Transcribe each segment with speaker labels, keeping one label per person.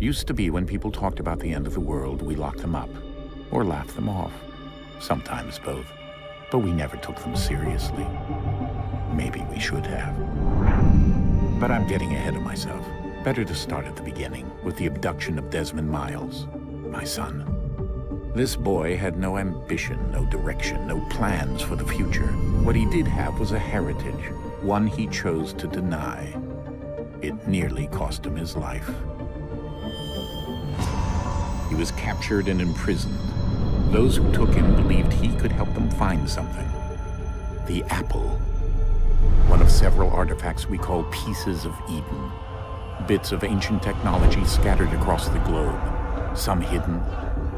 Speaker 1: Used to be when people talked about the end of the world, we locked them up, or laughed them off. Sometimes both. But we never took them seriously. Maybe we should have. But I'm getting ahead of myself. Better to start at the beginning, with the abduction of Desmond Miles, my son. This boy had no ambition, no direction, no plans for the future. What he did have was a heritage, one he chose to deny. It nearly cost him his life. He was captured and imprisoned. Those who took him believed he could help them find something. The apple. One of several artifacts we call pieces of Eden. Bits of ancient technology scattered across the globe. Some hidden,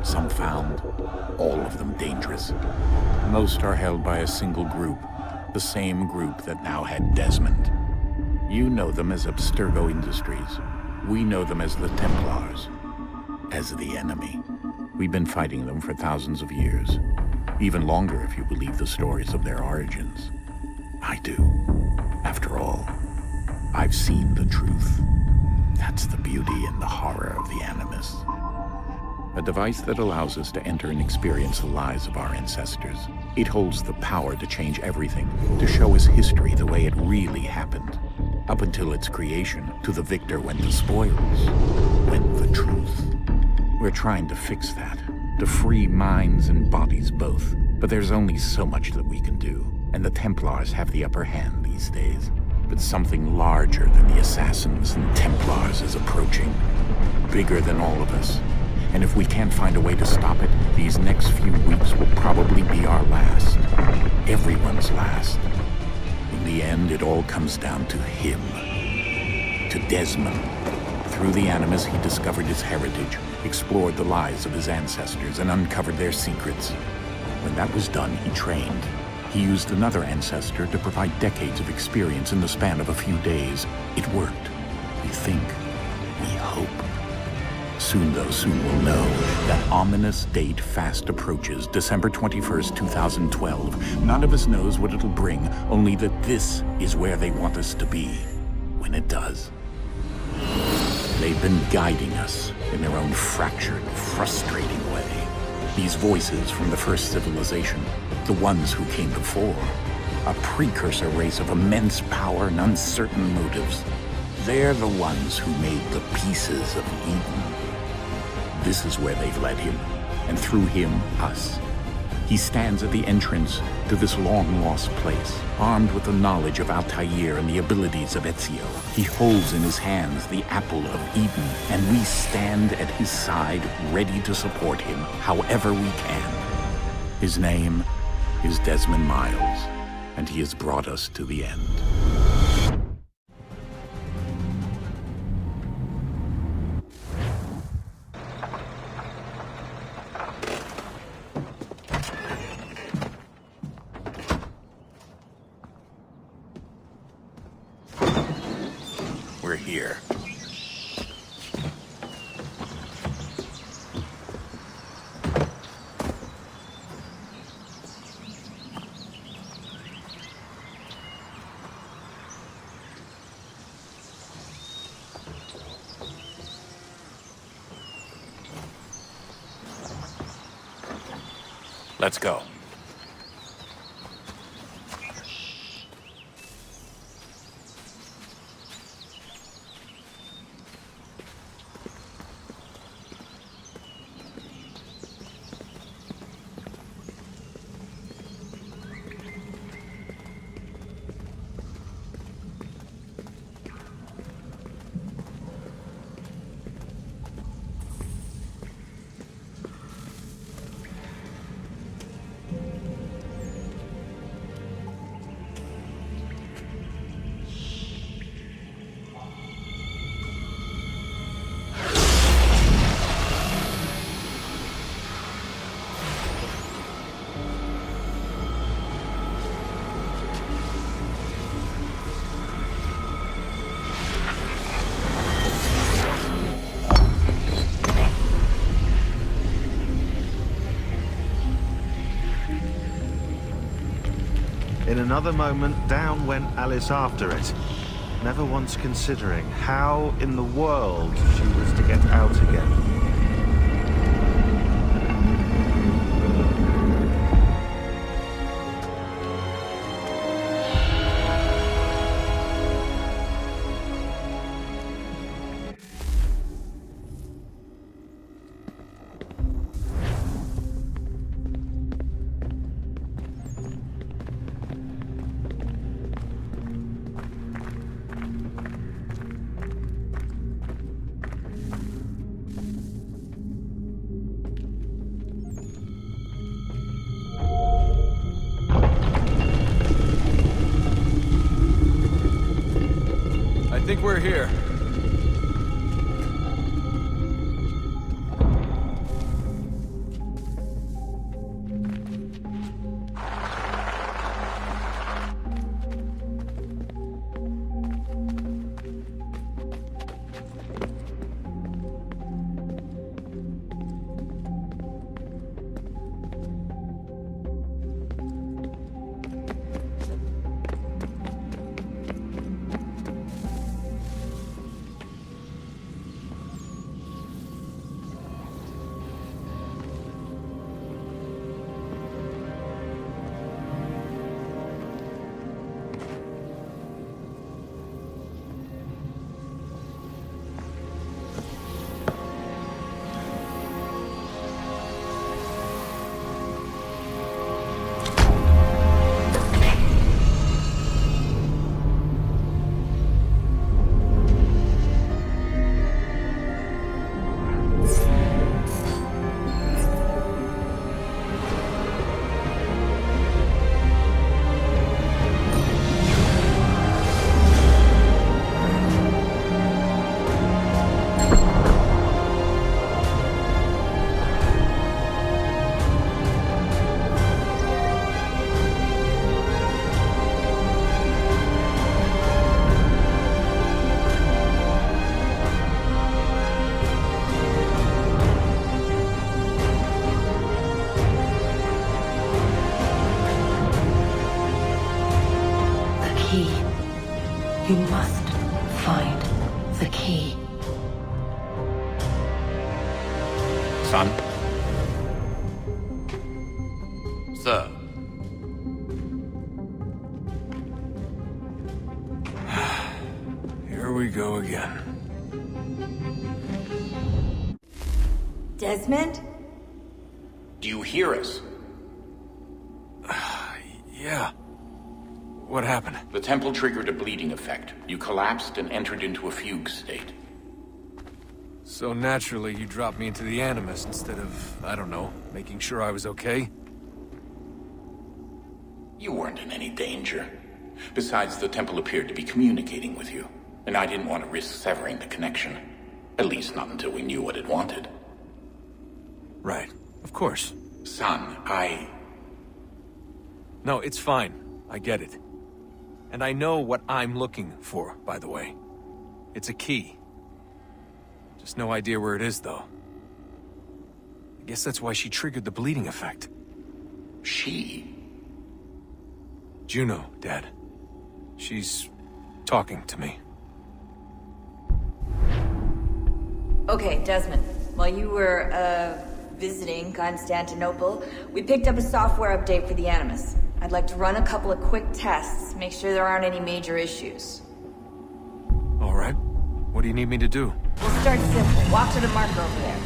Speaker 1: some found, all of them dangerous. Most are held by a single group, the same group that now had Desmond. You know them as Abstergo Industries. We know them as the Templars, as the enemy. We've been fighting them for thousands of years, even longer if you believe the stories of their origins. I do. After all, I've seen the truth. That's the beauty and the horror of the Animus. A device that allows us to enter and experience the lives of our ancestors. It holds the power to change everything, to show us history the way it really happened. Up until its creation, to the victor went the spoils, went the truth. We're trying to fix that, to free minds and bodies both. But there's only so much that we can do, and the Templars have the upper hand these days. But something larger than the Assassins and Templars is approaching, bigger than all of us. And if we can't find a way to stop it, these next few weeks will probably be our last. Everyone's last. In the end, it all comes down to him. To Desmond. Through the Animus, he discovered his heritage, explored the lives of his ancestors, and uncovered their secrets. When that was done, he trained. He used another ancestor to provide decades of experience in the span of a few days. It worked. We think. We hope. Soon, though, soon we'll know. That ominous date fast approaches, December 21st, 2012. None of us knows what it'll bring, only that this is where they want us to be, when it does. They've been guiding us in their own fractured, frustrating way. These voices from the first civilization, the ones who came before, a precursor race of immense power and uncertain motives. They're the ones who made the pieces of Eden. This is where they've led him, and through him, us. He stands at the entrance to this long-lost place, armed with the knowledge of Altair and the abilities of Ezio. He holds in his hands the apple of Eden, and we stand at his side, ready to support him however we can. His name is Desmond Miles, and he has brought us to the end. We're here. Let's go.
Speaker 2: In another moment, down went Alice after it. never once considering how in the world she was to get out again.
Speaker 3: I think we're here.
Speaker 4: You must find the key.
Speaker 1: Son?
Speaker 5: Sir.
Speaker 3: Here we go again.
Speaker 6: Desmond?
Speaker 1: Do you hear us?
Speaker 3: Yeah. What happened?
Speaker 1: The temple triggered a bleeding effect. You collapsed and entered into a fugue state.
Speaker 3: So naturally, you dropped me into the Animus instead of, I don't know, making sure I was okay?
Speaker 1: You weren't in any danger. Besides, the temple appeared to be communicating with you, and I didn't want to risk severing the connection. At least not until we knew what it wanted.
Speaker 3: Right. Of course.
Speaker 1: Son,
Speaker 3: No, it's fine. I get it. And I know what I'm looking for, by the way. It's a key. Just no idea where it is, though. I guess that's why she triggered the bleeding effect.
Speaker 1: She?
Speaker 3: Juno, Dad. She's talking to me.
Speaker 6: Okay, Desmond. While you were, visiting Constantinople, we picked up a software update for the Animus. I'd like to run a couple of quick tests, make sure there aren't any major issues.
Speaker 3: All right. What do you need me to do?
Speaker 6: We'll start simple. Walk to the marker over there.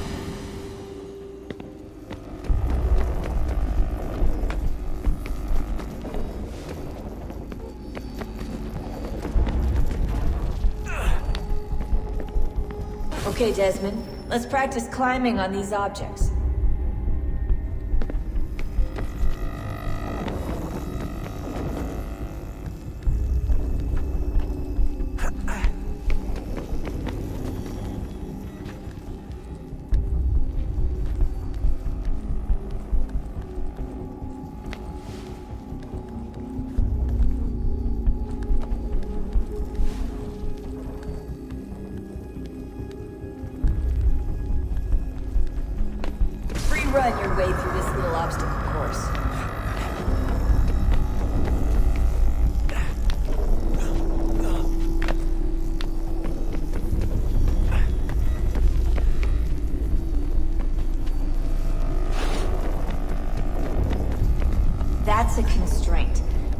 Speaker 6: Okay, Desmond. Let's practice climbing on these objects.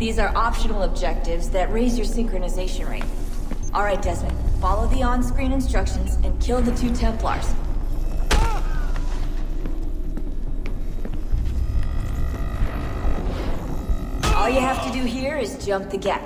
Speaker 6: These are optional objectives that raise your synchronization rate. Alright, Desmond. Follow the on-screen instructions and kill the 2 Templars. All you have to do here is jump the gap.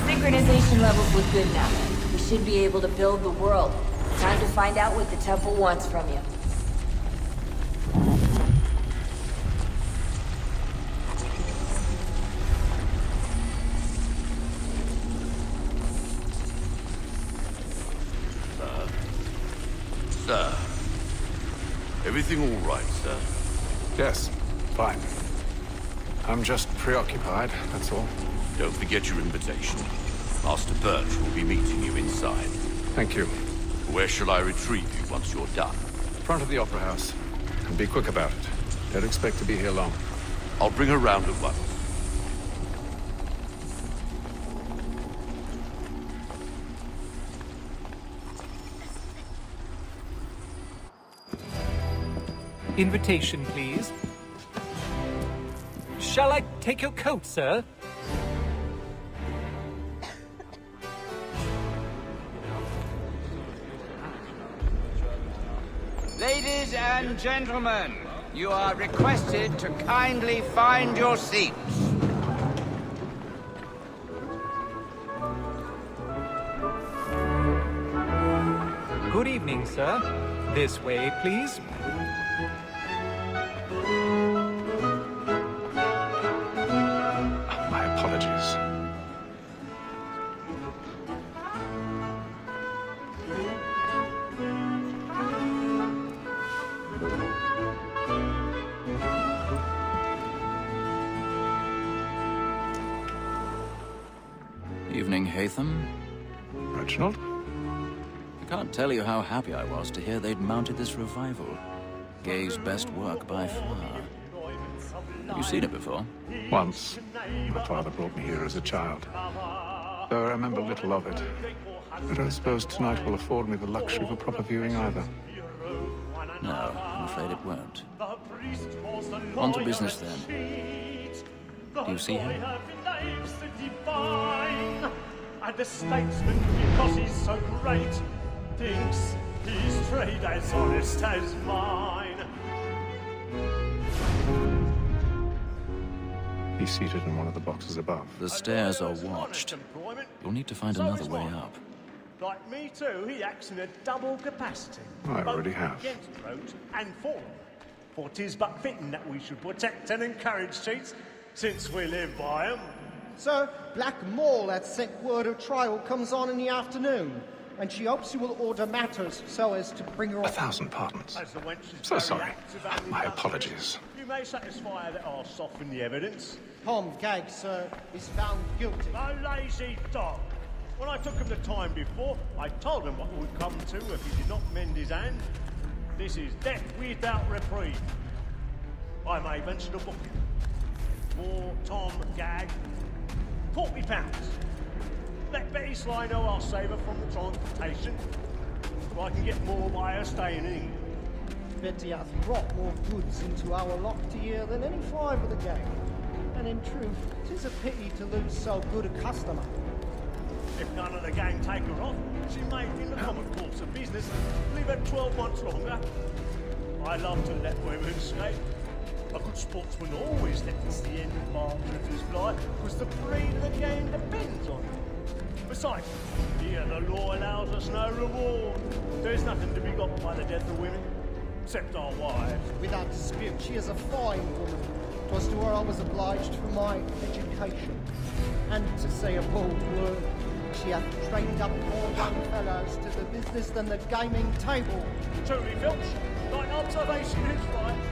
Speaker 6: Synchronization levels look good now. We should be able to build the world. Time to find out what the temple wants from you.
Speaker 5: Sir. Everything all right, sir?
Speaker 7: Yes, fine. I'm just preoccupied, that's all.
Speaker 5: Don't forget your invitation. Master Birch will be meeting you inside.
Speaker 7: Thank you.
Speaker 5: Where shall I retrieve you once you're done?
Speaker 7: Front of the Opera House. And be quick about it. Don't expect to be here long.
Speaker 5: I'll bring her round at once.
Speaker 8: Invitation, please. Shall I take your coat, sir?
Speaker 9: Ladies and gentlemen, you are requested to kindly find your seats.
Speaker 8: Good evening, sir. This way, please.
Speaker 7: My apologies.
Speaker 10: Evening, Hatham.
Speaker 7: Reginald?
Speaker 10: I can't tell you how happy I was to hear they'd mounted this revival. Gay's best work by far. Have you seen it before?
Speaker 7: Once. My father brought me here as a child. Though I remember little of it. I don't suppose tonight will afford me the luxury of a proper viewing either.
Speaker 10: No, I'm afraid it won't. On to business then. Do you see him?
Speaker 11: And the statesman, because he's so great, thinks his trade as honest as mine.
Speaker 7: He's seated in one of the boxes above.
Speaker 10: The stairs are watched. You'll need to find another way up.
Speaker 11: Like me too, he acts in a double capacity.
Speaker 7: I already
Speaker 11: both
Speaker 7: have.
Speaker 11: Against roads and for them. For 'tis but fitting that we should protect and encourage cheats, since we live by 'em.
Speaker 12: Sir, Black Mall had sent word her trial comes on in the afternoon, and she hopes you will order matters so as to bring her off.
Speaker 7: 1,000 pardons.
Speaker 11: As the wench is
Speaker 7: So
Speaker 11: very
Speaker 7: sorry.
Speaker 11: active and
Speaker 7: My
Speaker 11: industrious,
Speaker 7: apologies.
Speaker 11: You may satisfy her that I'll soften the evidence.
Speaker 12: Tom Gag, sir, is found guilty.
Speaker 11: A lazy dog. When I took him the time before, I told him what would come to if he did not mend his hand. This is death without reprieve. I may venture to book him. For Tom Gag, £40. Let Betty Sly know I'll save her from the transportation, so I can get more by her staying in England.
Speaker 12: Betty hath brought more goods into our locked year than any five of the gang. And in truth, 'tis a pity to lose so good a customer.
Speaker 11: If none of the gang take her off, she may, in the common course of business, leave her 12 months longer. I love to let women escape. A good sportsman always lets the end partridges fly, because the breed of the game depends on it. Besides, here the law allows us no reward. There's nothing to be got by the death of women, except our wives.
Speaker 12: Without dispute, she is a fine woman. 'Twas to her I was obliged for my education. And to say a bold word, she hath trained up more young fellows to the business than the gaming table.
Speaker 11: Truly, Filch, thine observation is right.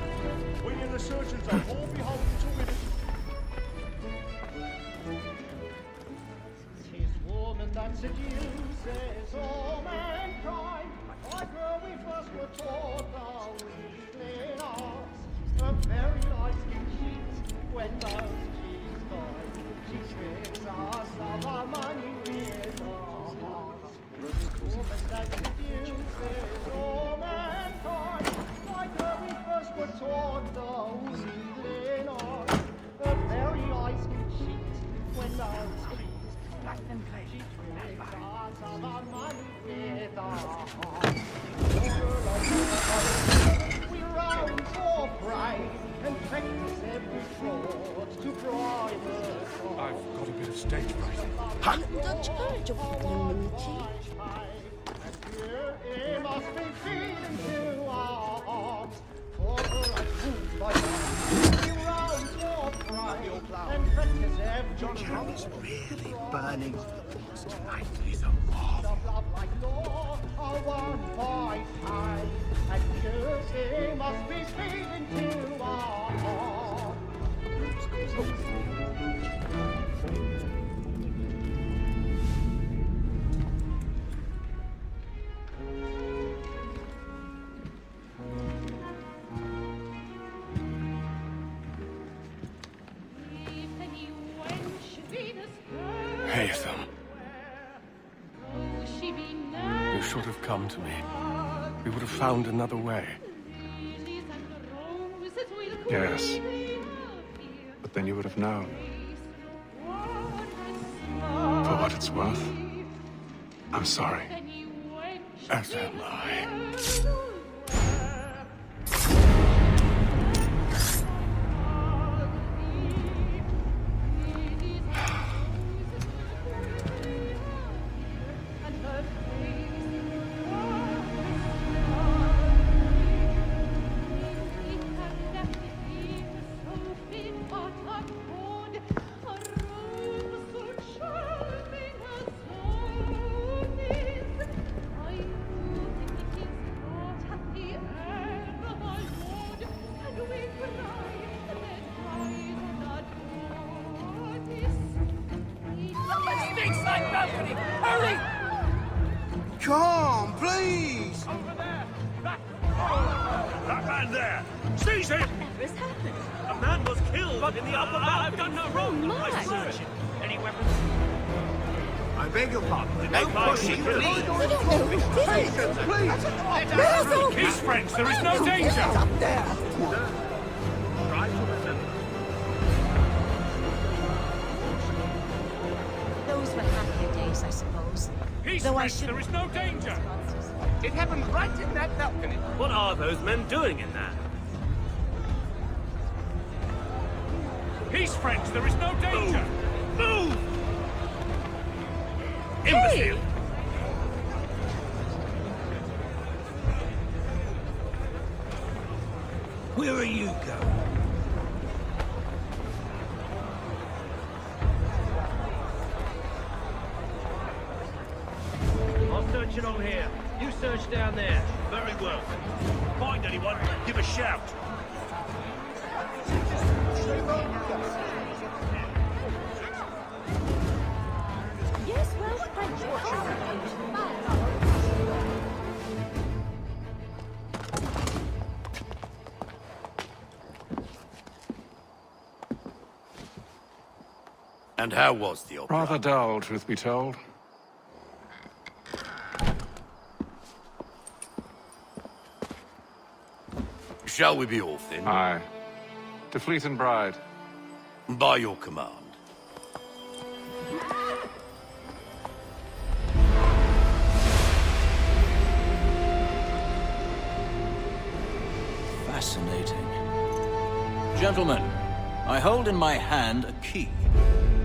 Speaker 11: We and the surgeons are all beholden to women.
Speaker 12: Tis woman that seduces all mankind. Like her we first were taught the weakling arts. Her very eyes can cheat when those cheats find. She tricks us of our money with her hearts. Woman that seduces all mankind. Like her we first were taught the weakling arts. Her very eyes can cheat when those cheats. She tricks us of our money with her hearts. We round for pride and practice every fraud to bribe us all.
Speaker 7: I've got a bit of stage fright.
Speaker 12: The church of it must be feeding to our hearts. For her I prove by we round for pride and practice every
Speaker 11: John's really burning tonight. He's a
Speaker 12: love like law are one by time, and beauty must be feeding to our hearts.
Speaker 7: Haytham. You should have come to me. We would have found another way. Yes. But then you would have known. For what it's worth, I'm sorry. As am I.
Speaker 11: Come, please! Over there! That man there! Seize him!
Speaker 13: What's happened?
Speaker 11: A man was killed in the upper balcony. I've done no wrong. I searched him. Any weapons? I beg your pardon. No pushing, please.
Speaker 13: We don't know who did it.
Speaker 11: Please. Peace, friends. There is no danger.
Speaker 13: Up there.
Speaker 11: Try to remember.
Speaker 13: Those were happy days, I suppose.
Speaker 11: Peace,
Speaker 13: Though
Speaker 11: friends. There is no danger. It happened right in that balcony. What are those men doing in there? Peace, friends. There is no danger. Move! Imbecile! Where are you going? I'll search it on here. You search down there. Very well. Find anyone, give a shout.
Speaker 13: Yes, well, thank you.
Speaker 5: And how was the opera?
Speaker 7: Rather dull, truth be told.
Speaker 5: Shall we be off then?
Speaker 7: Aye. To Fleet and Bride.
Speaker 5: By your command.
Speaker 10: Fascinating. Gentlemen, I hold in my hand a key.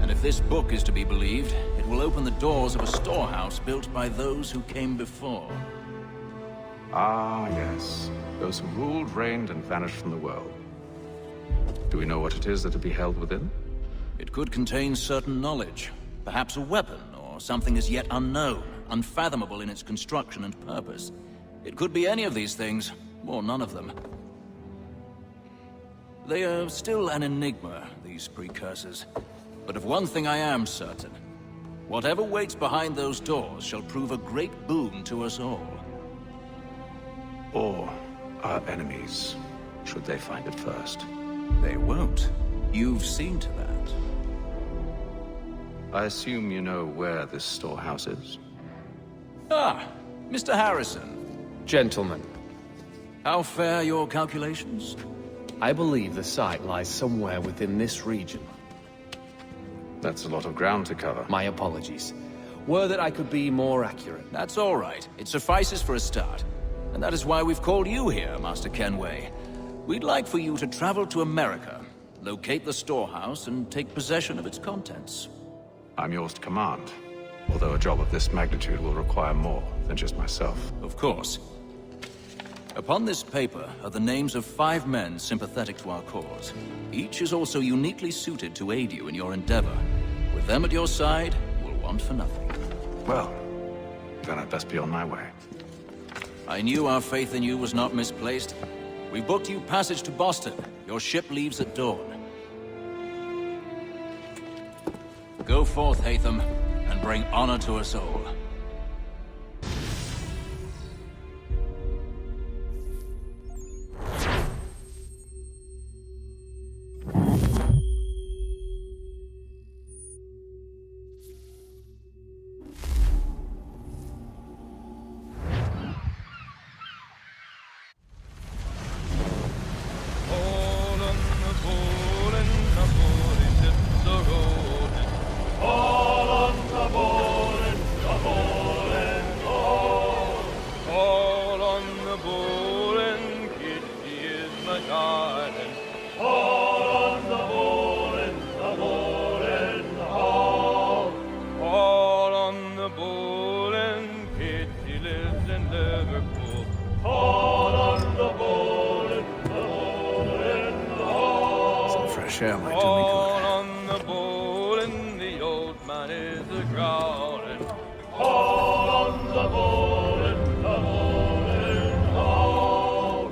Speaker 10: And if this book is to be believed, it will open the doors of a storehouse built by those who came before.
Speaker 7: Ah, yes. Those who ruled, reigned, and vanished from the world. Do we know what it is that to be held within?
Speaker 10: It could contain certain knowledge, perhaps a weapon, or something as yet unknown, unfathomable in its construction and purpose. It could be any of these things, or none of them. They are still an enigma, these precursors. But of one thing I am certain. Whatever waits behind those doors shall prove a great boon to us all.
Speaker 7: Or our enemies, should they find it first.
Speaker 10: They won't. You've seen to that.
Speaker 7: I assume you know where this storehouse is?
Speaker 10: Ah, Mr. Harrison.
Speaker 14: Gentlemen,
Speaker 10: How fare your calculations?
Speaker 14: I believe the site lies somewhere within this region.
Speaker 7: That's a lot of ground to cover.
Speaker 14: My apologies. Were that I could be more accurate.
Speaker 10: That's all right. It suffices for a start. And that is why we've called you here, Master Kenway. We'd like for you to travel to America, locate the storehouse, and take possession of its contents.
Speaker 7: I'm yours to command. Although a job of this magnitude will require more than just myself.
Speaker 10: Of course. Upon this paper are the names of 5 men sympathetic to our cause. Each is also uniquely suited to aid you in your endeavor. With them at your side, you will want for nothing.
Speaker 7: Well, then I'd best be on my way.
Speaker 10: I knew our faith in you was not misplaced. We booked you passage to Boston. Your ship leaves at dawn. Go forth, Hatham, and bring honor to us all.
Speaker 7: Share might do me good.
Speaker 15: On the bowl and the old man is a-growling. All on the bowl and the bowl and all.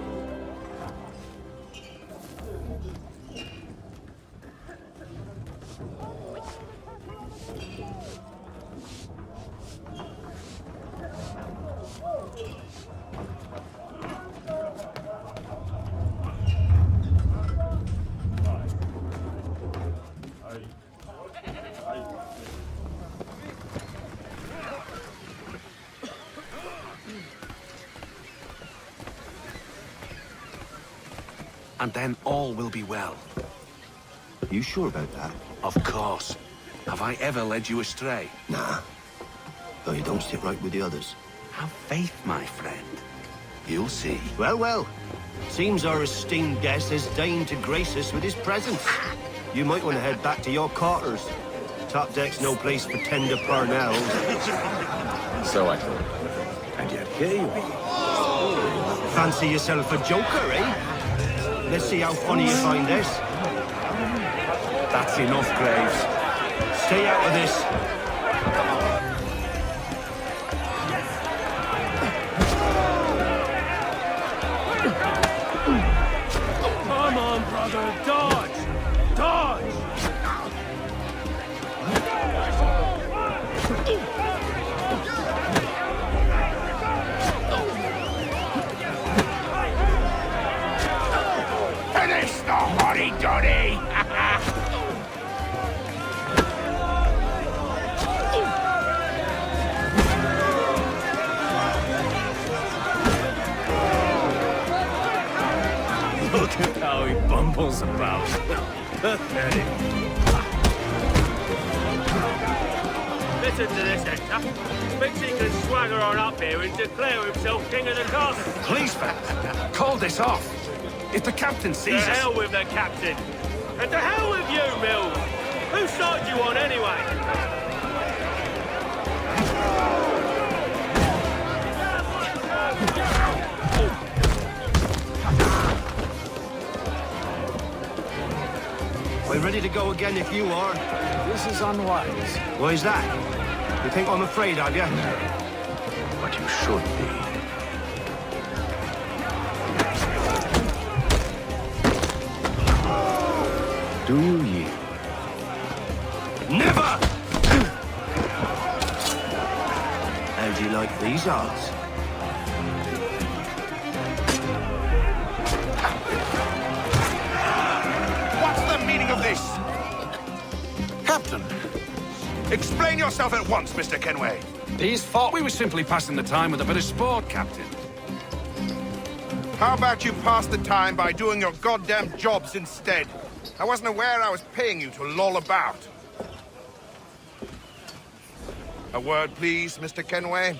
Speaker 16: And then all will be well.
Speaker 17: You sure about that?
Speaker 16: Of course. Have I ever led you astray?
Speaker 17: Nah. Though you don't sit right with the others.
Speaker 16: Have faith, my friend. You'll see.
Speaker 17: Well, well. Seems our esteemed guest has deigned to grace us with his presence. You might want to head back to your quarters. Top deck's no place for tender parnells.
Speaker 7: So I thought. And yet here you are.
Speaker 17: Fancy yourself a joker, eh? Let's see how funny you find this.
Speaker 16: That's enough, Graves.
Speaker 17: Stay out of this.
Speaker 15: Come on, brother, dodge! Dodge!
Speaker 5: Finish the hotty-dotty!
Speaker 15: Look at how he bumbles about. Pathetic.
Speaker 11: Listen to this, Hector. Thinks he can swagger on up here and declare himself king of the castle.
Speaker 16: Please, fellas, call this off. If the captain
Speaker 11: To
Speaker 16: sees us...
Speaker 11: hell with the captain. And to hell with you, Mills. Whose side you on, anyway?
Speaker 17: We're ready to go again if you are.
Speaker 14: This is unwise.
Speaker 17: Why's that? You think I'm afraid of you?
Speaker 14: No. But you should be. Do you yield?
Speaker 17: Never! How do you like these odds?
Speaker 5: What's the meaning of this?
Speaker 18: Captain,
Speaker 5: Explain yourself at once, Mr. Kenway.
Speaker 18: these thought we were simply passing the time with a bit of sport, Captain.
Speaker 5: How about you pass the time by doing your goddamn jobs instead? I wasn't aware I was paying you to loll about. A word, please, Mr. Kenway.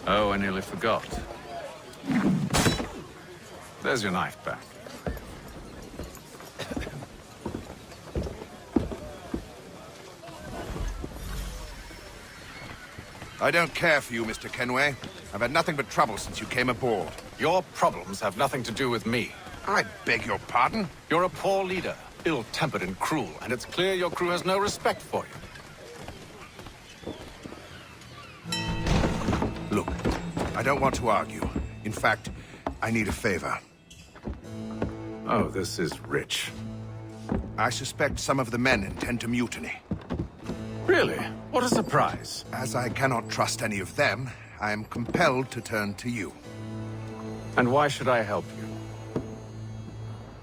Speaker 18: Oh, I nearly forgot. There's your knife back.
Speaker 5: I don't care for you, Mr. Kenway. I've had nothing but trouble since you came aboard.
Speaker 18: Your problems have nothing to do with me.
Speaker 5: I beg your pardon?
Speaker 18: You're a poor leader, ill-tempered and cruel, and it's clear your crew has no respect for you.
Speaker 5: Look, I don't want to argue. In fact, I need a favor.
Speaker 18: Oh, this is rich.
Speaker 5: I suspect some of the men intend to mutiny.
Speaker 18: Really? What a surprise.
Speaker 5: As I cannot trust any of them, I am compelled to turn to you.
Speaker 18: And why should I help you?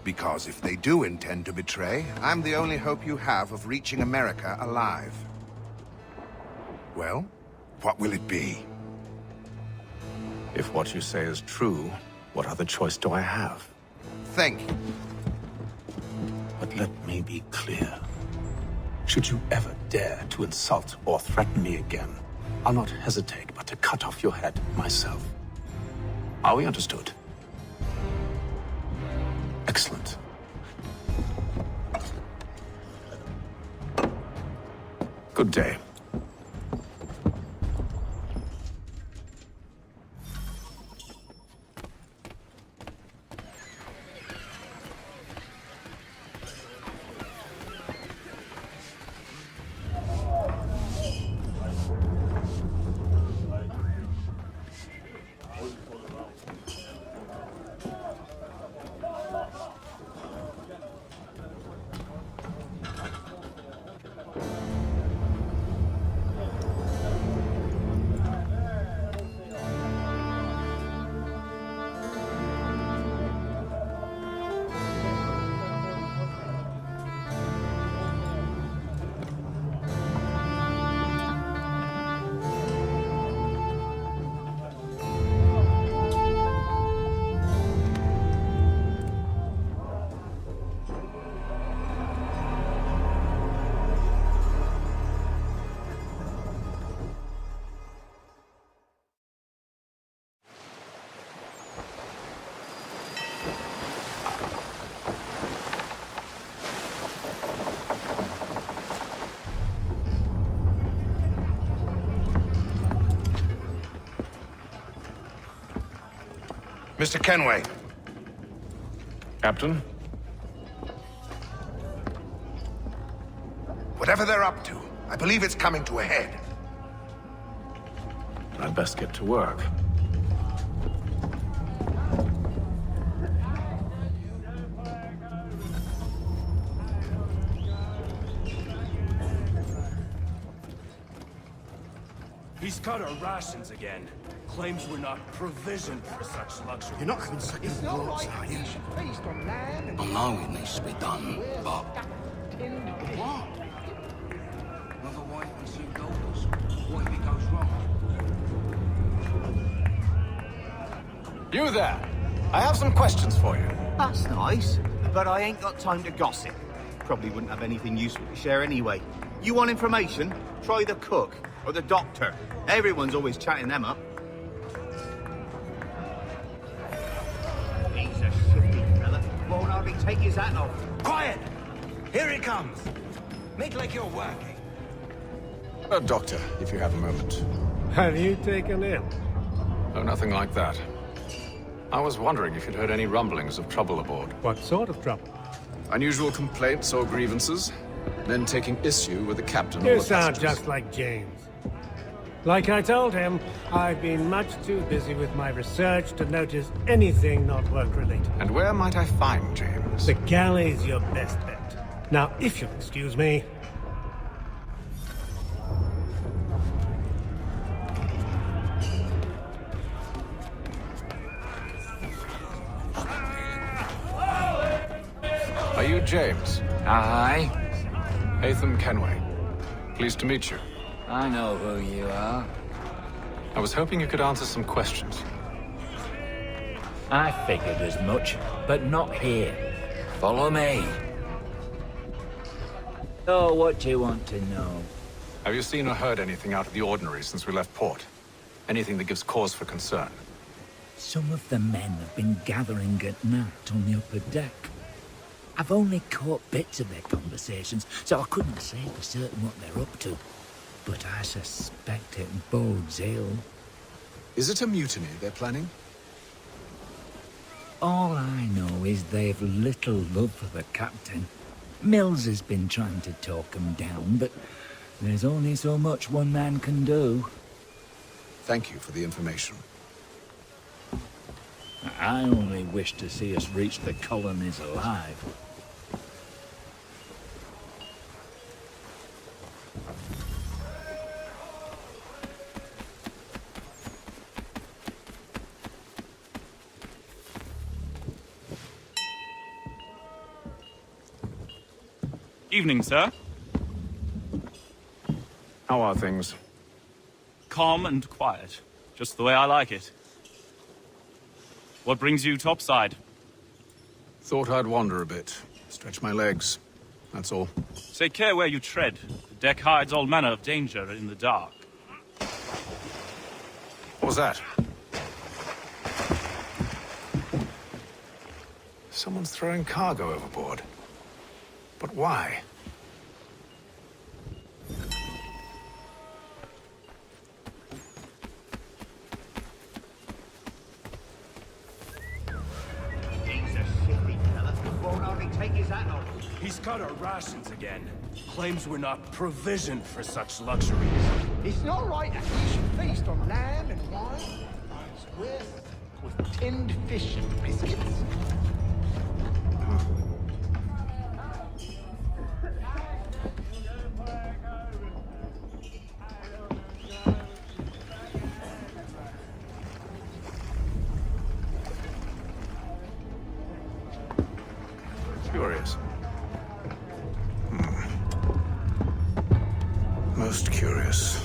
Speaker 5: Because if they do intend to betray, I'm the only hope you have of reaching America alive. Well, what will it be?
Speaker 18: If what you say is true, what other choice do I have?
Speaker 5: Think.
Speaker 18: But let me be clear. Should you ever dare to insult or threaten me again, I'll not hesitate but to cut off your head myself. Are we understood? Excellent. Good day.
Speaker 5: Mr. Kenway.
Speaker 18: Captain?
Speaker 5: Whatever they're up to, I believe it's coming to a head.
Speaker 18: I'd best get to work.
Speaker 19: He's cut our rations again. Claims we're not provisioned for such luxury.
Speaker 17: You're not having second thoughts, are you?
Speaker 10: I know it needs to be done, but...
Speaker 19: What?
Speaker 10: Another white and two golders. What if it goes wrong?
Speaker 18: You there! I have some questions for you.
Speaker 20: That's nice, but I ain't got time to gossip. Probably wouldn't have anything useful to share anyway. You want information? Try the cook or the doctor. Everyone's always chatting them up. He's a shifty fella. Won't hardly take his hat off.
Speaker 19: Quiet! Here he comes. Make like you're working.
Speaker 18: Doctor, if you have a moment.
Speaker 21: Have you taken ill?
Speaker 18: Oh, nothing like that. I was wondering if you'd heard any rumblings of trouble aboard.
Speaker 21: What sort of trouble?
Speaker 7: Unusual complaints or grievances? Men taking issue with the captain or
Speaker 21: You
Speaker 7: the
Speaker 21: sound
Speaker 7: passengers?
Speaker 21: just like James. Like I told him, I've been much too busy with my research to notice anything not work-related.
Speaker 7: And where might I find James?
Speaker 21: The galley's your best bet. Now, if you'll excuse me...
Speaker 7: Are you James?
Speaker 2: Aye.
Speaker 7: Hatham Kenway. Pleased to meet you.
Speaker 2: I know who you are.
Speaker 7: I was hoping you could answer some questions.
Speaker 2: I figured as much, but not here. Follow me. Oh, what do you want to know?
Speaker 7: Have you seen or heard anything out of the ordinary since we left port? Anything that gives cause for concern?
Speaker 2: Some of the men have been gathering at night on the upper deck. I've only caught bits of their conversations, so I couldn't say for certain what they're up to. But I suspect it bodes ill.
Speaker 7: Is it a mutiny they're planning?
Speaker 2: All I know is they've little love for the captain. Mills has been trying to talk him down, but there's only so much one man can do.
Speaker 7: Thank you for the information.
Speaker 2: I only wish to see us reach the colonies alive.
Speaker 22: Evening, sir.
Speaker 7: How are things?
Speaker 22: Calm and quiet. Just the way I like it. What brings you topside?
Speaker 7: Thought I'd wander a bit. Stretch my legs. That's all.
Speaker 22: Take care where you tread. The deck hides all manner of danger in the dark.
Speaker 7: What was that? Someone's throwing cargo overboard. But why?
Speaker 19: He's cut our rations again. Claims we're not provisioned for such luxuries.
Speaker 12: It's not right that we should feast on lamb and wine, with tinned fish and biscuits.
Speaker 7: Curious. Most curious.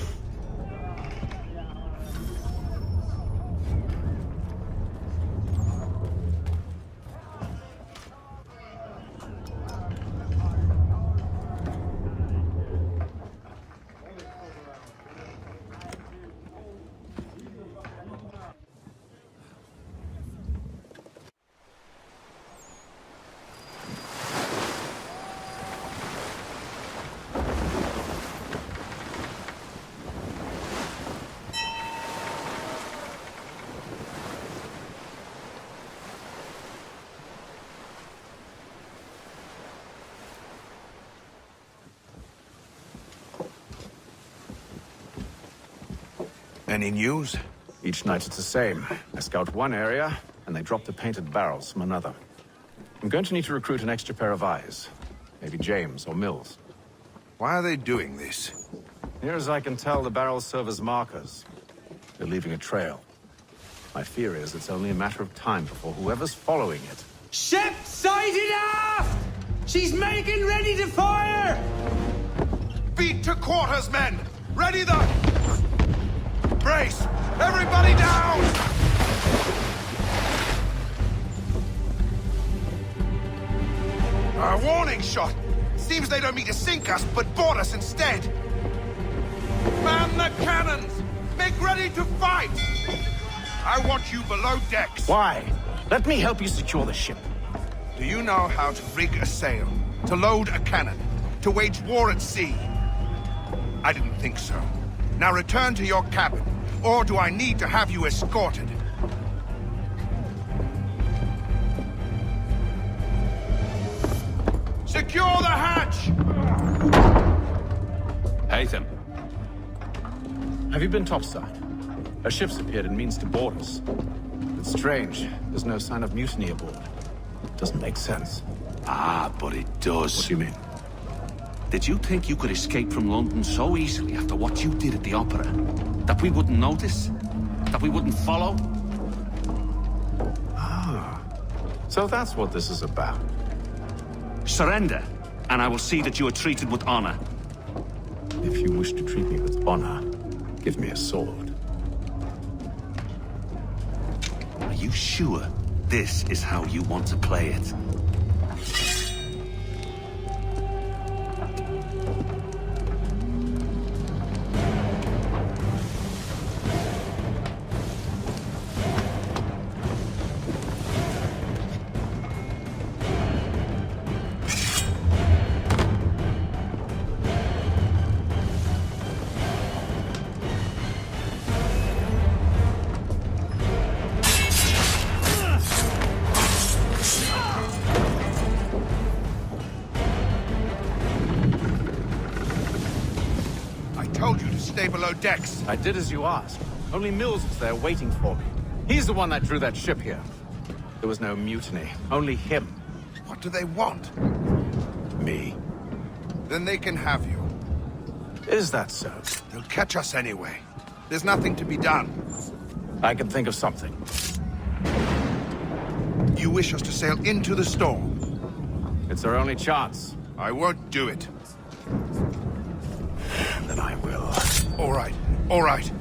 Speaker 5: Any news?
Speaker 7: Each night it's the same. I scout one area, and they drop the painted barrels from another. I'm going to need to recruit an extra pair of eyes. Maybe James or Mills.
Speaker 5: Why are they doing this?
Speaker 7: Near as I can tell, the barrels serve as markers. They're leaving a trail. My fear is it's only a matter of time before whoever's following it...
Speaker 23: Ship sighted aft! She's making ready to fire!
Speaker 5: Beat to quarters, men! Ready the... Brace! Everybody down! A warning shot! Seems they don't mean to sink us, but board us instead! Man the cannons! Make ready to fight! I want you below decks.
Speaker 18: Why? Let me help you secure the ship.
Speaker 5: Do you know how to rig a sail? To load a cannon? To wage war at sea? I didn't think so. Now return to your cabin, or do I need to have you escorted? Secure the hatch!
Speaker 7: Haytham. Have you been topside? A ship's appeared and means to board us. It's strange. There's no sign of mutiny aboard. Doesn't make sense.
Speaker 16: Ah, but it does.
Speaker 7: What do you mean?
Speaker 16: Did you think you could escape from London so easily after what you did at the opera? That we wouldn't notice? That we wouldn't follow?
Speaker 7: Ah. So that's what this is about.
Speaker 16: Surrender, and I will see that you are treated with honor.
Speaker 7: If you wish to treat me with honor, give me a sword.
Speaker 16: Are you sure this is how you want to play it?
Speaker 5: Stay below decks.
Speaker 7: I did as you asked. Only Mills was there waiting for me. He's the one that drew that ship here. There was no mutiny, only him.
Speaker 5: What do they want?
Speaker 7: Me.
Speaker 5: Then they can have you.
Speaker 7: Is that so?
Speaker 5: They'll catch us anyway. There's nothing to be done.
Speaker 7: I can think of something.
Speaker 5: You wish us to sail into the storm?
Speaker 7: It's our only chance.
Speaker 5: I won't do it.
Speaker 7: Then I will.
Speaker 5: All right, all right.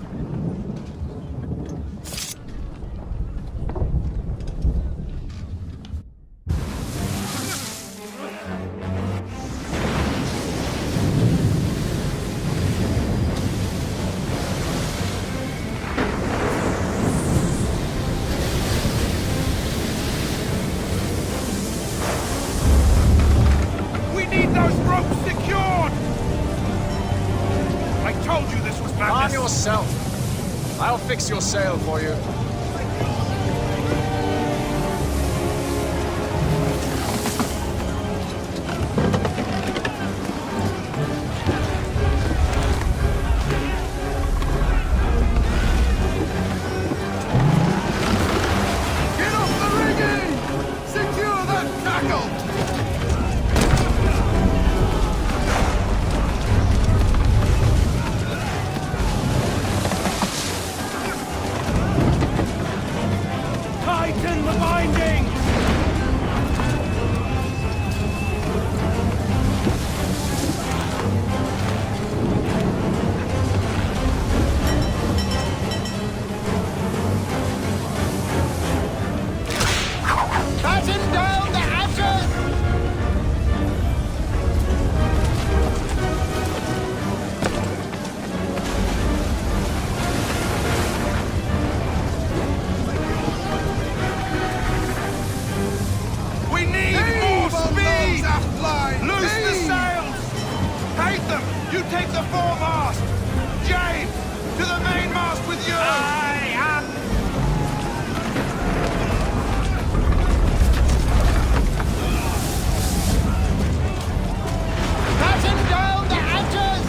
Speaker 5: We need those ropes secured! I told you this was madness!
Speaker 1: Arm yourself. I'll fix your sail for you.
Speaker 5: Get off the rigging! Secure that tackle!
Speaker 23: Tighten the binding!
Speaker 12: Batten down the hatches!
Speaker 5: We need more speed! Loose the sails! Haytham, you take the foremast! James, to the mainmast with you!
Speaker 9: Aye, up!
Speaker 12: Batten down the hatches!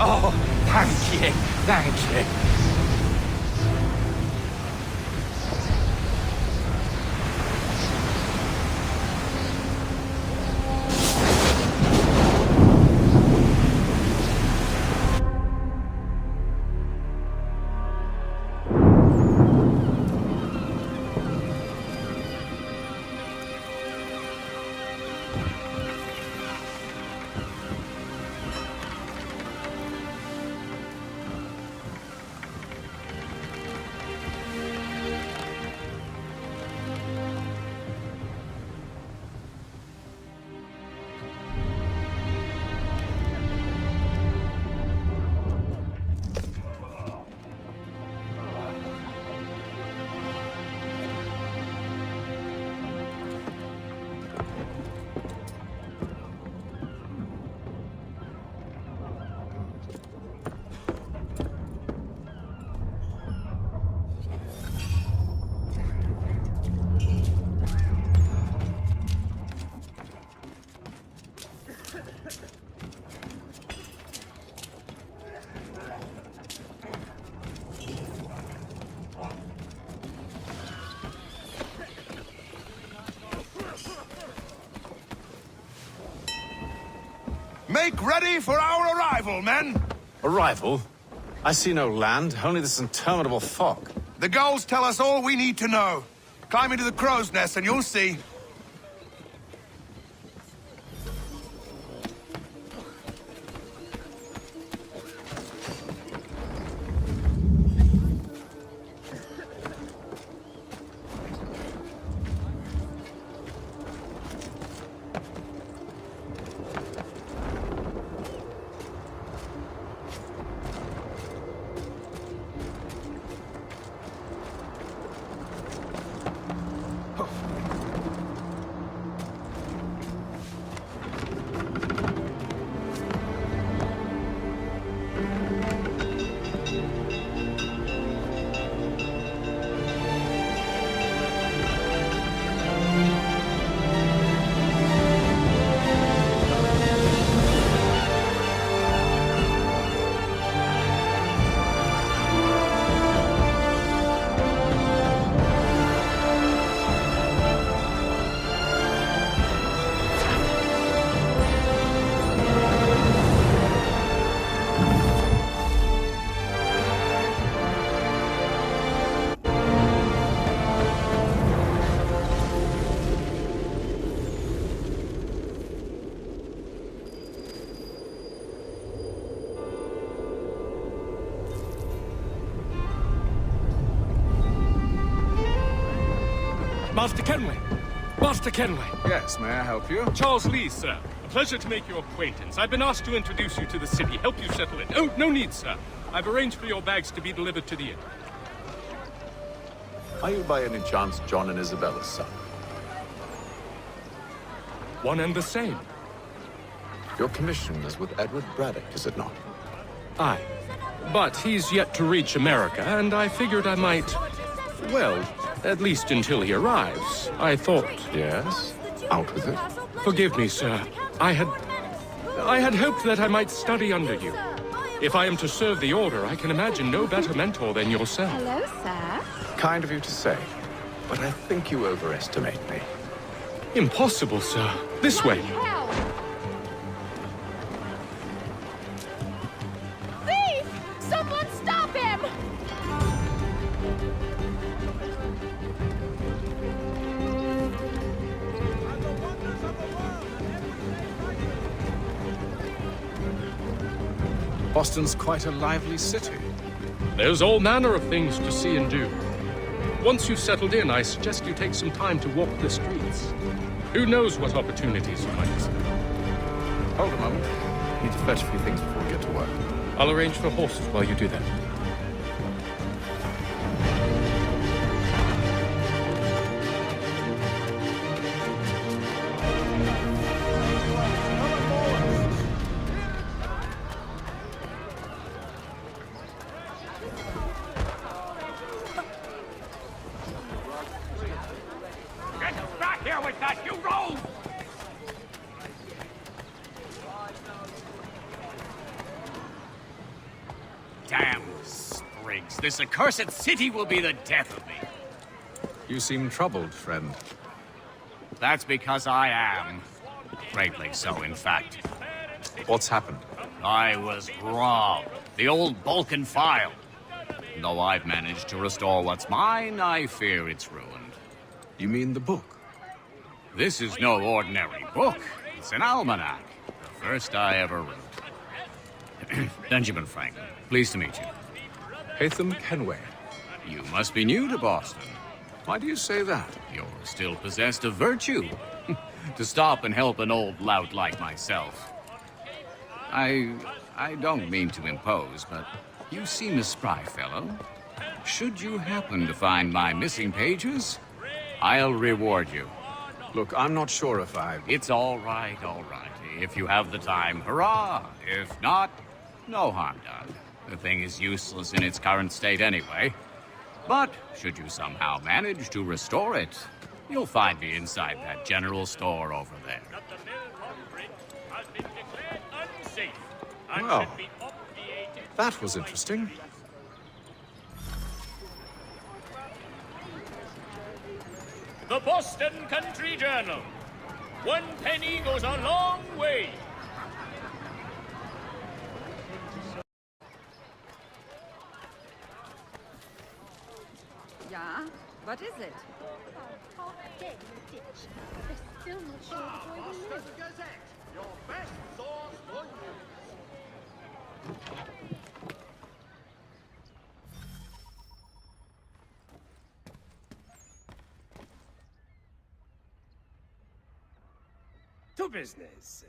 Speaker 5: Oh, thank you, thank you. Make ready for our arrival, men!
Speaker 7: Arrival? I see no land, only this interminable fog.
Speaker 5: The gulls tell us all we need to know. Climb into the crow's nest and you'll see.
Speaker 19: Master Kenway! Master Kenway!
Speaker 1: Yes, may I help you?
Speaker 19: Charles Lee, sir. A pleasure to make your acquaintance. I've been asked to introduce you to the city, help you settle in. Oh, no need, sir. I've arranged for your bags to be delivered to the inn.
Speaker 7: Are you by any chance John and Isabella's son?
Speaker 19: One and the same.
Speaker 7: Your commission is with Edward Braddock, is it not?
Speaker 19: Aye. But he's yet to reach America, and I figured I might... Well, at least until he arrives. I thought...
Speaker 7: Yes? Out with it.
Speaker 19: Forgive me, sir. I had hoped that I might study under you. If I am to serve the Order, I can imagine no better mentor than yourself.
Speaker 13: Hello, sir.
Speaker 7: Kind of you to say, but I think you overestimate me.
Speaker 19: Impossible, sir. This way.
Speaker 13: Thief! Someone stop him!
Speaker 1: Boston's quite a lively city.
Speaker 19: There's all manner of things to see and do. Once you've settled in, I suggest you take some time to walk the streets. Who knows what opportunities you might discover.
Speaker 7: Hold a moment. I need to fetch a few things before we get to work.
Speaker 19: I'll arrange for horses while you do that.
Speaker 9: Damn sprigs. This accursed city will be the death of me.
Speaker 1: You seem troubled, friend.
Speaker 9: That's because I am. Greatly so, in fact.
Speaker 1: What's happened?
Speaker 9: I was robbed. The old Balkan file. Though I've managed to restore what's mine, I fear it's ruined.
Speaker 1: You mean the book?
Speaker 9: This is no ordinary book. It's an almanac. The first I ever wrote. Benjamin Franklin, pleased to meet you.
Speaker 1: Hatham Kenway.
Speaker 9: You must be new to Boston.
Speaker 1: Why do you say that?
Speaker 9: You're still possessed of virtue. To stop and help an old lout like myself. I don't mean to impose, but you seem a spry fellow. Should you happen to find my missing pages, I'll reward you.
Speaker 1: Look, I'm not sure if I...
Speaker 9: It's all right, all right. If you have the time, hurrah! If not, no harm done. The thing is useless in its current state anyway. But should you somehow manage to restore it, you'll find me inside that general store over there.
Speaker 1: Well, that was interesting.
Speaker 15: The Boston Country Journal. 1 penny goes a long way.
Speaker 13: What is it?
Speaker 12: Half dead in a ditch. They're still not sure the boy will live.
Speaker 11: Gazette, your best source for news.
Speaker 3: To business.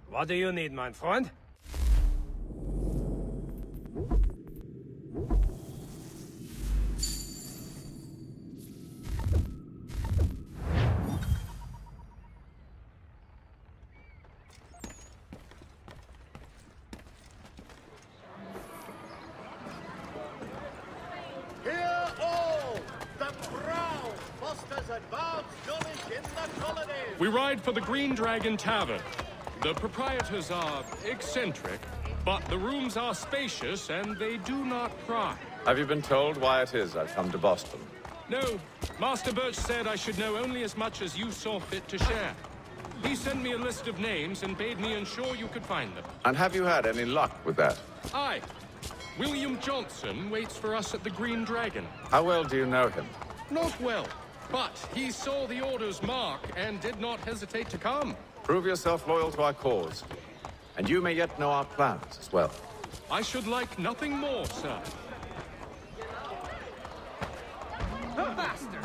Speaker 3: What do you need, my friend?
Speaker 11: Hear all! The Crown fosters advanced knowledge in the colonies!
Speaker 19: We ride for the Green Dragon Tavern. The proprietors are eccentric, but the rooms are spacious and they do not pry.
Speaker 4: Have you been told why it is I've come to Boston?
Speaker 19: No, Master Birch said I should know only as much as you saw fit to share. He sent me a list of names and bade me ensure you could find them.
Speaker 4: And have you had any luck with that?
Speaker 19: Aye. William Johnson waits for us at the Green Dragon.
Speaker 4: How well do you know him?
Speaker 19: Not well, but he saw the order's mark and did not hesitate to come.
Speaker 4: Prove yourself loyal to our cause, and you may yet know our plans as well.
Speaker 19: I should like nothing more, sir.
Speaker 3: Bastard!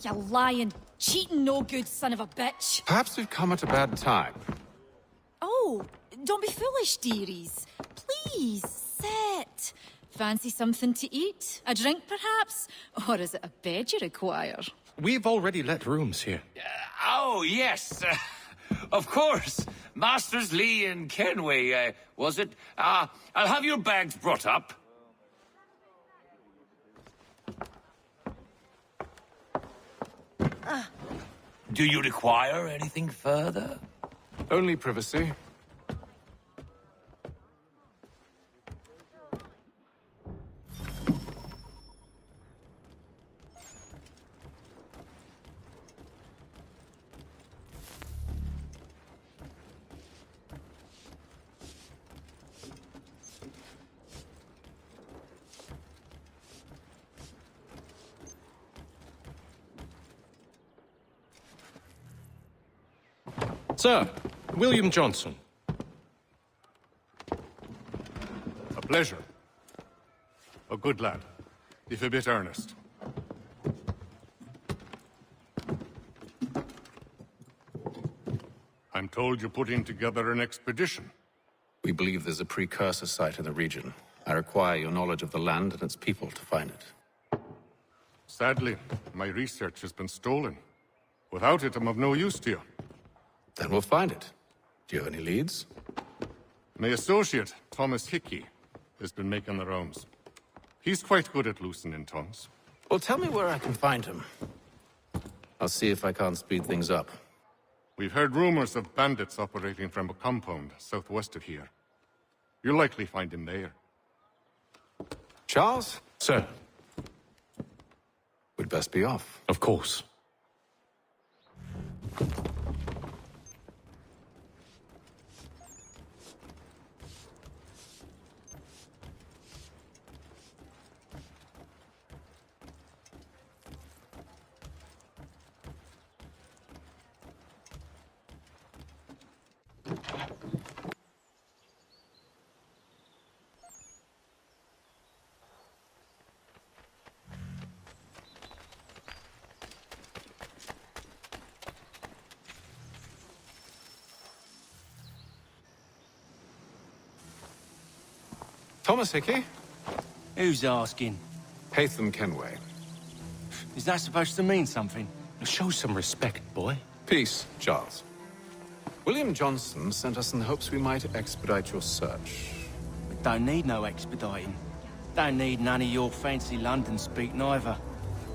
Speaker 13: You lying, cheating, no good son of a bitch.
Speaker 4: Perhaps we've come at a bad time.
Speaker 13: Oh, don't be foolish, dearies. Please, sit. Fancy something to eat? A drink, perhaps? Or is it a bed you require?
Speaker 19: We've already let rooms here.
Speaker 9: Oh, yes. Of course. Masters Lee and Kenway, was it? I'll have your bags brought up. Do you require anything further?
Speaker 4: Only privacy.
Speaker 19: Sir, William Johnson.
Speaker 5: A pleasure. A good lad, if a bit earnest. I'm told you're putting together an expedition.
Speaker 14: We believe there's a precursor site in the region. I require your knowledge of the land and its people to find it.
Speaker 5: Sadly, my research has been stolen. Without it, I'm of no use to you.
Speaker 14: Then we'll find it. Do you have any leads?
Speaker 5: My associate, Thomas Hickey, has been making the rounds. He's quite good at loosening tongues.
Speaker 14: Well, tell me where I can find him. I'll see if I can't speed things up.
Speaker 5: We've heard rumors of bandits operating from a compound southwest of here. You'll likely find him there.
Speaker 14: Charles?
Speaker 19: Sir.
Speaker 14: We'd best be off.
Speaker 19: Of course.
Speaker 7: Thomas Hickey?
Speaker 6: Who's asking?
Speaker 7: Haytham Kenway.
Speaker 6: Is that supposed to mean something?
Speaker 19: Show some respect, boy.
Speaker 7: Peace, Charles. William Johnson sent us in the hopes we might expedite your search.
Speaker 6: We don't need no expediting. Don't need none of your fancy London speak neither.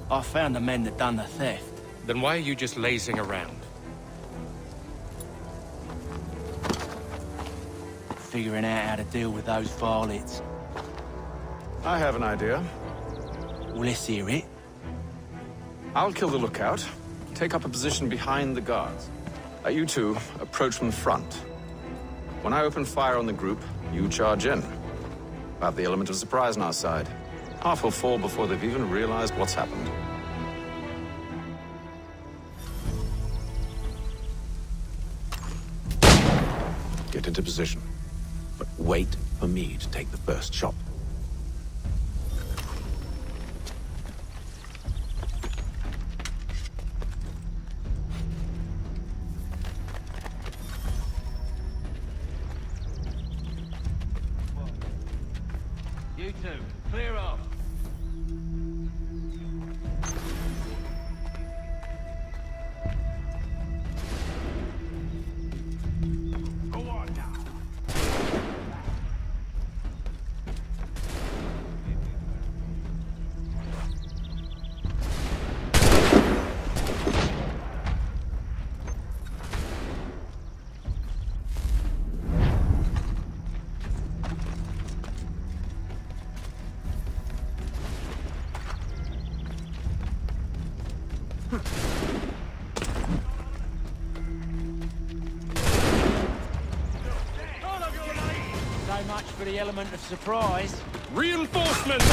Speaker 6: I found the men that done the theft.
Speaker 19: Then why are you just lazing around?
Speaker 6: Figuring out how to deal with those varlets.
Speaker 7: I have an idea.
Speaker 6: Well, let's hear it.
Speaker 7: I'll kill the lookout, take up a position behind the guards. You two approach from the front. When I open fire on the group, you charge in. About the element of surprise on our side. Half will fall before they've even realized what's happened.
Speaker 14: Get into position. But wait for me to take the first shot.
Speaker 6: You two, clear off.
Speaker 11: Go on now.
Speaker 6: So much for the element of surprise.
Speaker 19: Reinforcements!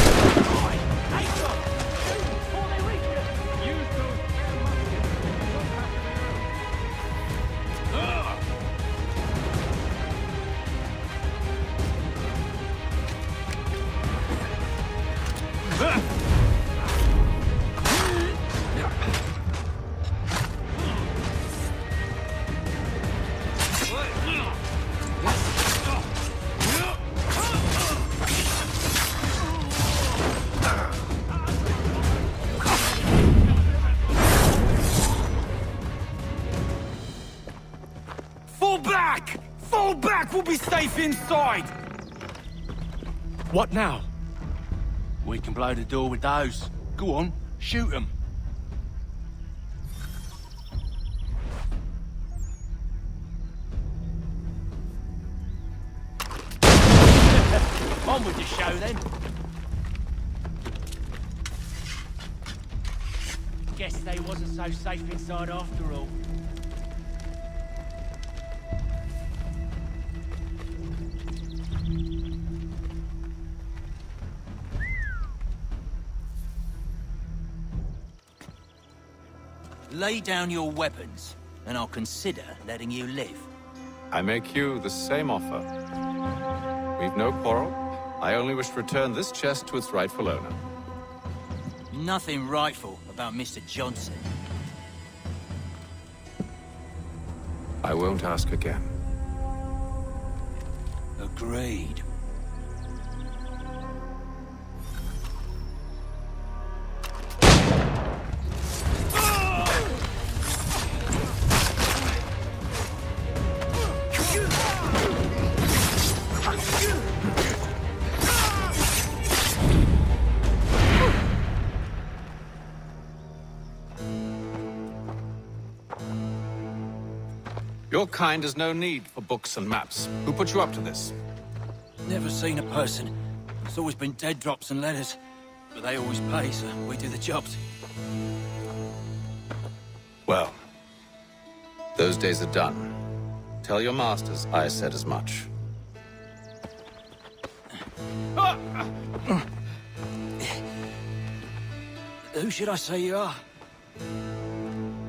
Speaker 6: Fall back! Fall back! We'll be safe inside!
Speaker 19: What now?
Speaker 6: We can blow the door with those. Go on, shoot them. On with the show, then. Guess they wasn't so safe inside after all. Lay down your weapons, and I'll consider letting you live.
Speaker 7: I make you the same offer. We've no quarrel. I only wish to return this chest to its rightful owner.
Speaker 6: Nothing rightful about Mr. Johnson.
Speaker 7: I won't ask again.
Speaker 6: Agreed.
Speaker 7: Your kind has no need for books and maps. Who put you up to this?
Speaker 6: Never seen a person. It's always been dead drops and letters. But they always pay, so we do the jobs.
Speaker 7: Well, those days are done. Tell your masters I said as much.
Speaker 6: Who should I say you are?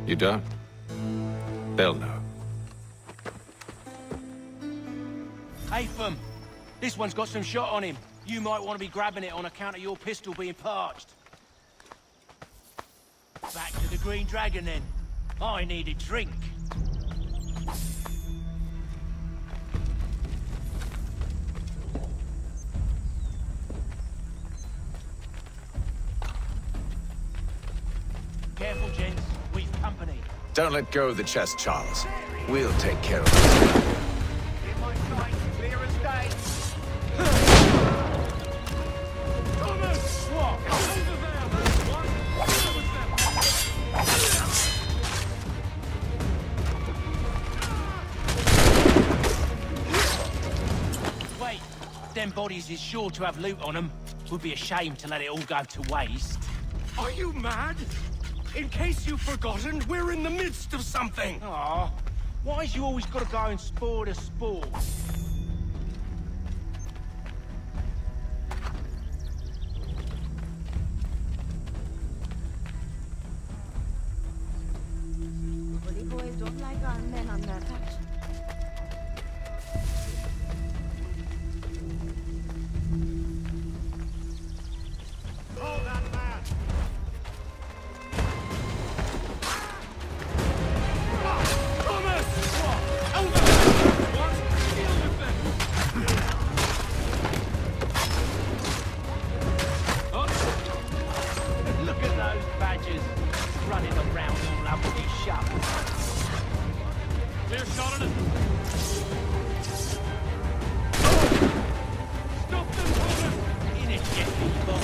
Speaker 7: You don't? They'll know.
Speaker 6: Atham, this one's got some shot on him. You might want to be grabbing it on account of your pistol being parched. Back to the Green Dragon, then. I need a drink. Careful, gents. We've company.
Speaker 4: Don't let go of the chest, Charles. We'll take care of it.
Speaker 20: In my sight, clear as day.
Speaker 15: Thomas! What? Over there! What?
Speaker 6: Wait, them bodies is sure to have loot on them. Would be a shame to let it all go to waste.
Speaker 23: Are you mad? In case you've forgotten, we're in the midst of something.
Speaker 6: Aw, why's you always gotta go and spoil the sport?
Speaker 8: Bully boys don't like our men on their touch.
Speaker 11: Hold that man!
Speaker 15: Thomas! What? Over there! What? Deal with them!
Speaker 6: Look at those badgers running around all over these shops.
Speaker 15: Clear shot on it! Stop them, Thomas!
Speaker 6: In it, get people.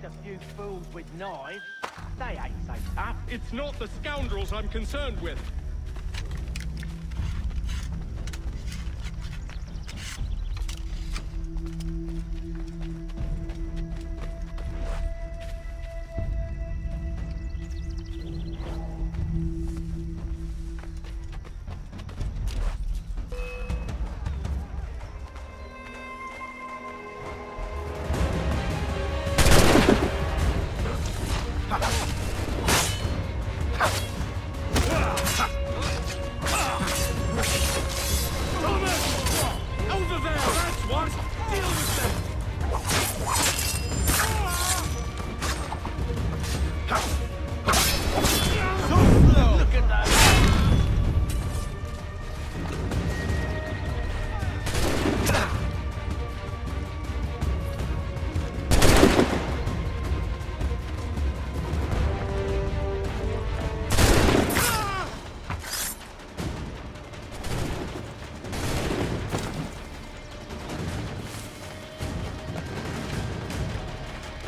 Speaker 6: A few fools with knives. They ain't so tough.
Speaker 19: It's not the scoundrels I'm concerned with.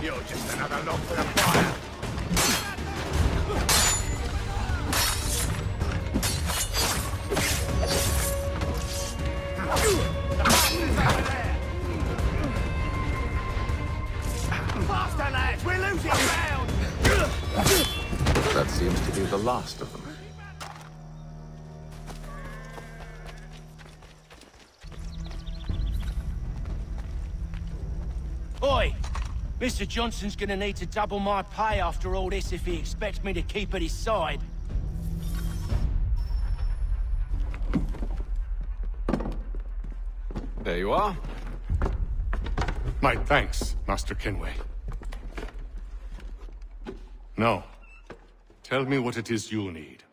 Speaker 5: You're just another log for the fire.
Speaker 20: Faster, lads! We're losing ground!
Speaker 4: That seems to be the last of them.
Speaker 6: Oi! Mr. Johnson's gonna need to double my pay after all this if he expects me to keep at his side.
Speaker 7: There you are.
Speaker 19: My thanks, Master Kenway. Now, tell me what it is you'll need.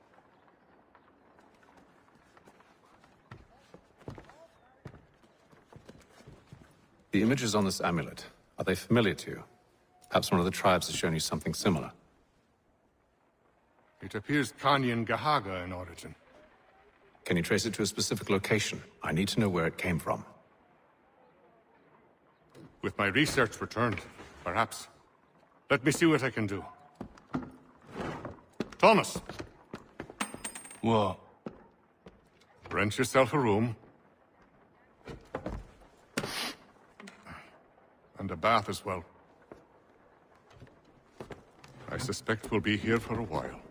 Speaker 14: The images on this amulet, are they familiar to you? Perhaps one of the tribes has shown you something similar.
Speaker 19: It appears Kanyan Gahaga in origin.
Speaker 14: Can you trace it to a specific location? I need to know where it came from.
Speaker 19: With my research returned, perhaps. Let me see what I can do. Thomas!
Speaker 6: What?
Speaker 19: Rent yourself a room. And a bath as well. I suspect we'll be here for a while.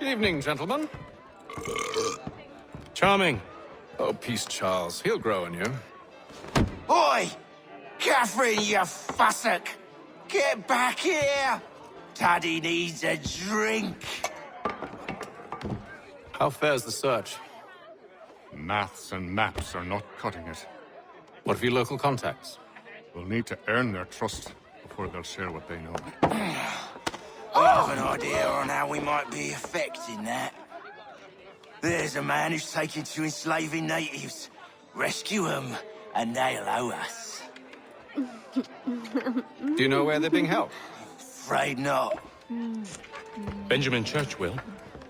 Speaker 7: Evening, gentlemen.
Speaker 19: Charming.
Speaker 7: Oh, peace, Charles. He'll grow on you.
Speaker 6: Oi! Catherine, you fussock! Get back here! Taddy needs a drink.
Speaker 7: How fares the search?
Speaker 10: Maths and maps are not cutting it.
Speaker 7: What of your local contacts?
Speaker 10: We'll need to earn their trust before they'll share what they know.
Speaker 6: I have an idea on how we might be affecting that. There's a man who's taken to enslaving natives. Rescue them, and they'll owe us.
Speaker 7: Do you know where they're being held?
Speaker 6: Afraid not.
Speaker 19: Benjamin Churchwill.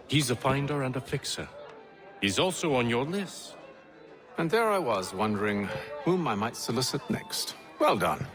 Speaker 19: He's a finder and a fixer. He's also on your list.
Speaker 7: And there I was, wondering whom I might solicit next. Well done.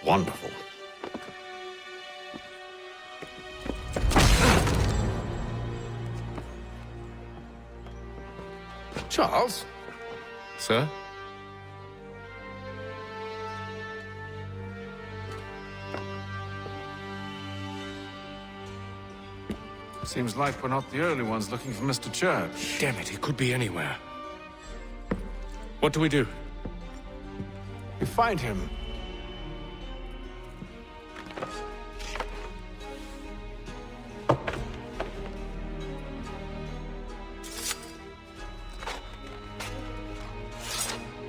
Speaker 7: Wonderful. Charles?
Speaker 19: Sir?
Speaker 7: Seems like we're not the only ones looking for Mr. Church.
Speaker 19: Damn it, he could be anywhere. What do we do?
Speaker 7: We find him.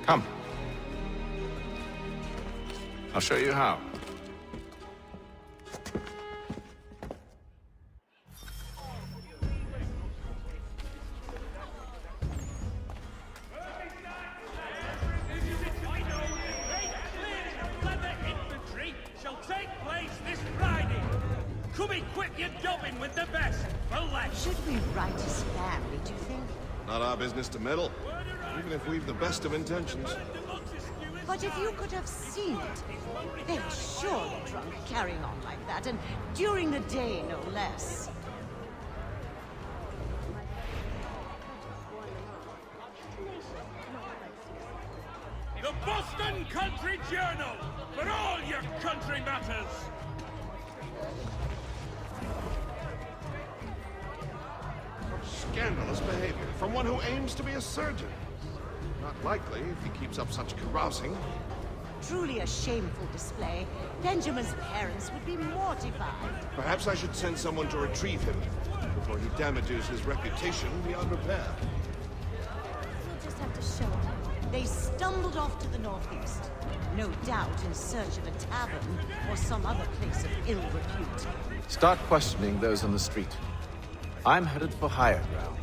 Speaker 7: Come. I'll show you how.
Speaker 11: Infantry shall take place this Friday. Coming quick and dubbing with the best for less.
Speaker 8: Should we write his family, do you think?
Speaker 17: Not our business to meddle, even if we've the best of intentions.
Speaker 8: But if you could have seen it, they're surely drunk carrying on like that, and during the day, no less.
Speaker 11: The Boston Country Journal for all your country matters.
Speaker 17: Scandalous behavior from one who aims to be a surgeon. Not likely if he keeps up such carousing.
Speaker 8: Truly a shameful display. Benjamin's parents would be mortified.
Speaker 17: Perhaps I should send someone to retrieve him before he damages his reputation beyond repair.
Speaker 8: We'll just have to show him. They stumbled off to the northeast. No doubt in search of a tavern or some other place of ill repute.
Speaker 7: Start questioning those on the street. I'm headed for higher ground.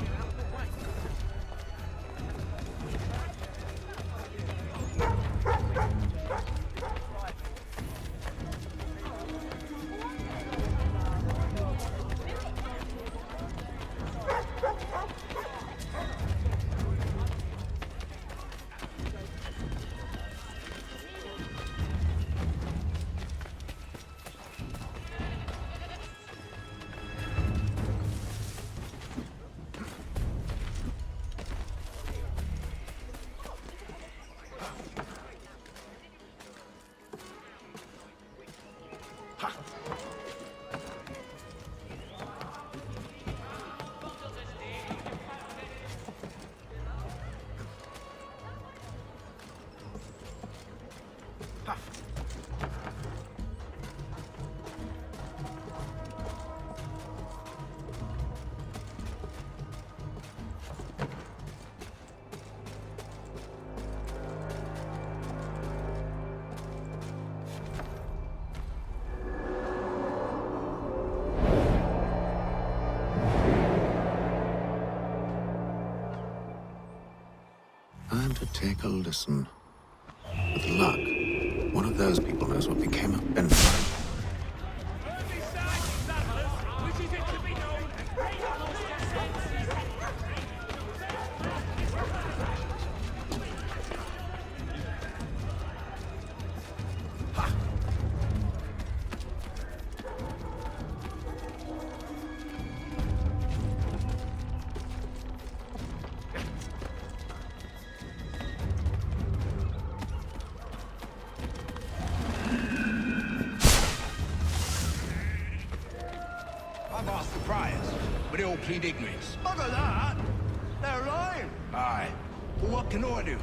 Speaker 14: Take a listen. With luck, one of those people knows what became of Ben.
Speaker 6: I've asked the friars, but they all plead ignorance.
Speaker 11: Bugger that! They're lying!
Speaker 6: Aye. Well, what can I do?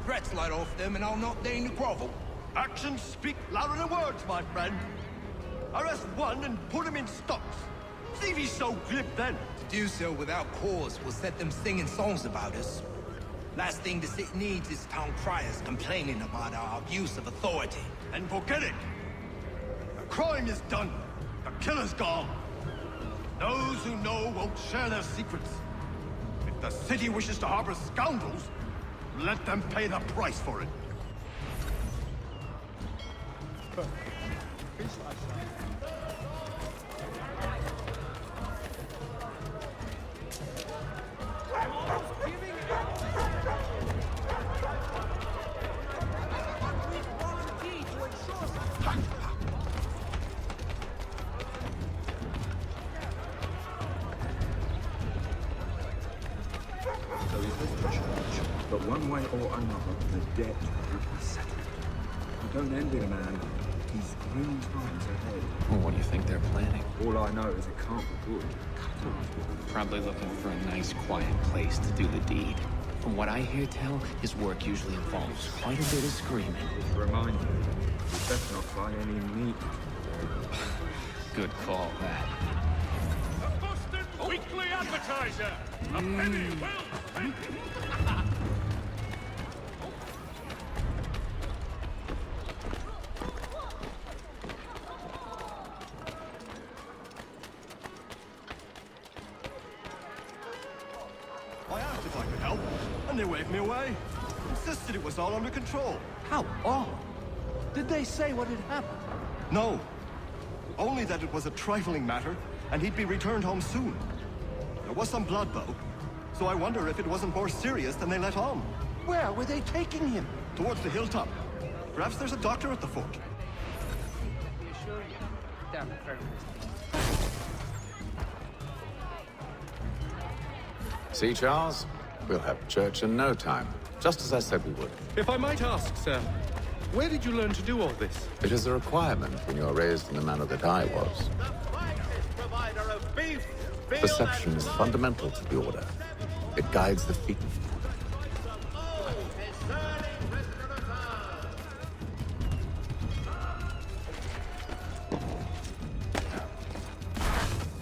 Speaker 6: Threats light off them and I'll not deign to grovel.
Speaker 11: Actions speak louder than words, my friend. Arrest one and put him in stocks. See if he's so glib then.
Speaker 6: To do so without cause will set them singing songs about us. Last thing the city needs is town criers complaining about our abuse of authority.
Speaker 11: And forget it! The crime is done. The killer's gone. Those who know won't share their secrets. If the city wishes to harbor scoundrels, let them pay the price for it.
Speaker 2: So he has the church, but one way or another, the debt will be settled. I don't envy the man. He's grim times ahead.
Speaker 14: Well, what do you think they're planning?
Speaker 2: All I know is it can't be good.
Speaker 21: Probably looking for a nice, quiet place to do the deed. From what I hear tell, his work usually involves quite a bit of screaming.
Speaker 2: Just remind me, you better not buy any meat.
Speaker 21: Good call, that.
Speaker 11: Weekly advertiser! A penny well spent! I asked if I could help, and they waved me away. Insisted it was all under control. How odd. Did they say what had happened? No. Only that it was a trifling matter, and he'd be returned home soon. There was some blood, though, so I wonder if it wasn't more serious than they let on. Where were they taking him? Towards the hilltop. Perhaps there's a doctor at the fort.
Speaker 4: See, Charles? We'll have church in no time, just as I said we would.
Speaker 19: If I might ask, sir, where did you learn to do all this?
Speaker 4: It is a requirement when you are raised in the manner that I was. Perception is fundamental to the Order. It guides the feet.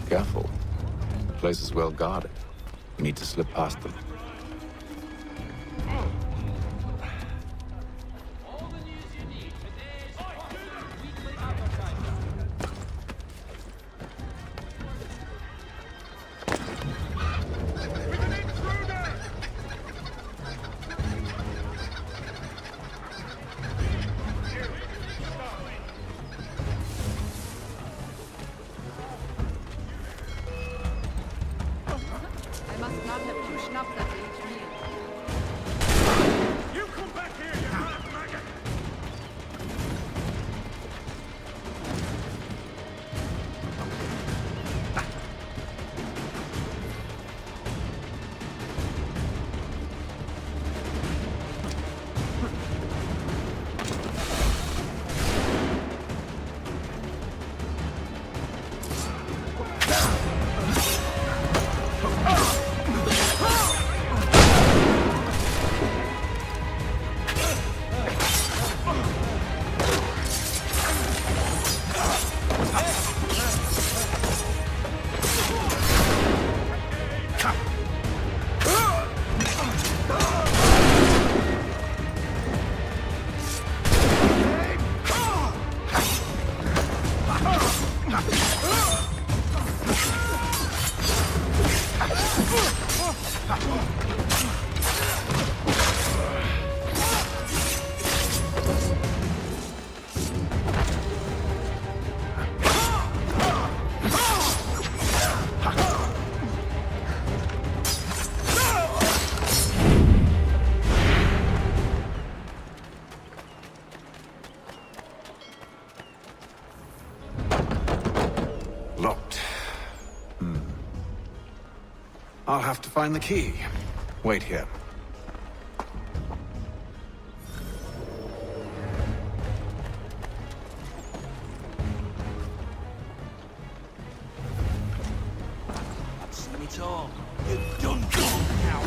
Speaker 4: Careful. The place is well guarded. We need to slip past them.
Speaker 13: I must not have pushed up that
Speaker 14: I'll have to find the key. Wait here.
Speaker 6: That's it all. You done now.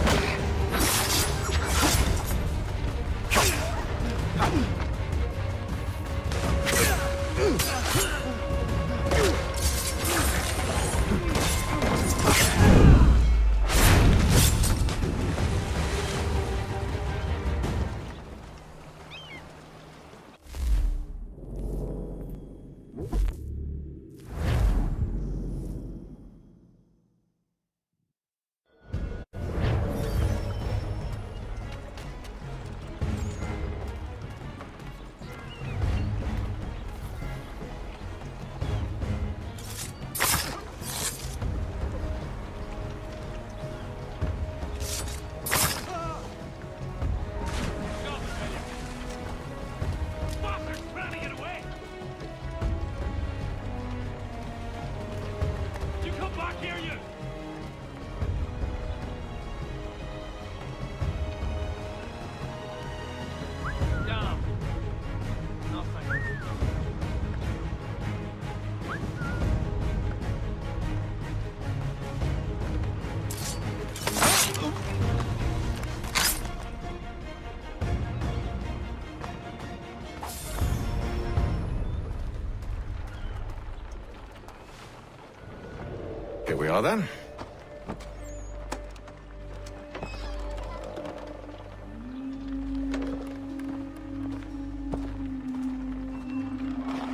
Speaker 14: Here we are then.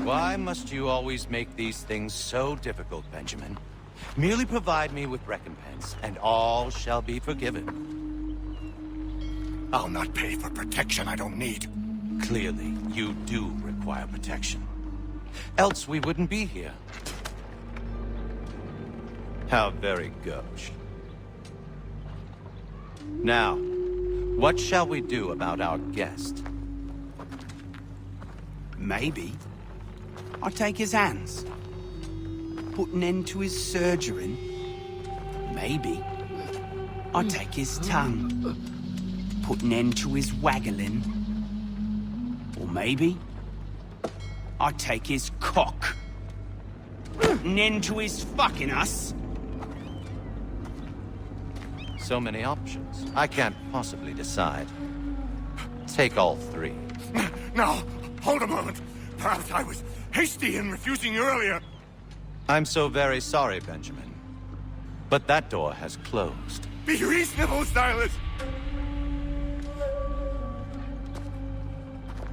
Speaker 6: Why must you always make these things so difficult, Benjamin? Merely provide me with recompense, and all shall be forgiven.
Speaker 5: I'll not pay for protection I don't need.
Speaker 6: Clearly, you do require protection. Else we wouldn't be here. How very gauche. Now, what shall we do about our guest?
Speaker 16: Maybe I'll take his hands. Put an end to his surgering. Maybe I'll take his tongue. Put an end to his waggling. Or maybe I'll take his cock. Put an end to his fucking us.
Speaker 6: So many options. I can't possibly decide. Take all three.
Speaker 5: Now, hold a moment. Perhaps I was hasty in refusing you earlier.
Speaker 6: I'm so very sorry, Benjamin. But that door has closed.
Speaker 5: Be reasonable, Silas.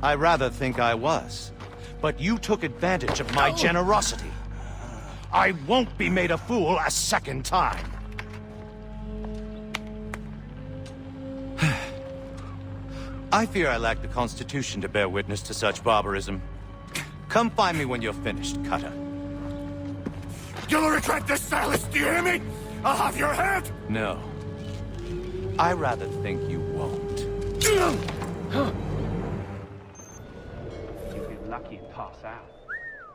Speaker 6: I rather think I was. But you took advantage of my generosity. I won't be made a fool a second time. I fear I lack the constitution to bear witness to such barbarism. Come find me when you're finished, Cutter.
Speaker 5: You'll regret this, Silas, do you hear me? I'll have your head!
Speaker 6: No. I rather think you won't.
Speaker 16: You'll be lucky and pass out.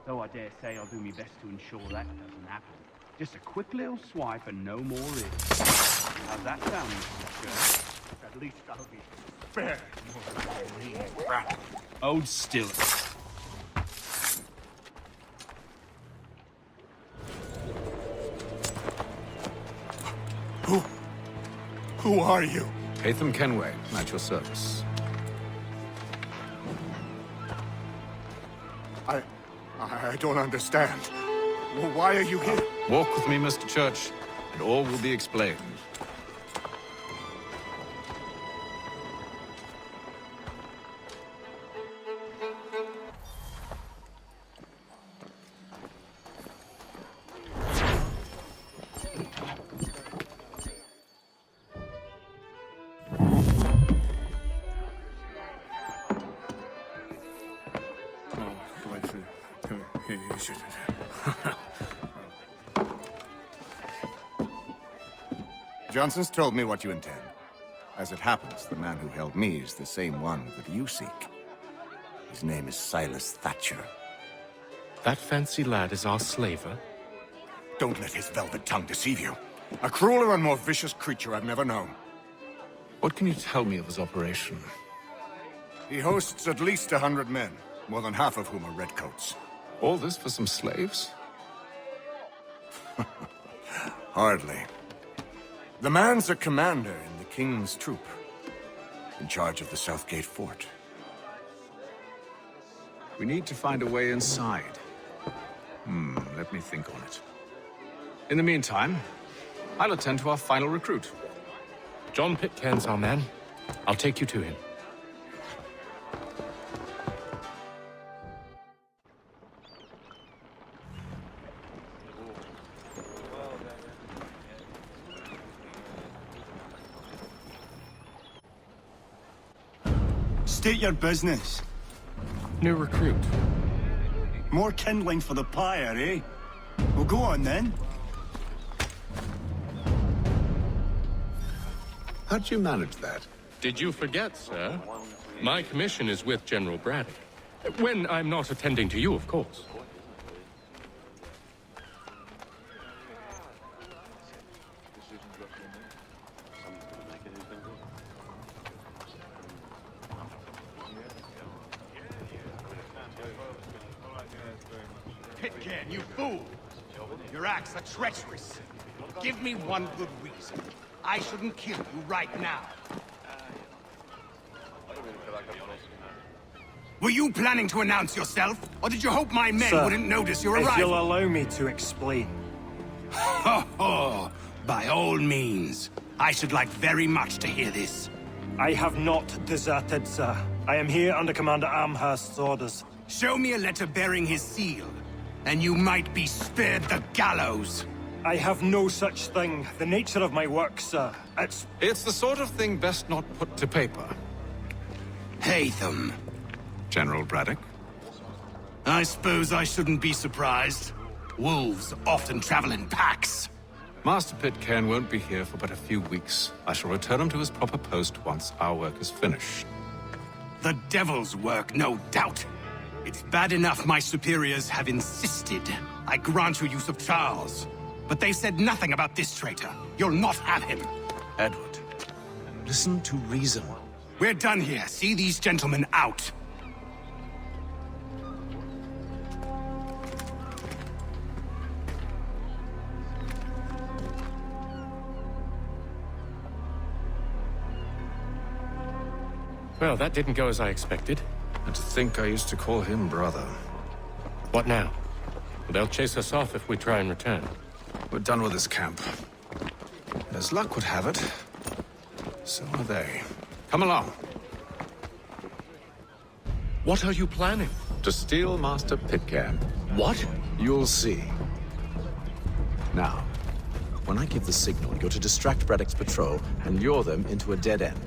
Speaker 16: Though I dare say I'll do my best to ensure that doesn't happen. Just a quick little swipe and no more is. How's that sound, Mr. Church?
Speaker 5: At least I'll be spared.
Speaker 16: Hold still.
Speaker 5: Who are you?
Speaker 14: Hatham Kenway, at your service.
Speaker 5: I don't understand. Why are you here?
Speaker 14: Walk with me, Mr. Church, and all will be explained.
Speaker 18: Johnson's told me what you intend. As it happens, the man who held me is the same one that you seek. His name is Silas Thatcher.
Speaker 10: That fancy lad is our slaver?
Speaker 5: Don't let his velvet tongue deceive you.
Speaker 18: A crueler and more vicious creature I've never known.
Speaker 14: What can you tell me of his operation?
Speaker 18: He hosts at least 100 men, more than half of whom are redcoats.
Speaker 14: All this for some slaves?
Speaker 18: Hardly. The man's a commander in the King's troop, in charge of the Southgate Fort.
Speaker 14: We need to find a way inside. Let me think on it. In the meantime, I'll attend to our final recruit.
Speaker 19: John Pitcairn's our man. I'll take you to him.
Speaker 6: State your business.
Speaker 19: New recruit.
Speaker 6: More kindling for the pyre, eh? Well, go on then.
Speaker 14: How'd you manage that?
Speaker 19: Did you forget, sir? My commission is with General Braddock. When I'm not attending to you, of course.
Speaker 16: Pitcairn, you fool! Your acts are treacherous. Give me one good reason. I shouldn't kill you right now. Were you planning to announce yourself? Or did you hope my men wouldn't notice your arrival?
Speaker 11: If you'll allow me to explain.
Speaker 16: Ho ho! By all means. I should like very much to hear this.
Speaker 11: I have not deserted, sir. I am here under Commander Amherst's orders.
Speaker 16: Show me a letter bearing his seal, and you might be spared the gallows.
Speaker 11: I have no such thing. The nature of my work, sir.
Speaker 14: It's the sort of thing best not put to paper.
Speaker 16: Hatham.
Speaker 14: General Braddock?
Speaker 16: I suppose I shouldn't be surprised. Wolves often travel in packs.
Speaker 14: Master Pitcairn won't be here for but a few weeks. I shall return him to his proper post once our work is finished.
Speaker 16: The devil's work, no doubt. It's bad enough my superiors have insisted I grant you use of Charles. But they said nothing about this traitor. You'll not have him.
Speaker 14: Edward, listen to reason.
Speaker 16: We're done here. See these gentlemen out.
Speaker 19: Well, that didn't go as I expected.
Speaker 14: And to think I used to call him brother.
Speaker 19: What now? They'll chase us off if we try and return.
Speaker 14: We're done with this camp. As luck would have it, so are they. Come along.
Speaker 19: What are you planning?
Speaker 14: To steal Master Pitcairn.
Speaker 19: What?
Speaker 14: You'll see. Now, when I give the signal, you're to distract Braddock's patrol and lure them into a dead end.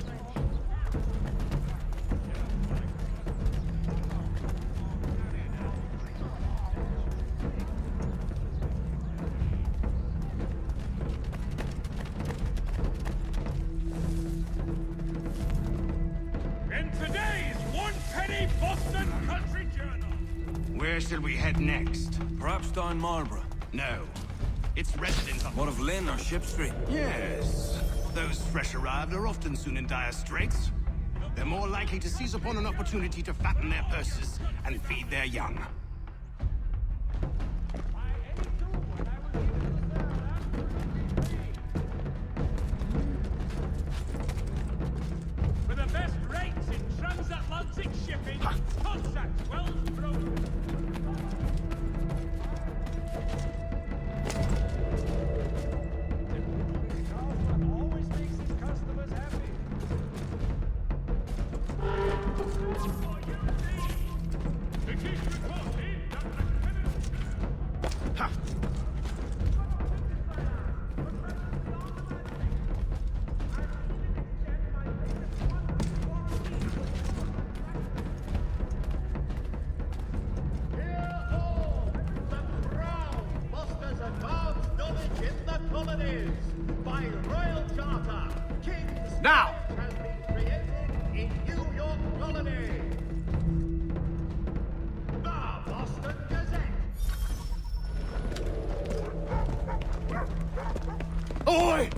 Speaker 16: Where shall we head next?
Speaker 6: Perhaps down Marlborough.
Speaker 16: No. It's residents of...
Speaker 6: What of Lynn or Ship Street?
Speaker 16: Yes. Those fresh arrived are often soon in dire straits. They're more likely to seize upon an opportunity to fatten their purses and feed their young.
Speaker 1: For the best rates in transatlantic shipping, contact Wells Brothers. Always makes his customers happy.
Speaker 16: Now!
Speaker 23: Oi!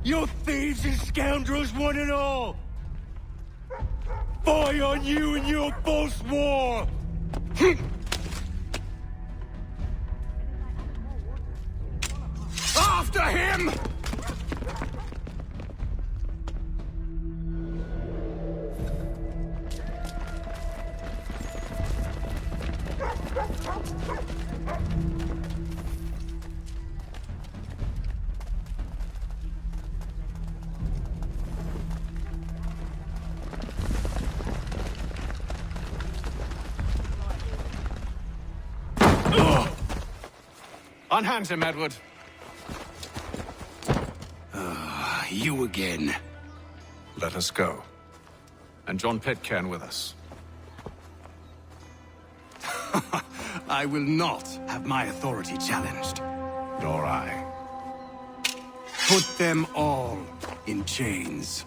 Speaker 23: You thieves and scoundrels, one and all! Fie on you and your false war! After him!
Speaker 14: Unhand him, Edward.
Speaker 16: You again.
Speaker 14: Let us go. And John Pitcairn with us.
Speaker 16: I will not have my authority challenged.
Speaker 14: Nor I.
Speaker 16: Put them all in chains.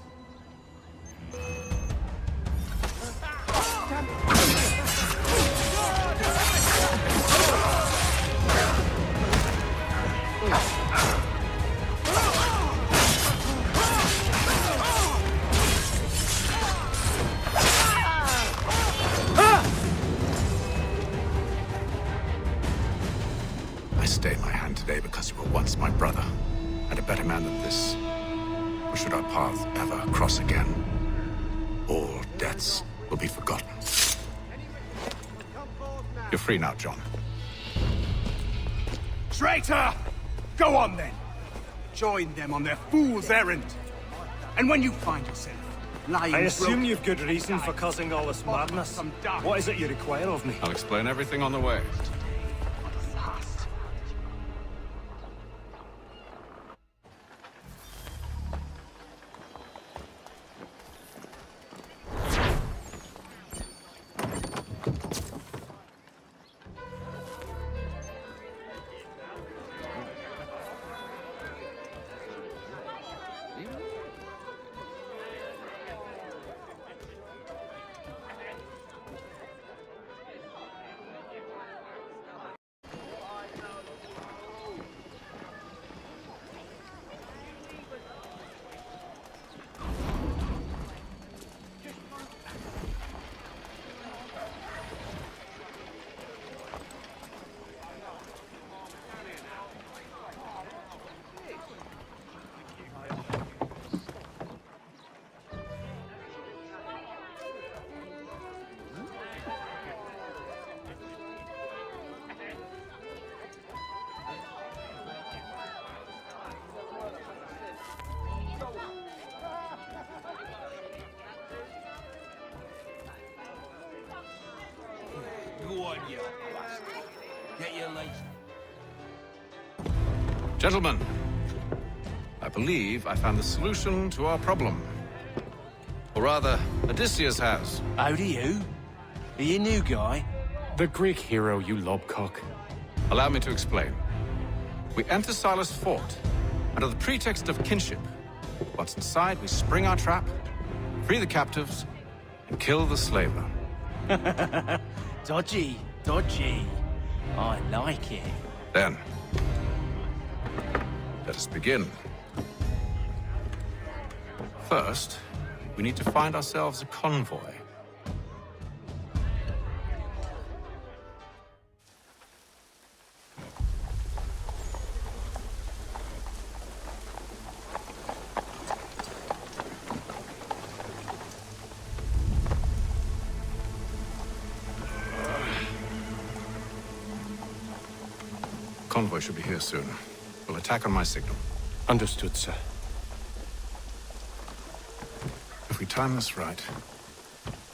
Speaker 14: I stayed my hand today because you were once my brother, and a better man than this. Or should our paths ever cross again, all debts will be forgotten. You're free now, John.
Speaker 16: Traitor! Go on then. Join them on their fool's errand. And when you find yourself lying
Speaker 11: I assume
Speaker 16: broken-
Speaker 11: you've good reason for causing all this madness. What is it you require of me?
Speaker 14: I'll explain everything on the way.
Speaker 23: Go on, you bastard. Get your legs.
Speaker 14: Gentlemen, I believe I found the solution to our problem. Or rather, Odysseus has.
Speaker 11: How do you? Are you new guy?
Speaker 19: The Greek hero, you lobcock.
Speaker 14: Allow me to explain. We enter Silas' fort, under the pretext of kinship. Once inside, we spring our trap, free the captives, and kill the slaver.
Speaker 11: Dodgy, dodgy. I like it.
Speaker 14: Then, let us begin. First, we need to find ourselves a convoy. Convoy should be here soon. We'll attack on my signal.
Speaker 19: Understood, sir.
Speaker 14: If we time this right,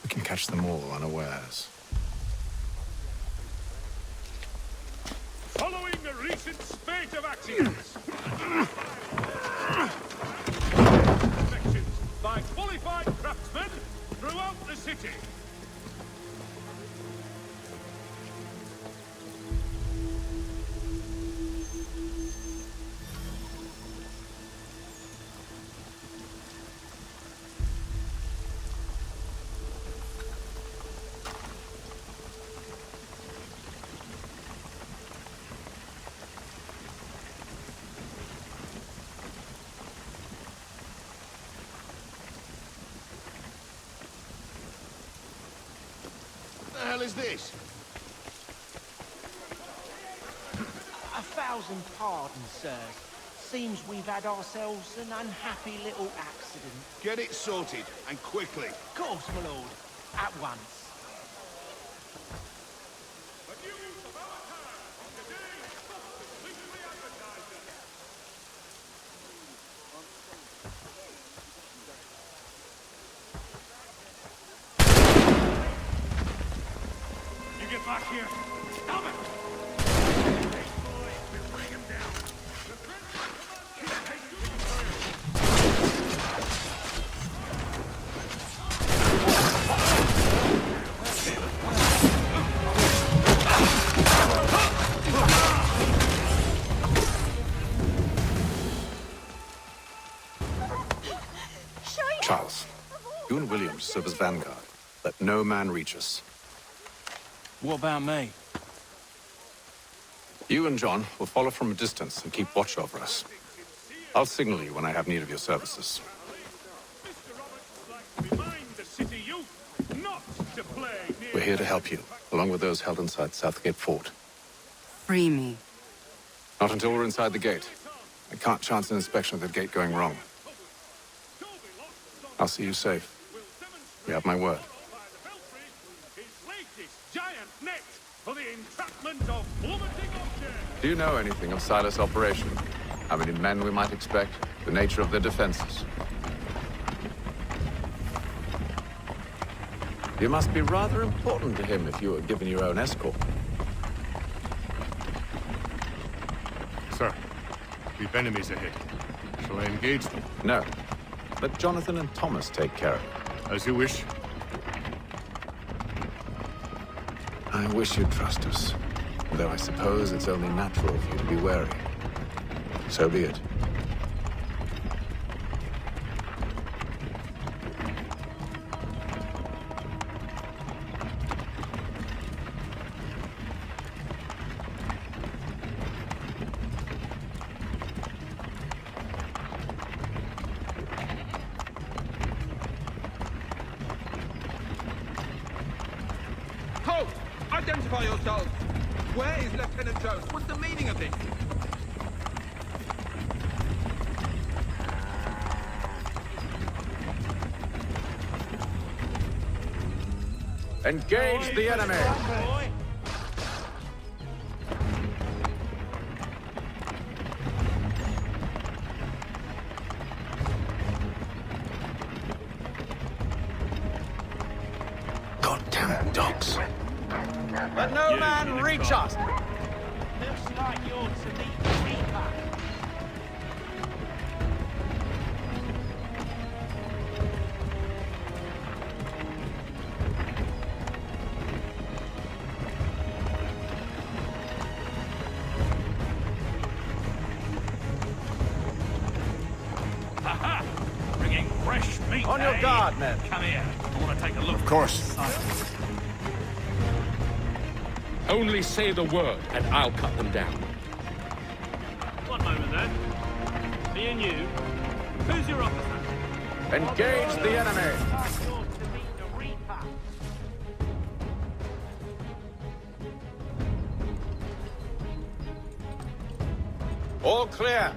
Speaker 14: we can catch them all unawares.
Speaker 1: Following the recent spate of accidents. Inspections by qualified craftsmen throughout the city.
Speaker 17: hell is this?
Speaker 3: 1,000 pardons, sirs. Seems we've had ourselves an unhappy little accident.
Speaker 17: Get it sorted, and quickly.
Speaker 3: Of course, my lord. At once.
Speaker 1: You get back here. Stop it!
Speaker 14: Charles, you and Williams serve as vanguard. Let no man reach us.
Speaker 6: What about me?
Speaker 14: You and John will follow from a distance and keep watch over us. I'll signal you when I have need of your services.
Speaker 1: Remind the city youth not to play near.
Speaker 14: We're here to help you, along with those held inside Southgate Fort.
Speaker 12: Free me.
Speaker 14: Not until we're inside the gate. I can't chance an inspection of the gate going wrong. I'll see you safe. You have my word.
Speaker 1: Giant net for the entrapment of plummeting objects.
Speaker 14: Do you know anything of Silas' operation? How many men we might expect? The nature of their defenses? You must be rather important to him if you were given your own escort.
Speaker 10: Sir, we've enemies ahead. Shall I engage them?
Speaker 14: No. Let Jonathan and Thomas take care of it.
Speaker 10: As you wish.
Speaker 14: I wish you'd trust us. Though I suppose it's only natural for you to be wary. So be it.
Speaker 22: Halt! Identify yourselves! Where is Lieutenant Jones? What's the meaning of this?
Speaker 14: Engage the enemy! Goddamn dogs.
Speaker 1: Let
Speaker 14: no man reach us!
Speaker 3: Looks like you're to meet the Reaper.
Speaker 1: Ha-ha! Bringing fresh meat.
Speaker 14: On your guard, men.
Speaker 1: Come here. I want to take a look.
Speaker 10: Of course.
Speaker 19: Only say the word, and I'll cut them down.
Speaker 1: One moment then. Me and you. Who's your officer?
Speaker 14: Engage the enemy!
Speaker 3: You're to meet the Reaper.
Speaker 14: All clear.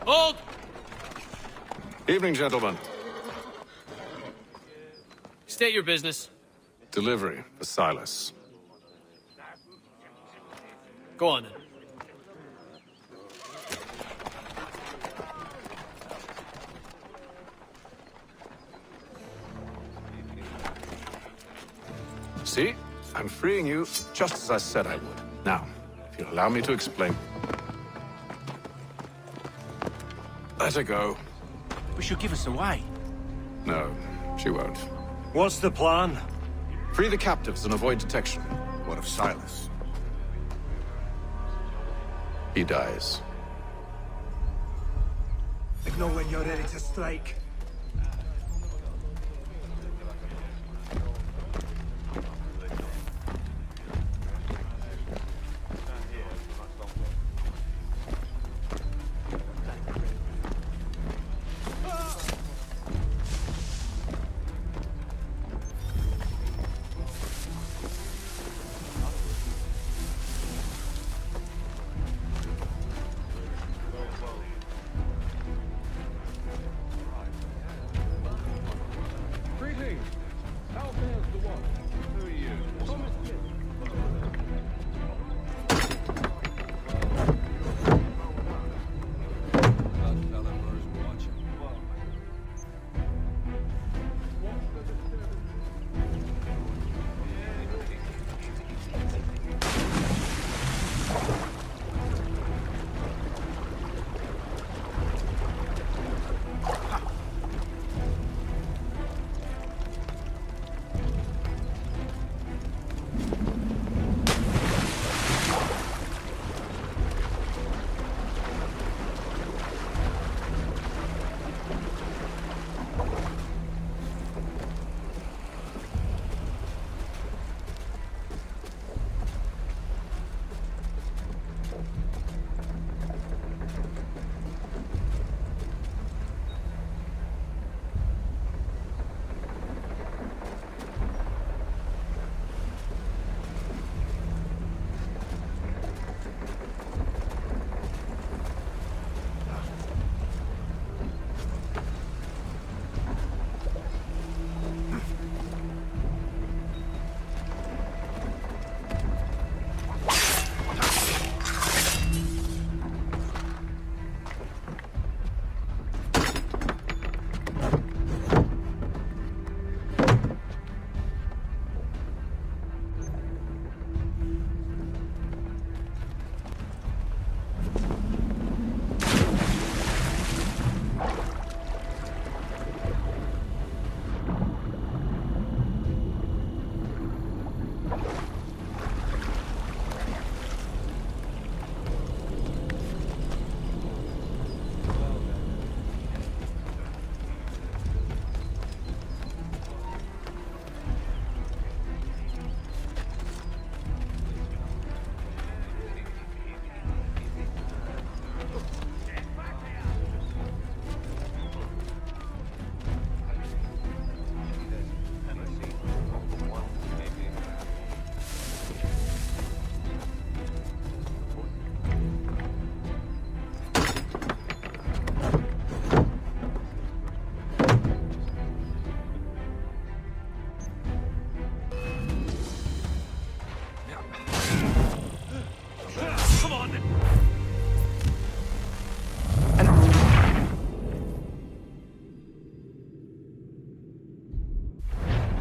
Speaker 1: Hold!
Speaker 14: Evening, gentlemen.
Speaker 1: State your business.
Speaker 14: Delivery for Silas.
Speaker 1: Go on then.
Speaker 14: See? I'm freeing you just as I said I would. Now, if you'll allow me to explain. Let her go.
Speaker 6: But she'll give us away.
Speaker 14: No, she won't.
Speaker 11: What's the plan?
Speaker 14: Free the captives and avoid detection.
Speaker 18: What of Silas?
Speaker 7: he dies.
Speaker 23: Signal when you're ready to strike.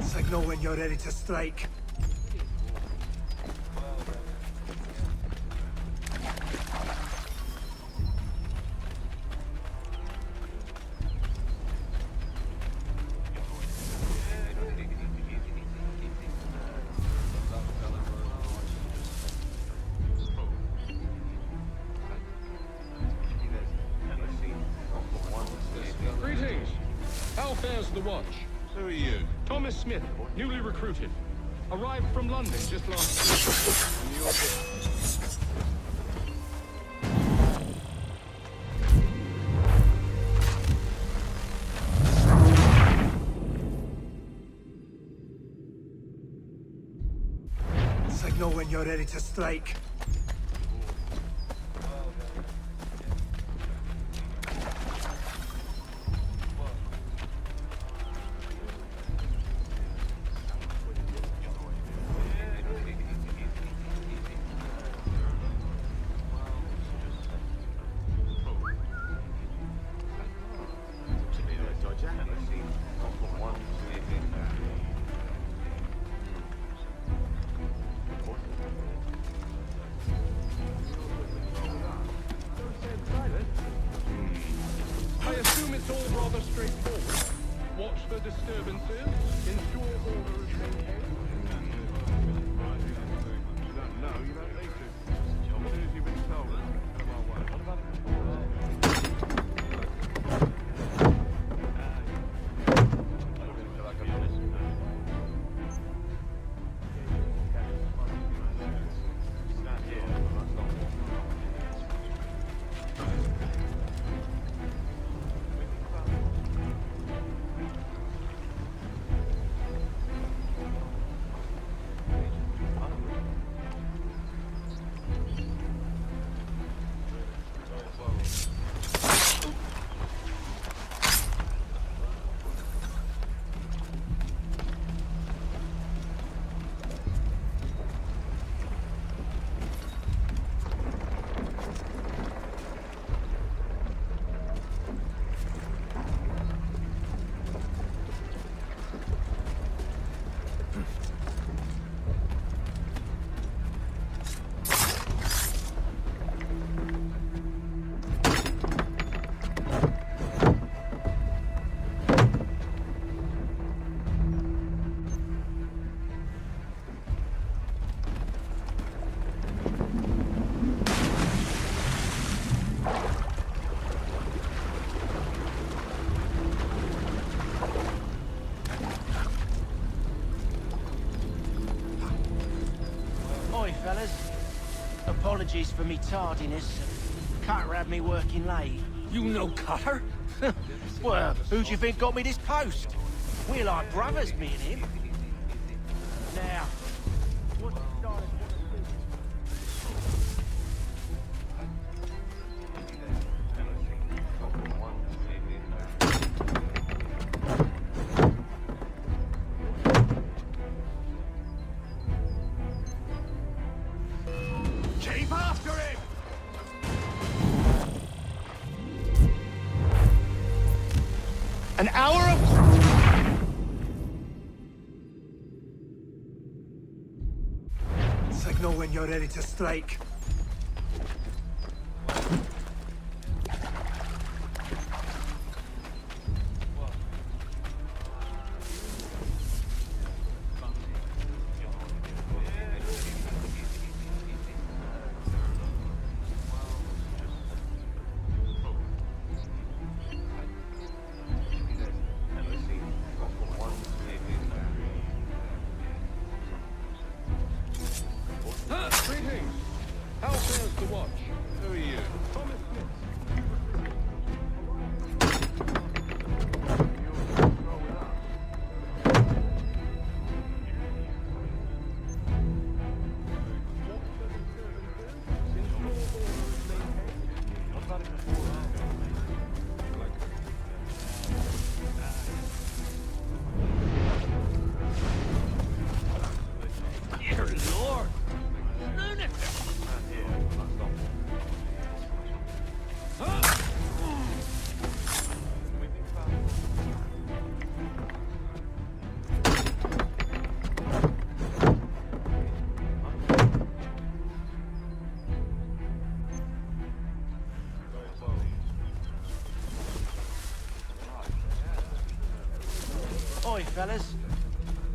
Speaker 23: Signal when you're ready to strike.
Speaker 19: Greetings. How fares the watch?
Speaker 17: Who are you?
Speaker 19: Thomas Smith, newly recruited. Arrived from London just last week.
Speaker 23: Signal when you're ready to strike.
Speaker 19: It's all rather straightforward. Watch for disturbances, ensure order is maintained.
Speaker 17: You don't know, you don't need to. As soon as you've been told.
Speaker 3: Apologies for me tardiness. Cutter had me working late.
Speaker 23: You know Cutter?
Speaker 3: Well, who do you think got me this post? We're like brothers, me and him. Now, what's the style of
Speaker 23: Keep after him! An hour of... Signal when you're ready to strike.
Speaker 22: Greetings. How fares the watch? Who are you? Thomas Smith.
Speaker 3: Dear Lord! Lunatic! Oi, fellas.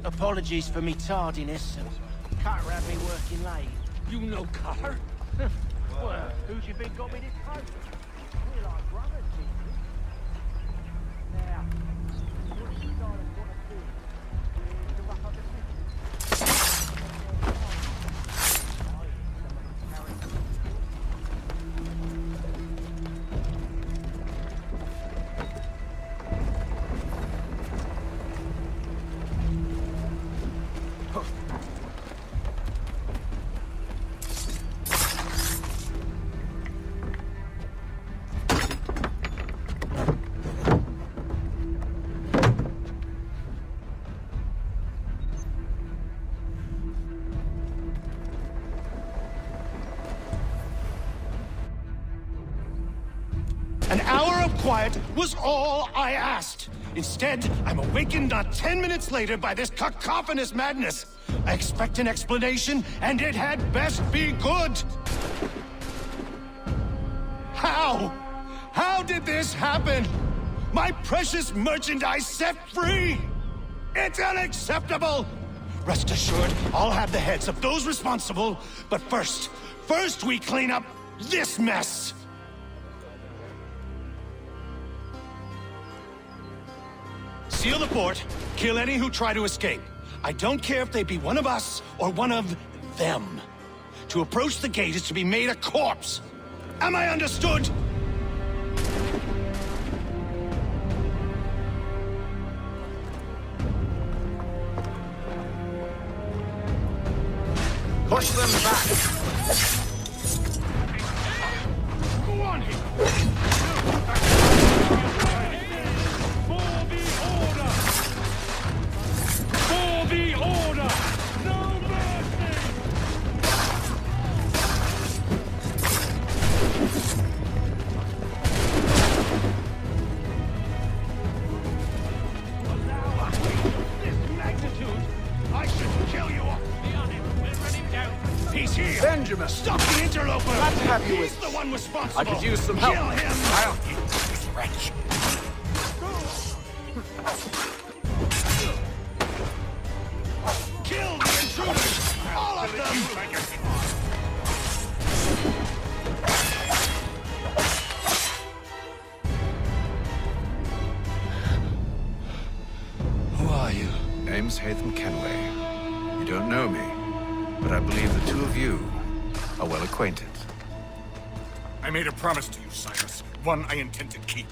Speaker 3: Apologies for me tardiness. Cutter had me working late.
Speaker 23: You know Cutter?
Speaker 3: Well, who do you think got me this post? We're like brothers, me and him. Now, what's the style of what I do? To wrap up the
Speaker 23: An hour of quiet was all I asked. Instead, I'm awakened not 10 minutes later by this cacophonous madness. I expect an explanation, and it had best be good. How? How did this happen? My precious merchandise set free! It's unacceptable! Rest assured, I'll have the heads of those responsible, but first we clean up this mess! Seal the fort, kill any who try to escape. I don't care if they be one of us or one of them. To approach the gate is to be made a corpse. Am I understood?
Speaker 4: Push them back.
Speaker 23: Go on here.
Speaker 1: For the order! No mercy!
Speaker 23: This magnitude, I should kill you.
Speaker 1: Be on him. We'll run him down.
Speaker 23: He's here.
Speaker 4: Benjamin!
Speaker 23: Stop the interloper.
Speaker 4: Glad to have you
Speaker 23: He's
Speaker 4: with
Speaker 23: the one responsible.
Speaker 4: I could use some help.
Speaker 23: Kill him.
Speaker 4: I'll...
Speaker 23: Wretch. Kill the intruders! All of them!
Speaker 4: Who are you? Name's Hatham Kenway. You don't know me, but I believe the two of you
Speaker 14: are well acquainted.
Speaker 5: I made a promise to you, Cyrus. One I intend to keep.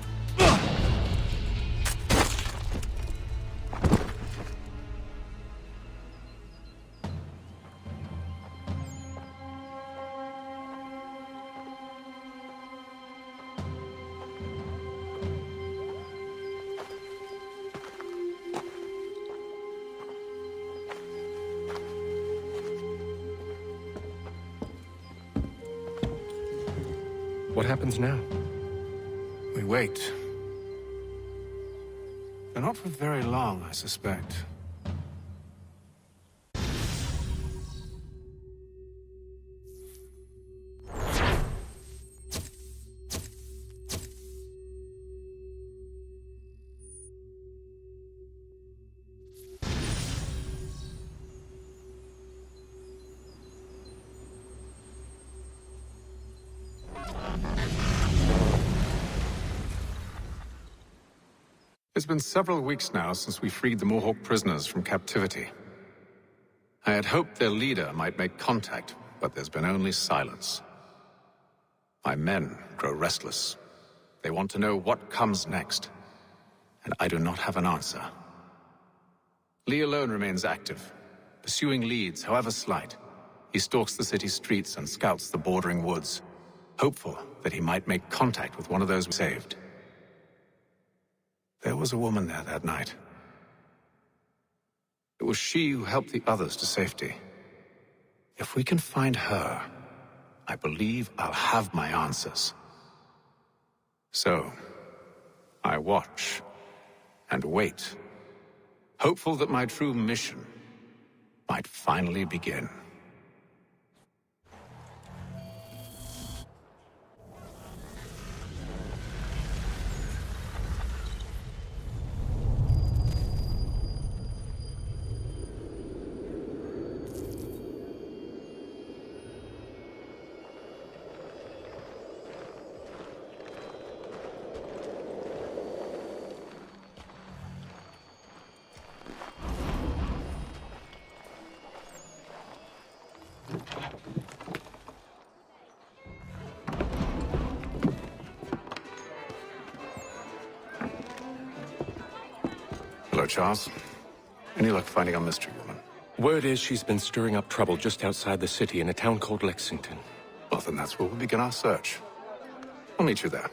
Speaker 19: What happens now?
Speaker 14: We wait. But not for very long, I suspect. It's been several weeks now since we freed the Mohawk prisoners from captivity. I had hoped their leader might make contact, but there's been only silence. My men grow restless. They want to know what comes next, and I do not have an answer. Lee alone remains active, pursuing leads, however slight. He stalks the city streets and scouts the bordering woods, hopeful that he might make contact with one of those we saved. There was a woman there that night. It was she who helped the others to safety. If we can find her, I believe I'll have my answers. So, I watch and wait, hopeful that my true mission might finally begin. Hello, Charles. Any luck finding our mystery woman?
Speaker 19: Word is she's been stirring up trouble just outside the city in a town called Lexington.
Speaker 14: Well, then that's where we'll begin our search. I'll meet you there.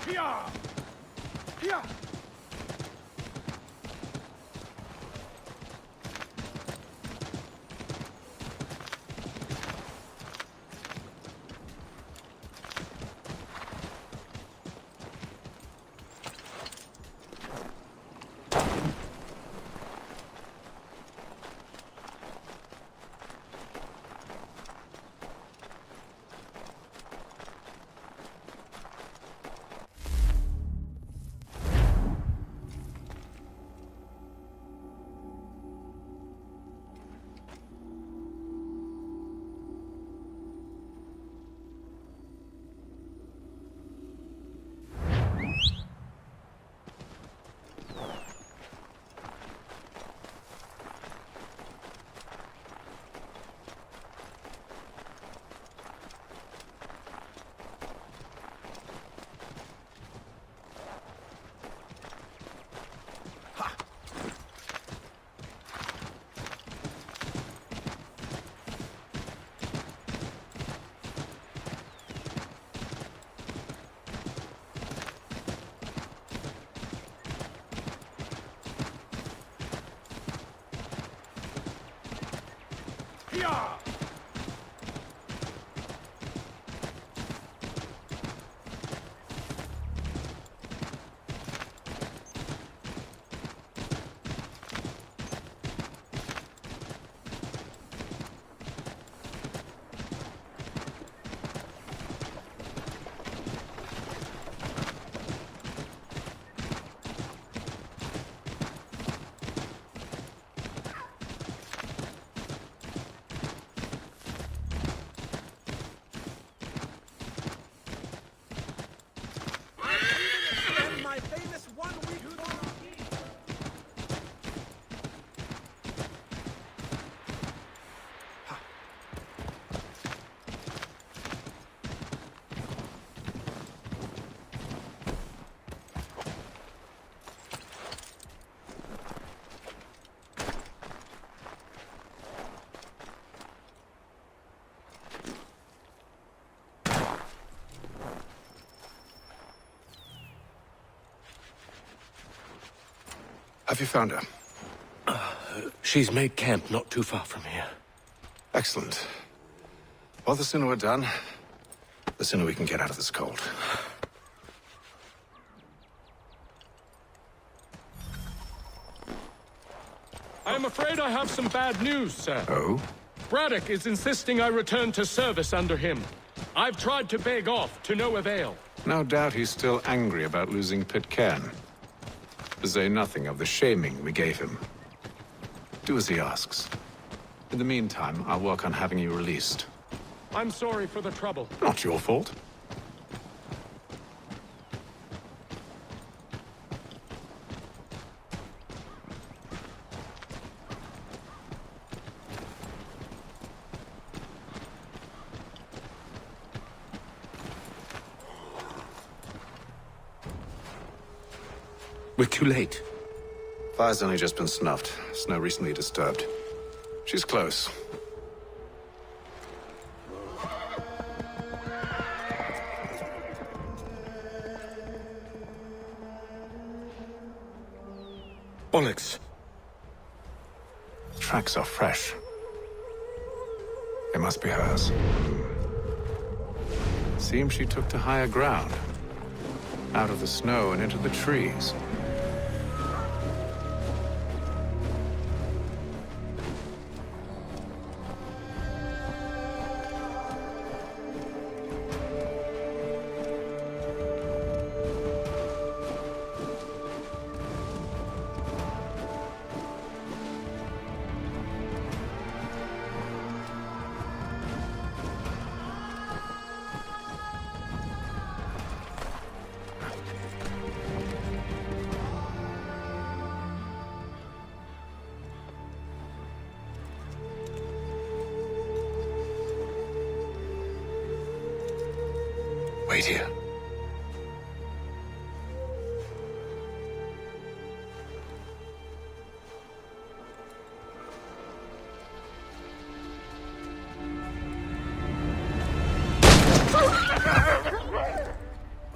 Speaker 23: Here! Here!
Speaker 14: Have you found her?
Speaker 22: She's made camp not too far from here.
Speaker 14: Excellent. Well, the sooner we're done, the sooner we can get out of this cold.
Speaker 19: I am afraid I have some bad news, sir.
Speaker 14: Oh?
Speaker 19: Braddock is insisting I return to service under him. I've tried to beg off, to no avail.
Speaker 14: No doubt he's still angry about losing Pitcairn. To say nothing of the shaming we gave him. Do as he asks. In the meantime, I'll work on having you released.
Speaker 19: I'm sorry for the trouble.
Speaker 14: Not your fault.
Speaker 22: We're too late.
Speaker 14: Fire's only just been snuffed. Snow recently disturbed. She's close.
Speaker 22: Onyx.
Speaker 14: Tracks are fresh. They must be hers. Seems she took to higher ground. Out of the snow and into the trees. Wait here.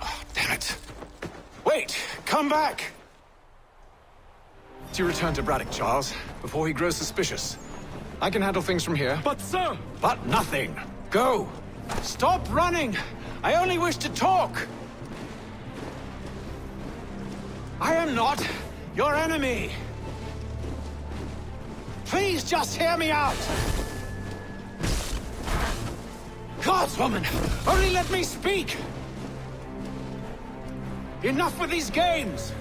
Speaker 14: Oh, damn it.
Speaker 7: back! You return to Braddock, Charles, before he grows suspicious. I can handle things from here.
Speaker 1: But sir!
Speaker 7: But nothing. Go! Stop running! I only wish to talk! I am not your enemy! Please just hear me out! Gods, woman! Only let me speak! Enough with these games!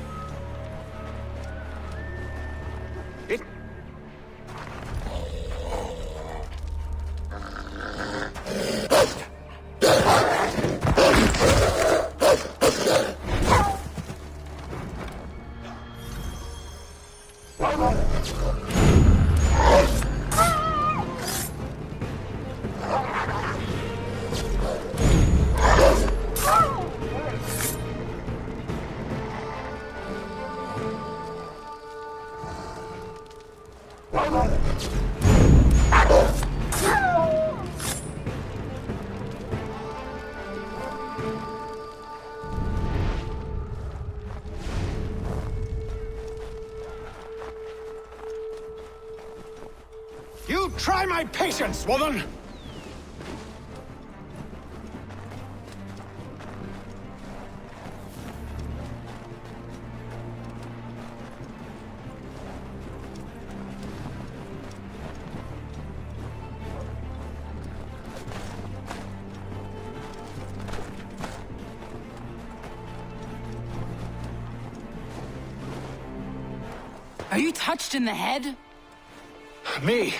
Speaker 7: You try my patience, woman!
Speaker 12: Are you touched in the head?
Speaker 7: Me,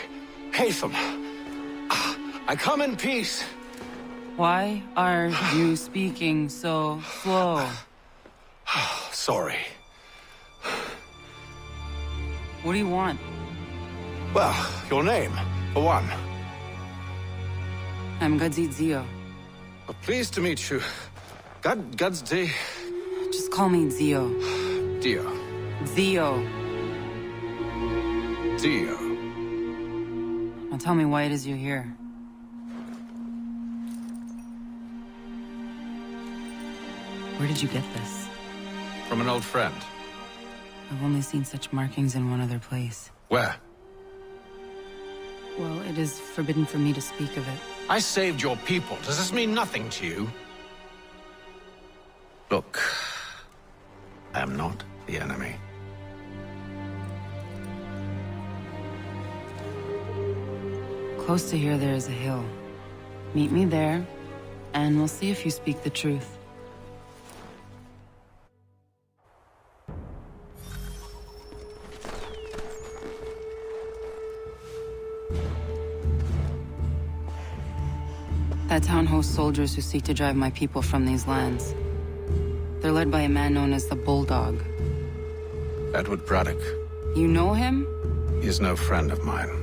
Speaker 7: Haytham. I come in peace.
Speaker 12: Why are you speaking so slow?
Speaker 7: Sorry.
Speaker 12: What do you want?
Speaker 7: Well, your name, for one.
Speaker 12: I'm Gadzit Zio.
Speaker 7: Well, pleased to meet you. Gadsdi.
Speaker 12: Just call me Zio.
Speaker 7: Dio.
Speaker 12: Zio.
Speaker 7: Dio.
Speaker 12: Now tell me why it is you're here. Where did you get this?
Speaker 7: From an old friend.
Speaker 12: I've only seen such markings in one other place.
Speaker 7: Where?
Speaker 12: Well, it is forbidden for me to speak of it.
Speaker 7: I saved your people. Does this mean nothing to you? Look, I am not the enemy.
Speaker 12: Close to here, there is a hill. Meet me there, and we'll see if you speak the truth. That town hosts soldiers who seek to drive my people from these lands. They're led by a man known as the Bulldog.
Speaker 7: Edward Braddock.
Speaker 12: You know him?
Speaker 7: He is no friend of mine.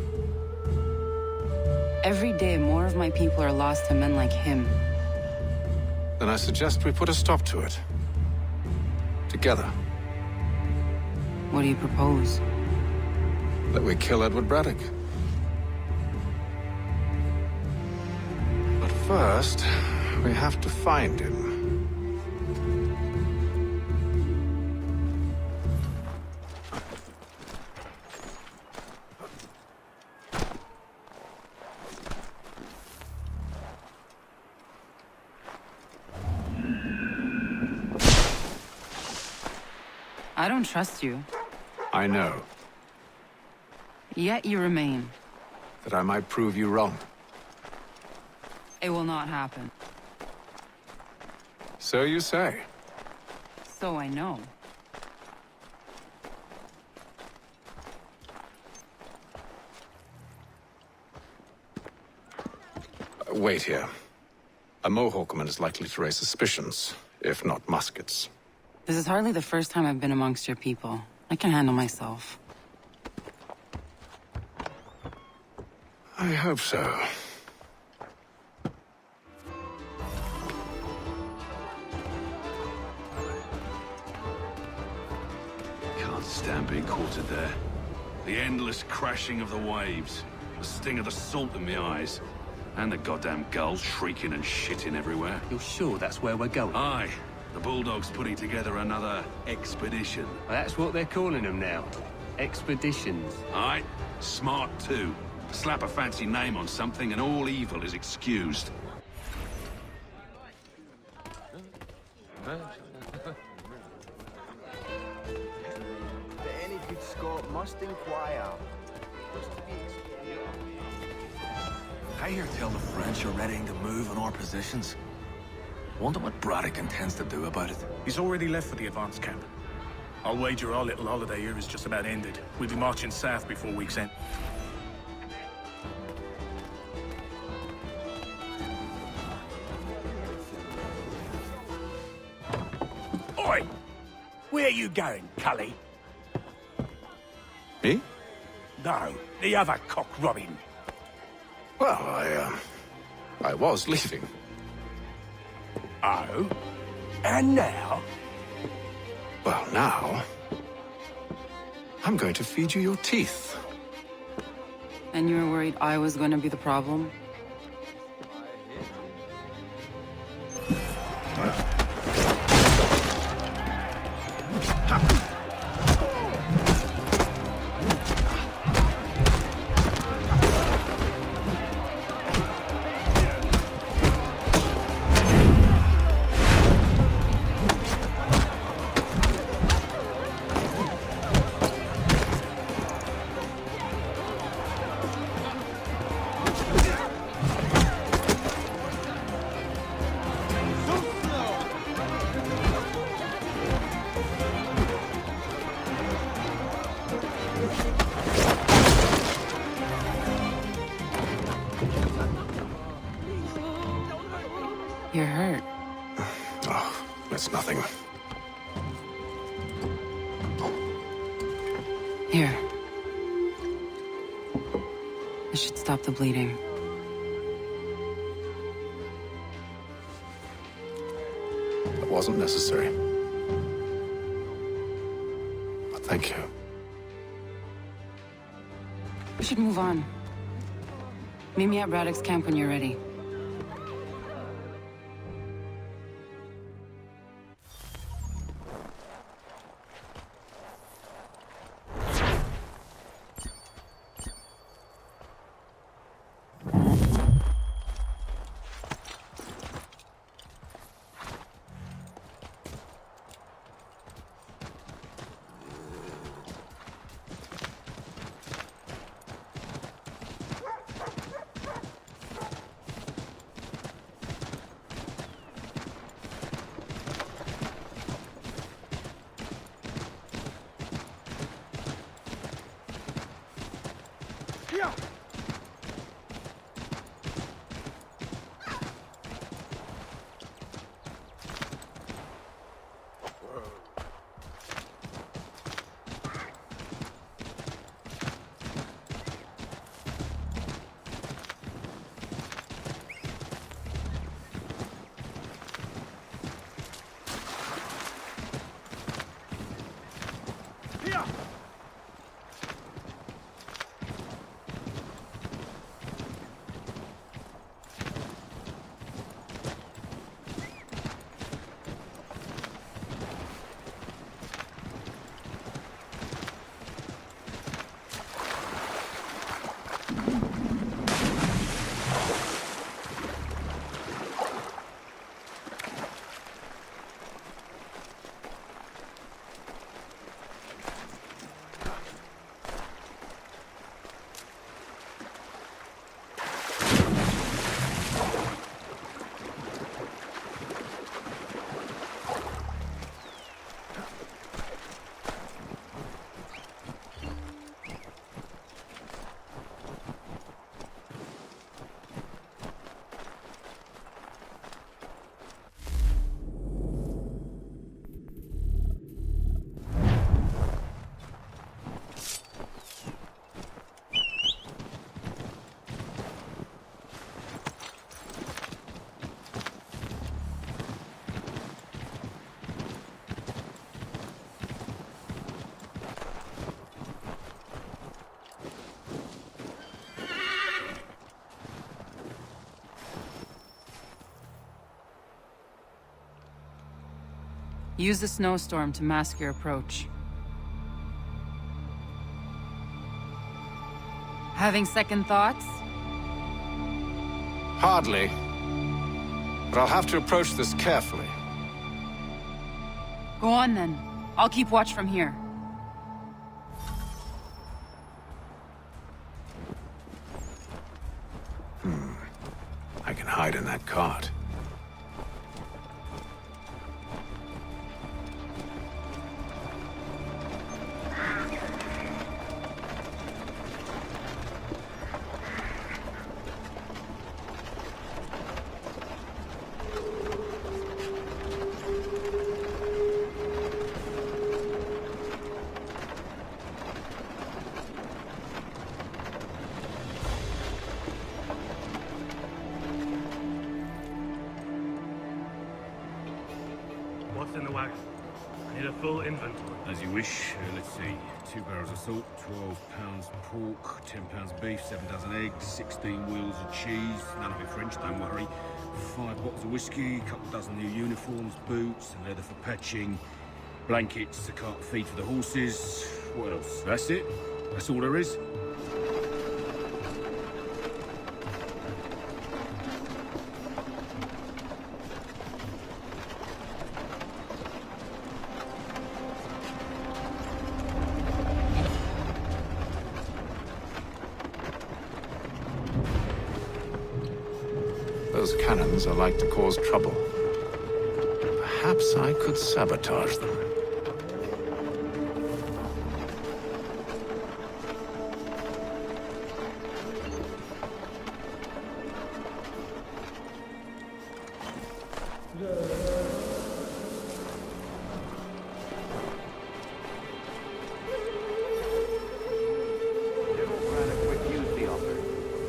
Speaker 12: Every day, more of my people are lost to men like him.
Speaker 7: Then I suggest we put a stop to it. Together.
Speaker 12: What do you propose?
Speaker 7: That we kill Edward Braddock. But first, we have to find him.
Speaker 12: I don't trust you.
Speaker 7: I know.
Speaker 12: Yet you remain.
Speaker 7: That I might prove you wrong.
Speaker 12: It will not happen.
Speaker 7: So you say.
Speaker 12: So I know.
Speaker 7: Wait here. A Mohawkman is likely to raise suspicions, if not muskets.
Speaker 12: This is hardly the first time I've been amongst your people. I can handle myself.
Speaker 7: I hope so.
Speaker 9: Can't stand being quartered there. The endless crashing of the waves, the sting of the salt in my eyes, and the goddamn gulls shrieking and shitting everywhere.
Speaker 21: You're sure that's where we're going?
Speaker 9: Aye. The Bulldog's putting together another expedition.
Speaker 8: That's what they're calling them now. Expeditions.
Speaker 9: Aye, smart too. Slap a fancy name on something and all evil is excused.
Speaker 6: Any good Scot must inquire.
Speaker 15: I hear tell the French are readying to move on our positions. Wonder what Braddock intends to do about it.
Speaker 20: He's already left for the advance camp. I'll wager our little holiday here is just about ended. We'll be marching south before week's end.
Speaker 23: Oi! Where you going, Cully?
Speaker 7: Me?
Speaker 23: No, the other cock Robin.
Speaker 7: Well, I was leaving.
Speaker 23: Oh? And now?
Speaker 7: Well, now... I'm going to feed you your teeth.
Speaker 12: And you were worried I was going to be the problem? You're hurt.
Speaker 7: Oh, that's nothing.
Speaker 12: Here. This should stop the bleeding.
Speaker 7: That wasn't necessary. But thank you.
Speaker 12: We should move on. Meet me at Braddock's camp when you're ready. Use the snowstorm to mask your approach. Having second thoughts?
Speaker 14: Hardly. But I'll have to approach this carefully.
Speaker 12: Go on then. I'll keep watch from here.
Speaker 14: I can hide in that cart.
Speaker 2: What's in the wagon? I need a full inventory.
Speaker 9: As you wish. Let's see. 2 barrels of salt, 12 pounds pork, 10 pounds beef, 7 dozen eggs, 16 wheels of cheese. None of it French, don't worry. 5 bottles of whiskey, a couple dozen new uniforms, boots, and leather for patching, blankets, a cart feed for the horses. What else? That's it. That's all there is.
Speaker 14: Those cannons are like to cause trouble. Perhaps I could sabotage them.
Speaker 13: General Braddock refused the offer.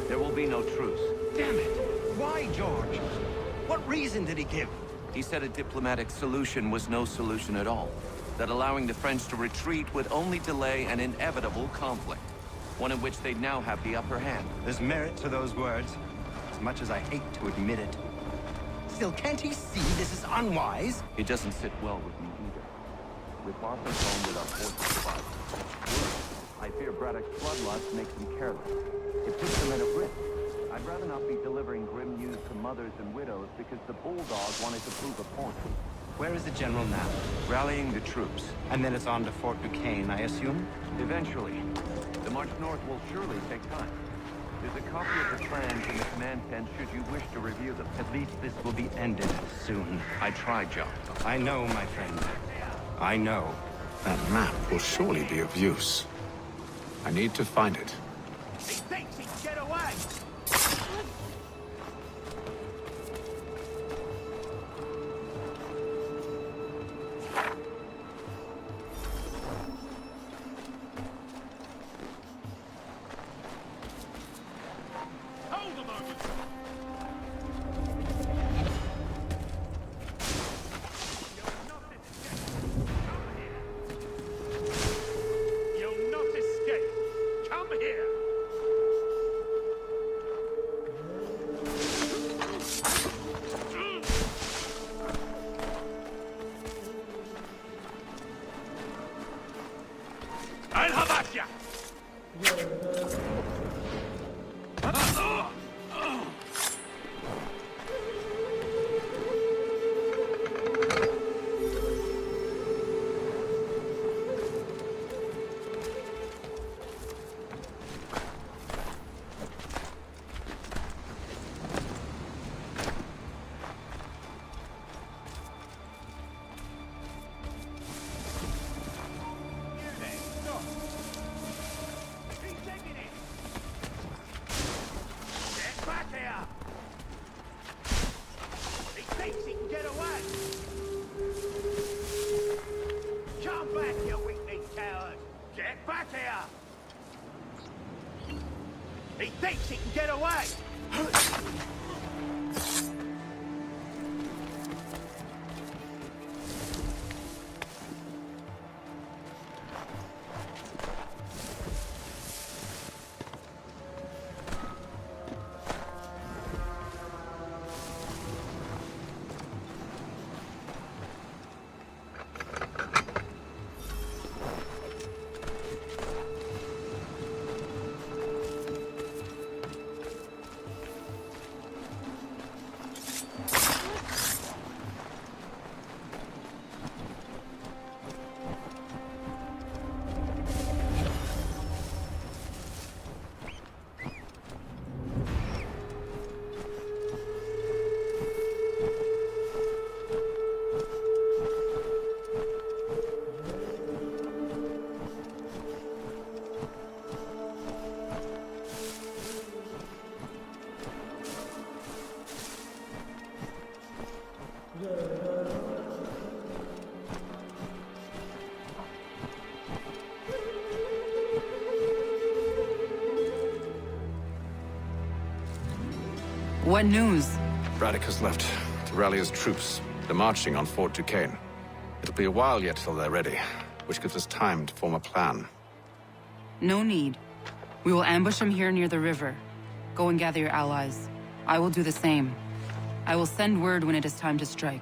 Speaker 13: There will be no truce.
Speaker 16: Damn it! Why, George? What reason did he give?
Speaker 13: He said a diplomatic solution was no solution at all. That allowing the French to retreat would only delay an inevitable conflict. One in which they'd now have the upper hand.
Speaker 16: There's merit to those words, as much as I hate to admit it. Still, can't he see this is unwise?
Speaker 13: It doesn't sit well with me either. With Martha's home with our forces divided. Worse, I fear Braddock's bloodlust makes him careless. It puts them at a risk. I'd rather not be delivering grim news to mothers and widows because the bulldog wanted to prove a point.
Speaker 16: Where is the general now?
Speaker 13: Rallying the troops.
Speaker 16: And then it's on to Fort Duquesne, I assume?
Speaker 13: Eventually. The march north will surely take time. There's a copy of the plans in the command tent should you wish to review them.
Speaker 16: At least this will be ended soon.
Speaker 13: I tried, John.
Speaker 16: I know, my friend. I know.
Speaker 14: That map will surely be of use. I need to find it.
Speaker 11: He thinks he can get away! Hold a moment! You'll not escape! Come here! I'll have at ya! He thinks he can get away!
Speaker 12: What news?
Speaker 14: Braddock has left to rally his troops. They're marching on Fort Duquesne. It'll be a while yet till they're ready, which gives us time to form a plan.
Speaker 12: No need. We will ambush him here near the river. Go and gather your allies. I will do the same. I will send word when it is time to strike.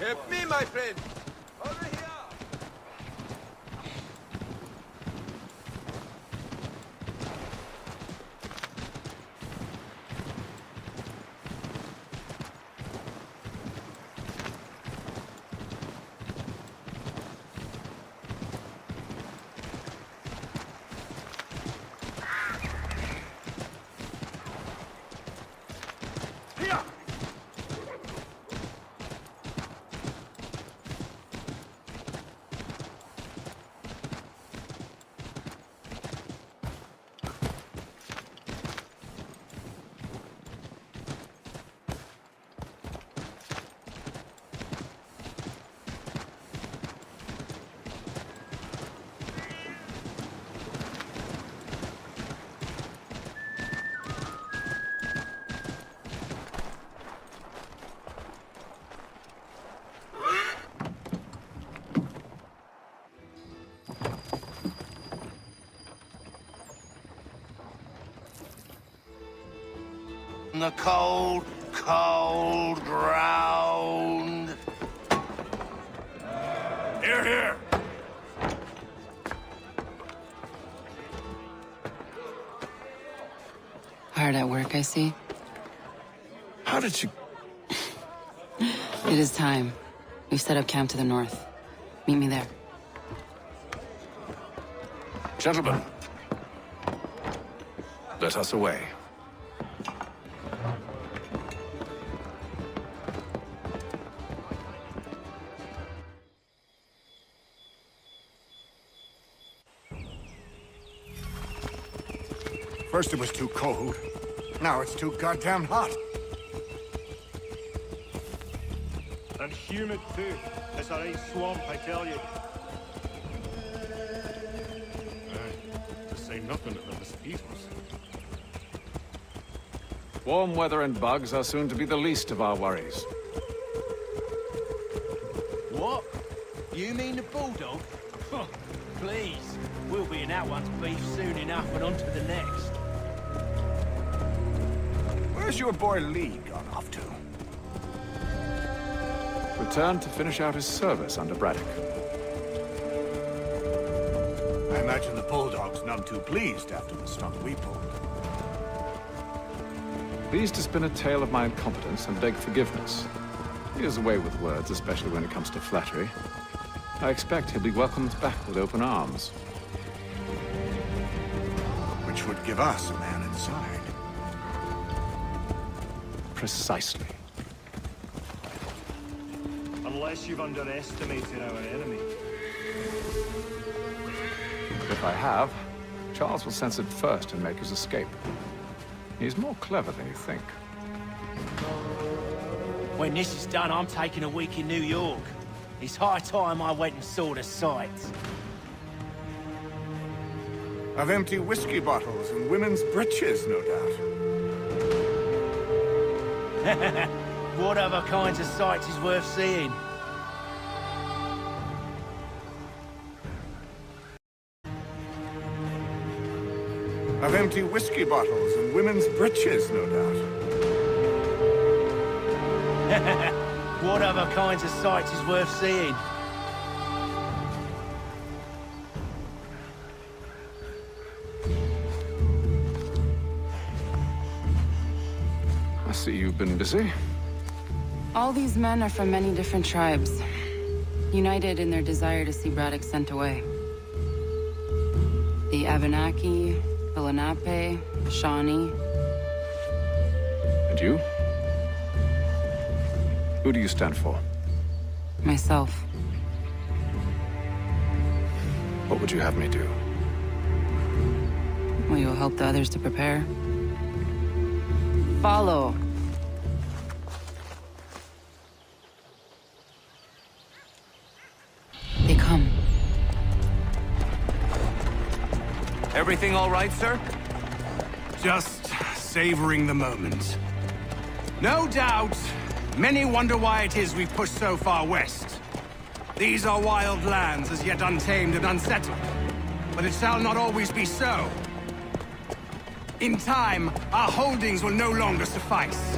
Speaker 22: Help me, my friend! Over here!
Speaker 6: On the cold, cold ground.
Speaker 22: Here, here!
Speaker 12: Hard at work, I see.
Speaker 14: How did you...
Speaker 12: It is time. We've set up camp to the north. Meet me there.
Speaker 14: Gentlemen, let us away.
Speaker 5: First it was too cold. Now it's too goddamn hot.
Speaker 11: And humid too. It's a right swamp, I tell you.
Speaker 22: To say nothing of the mosquitoes.
Speaker 14: Warm weather and bugs are soon to be the least of our worries.
Speaker 11: What? You mean the bulldog? Please. We'll be in that one's beef soon enough and on to the next.
Speaker 5: Where's your boy Lee gone off to?
Speaker 14: Returned to finish out his service under Braddock.
Speaker 5: I imagine the Bulldog's none too pleased after the stunt we pulled.
Speaker 14: Pleased to spin a tale of my incompetence and beg forgiveness. He has a way with words, especially when it comes to flattery. I expect he'll be welcomed back with open arms.
Speaker 5: Which would give us a man inside.
Speaker 14: Precisely.
Speaker 11: Unless you've underestimated our enemy.
Speaker 14: If I have, Charles will sense it first and make his escape. He's more clever than you think.
Speaker 11: When this is done, I'm taking a week in New York. It's high time I went and saw the sights.
Speaker 5: Of empty whiskey bottles and women's breeches, no doubt.
Speaker 6: What other kinds of sights is worth seeing?
Speaker 5: Of empty whiskey bottles and women's breeches, no doubt.
Speaker 6: What other kinds of sights is worth seeing?
Speaker 7: I see you've been busy.
Speaker 12: All these men are from many different tribes, united in their desire to see Braddock sent away. The Abenaki, the Lenape, Shawnee.
Speaker 7: And you? Who do you stand for?
Speaker 12: Myself.
Speaker 7: What would you have me do?
Speaker 12: Will you help the others to prepare? Follow. They come.
Speaker 16: Everything all right, sir?
Speaker 10: Just savoring the moment. No doubt, many wonder why it is we've pushed so far west. These are wild lands, as yet untamed and unsettled. But it shall not always be so. In time, our holdings will no longer suffice.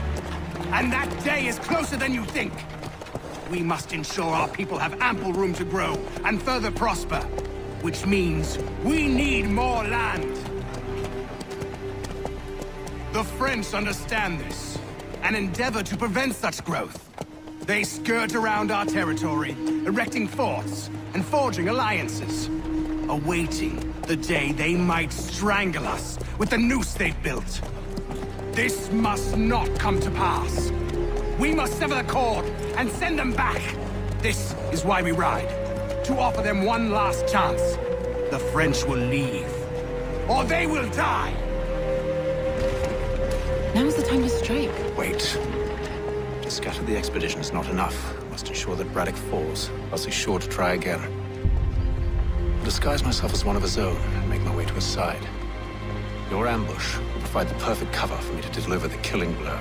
Speaker 10: And that day is closer than you think. We must ensure our people have ample room to grow and further prosper. Which means we need more land. The French understand this, and endeavor to prevent such growth. They skirt around our territory, erecting forts and forging alliances, awaiting the day they might strangle us with the noose they've built. This must not come to pass. We must sever the cord and send them back. This is why we ride. To offer them one last chance. The French will leave, or they will die!
Speaker 12: Now's the time to strike.
Speaker 7: Wait. To scatter the expedition is not enough. Must ensure that Braddock falls, else he's sure to try again. I'll disguise myself as one of his own and make my way to his side. Your ambush will provide the perfect cover for me to deliver the killing blow.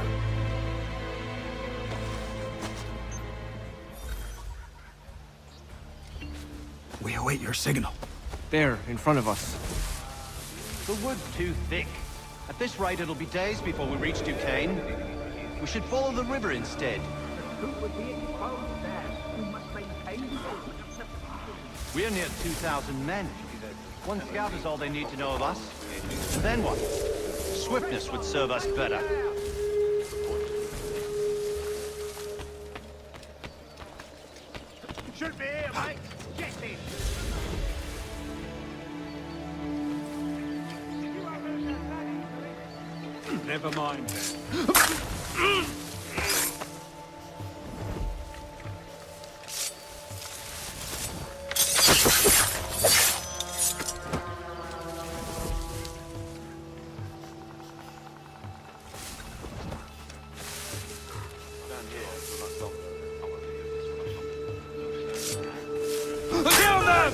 Speaker 10: We await your signal.
Speaker 16: There, in front of us. The wood's too thick. At this rate, it'll be days before we reach Duquesne. We should follow the river instead. We're near 2,000 men. One scout is all they need to know of us. And then what? Swiftness would serve us better.
Speaker 11: Should be here, mate. Get in.
Speaker 1: Never mind then.
Speaker 11: Kill them!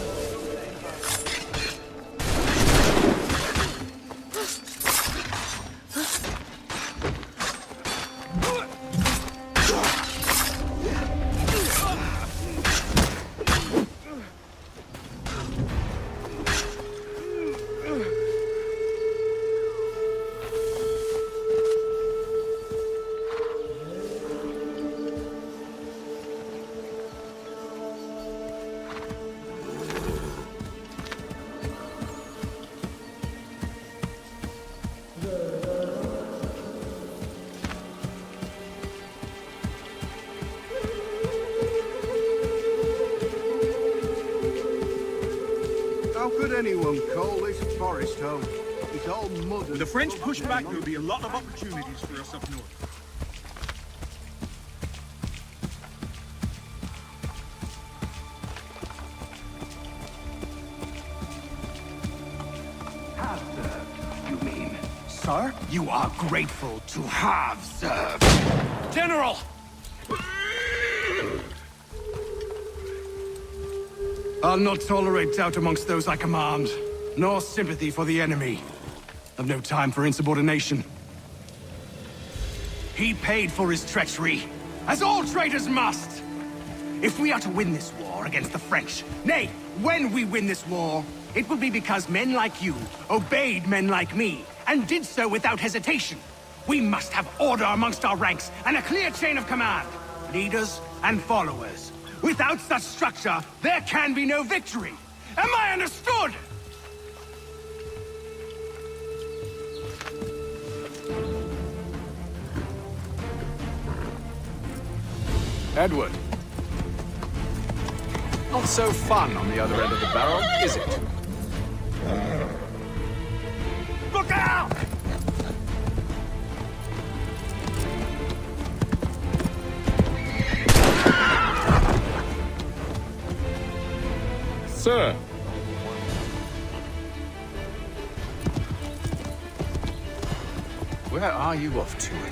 Speaker 23: How could anyone call this forest home? It's all mud.
Speaker 11: With the French push back, there'll be a lot of opportunities for us up north.
Speaker 10: Have served, you mean? Sir? You are grateful to have served. General! I'll not tolerate doubt amongst those I command, nor sympathy for the enemy. I've no time for insubordination. He paid for his treachery, as all traitors must. If we are to win this war against the French, nay, when we win this war, it will be because men like you obeyed men like me, and did so without hesitation. We must have order amongst our ranks, and a clear chain of command. Leaders and followers. Without such structure, there can be no victory. Am I understood?
Speaker 7: Edward. Not so fun on the other end of the barrel, is it?
Speaker 10: Look out!
Speaker 19: Sir.
Speaker 7: Where are you off to, Edward?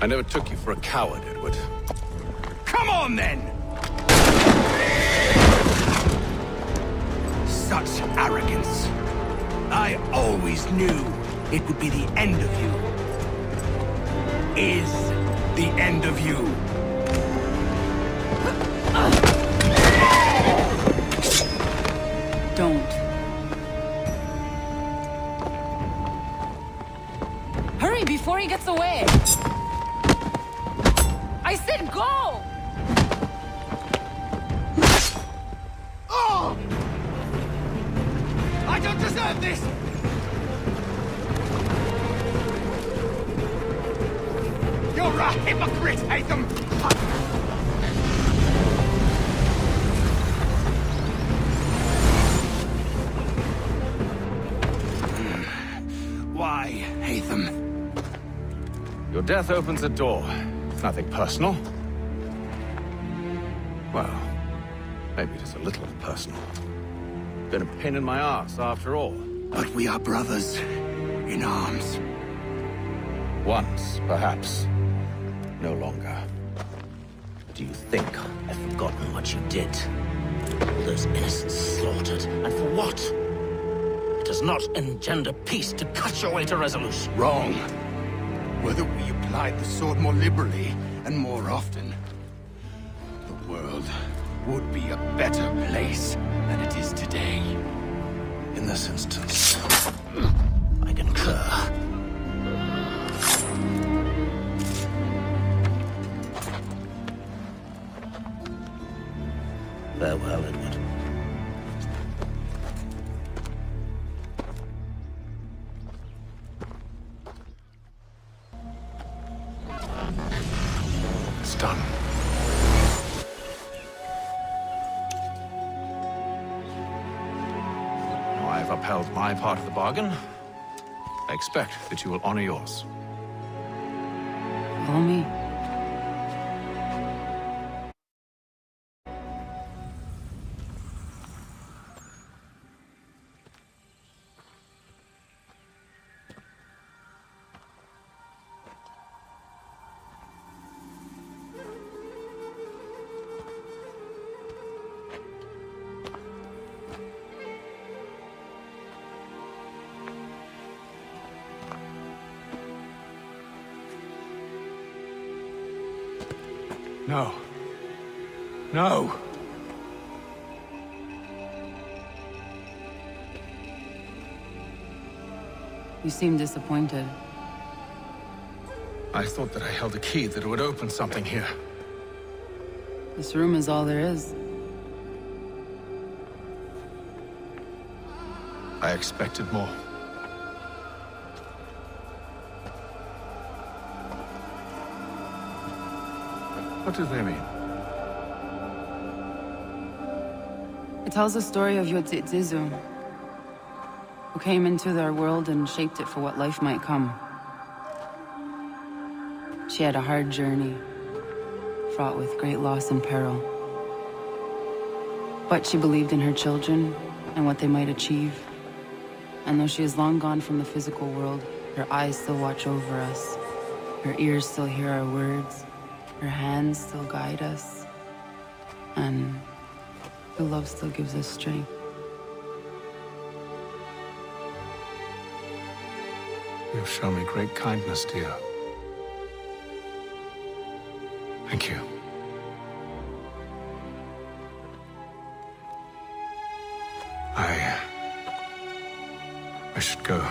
Speaker 7: I never took you for a coward, Edward.
Speaker 10: Come on, then! Such arrogance. I always knew it would be the end of you. Is the end of you.
Speaker 12: Don't. Hurry before he gets away! I said go!
Speaker 10: Oh! I don't deserve this! You're a hypocrite, Haytham! Why, Haytham?
Speaker 7: Your death opens a door. It's nothing personal. Well, maybe it is a little personal. Been a pain in my ass, after all.
Speaker 10: But we are brothers in arms.
Speaker 7: Once, perhaps. No longer.
Speaker 6: Do you think I've forgotten what you did? All those innocents slaughtered, and for what? It does not engender peace to cut your way to resolution.
Speaker 10: Wrong. Whether we applied the sword more liberally and more often, the world would be a better place than it is today.
Speaker 6: In this instance, I concur. Farewell, Edward.
Speaker 7: It's done. Now I've upheld my part of the bargain. I expect that you will honor yours.
Speaker 12: Follow me.
Speaker 7: No. No!
Speaker 12: You seem disappointed.
Speaker 14: I thought that I held a key that would open something here.
Speaker 12: This room is all there is.
Speaker 14: I expected more. What do they mean?
Speaker 12: It tells the story of Yotzitzizu, who came into their world and shaped it for what life might come. She had a hard journey, fraught with great loss and peril. But she believed in her children and what they might achieve. And though she is long gone from the physical world, her eyes still watch over us. Her ears still hear our words. Her hands still guide us. And her love still gives us strength.
Speaker 14: You've shown me great kindness, dear. Thank you. I should go.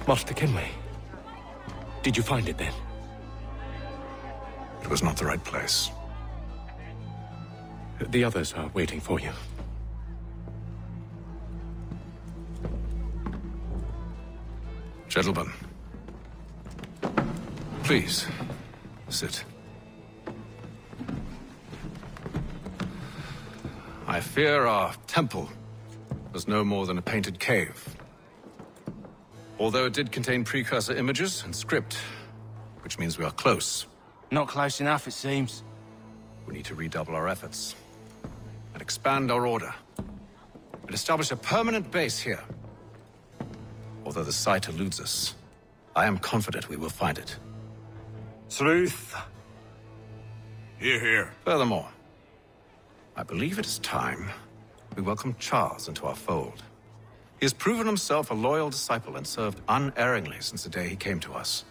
Speaker 15: Master Kenway. Did you find it then?
Speaker 14: It was not the right place.
Speaker 15: The others are waiting for you.
Speaker 14: Gentlemen, please, sit. I fear our temple was no more than a painted cave. Although it did contain precursor images and script, which means we are close.
Speaker 6: Not close enough, it seems.
Speaker 14: We need to redouble our efforts and expand our order and establish a permanent base here. Although the site eludes us, I am confident we will find it.
Speaker 15: Truth.
Speaker 14: Hear, hear. Furthermore, I believe it is time we welcome Charles into our fold. He has proven himself a loyal disciple and served unerringly since the day he came to us.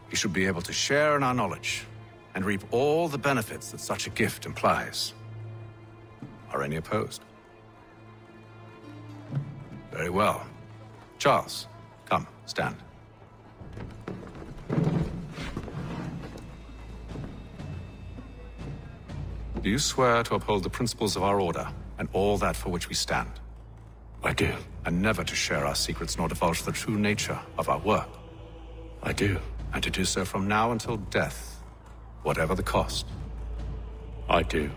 Speaker 14: He should be able to share in our knowledge and reap all the benefits that such a gift implies. Are any opposed? Very well. Charles, come, stand. Do you swear to uphold the principles of our order and all that for which we stand?
Speaker 15: I do.
Speaker 14: And never to share our secrets nor divulge the true nature of our work?
Speaker 15: I do.
Speaker 14: And to do so from now until death, whatever the cost?
Speaker 15: I do.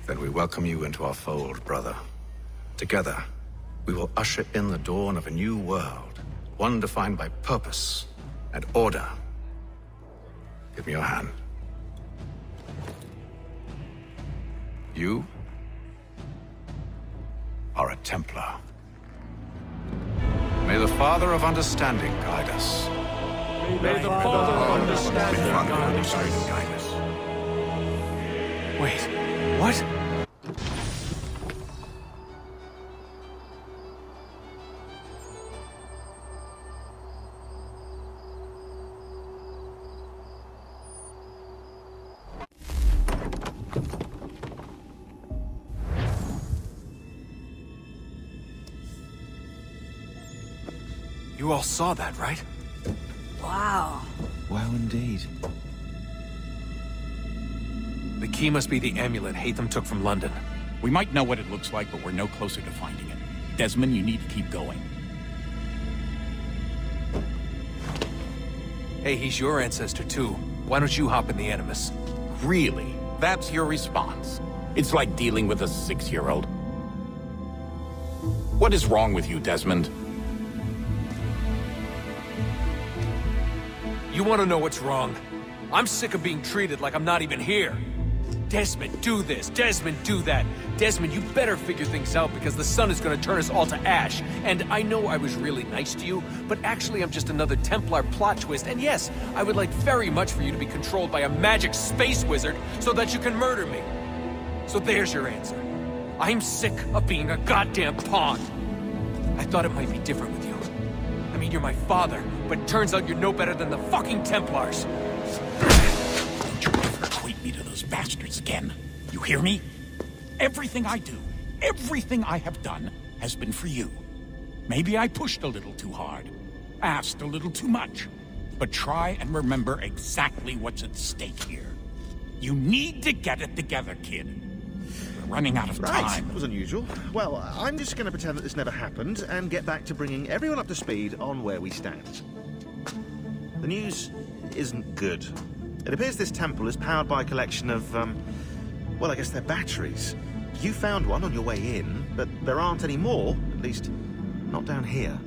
Speaker 14: Then we welcome you into our fold, brother. Together, we will usher in the dawn of a new world, one defined by purpose and order. Give me your hand. You are a Templar. May the Father of Understanding guide us.
Speaker 22: May the Father of Understanding guide us.
Speaker 15: Wait, what? You all saw that, right?
Speaker 3: Wow.
Speaker 15: Wow, indeed. The key must be the amulet Hatham took from London.
Speaker 17: We might know what it looks like, but we're no closer to finding it. Desmond, you need to keep going.
Speaker 15: Hey, he's your ancestor too. Why don't you hop in the Animus?
Speaker 17: Really? That's your response? It's like dealing with a 6-year-old. What is wrong with you, Desmond?
Speaker 4: You want to know what's wrong? I'm sick of being treated like I'm not even here. Desmond, do this. Desmond, do that. Desmond, you better figure things out because the sun is going to turn us all to ash. And I know I was really nice to you, but actually I'm just another Templar plot twist. And yes, I would like very much for you to be controlled by a magic space wizard so that you can murder me. So there's your answer. I'm sick of being a goddamn pawn. I thought it might be different with you. I mean, you're my father, but it turns out you're no better than the fucking Templars.
Speaker 17: Don't you ever equate me to those bastards again. You hear me? Everything I do, everything I have done, has been for you. Maybe I pushed a little too hard, asked a little too much, but try and remember exactly what's at stake here. You need to get it together, kid. We're running out of time.
Speaker 18: Right, that was unusual. Well, I'm just going to pretend that this never happened and get back to bringing everyone up to speed on where we stand. The news isn't good. It appears this temple is powered by a collection of, well, I guess they're batteries. You found one on your way in, but there aren't any more, at least not down here.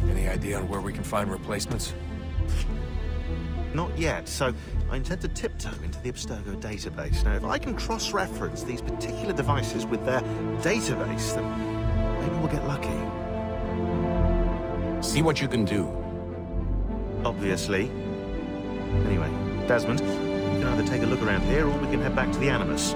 Speaker 4: Any idea on where we can find replacements?
Speaker 18: Not yet, so I intend to tiptoe into the Abstergo database. Now, if I can cross-reference these particular devices with their database, then maybe we'll get lucky.
Speaker 17: See what you can do.
Speaker 18: Obviously. Anyway, Desmond, you can either take a look around here or we can head back to the Animus.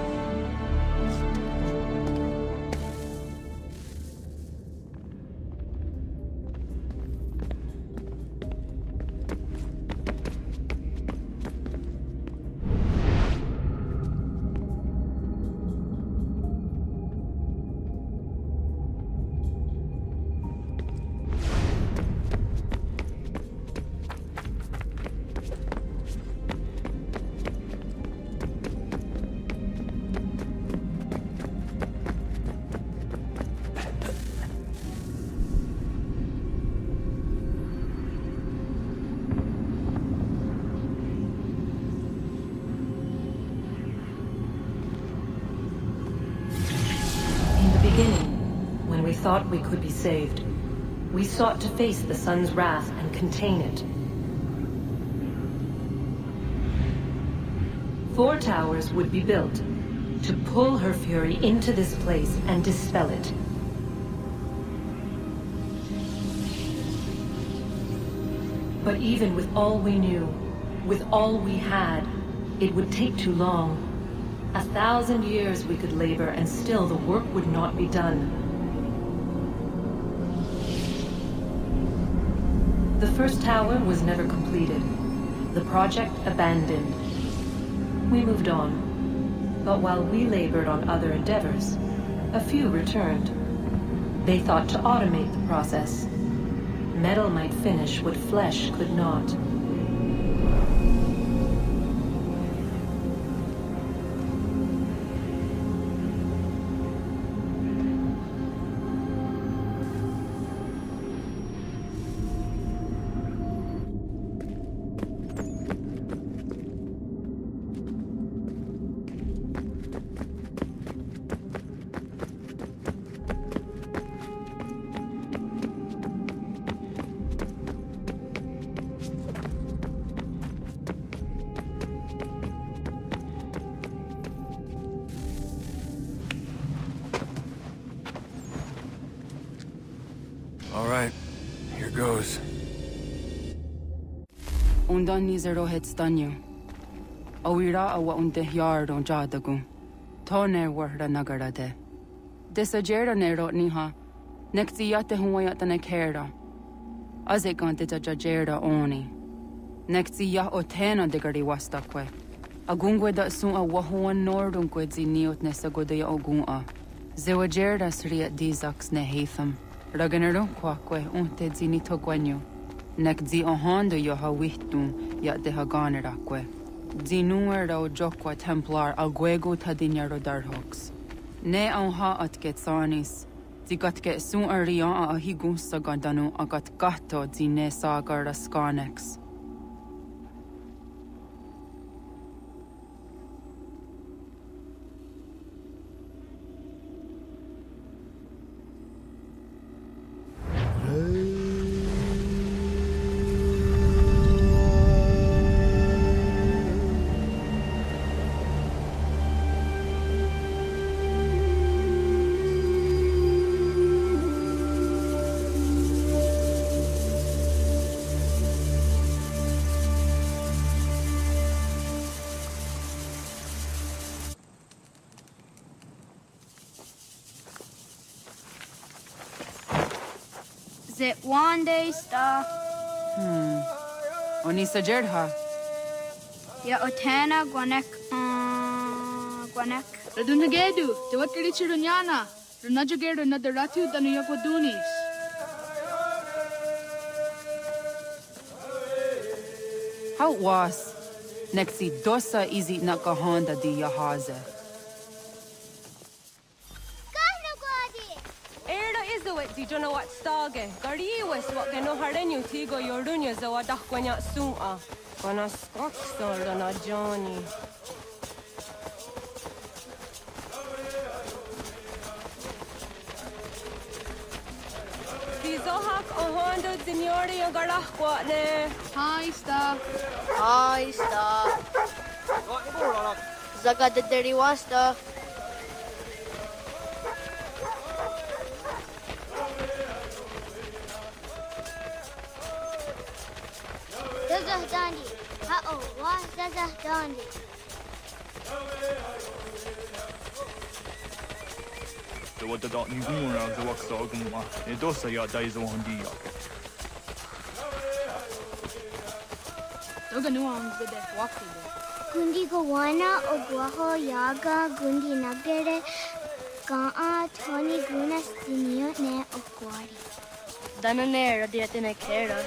Speaker 21: When we thought we could be saved, we sought to face the sun's wrath and contain it. 4 towers would be built to pull her fury into this place and dispel it. But even with all we knew, with all we had, it would take too long. 1,000 years we could labor and still the work would not be done. The first tower was never completed. The project abandoned. We moved on. But while we labored on other endeavors, a few returned. They thought to automate the process. Metal might finish what flesh could not.
Speaker 4: All right, here goes.
Speaker 12: Undan nizero het stanyu. Awira awa unte yardo jadagu. Toner warda nagarade. Desajera nero niha. Nexiyate huayata nekera. Azekante tajajera oni. Nexiya otena degari wastakwe. Agungwe da sun a wahuan nordunque ziniot nesagodea ogun. Zewajerda sriat dizax ne hatham. Raganero quaque unte zinito guanyo. Nek zi ohando yo hawihtun yat de haganeraque. Zinuero jokwa templar alguego tadinero darhox. Ne onha at getsanis. Zigat get sun arian a higun sagandanu agat gato zine sagar rascanex.
Speaker 2: Zit one day sta.
Speaker 12: Onisa Jerdha.
Speaker 2: Ya otena guanek. Guanek.
Speaker 8: Radunagedu, te wakari chirunyana. Runajagedu na daratu danu yakwadunis.
Speaker 12: How was? Nexi dosa izi nakahonda di yahaze.
Speaker 20: Erda izuit di jona wat stage. Gariwes wat geno harenyu tigo yordunya zawa dakwanya suma. Wana skoksor na Johnny. Zohak Ohondo Signori Garahwa ne.
Speaker 8: Hi, Sta.
Speaker 24: Hi, Sta. Zagadaderi Wasta.
Speaker 25: Zazah Dandi. Ha-oh, wa Zazah Dandi.
Speaker 26: Det var det där nivåerna som var sagomma. Det då säger jag dig som han diak.
Speaker 8: Doga nuang bide wakti.
Speaker 25: Gundi Gawana o Guaho Yaga Gundi Nagere Gaa Tony Gunas Dinio Ne o Guari.
Speaker 24: Dananera dietene kera.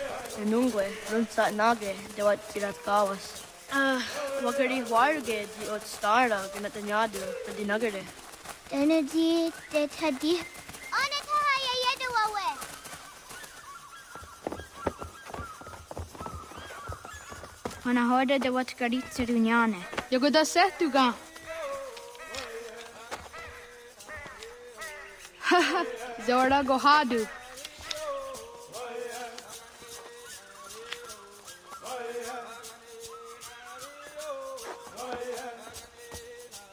Speaker 24: Nungue, runsa nage, de wat tirat kawas. Wakari warge di ot stara ginatanyadu, di nagere.
Speaker 25: Energy de Tadi. Onatahaya Yedawawe.
Speaker 2: When I heard de wat karitsu dunyane.
Speaker 8: Yagoda setuga. Zora Gohadu.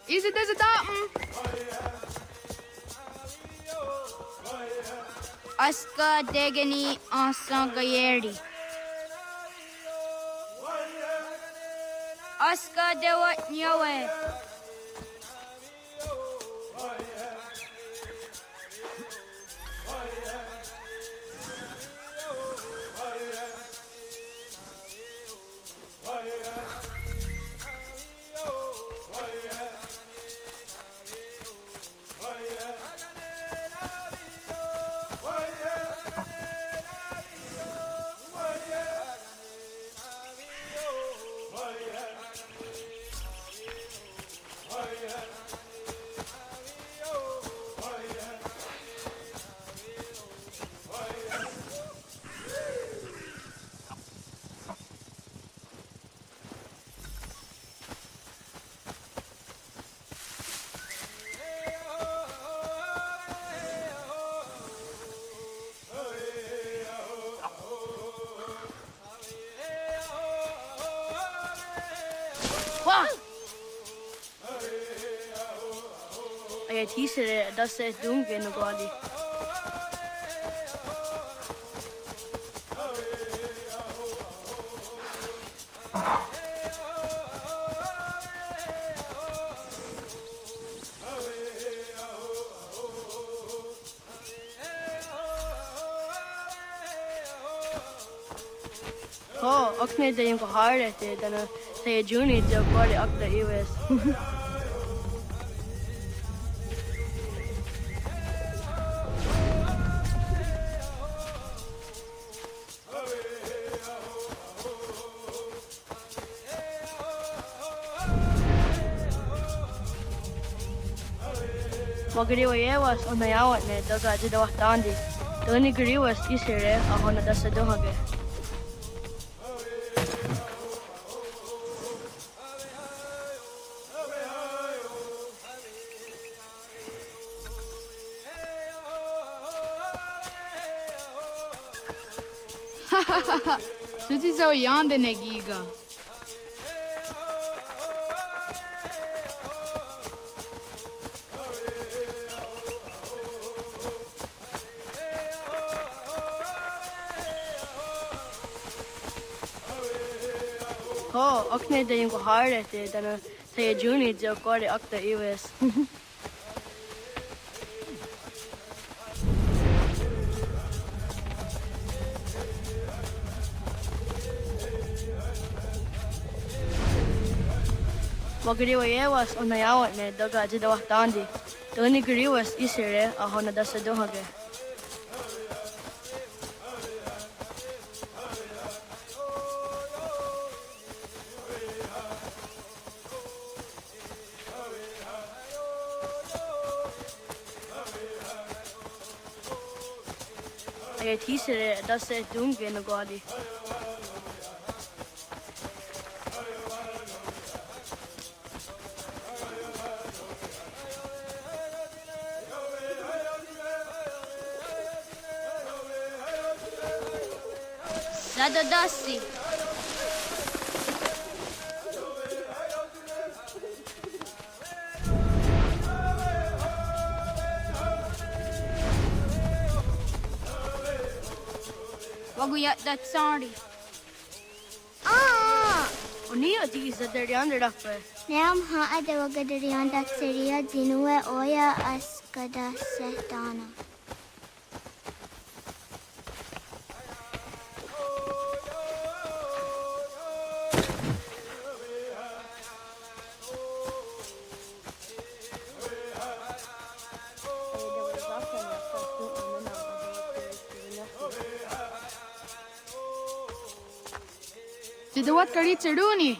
Speaker 8: Is it as a
Speaker 2: Aska Degani Asangayeri. Aska Dewat Nyawe.
Speaker 24: Ay tisere das se dunge no gadi. Okne de yung kahare te dana te juni te body akta iwes. Magriwa yewas on nayawat ne daga jida wahtandi. Toni griwas tisere ahona dasa dohage.
Speaker 8: Suti zo yande negiga.
Speaker 24: Okne de yung kahare te dana te juni te kore akta iwes. Wagriwas on the hour ne doga jido dandi. Tony Griwas isere a honada sadohage. I teaser does it dunge in the godi. Dada Dusty.
Speaker 2: Waguya that sorry.
Speaker 24: Unia these are the under up.
Speaker 25: Nam ha at the Wagadarian that Syria, Dinue, Oya, Askada, Setana.
Speaker 8: Did the what kari cheduni?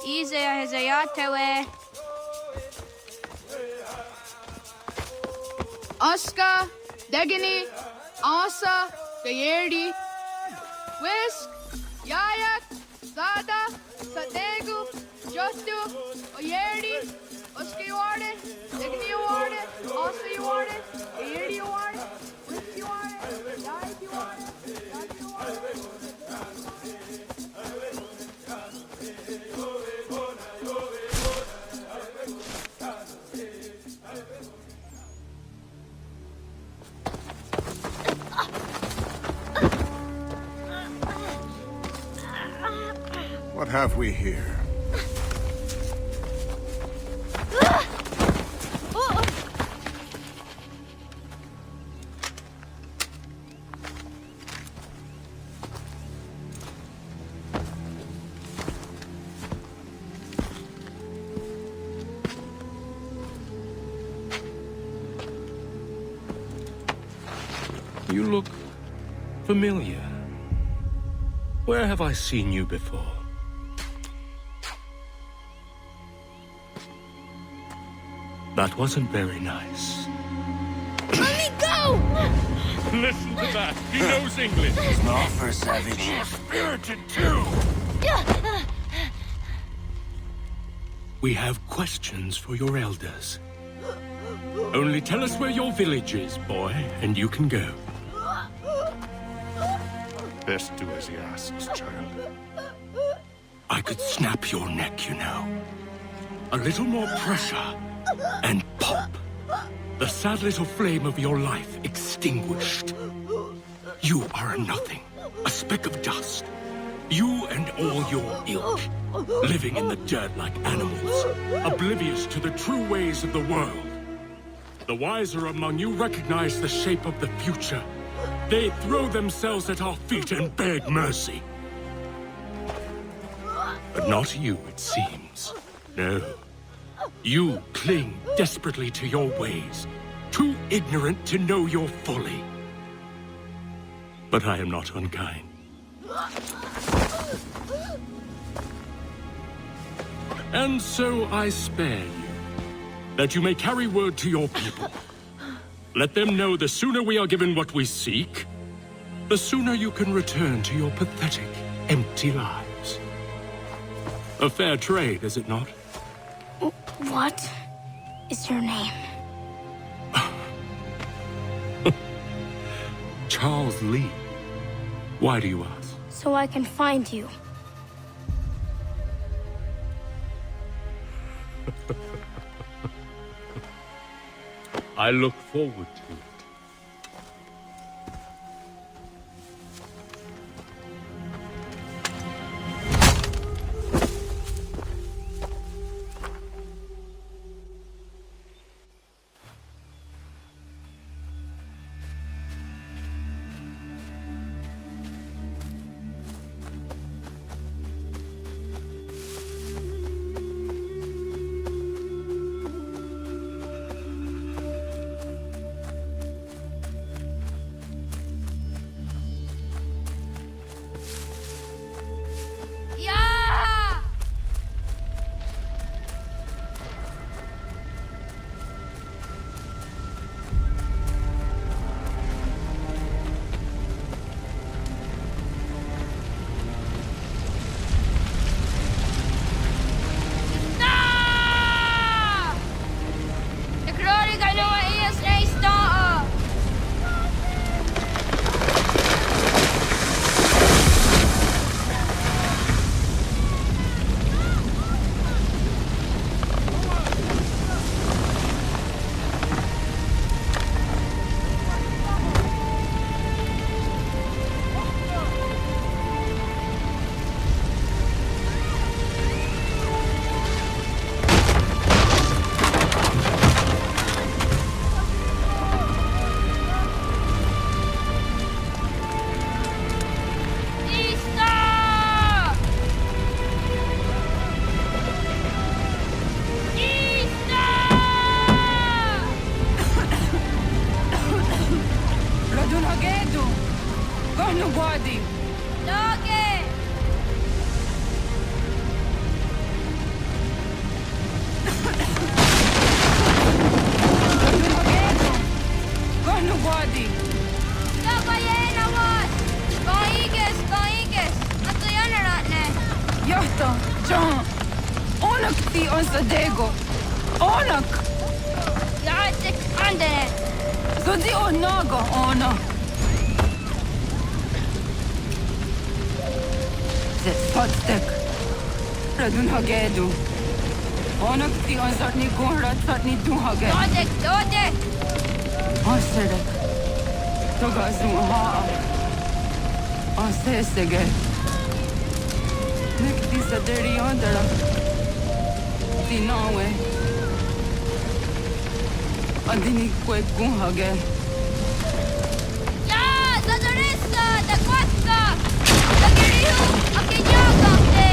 Speaker 2: Isaiah Hazayatewe.
Speaker 8: Aska, Degani, Asa, Gayerdi, Whisk, Yayak, Zada, Sadegu, Justu, Oyerdi, Oski you want it, Degani you want it, Asa you want it, Gayerdi you want it, Whisk you want it, Yayak you want it, Zada you want it.
Speaker 10: What have we here?
Speaker 19: You look familiar. Where have I seen you before? That wasn't very nice.
Speaker 25: Let me go!
Speaker 19: Listen to that. He knows English.
Speaker 6: It's not for a savage.
Speaker 19: You're spirited too. We have questions for your elders. Only tell us where your village is, boy, and you can go.
Speaker 10: Best do as he asks, child.
Speaker 19: I could snap your neck, you know. A little more pressure, and pop. The sad little flame of your life extinguished. You are a nothing, a speck of dust. You and all your ilk, living in the dirt like animals, oblivious to the true ways of the world. The wiser among you recognize the shape of the future. They throw themselves at our feet and beg mercy. But not you, it seems. No. You cling desperately to your ways, too ignorant to know your folly. But I am not unkind. And so I spare you, that you may carry word to your people. Let them know the sooner we are given what we seek, the sooner you can return to your pathetic, empty lives. A fair trade, is it not?
Speaker 25: What is your name?
Speaker 19: Charles Lee. Why do you ask?
Speaker 25: So I can find you.
Speaker 19: I look forward to it.
Speaker 12: Gonu Gwadi.
Speaker 2: Doggy!
Speaker 12: Gonu Gwadi.
Speaker 2: Dogayena was! Kaiges! Atto jäneratne!
Speaker 12: Johto, John. Onak ti on Sadego. Onak.
Speaker 2: Jaatik andene!
Speaker 12: Zodi on naga ona. Zet fatstek. Radun hagedu. Onak ti on satni gunrat satni du hage.
Speaker 2: Dodek!
Speaker 12: Asedek. Toga zuha. Asesege. Nekti saderi ondara. Dinawe. Adini kwe gunhage.
Speaker 2: Ja! Zadorissa! Da kwatka! Da girihu! Ake jagakte!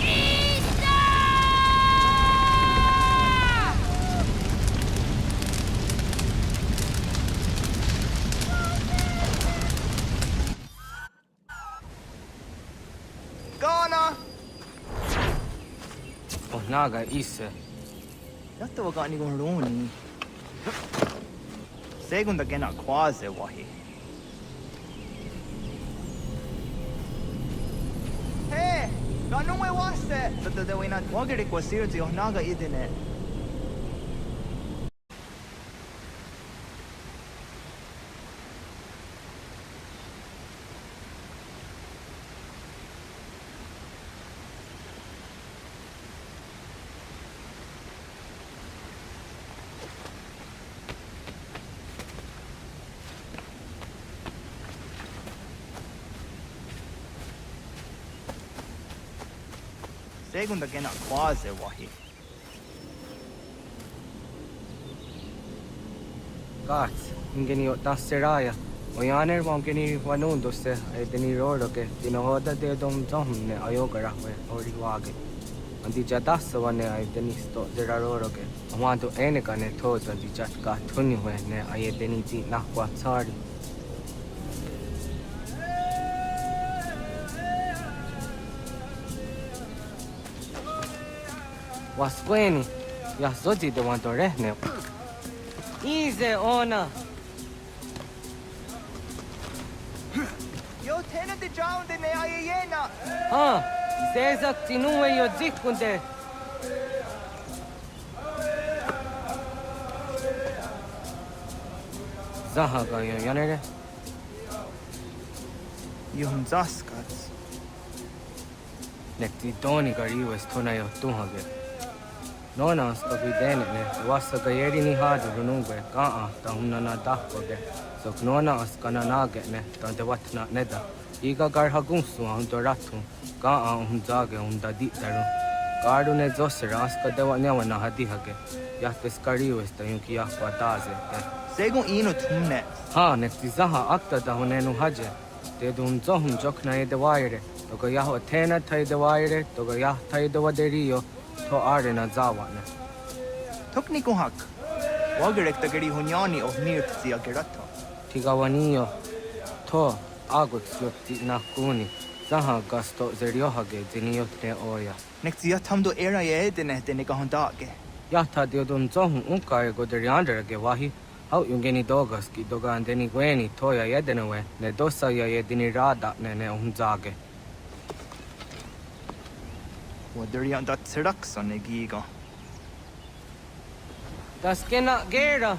Speaker 2: Isa!
Speaker 1: Ghana!
Speaker 5: Oh, naga isse.
Speaker 1: Jatto wakani con Roni. Segunda gena quase wahi. Hey! Ganu we waste! But the way not wagiri kwasir to naga idine. Segunda gena quase wahi.
Speaker 5: Gats, ingeni tasseraya. Oyaner wangeni wanundo se edeni rodo ke tinohoda de dom domne ayogara we oriwage. Andi jadas wane edeni sto deraro ke. Amanto eneka ne thoda di chatka thuni we ne ayedeni ti nakwa tsari. Wasweni, ya zoti de wanto rehne. Easy ona.
Speaker 1: Yo tenant the drowned in the ayena.
Speaker 5: Zezak tinuwe yo zikunde. Zahaga yo yanere.
Speaker 1: Yohun zaskats.
Speaker 5: Nekti doni gariwe stona yo tuhage. Nona sto videne ne wasa gayeri ni hadu runungwe kaa ta hunana dahkoge. So nona askana nage ne tante watna neda. Iga gar hagunsu hunto ratu kaa hunzage hundadi daru. Garu ne zosera aska dewa nyawa na hadi hage. Yahtes gariwe sta yunki yahwa taze.
Speaker 1: Segun ino tumne.
Speaker 5: Nekti zaha akta da hunenu haje. Te dun zohun jokna ede waire. Toga yaho tena taide waire. Toga yah taide waderio. To arena zawane.
Speaker 1: Tokni kuhak. Wagerek tagari hunyani of mirt zia gerato.
Speaker 5: Tigawaniyo. To agut slupti na kuni. Zaha gasto zeriohage ziniyotne oya.
Speaker 1: Nekzia tamdo era ye dene dene kahondage.
Speaker 5: Yahta diodun zohun unkae goderianderage wahi. Hau yungeni dogaski doga andeni gweni toya yedenewe. Ne dosa ya yedini rada ne unzage.
Speaker 1: Waderian dat seraksa ne giga.
Speaker 5: Das kena gera.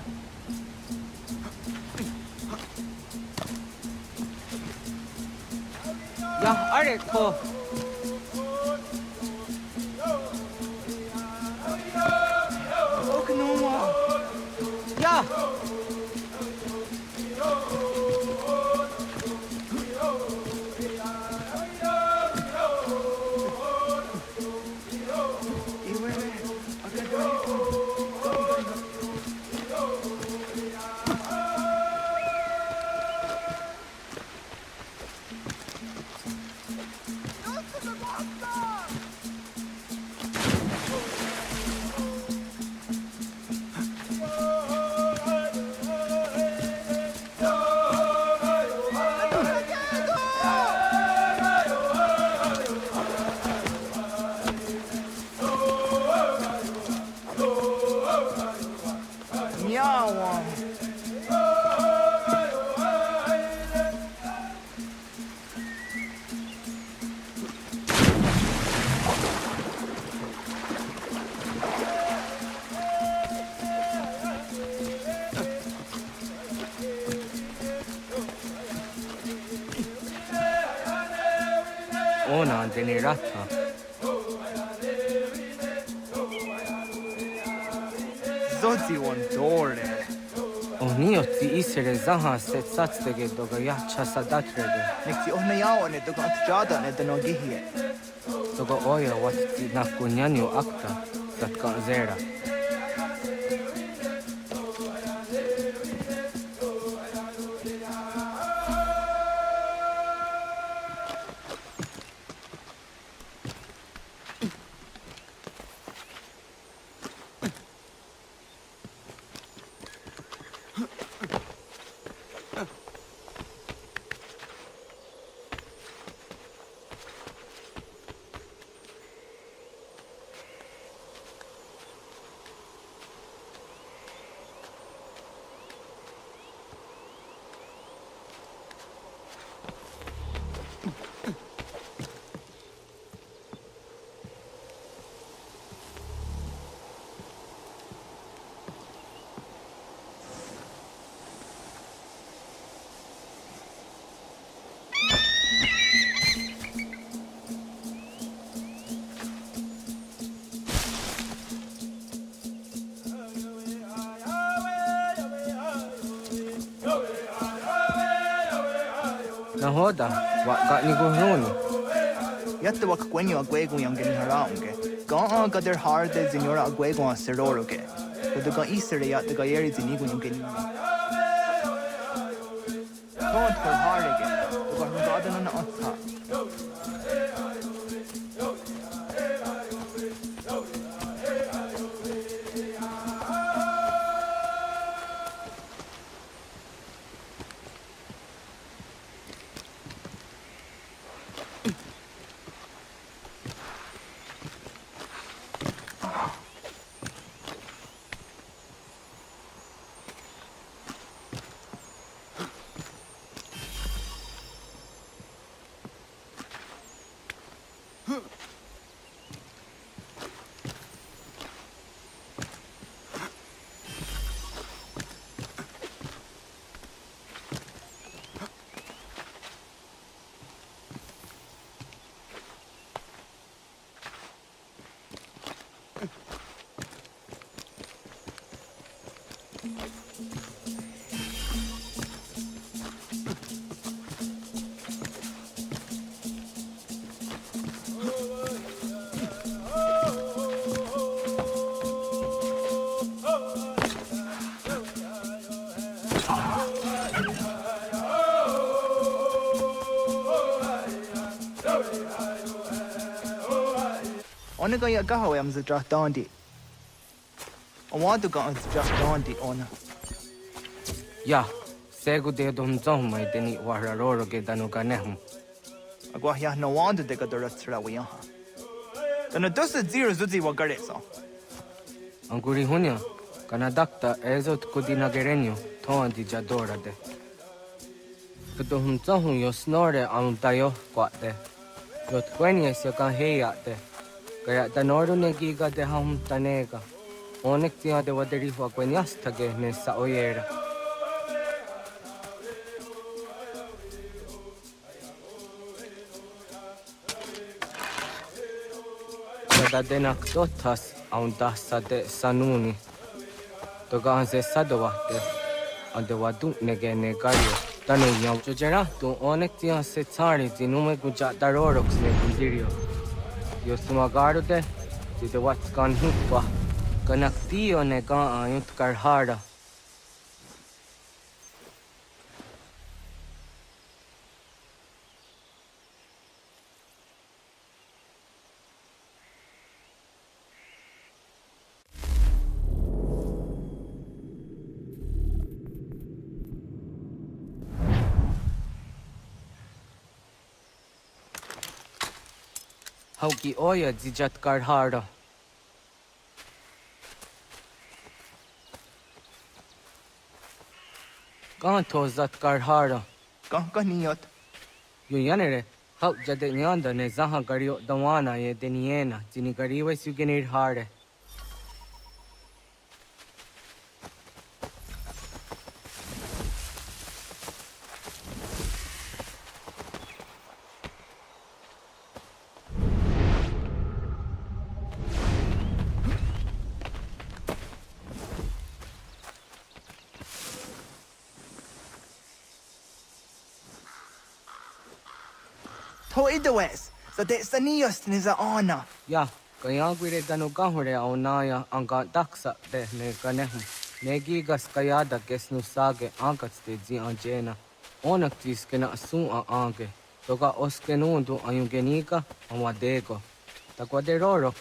Speaker 5: Ya are ko.
Speaker 1: Oknuma.
Speaker 5: Ya.
Speaker 1: Yawan.
Speaker 5: Ona deni ratha.
Speaker 1: Zodzi one dore.
Speaker 5: Onio ti isere zaha set satstege doga yacha sadatrege.
Speaker 1: Nekti ohna yawan ito ka atjada ne dano gihie.
Speaker 5: Doga oya wat ti nakunyanyo akta satka zera. Nahoda, waka ni guhruni.
Speaker 1: Yatte wak kwenyo agwego yang geni haraunge. Gaa ga der harde zinora agwego a seroroge. Kudu ga isere yatte ga yeri zinigu yang geni. Tont for hardige. Duga hungadan na otha. Ona ga ya gaho am zdrah dandi. Omadu ga zdrah dandi ona.
Speaker 5: Ya, segu de dom zomai deni wararoro ge danu ganehum.
Speaker 1: Agwa ya no wanda de ga doratsra wiyaha. Dana dosa zero zuzi wa garesa.
Speaker 5: Anguri hunya, kana dakta ezot kudina gerenyo, toan di jadora de. Kudo hum zohum yo snore am dayo kwate. Yot kwenye se kan heya de. Kaya tanoru ne giga de hum tanega. Onek tia de waderi wa kwenyas tage ne sa oyera. Kada denak dotas aun dasa de sanuni. Toga anse sadowate. Ande wadu nege negario. Tanu yaw jojera tu onek tia se tsari zinume guja darorox ne kundirio. Yo sumagaro de de what's gone hukwa. Kanak tio ne ga ayut karhara. Hauki oya zijat karhara. Can't toss that car harder.
Speaker 1: Niot.
Speaker 5: You yanere. Help jade nyanda ne zaha gario dawana ye deniena. Jini gariwes you get it harder.
Speaker 1: To idawes. So that's the neost is a honor.
Speaker 5: Yeah, kaya gwire dano gahore au naya anga daksa de ne ganehu. Negigas kayada kesnu sage angats de zi anjena. Onak tis kena asun a ange. Toga oskenundu ayungenika amadego. Takwaderoro.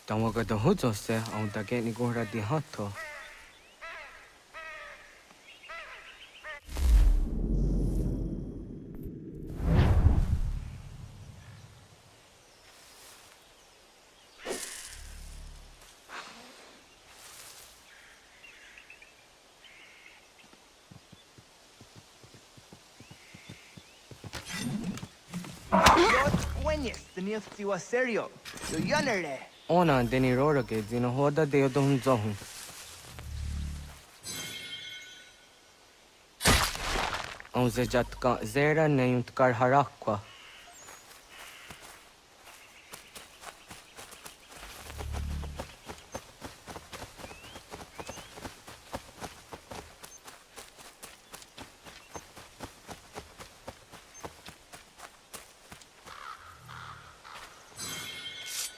Speaker 5: Tawaga da huzo se au da geni gora di hatto.
Speaker 1: When the neost was serio. You yanere.
Speaker 5: Ona deni roro ke zino hoda de yodon zohun. Au ze jatka zera ne yuntkar harakwa.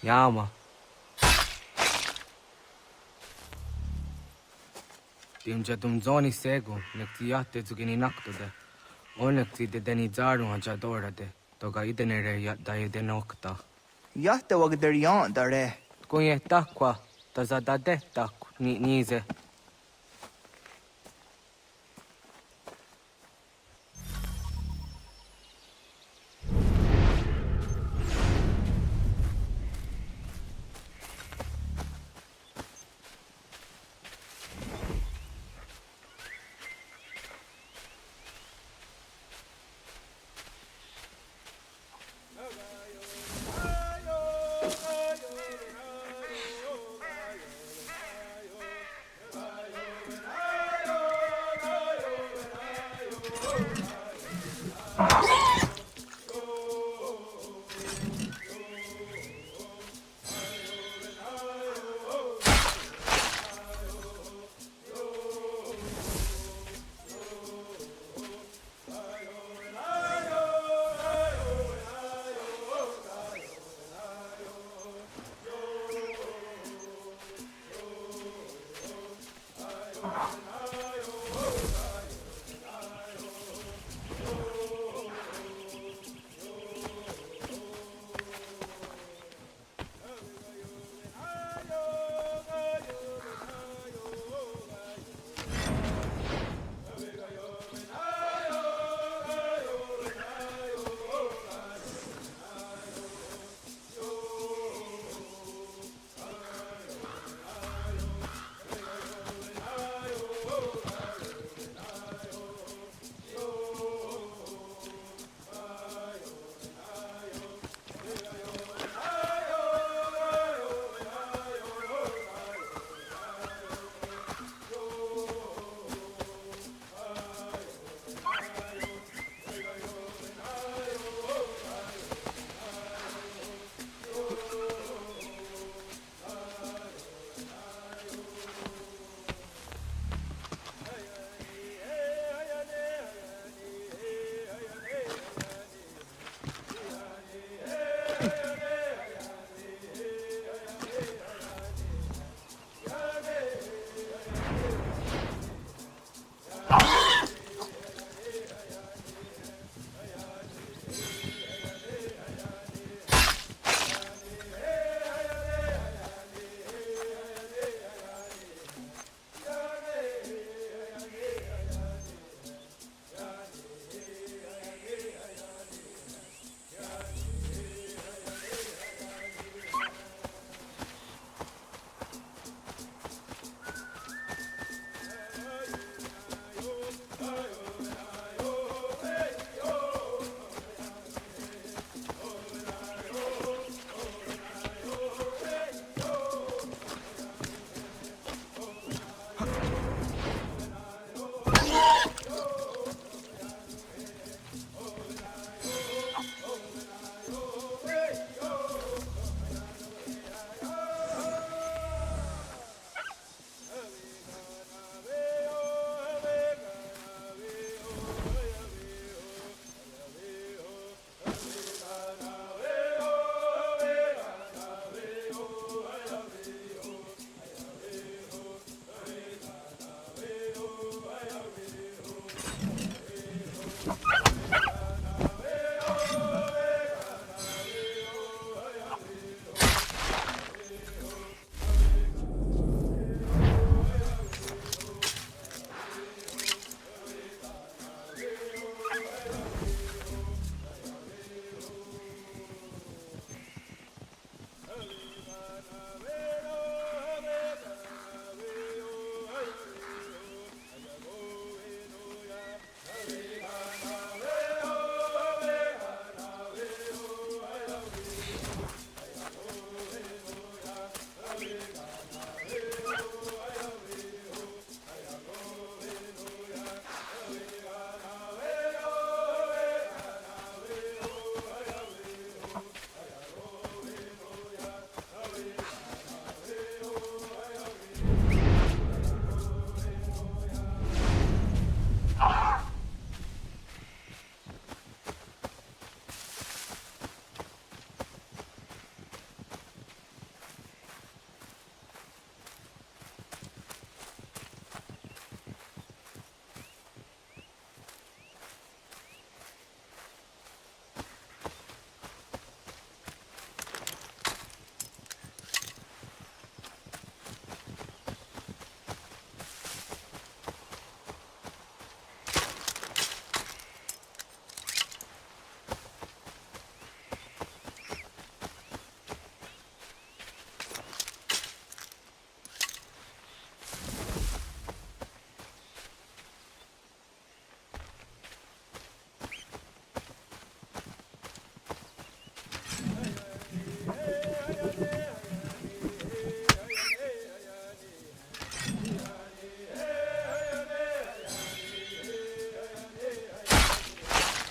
Speaker 5: Yama. Timja zoni sego, nekti yatte zugini naktude. Onekti de deni zaru anjadora de. Toga idenere yatta ide nokta.
Speaker 1: Yatte wagder yan dare.
Speaker 5: Kunye takwa, tazada de tak ni nize.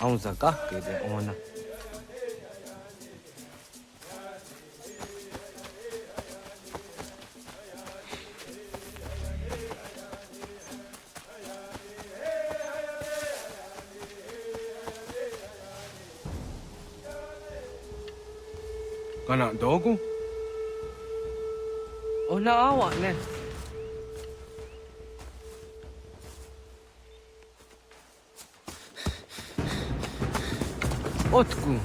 Speaker 5: Aunzaka de ona. Kana dogu? Ona awa ne. Otku.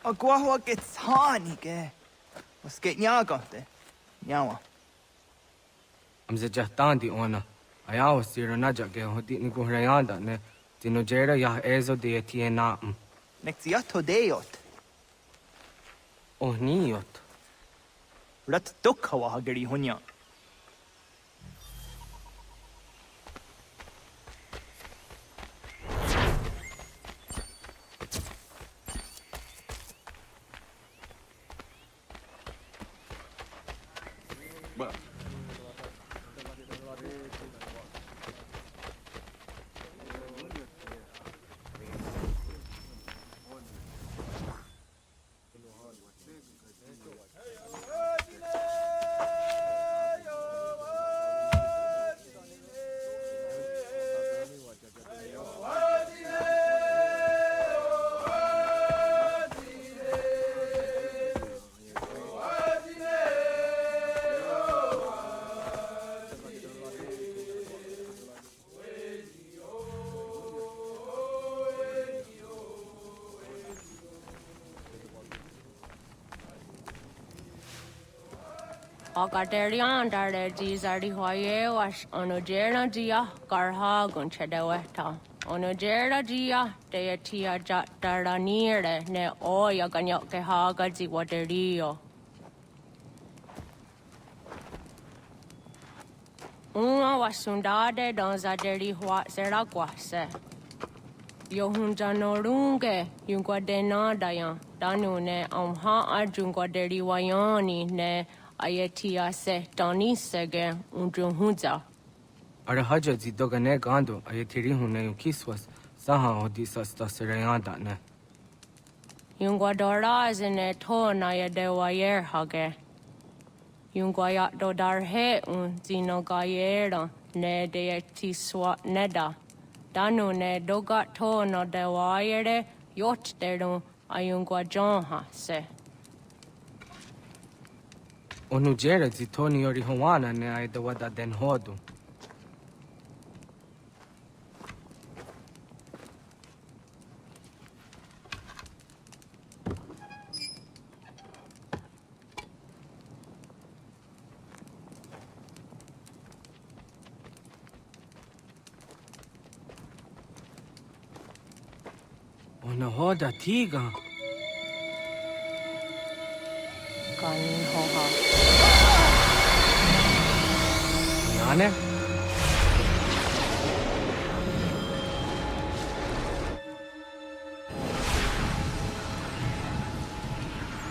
Speaker 1: Agua gets honey, ke. Was geht nyagate? Nyawa.
Speaker 5: Amze jahtandi ona. Ayawa sira naja ge hodi ni guhrayanda ne. Tino jera ya ezo de tiena.
Speaker 1: Nexiato deot.
Speaker 5: Oh niot.
Speaker 1: Rat dukhawa hageri hunya.
Speaker 20: Agaderian dare jizari hoye was onojera dia garha gunchedeweta. Onojera dia deatia jataranire ne oya ganyoke haga ziwaderio. Uma wasundade donzaderi hua seraguase. Yohunjanorunge yunguadenadayan danune amha ajunguaderi wayani ne Ayetia se Doni Sege Unjunhuza.
Speaker 5: Arahaja zidogane gando ayetiri hune kiswas saha odisas tasirayanda ne.
Speaker 20: Yungwadora zine to na yadewayer hage. Yungwayat dodar he un zino gayera ne deeti swat neda. Danu ne dogat to no dewayere yot deru ayungwajonha se.
Speaker 5: Onujera zitoni yori hawana ne aidawada den hodu. Ona hoda tiga.
Speaker 20: Kanin hoha.
Speaker 5: Nane?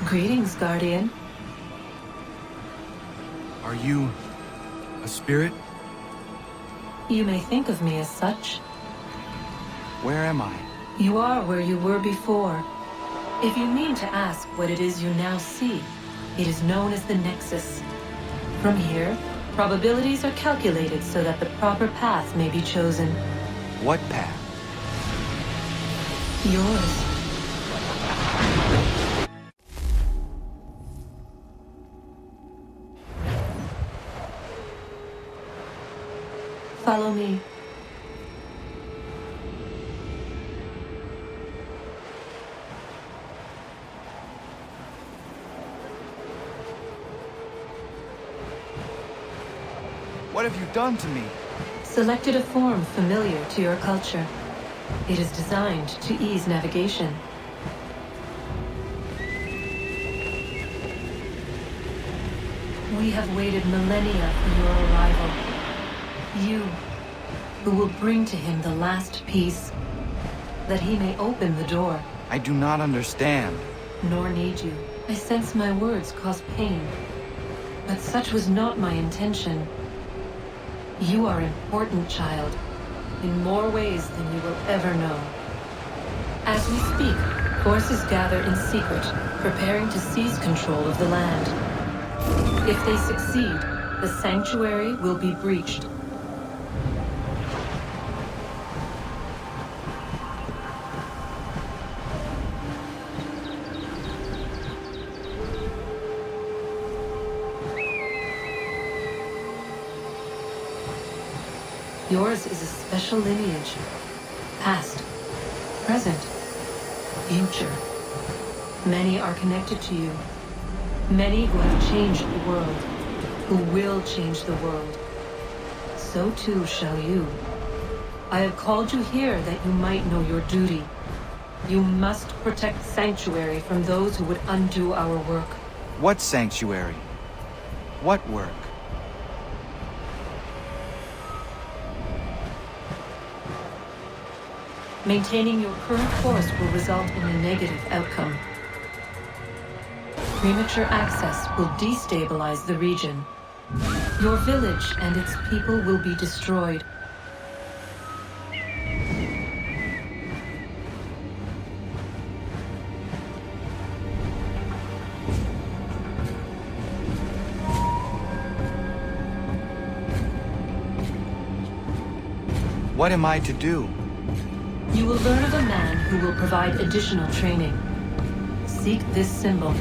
Speaker 21: Greetings, Guardian.
Speaker 10: Are you a spirit?
Speaker 21: You may think of me as such.
Speaker 10: Where am I?
Speaker 21: You are where you were before. If you mean to ask what it is you now see, it is known as the Nexus. From here, probabilities are calculated so that the proper path may be chosen.
Speaker 10: What path?
Speaker 21: Yours. Follow me.
Speaker 1: What have you done to me?
Speaker 21: Selected a form familiar to your culture. It is designed to ease navigation. We have waited millennia for your arrival. You, who will bring to him the last piece, that he may open the door.
Speaker 1: I do not understand.
Speaker 21: Nor need you. I sense my words cause pain. But such was not my intention. You are important, child, in more ways than you will ever know. As we speak, forces gather in secret, preparing to seize control of the land. If they succeed, the sanctuary will be breached. Yours is a special lineage. Past, present, future. Many are connected to you. Many who have changed the world, who will change the world. So too shall you. I have called you here that you might know your duty. You must protect Sanctuary from those who would undo our work.
Speaker 1: What sanctuary? What work?
Speaker 21: Maintaining your current course will result in a negative outcome. Premature access will destabilize the region. Your village and its people will be destroyed.
Speaker 1: What am I to do?
Speaker 21: You will learn of a man who will provide additional training. Seek this symbol.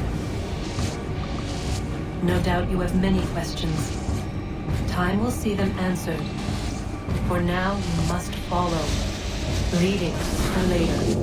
Speaker 21: No doubt you have many questions. Time will see them answered. For now, you must follow, leading for later.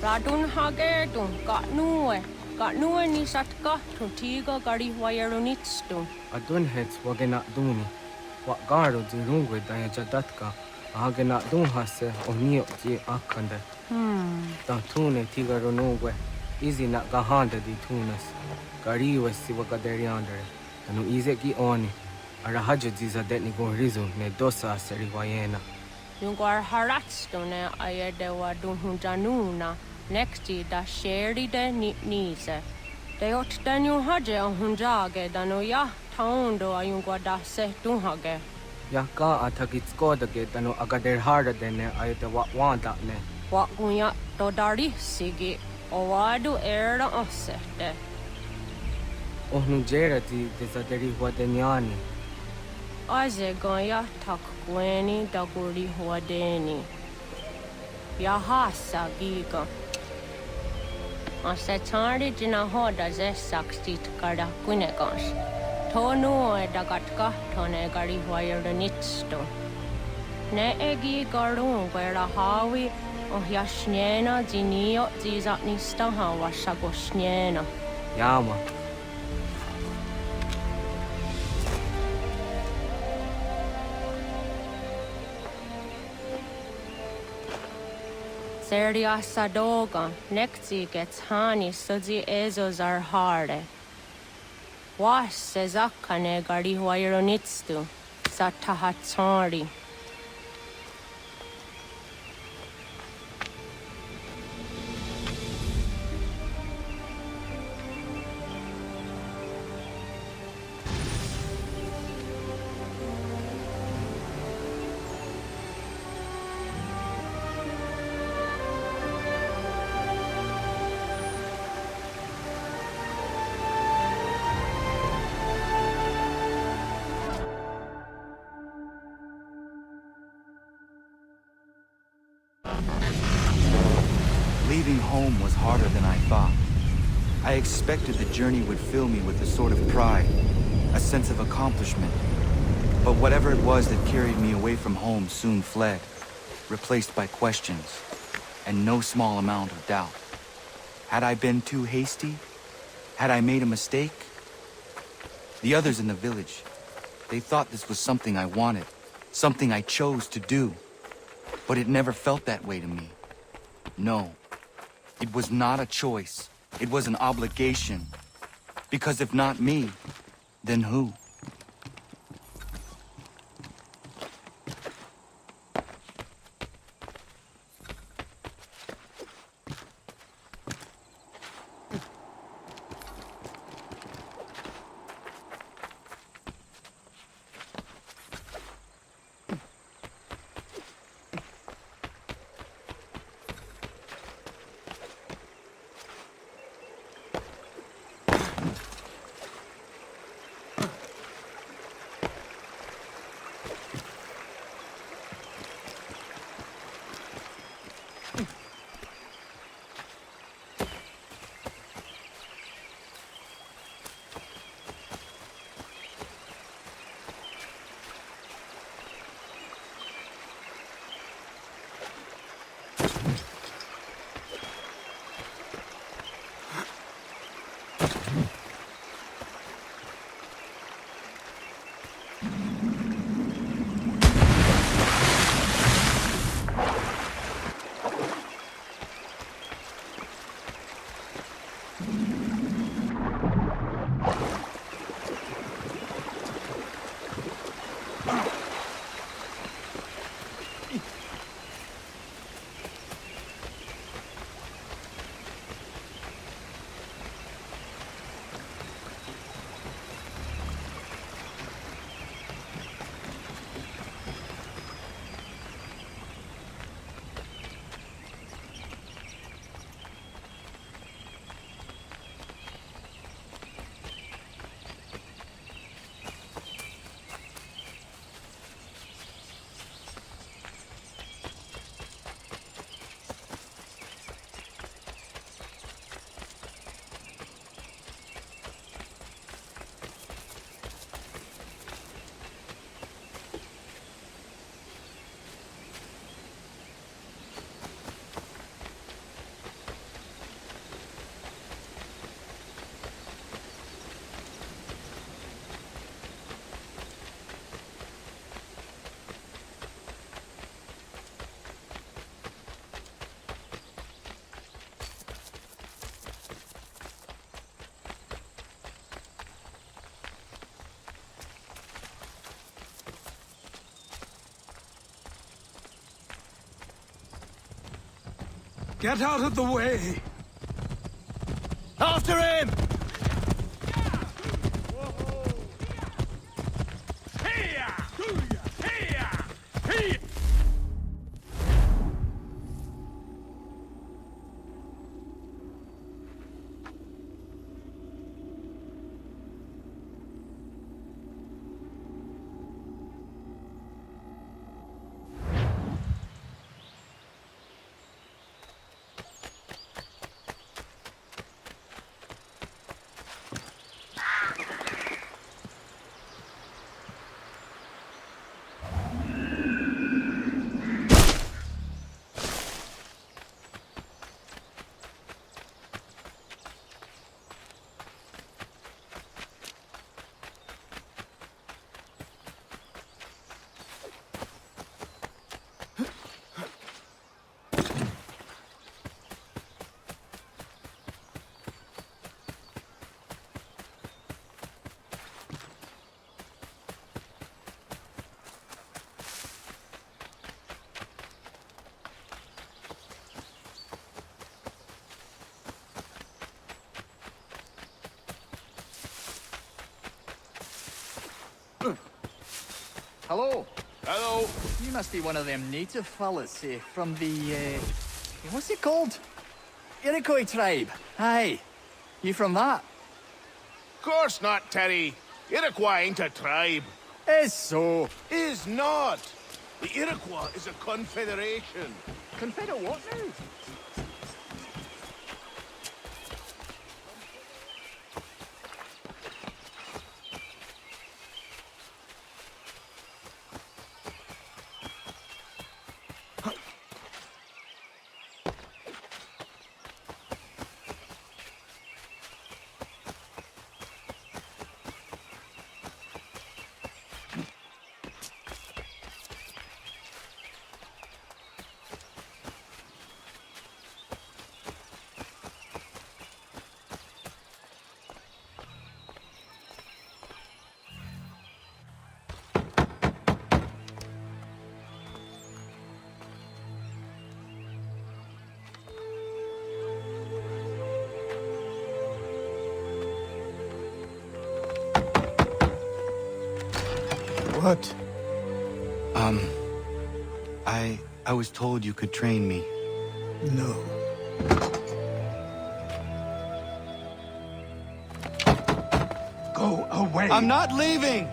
Speaker 20: Radun hagedun Gatnue ni satka Tutiga gari wayarunitstun.
Speaker 5: Adun heads wagena duni. What guard di rungwe daya jadatka. Agena dun hase onio ji akande. Tantune tiga runungwe. Easy na gahanda di tunas. Gari wesi wagaderiandere. Tanu ize ki oni. Arahaja ziza detni rizu ne dosa seri wayena.
Speaker 20: Yungar haratstune ayede wadun hunjanuna. Nexti da sheri de nise. De ot danu haje hunjage danu ya taundo ayungwa da se dunhage.
Speaker 5: Yaka atagitskoda danu agader harda dene ayede wanda ne.
Speaker 20: Wagunya dodari sigi owadu era osete.
Speaker 5: Ohnujera di desaderi wadenyani.
Speaker 20: Aze goya takweni daguri wadeni. Yahasa giga. Ase tari jina hoda ze sakstit kada kunekans. Tonu e dagatka tone gari wayarunitsto. Ne egi garun wera hawi o yashnena zinio zizatnista hawa shagoshnena.
Speaker 5: Yama.
Speaker 20: Seria sadoga, nekti gets hani sudzi ezos are harde. Was sezakane gari huayronitstu, satahatsori.
Speaker 7: Leaving home was harder than I thought. I expected the journey would fill me with a sort of pride, a sense of accomplishment. But whatever it was that carried me away from home soon fled, replaced by questions, and no small amount of doubt. Had I been too hasty? Had I made a mistake? The others in the village, they thought this was something I wanted, something I chose to do. But it never felt that way to me. No. It was not a choice. It was an obligation. Because if not me, then who?
Speaker 10: Get out of the way!
Speaker 6: After him!
Speaker 1: Hello.
Speaker 9: Hello.
Speaker 1: You must be one of them native fellas, from the, what's it called? Iroquois tribe. Aye. You from that?
Speaker 9: Course not, Terry. Iroquois ain't a tribe.
Speaker 1: Is so.
Speaker 9: Is not. The Iroquois is a confederation.
Speaker 1: Confederate what now?
Speaker 17: What?
Speaker 7: I was told you could train me.
Speaker 17: No. Go away.
Speaker 7: I'm not leaving!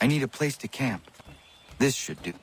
Speaker 7: I need a place to camp. This should do.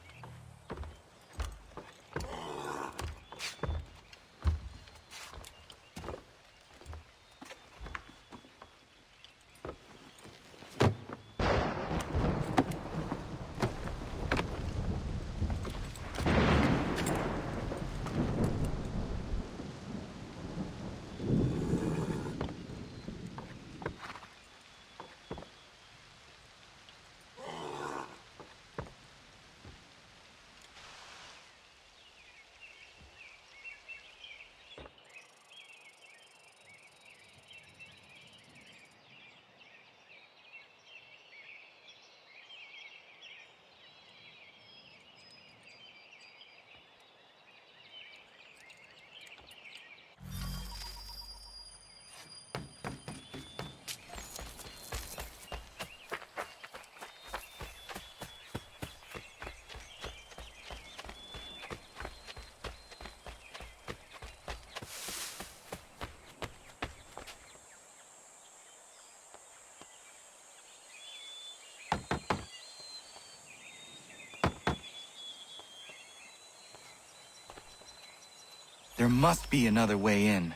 Speaker 7: There must be another way in.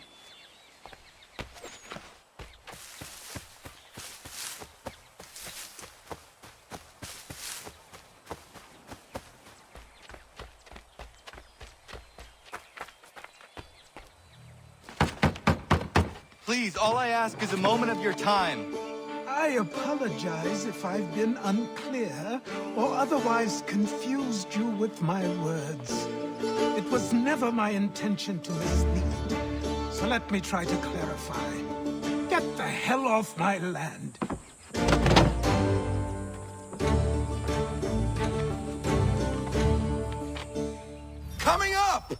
Speaker 7: Please, all I ask is a moment of your time.
Speaker 17: I apologize if I've been unclear or otherwise confused you with my words. It was never my intention to mislead, so let me try to clarify. Get the hell off my land.
Speaker 7: Coming up!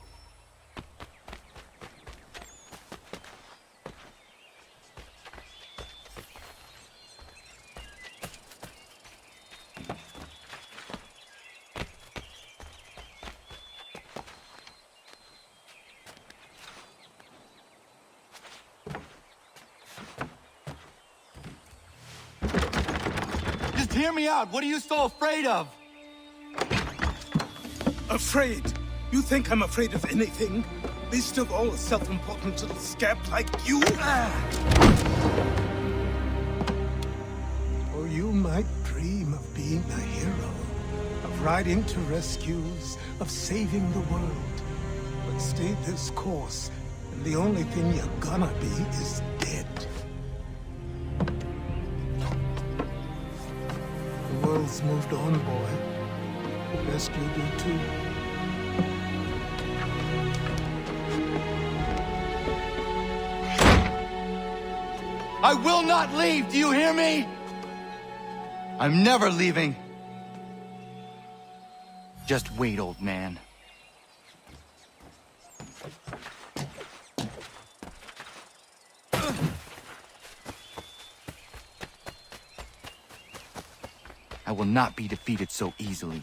Speaker 7: Just hear me out. What are you so afraid of?
Speaker 17: Afraid? You think I'm afraid of anything? Least of all a self-important little scab like you? Or you might dream of being a hero, of riding to rescues, of saving the world. But stay this course,
Speaker 11: The only thing you're gonna be is dead. The world's moved on, boy. Best you do too.
Speaker 7: I will not leave, do you hear me? I'm never leaving. Just wait, old man. I will not be defeated so easily.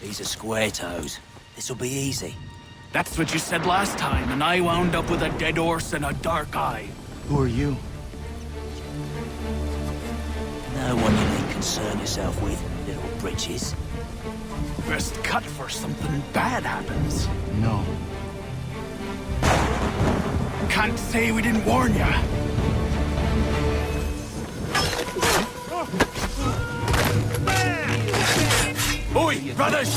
Speaker 6: These are square toes. This'll be easy.
Speaker 17: That's what you said last time, and I wound up with a dead horse and a dark eye.
Speaker 7: Who are you?
Speaker 6: No one you need concern yourself with, little britches.
Speaker 17: Best cut for something bad happens.
Speaker 7: No.
Speaker 17: Can't say we didn't warn ya. Oi, brothers!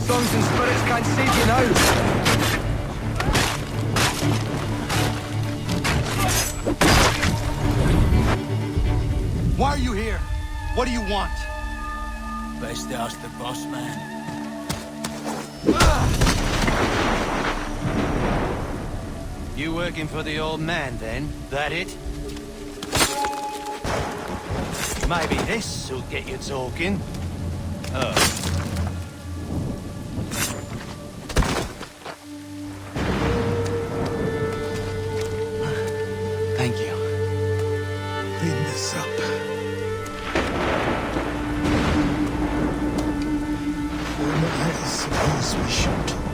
Speaker 7: Songs and spirits can't save you now. Why are you here? What do you want?
Speaker 6: Best ask the boss man.
Speaker 7: You working for the old man, then? That it? Maybe this'll get you talking. Oh. Thank you.
Speaker 11: Clean this up. Then I suppose we should talk.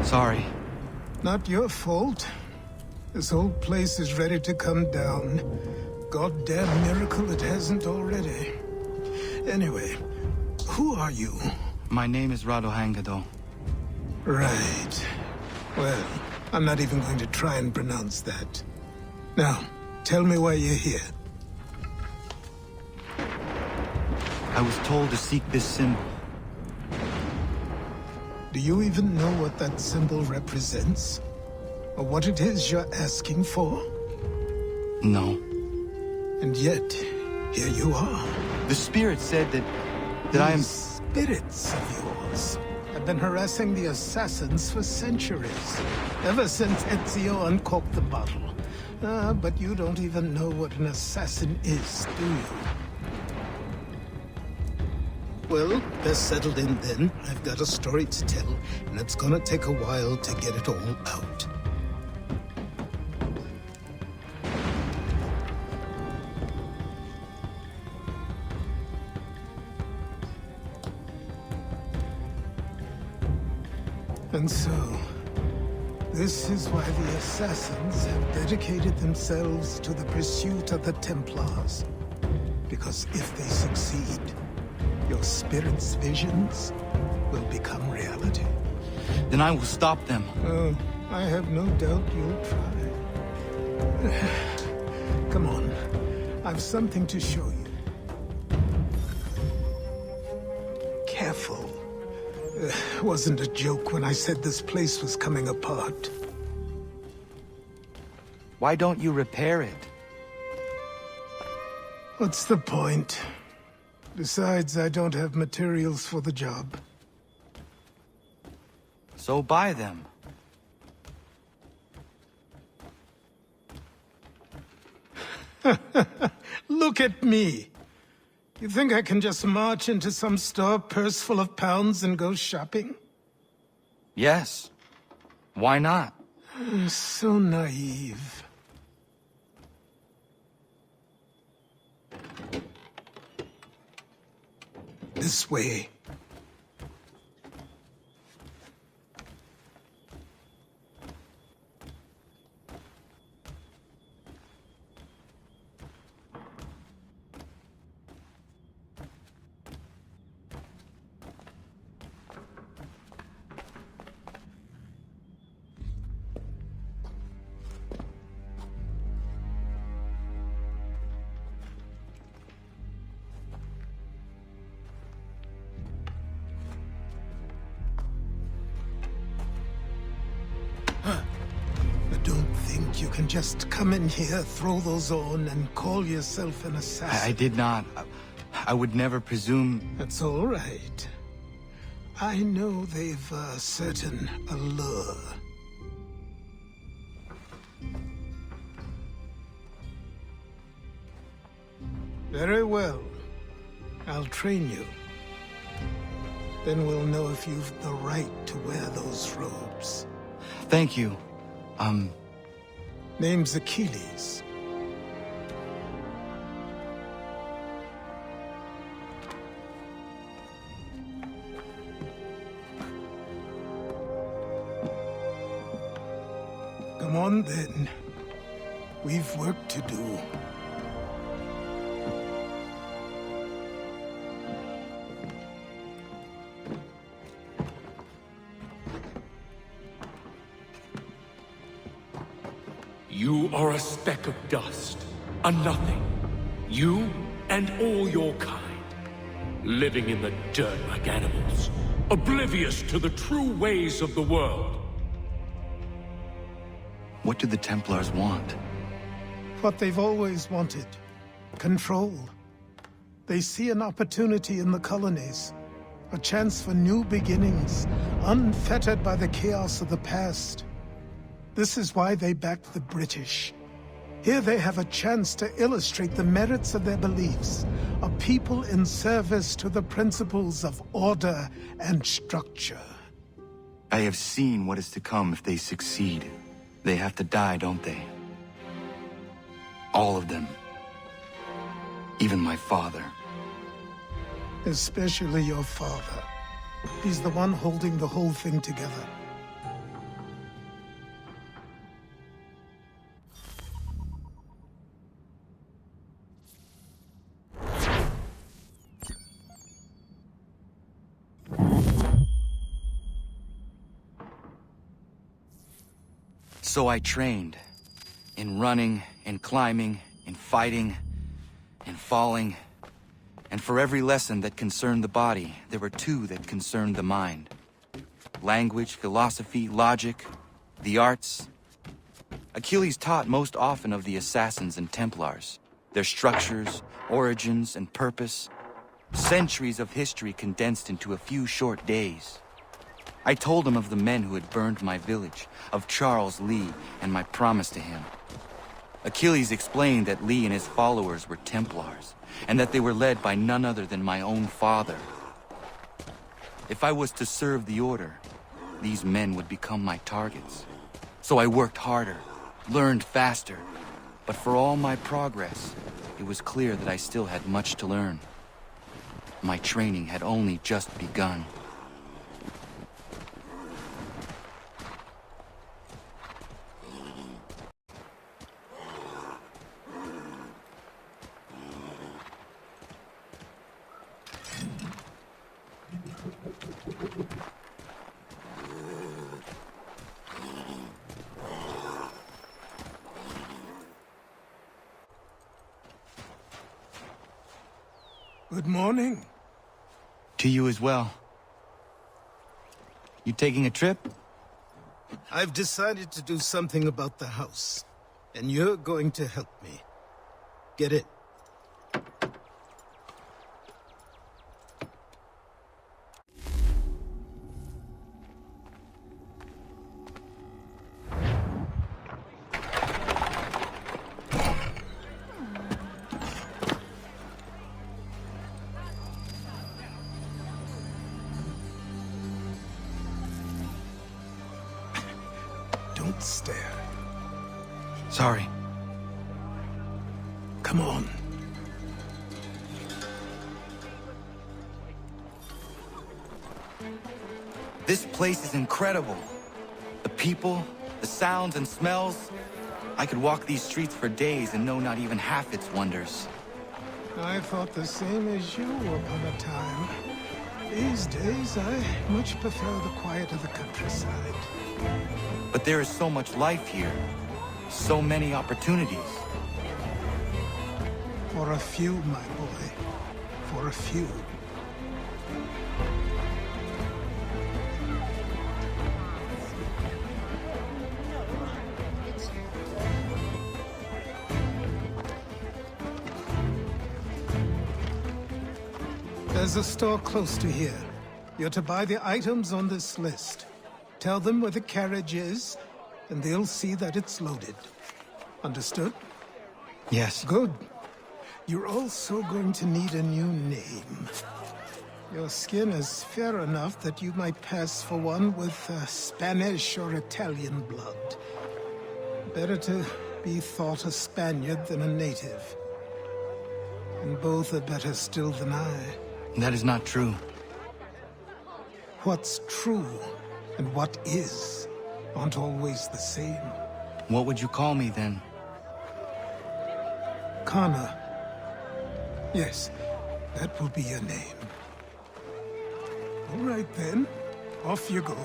Speaker 7: Sorry.
Speaker 11: Not your fault. This whole place is ready to come down. Goddamn miracle it hasn't already. Anyway, who are you?
Speaker 7: My name is Rado Hangado.
Speaker 11: Right. Well, I'm not even going to try and pronounce that. Now, tell me why you're here.
Speaker 7: I was told to seek this symbol.
Speaker 11: Do you even know what that symbol represents? Or what it is you're asking for?
Speaker 7: No.
Speaker 11: And yet, here you are.
Speaker 7: The spirit said that I am...
Speaker 11: Spirits of yours have been harassing the assassins for centuries. Ever since Ezio uncorked the bottle. But you don't even know what an assassin is, do you? Well, they're settled in then. I've got a story to tell, and it's gonna take a while to get it all out. And so, this is why the Assassins have dedicated themselves to the pursuit of the Templars. Because if they succeed, your spirit's visions will become reality.
Speaker 7: Then I will stop them.
Speaker 11: Oh, I have no doubt you'll try. Come on, I've something to show you. Careful. Wasn't a joke when I said this place was coming apart.
Speaker 7: Why don't you repair it?
Speaker 11: What's the point? Besides, I don't have materials for the job.
Speaker 7: So buy them.
Speaker 11: Look at me. You think I can just march into some store, purse full of pounds, and go shopping?
Speaker 7: Yes. Why not?
Speaker 11: So naive. This way. You can just come in here, throw those on, and call yourself an assassin.
Speaker 7: I did not. I would never presume...
Speaker 11: That's all right. I know they've a certain allure. Very well. I'll train you. Then we'll know if you've the right to wear those robes.
Speaker 7: Thank you.
Speaker 11: Name's Achilles. Come on, then. We've work to do.
Speaker 19: You are a speck of dust, a nothing. You and all your kind, living in the dirt like animals, oblivious to the true ways of the world.
Speaker 7: What do the Templars want?
Speaker 11: What they've always wanted. Control. They see an opportunity in the colonies. A chance for new beginnings, unfettered by the chaos of the past. This is why they backed the British. Here they have a chance to illustrate the merits of their beliefs, a people in service to the principles of order and structure.
Speaker 7: I have seen what is to come if they succeed. They have to die, don't they? All of them. Even my father.
Speaker 11: Especially your father. He's the one holding the whole thing together.
Speaker 7: So I trained. In running, in climbing, in fighting, in falling. And for every lesson that concerned the body, there were two that concerned the mind. Language, philosophy, logic, the arts. Achilles taught most often of the Assassins and Templars, their structures, origins, and purpose. Centuries of history condensed into a few short days. I told him of the men who had burned my village, of Charles Lee and my promise to him. Achilles explained that Lee and his followers were Templars, and that they were led by none other than my own father. If I was to serve the Order, these men would become my targets. So I worked harder, learned faster, but for all my progress, it was clear that I still had much to learn. My training had only just begun.
Speaker 11: Good morning.
Speaker 7: To you as well. You taking a trip?
Speaker 11: I've decided to do something about the house, and you're going to help me. Get it?
Speaker 7: sorry.
Speaker 11: Come on.
Speaker 7: This place is incredible. The people, the sounds and smells. I could walk these streets for days and know not even half its wonders.
Speaker 11: I thought the same as you upon a time. These days, I much prefer the quiet of the countryside.
Speaker 7: But there is so much life here. So many opportunities.
Speaker 11: For a few, my boy. For a few. There's a store close to here. You're to buy the items on this list. Tell them where the carriage is, and they'll see that it's loaded. Understood?
Speaker 7: Yes.
Speaker 11: Good. You're also going to need a new name. Your skin is fair enough that you might pass for one with Spanish or Italian blood. Better to be thought a Spaniard than a native. And both are better still than I.
Speaker 7: That is not true.
Speaker 11: What's true and what is aren't always the same.
Speaker 7: What would you call me then?
Speaker 11: Kana. Yes, that will be your name. All right then, off you go.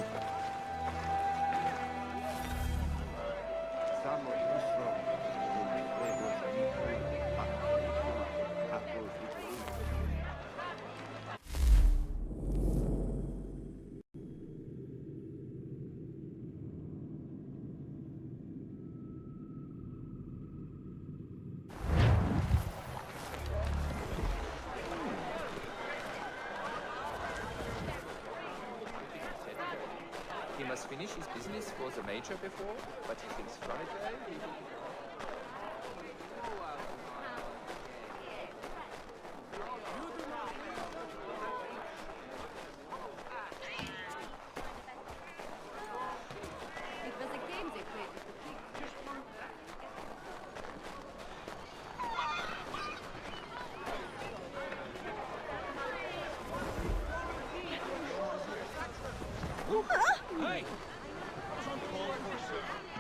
Speaker 3: He must finish his business for the major before, but he thinks Friday he will...
Speaker 2: It was a game they played with the pig. Just one.
Speaker 13: Hey!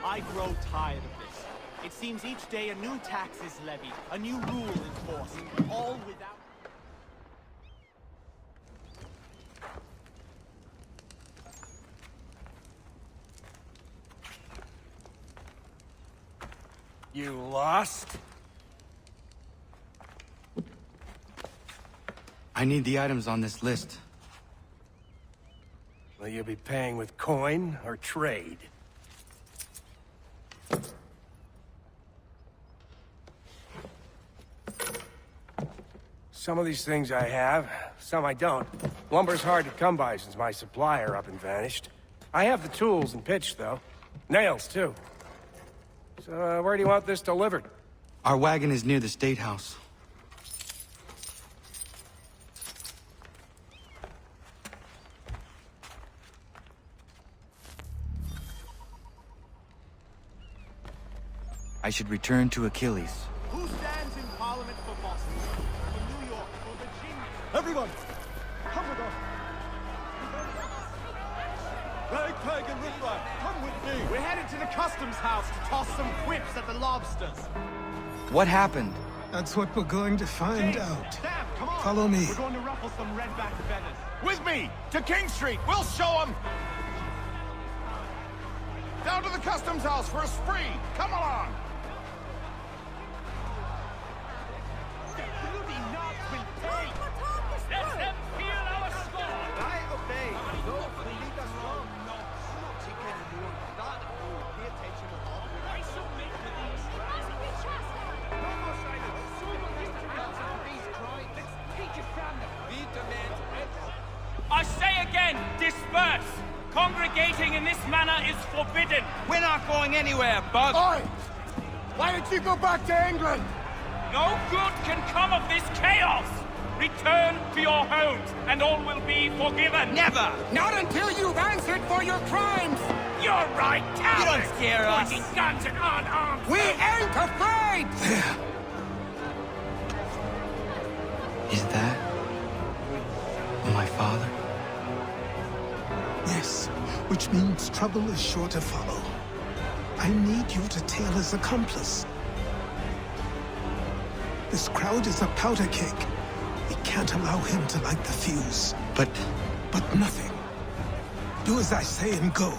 Speaker 13: I grow tired of this. It seems each day a new tax is levied, a new rule enforced, all without...
Speaker 10: You lost?
Speaker 7: I need the items on this list.
Speaker 10: Will you be paying with coin or trade? Some of these things I have, some I don't. Lumber's hard to come by since my supplier up and vanished. I have the tools and pitch, though. Nails, too. So, where do you want this delivered?
Speaker 7: Our wagon is near the State House. I should return to Achilles.
Speaker 13: Who stands in Parliament for Boston, for New York, for Virginia?
Speaker 14: Everyone, come with us. Ragtag and Riffraff, come with me.
Speaker 13: We're headed to the customs house to toss some quips at the lobsters.
Speaker 7: What happened?
Speaker 11: That's what we're going to find out. Follow me.
Speaker 13: We're going to ruffle some redback feathers. With me, to King Street. We'll show them. Down to the customs house for a spree. Come along.
Speaker 16: Let them feel our scorn!
Speaker 14: I obey. No, lead us wrong. Not anymore. Not pay attention to all the
Speaker 16: I submit to these.
Speaker 14: No more silence. Let's take it from them. We demand
Speaker 16: I say again, disperse! Congregating in this manner is forbidden!
Speaker 14: We're not going anywhere, Bug. Oi! Why don't you go back to England?
Speaker 16: No good can come of this chaos! Return to your homes, and all will be forgiven!
Speaker 14: Never!
Speaker 16: Not until you've answered for your crimes!
Speaker 10: You're right, cowards!
Speaker 6: You don't scare us.
Speaker 10: Pointing guns at unarmed.
Speaker 6: We ain't afraid!
Speaker 11: There.
Speaker 7: Is that my father?
Speaker 11: Yes, which means trouble is sure to follow. I need you to tail his accomplice. This crowd is a powder keg. We can't allow him to light the fuse.
Speaker 7: But
Speaker 11: nothing. Do as I say and go.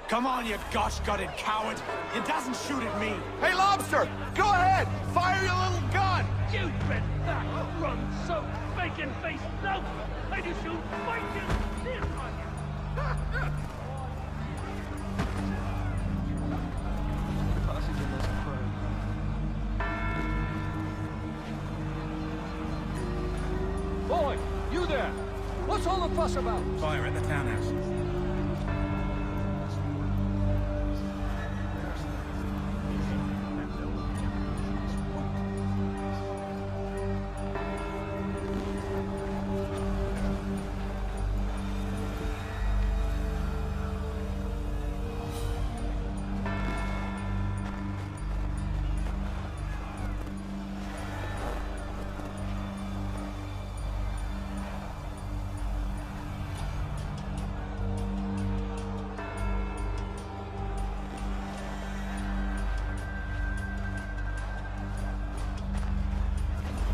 Speaker 13: Come on, you gosh-gutted coward. It doesn't shoot at me.
Speaker 9: Hey, Lobster! Go ahead! Fire your little gun!
Speaker 16: You bet that run so bacon-faced loaf! I just shoot bacon this on you!
Speaker 14: Boy, you there! What's all the fuss about?
Speaker 10: Fire at the townhouse.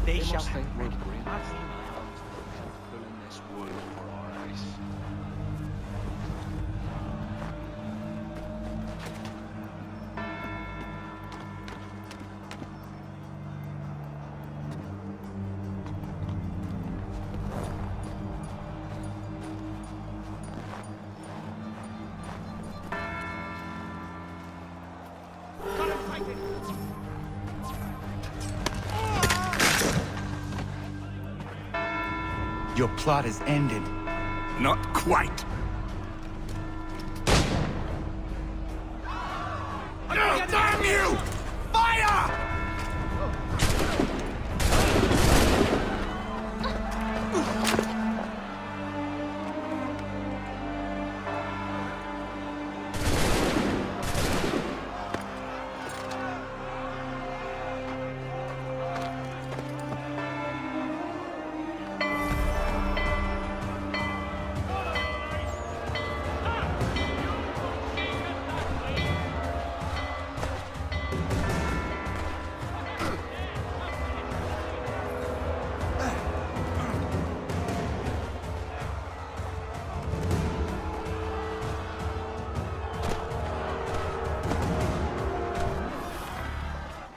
Speaker 14: They must think we're brave.
Speaker 3: Pulling this wood for our eyes.
Speaker 7: Your plot is ended.
Speaker 10: Not quite.
Speaker 6: No, damn you! Fire!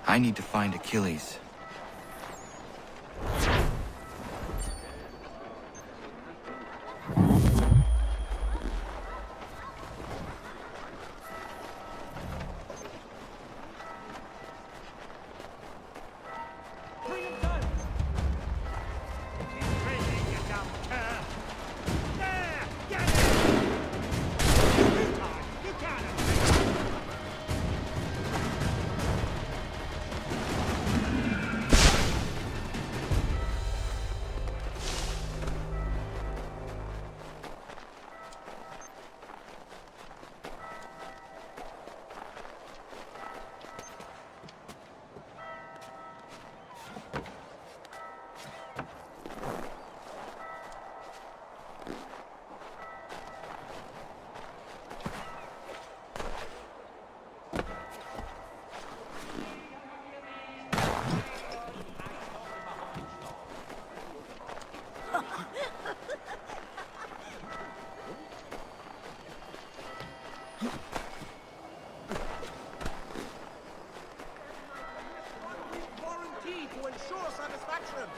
Speaker 7: I need to find Achilles.
Speaker 14: Warranty to ensure satisfaction.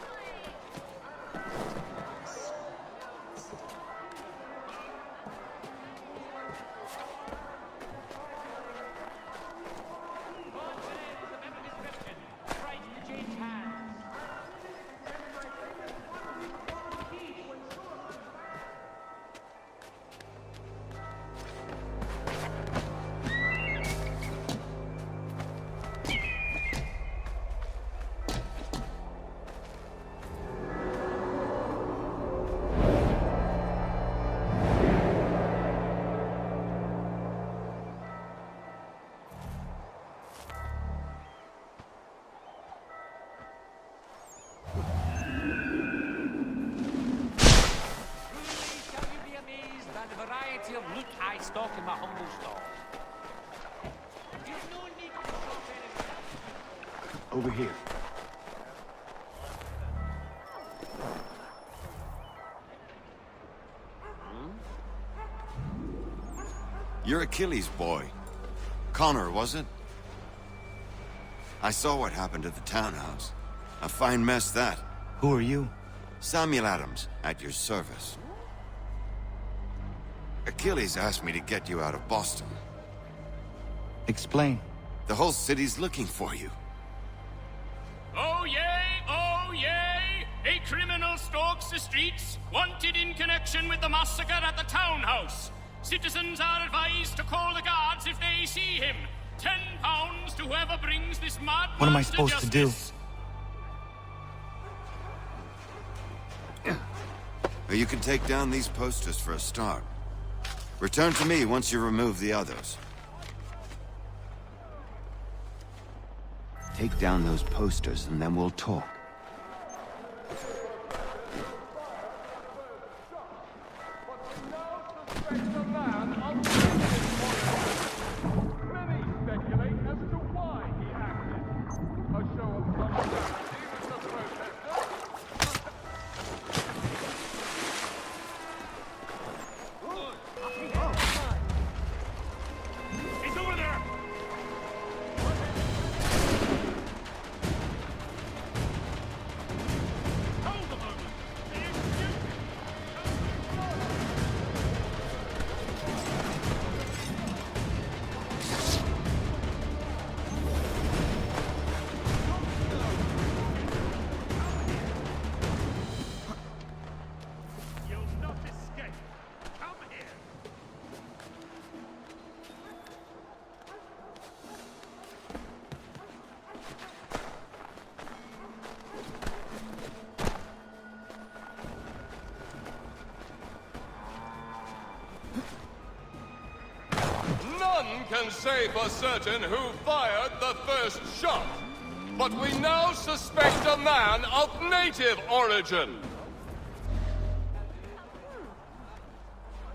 Speaker 16: variety of loot I stock in my humble store. There's no need to shop anywhere.
Speaker 7: Over here.
Speaker 4: You're Achilles' boy. Connor, was it? I saw what happened at the townhouse. A fine mess, that.
Speaker 7: Who are you?
Speaker 4: Samuel Adams, at your service. Achilles asked me to get you out of Boston.
Speaker 7: Explain.
Speaker 4: The whole city's looking for you.
Speaker 15: Oh yay, oh yay! A criminal stalks the streets, wanted in connection with the massacre at the townhouse. Citizens are advised to call the guards if they see him. £10 to whoever brings this mad
Speaker 7: What am I
Speaker 15: man to
Speaker 7: supposed to do?
Speaker 15: justice.
Speaker 4: You can take down these posters for a start. Return to me once you remove the others. Take down those posters and then we'll talk.
Speaker 18: None can say for certain who fired the first shot, but we now suspect a man of native origin.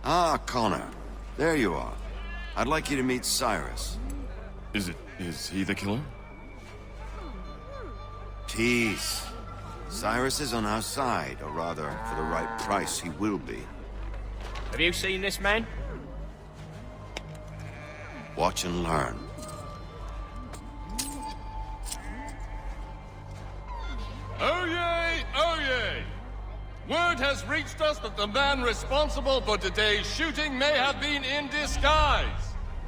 Speaker 4: Ah, Connor. There you are. I'd like you to meet Cyrus.
Speaker 19: Is he the killer?
Speaker 4: Peace. Cyrus is on our side, or rather, for the right price, he will be.
Speaker 15: Have you seen this man?
Speaker 4: Watch and learn.
Speaker 18: Oh yay, oh yay! Word has reached us that the man responsible for today's shooting may have been in disguise.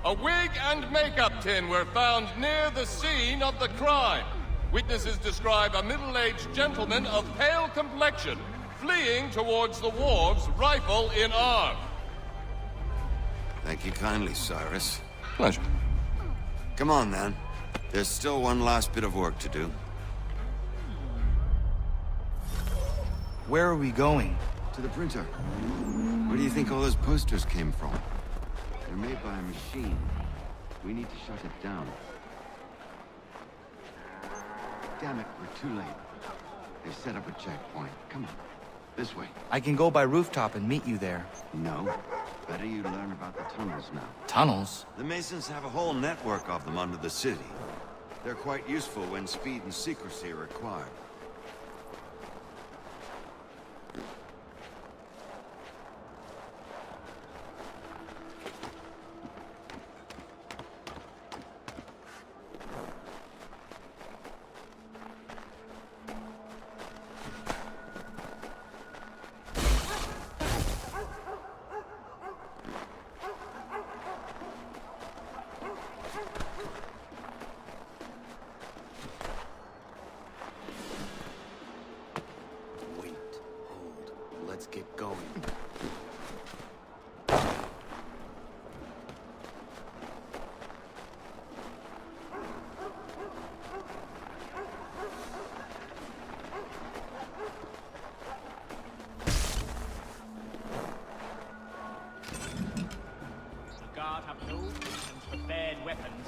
Speaker 18: A wig and makeup tin were found near the scene of the crime. Witnesses describe a middle-aged gentleman of pale complexion fleeing towards the wharves, rifle in arm.
Speaker 4: Thank you kindly, Cyrus.
Speaker 18: Pleasure.
Speaker 4: Come on, then. There's still one last bit of work to do.
Speaker 7: Where are we going?
Speaker 4: To the printer. Where do you think all those posters came from? They're made by a machine. We need to shut it down. Damn it, we're too late. They set up a checkpoint. Come on. This way.
Speaker 7: I can go by rooftop and meet you there.
Speaker 4: No. Better you learn about the tunnels now.
Speaker 7: Tunnels?
Speaker 4: The Masons have a whole network of them under the city. They're quite useful when speed and secrecy are required.
Speaker 7: Let's get going.
Speaker 13: The guard have no patience for bad weapons.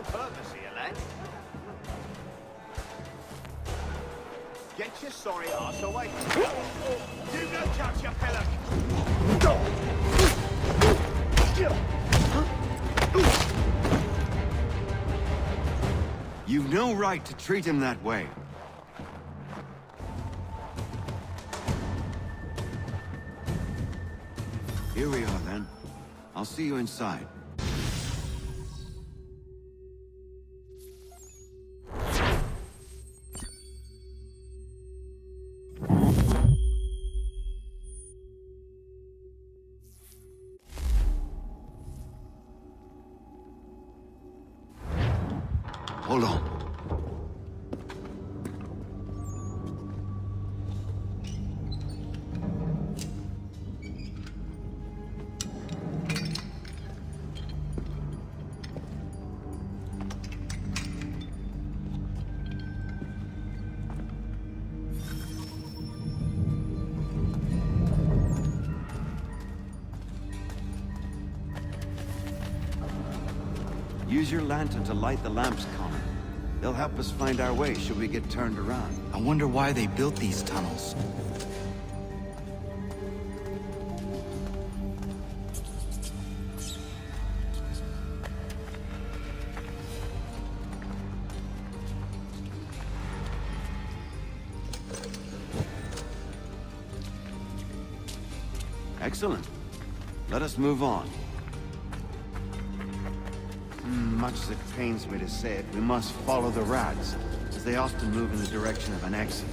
Speaker 9: no purpose here, lad. Get your sorry ass away. You no touch your pillock.
Speaker 4: You've no right to treat him that way. Here we are, then. I'll see you inside. Hold on. Use your lantern to light the lamps, Connor. They'll help us find our way should we get turned around.
Speaker 7: I wonder why they built these tunnels.
Speaker 4: Excellent. Let us move on. Much as it pains me to say it, we must follow the rats, as they often move in the direction of an exit.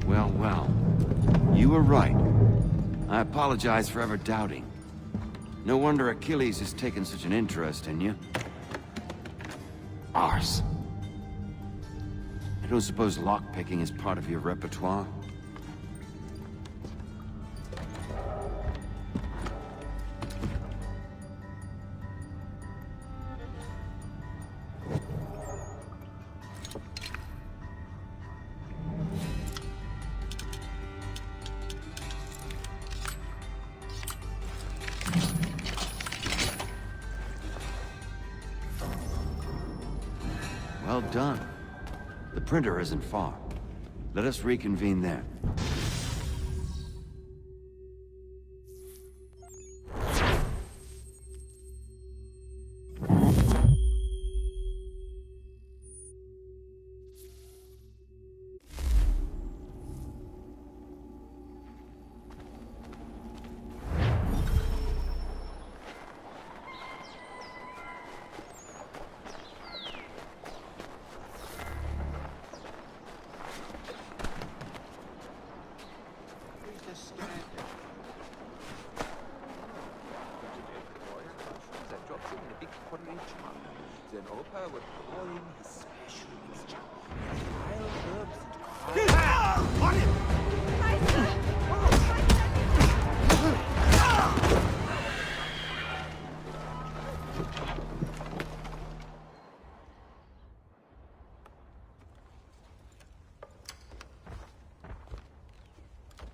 Speaker 4: Well. You were right. I apologize for ever doubting. No wonder Achilles has taken such an interest in you. Arse. I don't suppose lockpicking is part of your repertoire? Well done. The printer isn't far. Let us reconvene there.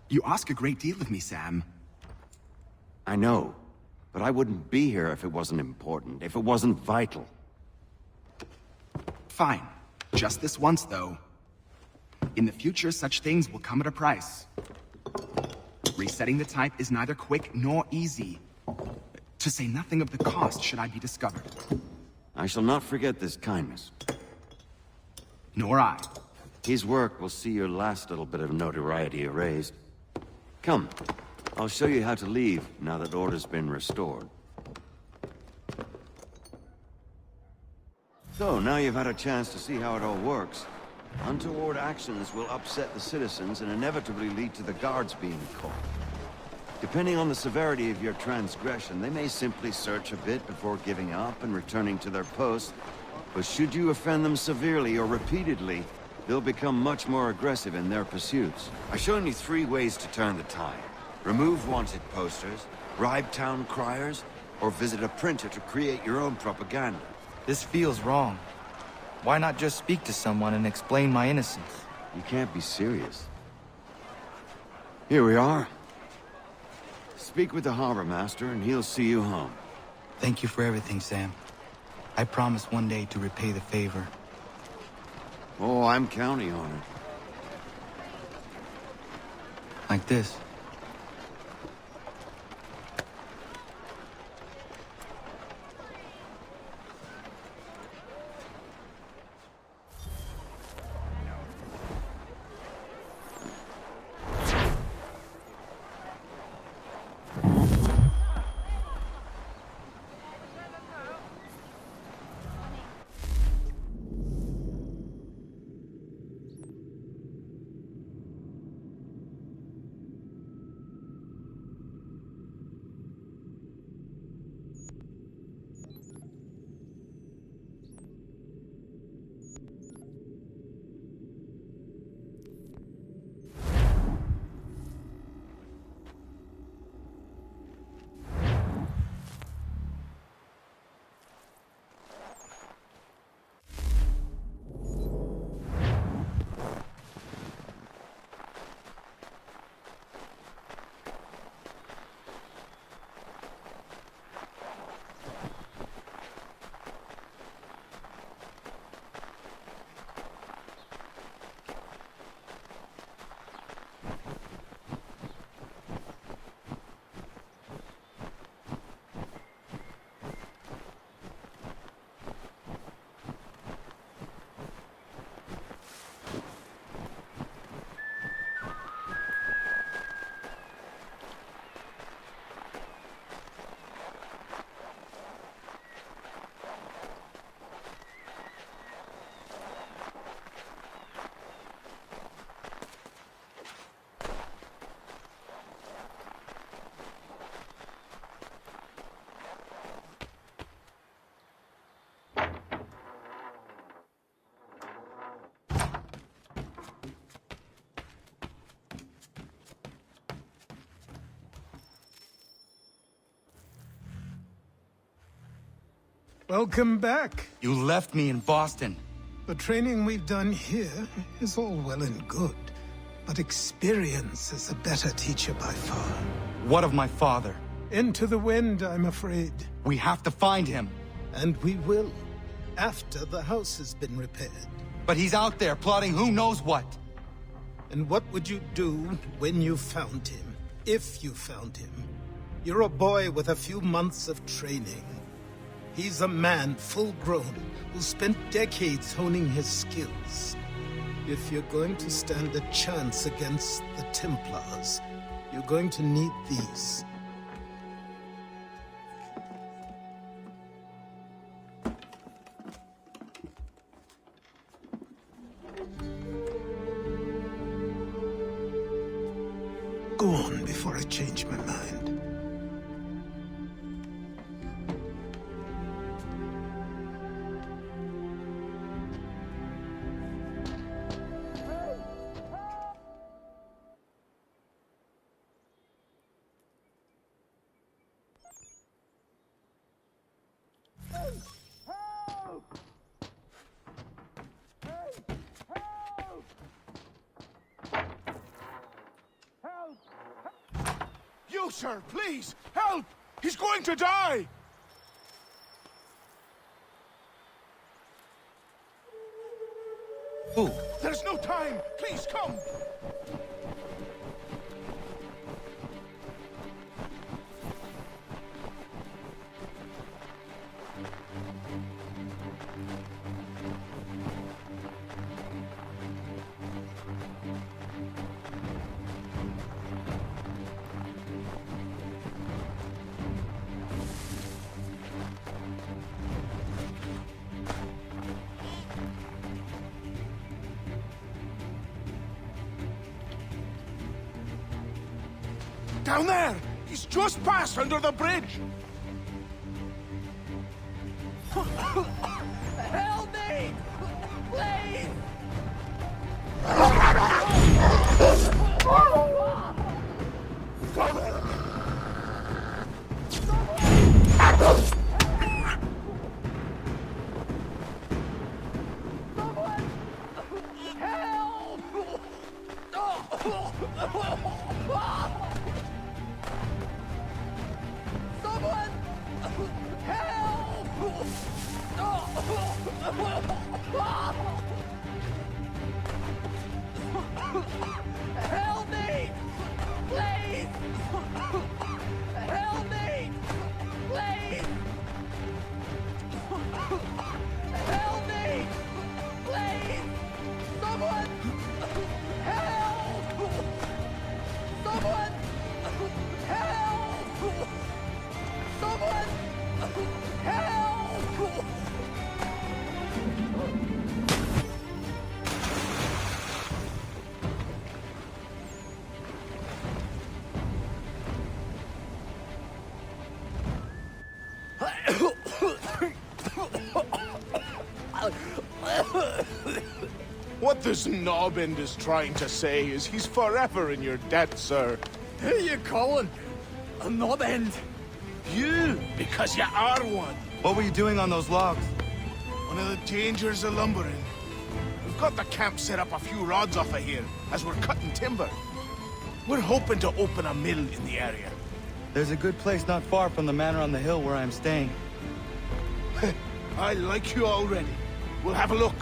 Speaker 8: You ask a great deal of me, Sam.
Speaker 4: I know, but I wouldn't be here if it wasn't important, if it wasn't vital.
Speaker 8: Fine. Just this once, though. In the future, such things will come at a price. Resetting the type is neither quick nor easy. To say nothing of the cost should I be discovered.
Speaker 4: I shall not forget this kindness.
Speaker 8: Nor I.
Speaker 4: His work will see your last little bit of notoriety erased. Come, I'll show you how to leave now that order's been restored. So, now you've had a chance to see how it all works. Untoward actions will upset the citizens and inevitably lead to the guards being caught. Depending on the severity of your transgression, they may simply search a bit before giving up and returning to their posts. But should you offend them severely or repeatedly, they'll become much more aggressive in their pursuits. I've shown you 3 ways to turn the tide. Remove wanted posters, bribe town criers, or visit a printer to create your own propaganda.
Speaker 7: This feels wrong. Why not just speak to someone and explain my innocence?
Speaker 4: You can't be serious. Here we are. Speak with the harbor master and he'll see you home.
Speaker 7: Thank you for everything, Sam. I promise one day to repay the favor.
Speaker 4: Oh, I'm counting on it.
Speaker 7: Like this.
Speaker 11: Welcome back.
Speaker 7: You left me in Boston.
Speaker 11: The training we've done here is all well and good, but experience is a better teacher by far.
Speaker 7: What of my father?
Speaker 11: Into the wind, I'm afraid.
Speaker 7: We have to find him.
Speaker 11: And we will, after the house has been repaired.
Speaker 7: But he's out there plotting who knows what.
Speaker 11: And what would you do when you found him? If you found him? You're a boy with a few months of training. He's a man, full-grown, who spent decades honing his skills. If you're going to stand a chance against the Templars, you're going to need these. Go on before I change my mind.
Speaker 9: You, sir, please, help! He's going to die!
Speaker 7: Who?
Speaker 9: There's no time! Please, come! Down there! He's just passed under the bridge!
Speaker 14: Help me! Please! Help me! Please! Help me! Please! Help me! Please! Someone! Help! Someone! Help! Someone! Help!
Speaker 9: What this knobbend is trying to say is he's forever in your debt, sir.
Speaker 14: Who you calling? A knob end?
Speaker 9: You, because you are one.
Speaker 7: What were you doing on those logs?
Speaker 9: One of the dangers of lumbering. We've got the camp set up a few rods off of here, as we're cutting timber. We're hoping to open a mill in the area.
Speaker 7: There's a good place not far from the manor on the hill where I'm staying.
Speaker 9: I like you already. We'll have a look.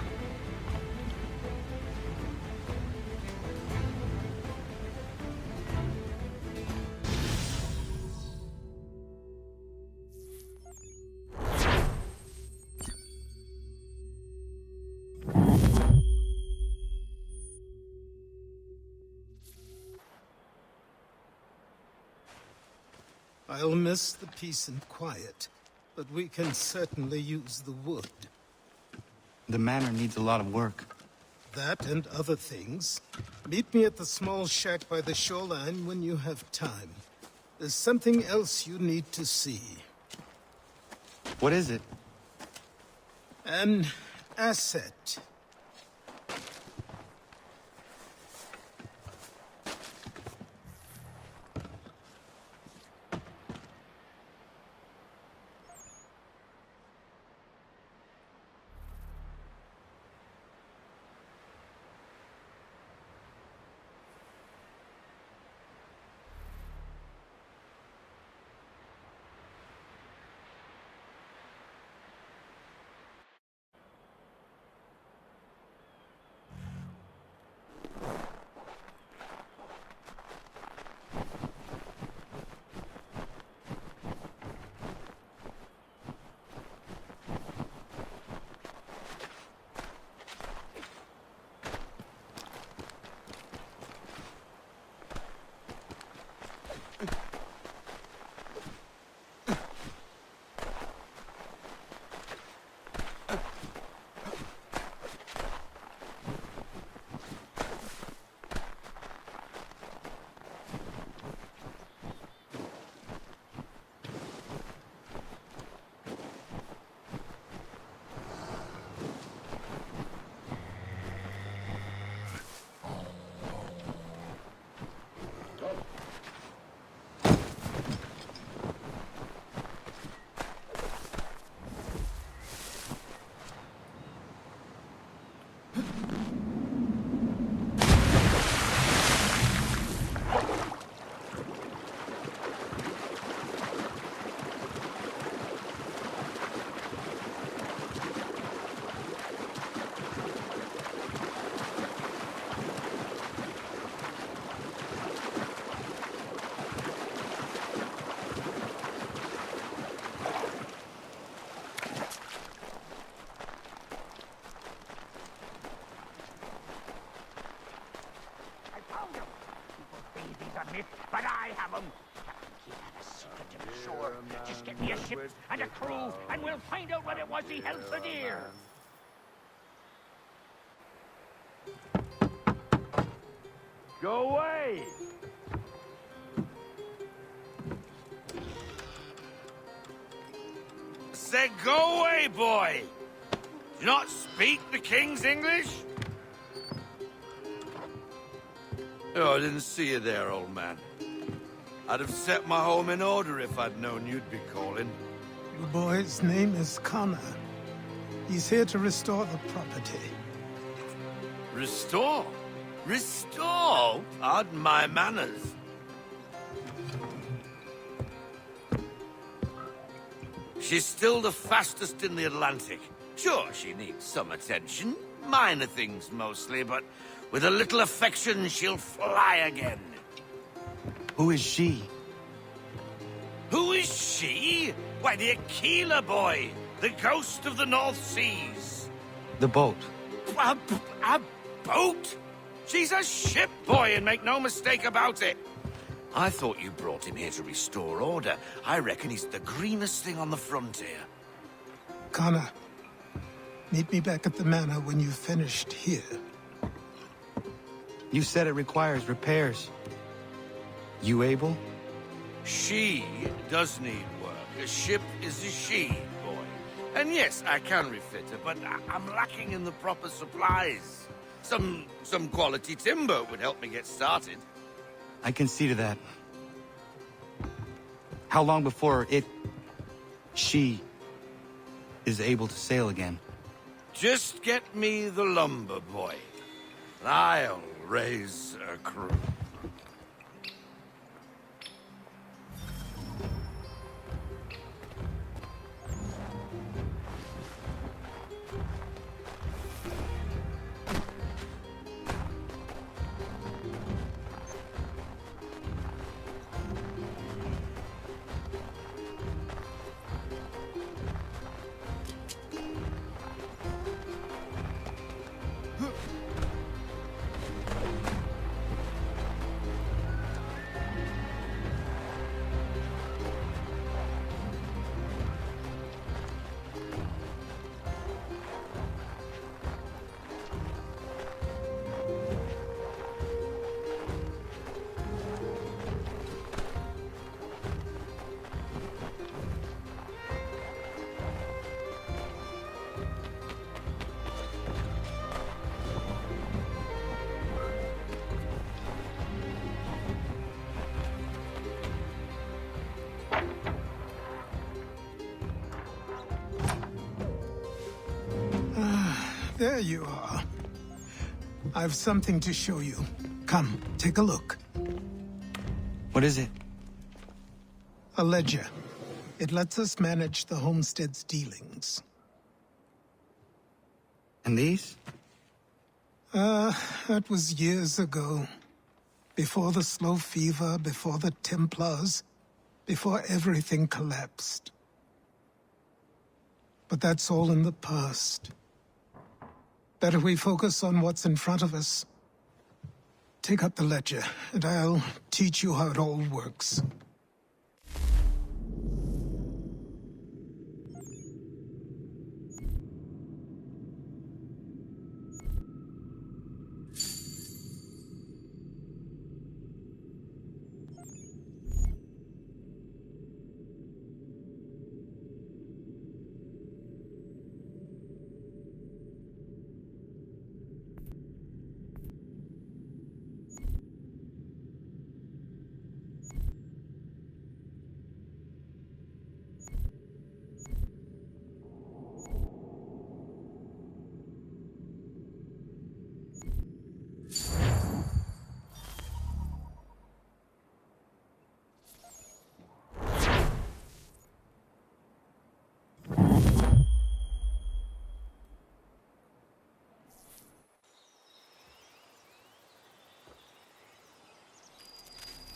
Speaker 11: I'll miss the peace and quiet, but we can certainly use the wood.
Speaker 7: The manor needs a lot of work.
Speaker 11: That and other things. Meet me at the small shack by the shoreline when you have time. There's something else you need to see.
Speaker 7: What is it?
Speaker 11: An asset.
Speaker 16: But I have them. Keep that a secret to be sure. Just get me a ship and a crew, and we'll find out what it was he held so dear.
Speaker 14: Go away!
Speaker 6: Said go away, boy! Do you not speak the King's English? Oh, I didn't see you there, old man. I'd have set my home in order if I'd known you'd be calling.
Speaker 11: The boy's name is Connor. He's here to restore the property.
Speaker 6: Restore? Restore? Pardon my manners. She's still the fastest in the Atlantic. Sure, she needs some attention. Minor things mostly, but with a little affection, she'll fly again.
Speaker 7: Who is she?
Speaker 6: Who is she? Why, the Aquila boy, the ghost of the North Seas.
Speaker 7: The boat.
Speaker 6: A boat? She's a ship boy, and make no mistake about it. I thought you brought him here to restore order. I reckon he's the greenest thing on the frontier.
Speaker 11: Connor, meet me back at the manor when you've finished here.
Speaker 7: You said it requires repairs. You able?
Speaker 6: She does need work. A ship is a she, boy. And yes, I can refit her, but I'm lacking in the proper supplies. Some quality timber would help me get started.
Speaker 7: I can see to that. How long before she is able to sail again?
Speaker 6: Just get me the lumber, boy. I'll raise a crew.
Speaker 11: There you are. I've something to show you. Come, take a look.
Speaker 7: What is it?
Speaker 11: A ledger. It lets us manage the homestead's dealings.
Speaker 7: And these?
Speaker 11: That was years ago. Before the slow fever, before the Templars, before everything collapsed. But that's all in the past. Better we focus on what's in front of us. Take up the ledger, and I'll teach you how it all works.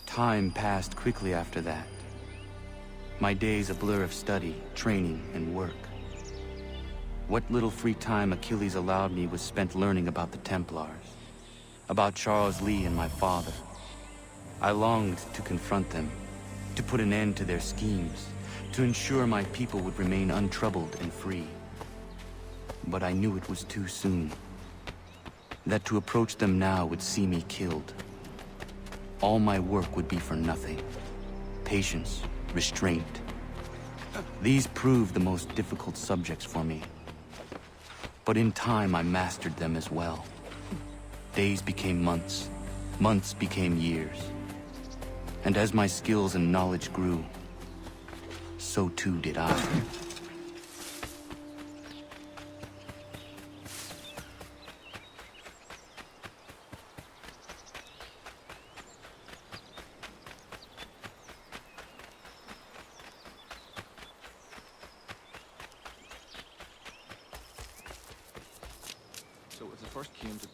Speaker 7: Time passed quickly after that. My days a blur of study, training, and work. What little free time Achilles allowed me was spent learning about the Templars, about Charles Lee and my father. I longed to confront them, to put an end to their schemes, to ensure my people would remain untroubled and free. But I knew it was too soon, that to approach them now would see me killed. All my work would be for nothing. Patience, restraint. These proved the most difficult subjects for me. But in time, I mastered them as well. Days became months. Months became years. And as my skills and knowledge grew, so too did I.
Speaker 12: first came to do...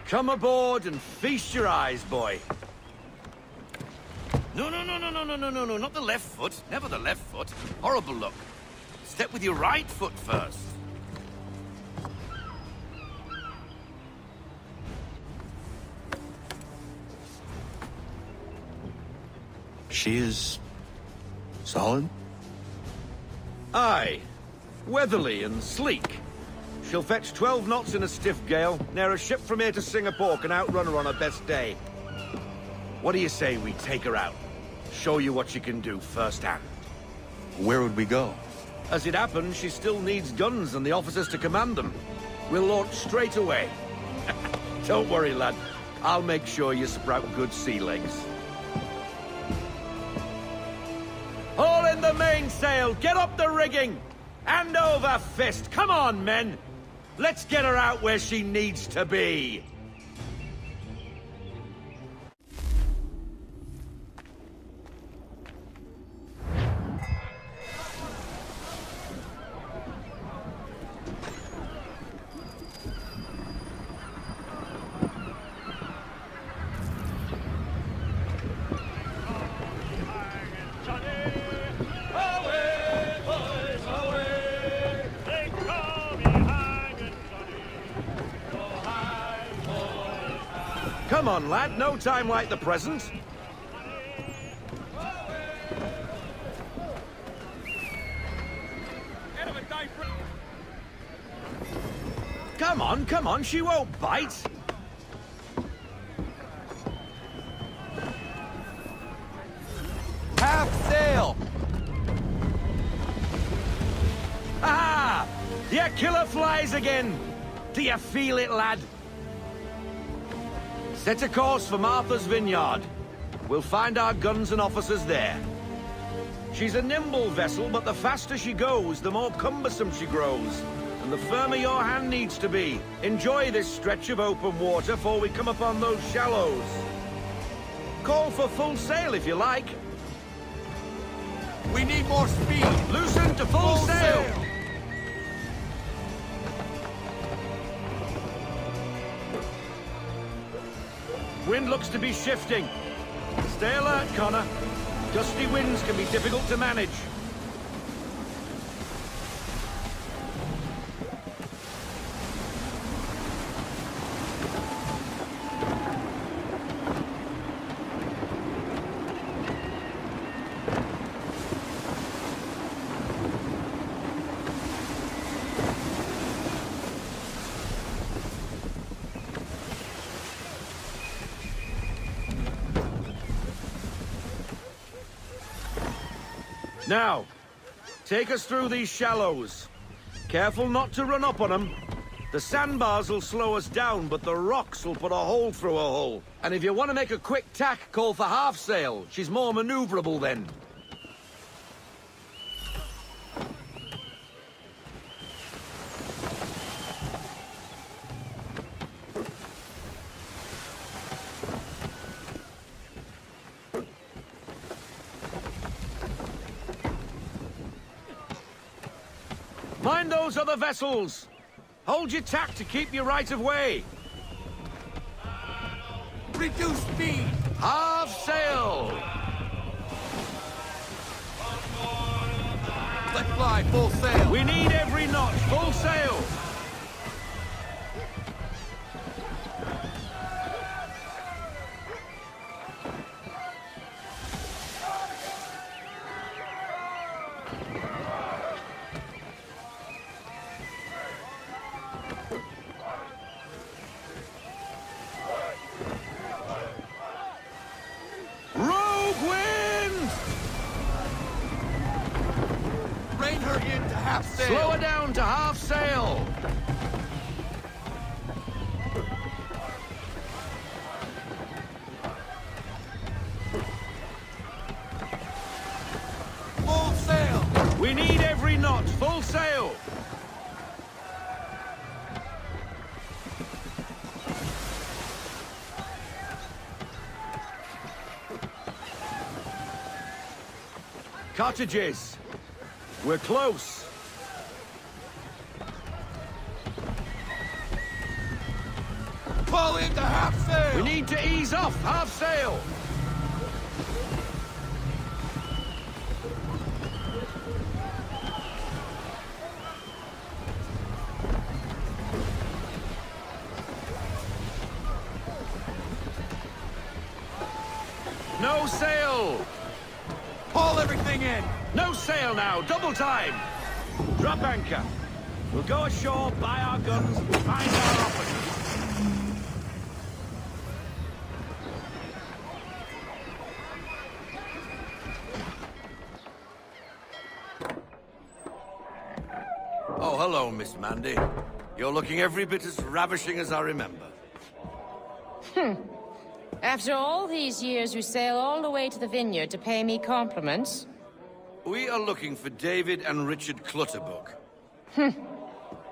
Speaker 22: Come aboard and feast your eyes, boy.
Speaker 6: No, not the left foot. Never the left foot. Horrible look. Step with your right foot first.
Speaker 7: She is... solid?
Speaker 22: Aye. Weatherly and sleek. She'll fetch 12 knots in a stiff gale, ne'er a ship from here to Singapore can outrun her on her best day. What do you say we take her out? Show you what she can do firsthand.
Speaker 7: Where would we go?
Speaker 22: As it happens, she still needs guns and the officers to command them. We'll launch straight away. Don't worry, lad. I'll make sure you sprout good sea legs. Haul in the mainsail! Get up the rigging! Hand over fist! Come on, men! Let's get her out where she needs to be! Come on, lad. No time like the present. Come on. She won't bite.
Speaker 7: Half sail!
Speaker 22: Aha! Your killer flies again. Do you feel it, lad? Set a course for Martha's Vineyard. We'll find our guns and officers there. She's a nimble vessel, but the faster she goes, the more cumbersome she grows. And the firmer your hand needs to be. Enjoy this stretch of open water before we come upon those shallows. Call for full sail if you like.
Speaker 9: We need more speed.
Speaker 22: Loosen to full sail. Wind looks to be shifting. Stay alert, Connor. Gusty winds can be difficult to manage. Now, take us through these shallows. Careful not to run up on them. The sandbars will slow us down, but the rocks will put a hole through a hole. And if you want to make a quick tack, call for half sail. She's more maneuverable then. Mind those other vessels! Hold your tack to keep your right of way!
Speaker 9: Reduce speed!
Speaker 22: Half sail!
Speaker 9: Let fly, full sail!
Speaker 22: We need every notch, full sail!
Speaker 9: Rain her in to
Speaker 22: half sail! Slow her down to half sail!
Speaker 4: Full sail!
Speaker 22: We need every knot, full sail! Cottages! We're close!
Speaker 4: Pull into half sail!
Speaker 22: We need to ease off, half sail! No sail!
Speaker 4: Pull everything in!
Speaker 22: No sail now, double time! Drop anchor. We'll go ashore, buy our guns, find our officers. Oh, hello, Miss Mandy. You're looking every bit as ravishing as I remember.
Speaker 12: After all these years, you sail all the way to the vineyard to pay me compliments?
Speaker 22: We are looking for David and Richard Clutterbuck.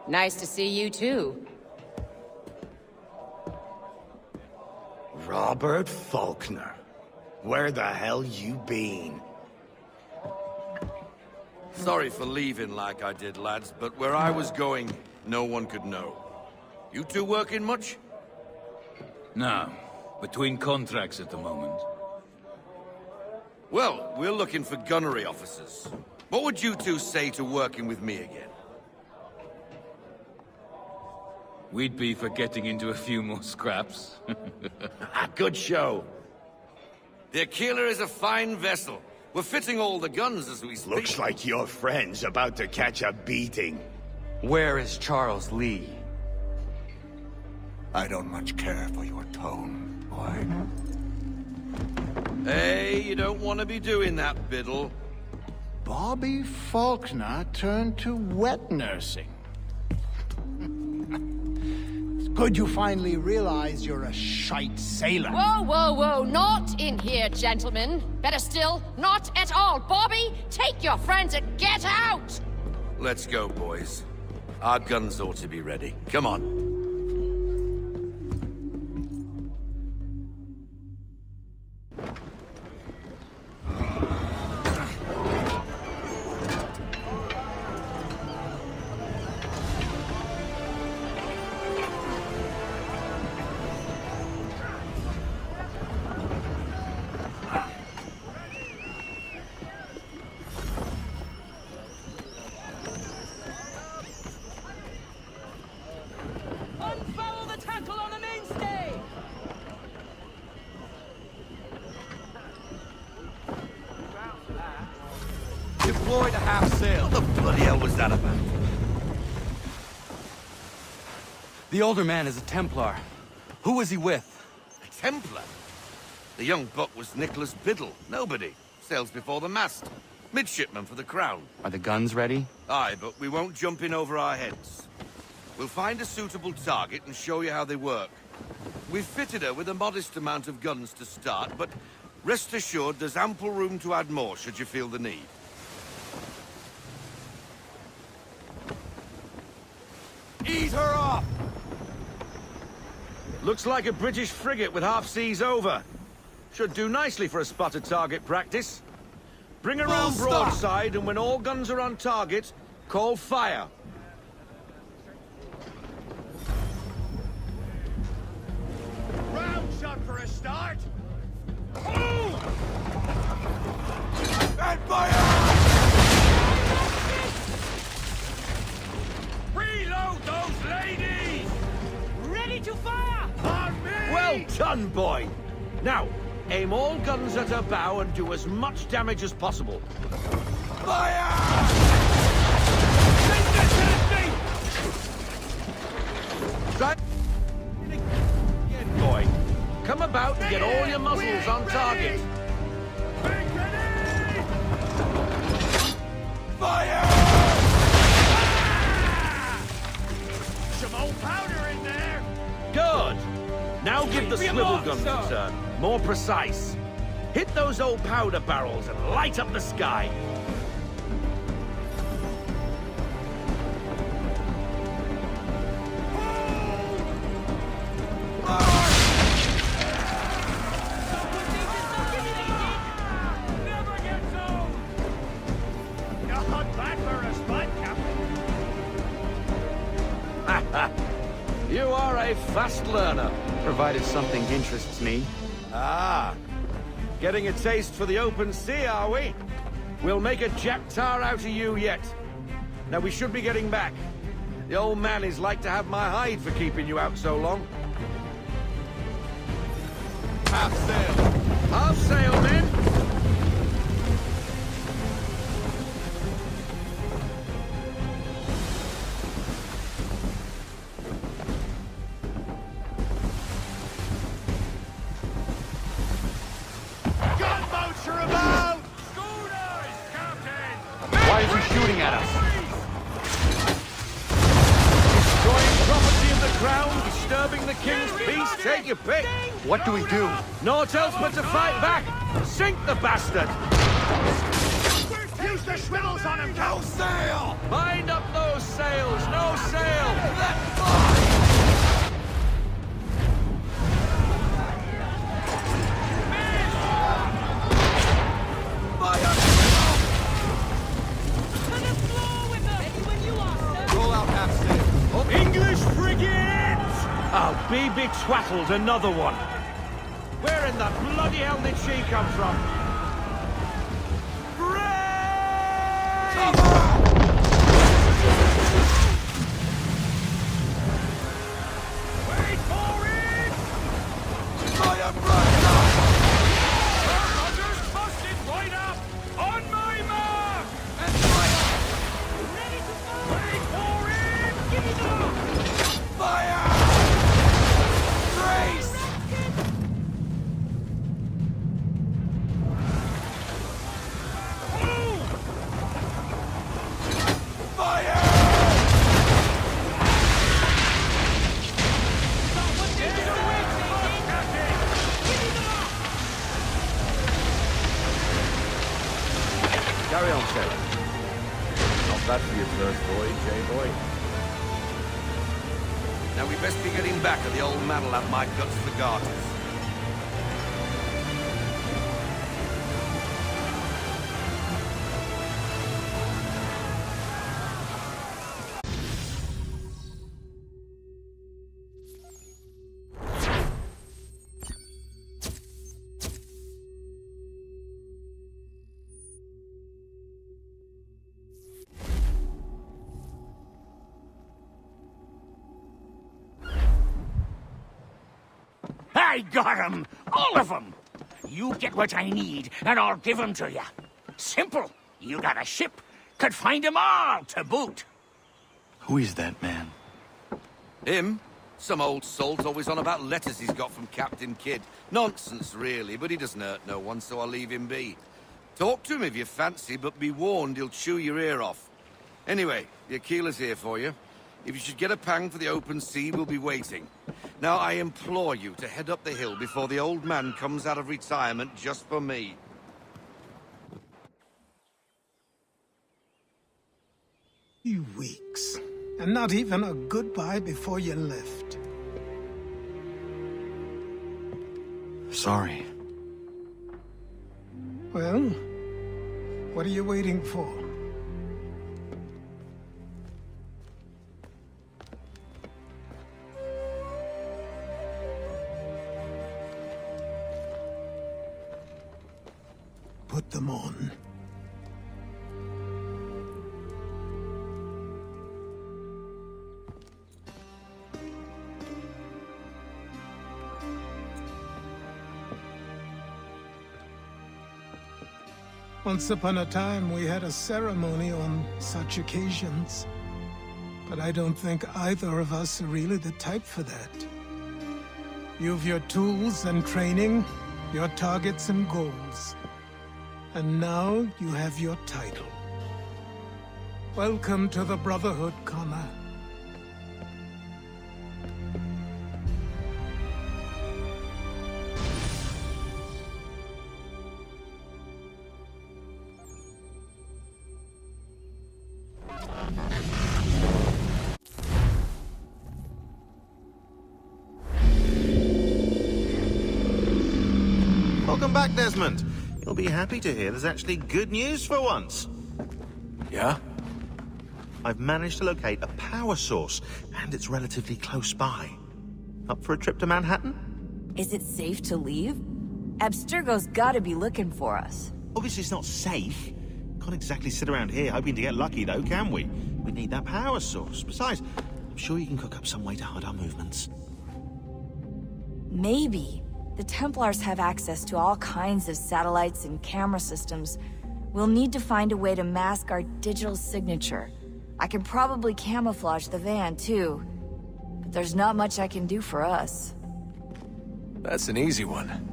Speaker 12: Nice to see you, too.
Speaker 6: Robert Faulkner. Where the hell you been?
Speaker 22: Sorry for leaving like I did, lads, but where I was going, no one could know. You two working much?
Speaker 21: No. Between contracts at the moment.
Speaker 22: Well, we're looking for gunnery officers. What would you two say to working with me again?
Speaker 21: We'd be for getting into a few more scraps.
Speaker 22: Good show. The Aquila is a fine vessel. We're fitting all the guns as we speak.
Speaker 6: Looks like your friend's about to catch a beating.
Speaker 7: Where is Charles Lee?
Speaker 6: I don't much care for your tone, boy.
Speaker 22: Hey, you don't want to be doing that, Biddle.
Speaker 9: Bobby Faulkner turned to wet nursing. It's good you finally realize you're a shite sailor.
Speaker 2: Whoa, whoa, whoa, not in here, gentlemen. Better still, not at all. Bobby, take your friends and get out!
Speaker 22: Let's go, boys. Our guns ought to be ready. Come on.
Speaker 7: Deploy to half sail.
Speaker 22: What the bloody hell was that about?
Speaker 7: The older man is a Templar. Who was he with?
Speaker 22: A Templar? The young buck was Nicholas Biddle. Nobody. Sails before the mast. Midshipman for the Crown.
Speaker 7: Are the guns ready?
Speaker 22: Aye, but we won't jump in over our heads. We'll find a suitable target and show you how they work. We've fitted her with a modest amount of guns to start, but rest assured there's ample room to add more should you feel the need.
Speaker 4: Ease her off!
Speaker 22: Looks like a British frigate with half seas over. Should do nicely for a spotted target practice. Bring her round broadside, and when all guns are on target, call fire.
Speaker 6: Round shot for a start! And fire!
Speaker 10: Reload those ladies!
Speaker 13: Ready to fire!
Speaker 10: On me!
Speaker 22: Well done, boy! Now, aim all guns at her bow and do as much damage as possible.
Speaker 6: Fire!
Speaker 22: Try again, boy. Come about and get all your muzzles on target.
Speaker 6: Fire!
Speaker 22: the swivel gun to turn. More precise. Hit those old powder barrels and light up the sky. You are a fast learner.
Speaker 7: Provided something interests me.
Speaker 22: Ah, getting a taste for the open sea, are we? We'll make a jack tar out of you yet. Now we should be getting back. The old man is like to have my hide for keeping you out so long. Half sail. Half sail, men.
Speaker 7: Why is he shooting at us?
Speaker 22: Destroying property of the crown, disturbing the king's peace, take your pick.
Speaker 7: What do we do?
Speaker 22: Naught else but to fight back. Sink the bastard.
Speaker 16: Use the swivels on him,
Speaker 22: No sail! Bind up those sails, no sail! Let fly!
Speaker 7: Roll out half sail.
Speaker 22: English frigate! I'll be betwaddled, another one. Where in the bloody hell did she come from?
Speaker 16: Wait for it!
Speaker 22: Fire right up!
Speaker 16: Rogers busted right up! On my mark!
Speaker 22: And fire!
Speaker 16: Ready to go! Wait for it! Give me the...
Speaker 22: Fire! Brace! Fire! Carry on, sailor. Not bad for your first voyage, eh, boy? Now we best be getting back, or the old man'll have my guts for garters.
Speaker 16: I got 'em! All of 'em! You get what I need, and I'll give 'em to you. Simple. You got a ship, could find 'em all to boot.
Speaker 7: Who is that man?
Speaker 22: Him? Some old salt always on about letters he's got from Captain Kidd. Nonsense, really, but he doesn't hurt no one, so I'll leave him be. Talk to him if you fancy, but be warned he'll chew your ear off. Anyway, the Aquila's here for you. If you should get a pang for the open sea, we'll be waiting. Now, I implore you to head up the hill before the old man comes out of retirement just for me.
Speaker 11: 2 weeks, and not even a goodbye before you left.
Speaker 7: Sorry.
Speaker 11: Well, what are you waiting for? Put them on. Once upon a time, we had a ceremony on such occasions. But I don't think either of us are really the type for that. You've your tools and training, your targets and goals. And now you have your title. Welcome to the Brotherhood, Connor.
Speaker 5: Welcome back, Desmond. You'll be happy to hear there's actually good news for once.
Speaker 20: Yeah?
Speaker 5: I've managed to locate a power source, and it's relatively close by. Up for a trip to Manhattan?
Speaker 23: Is it safe to leave? Abstergo's gotta be looking for us.
Speaker 5: Obviously it's not safe. Can't exactly sit around here hoping to get lucky, though, can we? We need that power source. Besides, I'm sure you can cook up some way to hide our movements.
Speaker 23: Maybe. The Templars have access to all kinds of satellites and camera systems. We'll need to find a way to mask our digital signature. I can probably camouflage the van, too. But there's not much I can do for us.
Speaker 20: That's an easy one.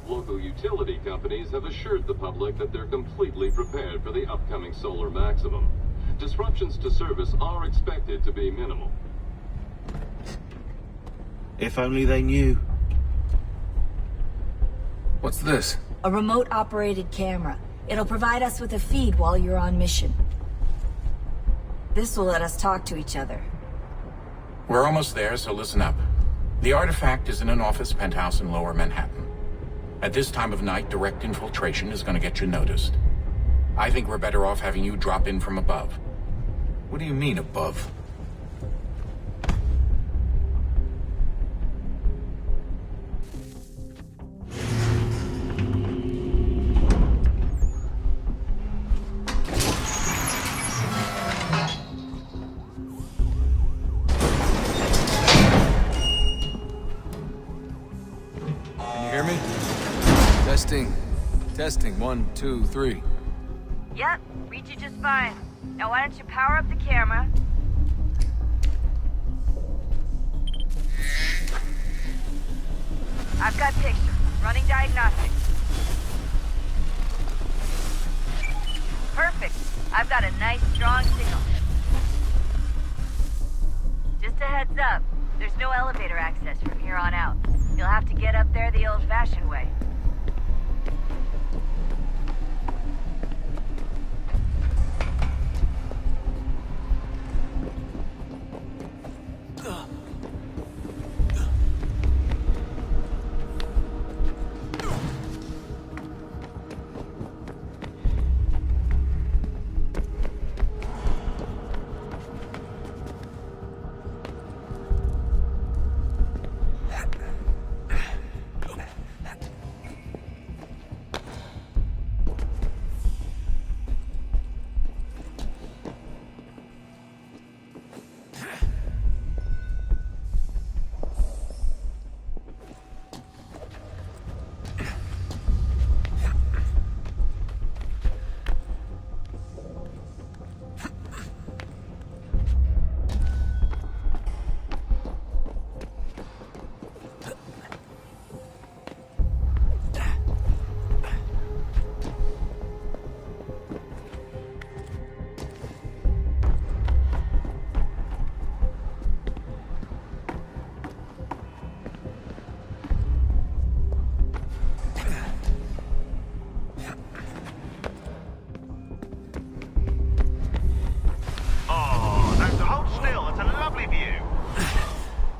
Speaker 24: Local utility companies have assured the public that they're completely prepared for the upcoming solar maximum. Disruptions to service are expected to be minimal.
Speaker 5: If only they knew.
Speaker 20: What's this?
Speaker 23: A remote-operated camera. It'll provide us with a feed while you're on mission. This will let us talk to each other.
Speaker 17: We're almost there, so listen up. The artifact is in an office penthouse in Lower Manhattan. At this time of night, direct infiltration is going to get you noticed. I think we're better off having you drop in from above.
Speaker 20: What do you mean, above? Testing, 1, 2, 3.
Speaker 23: Yep, read you just fine. Now why don't you power up the camera? I've got pictures. Running diagnostics. Perfect. I've got a nice, strong signal. Just a heads up, there's no elevator access from here on out. You'll have to get up there the old-fashioned way.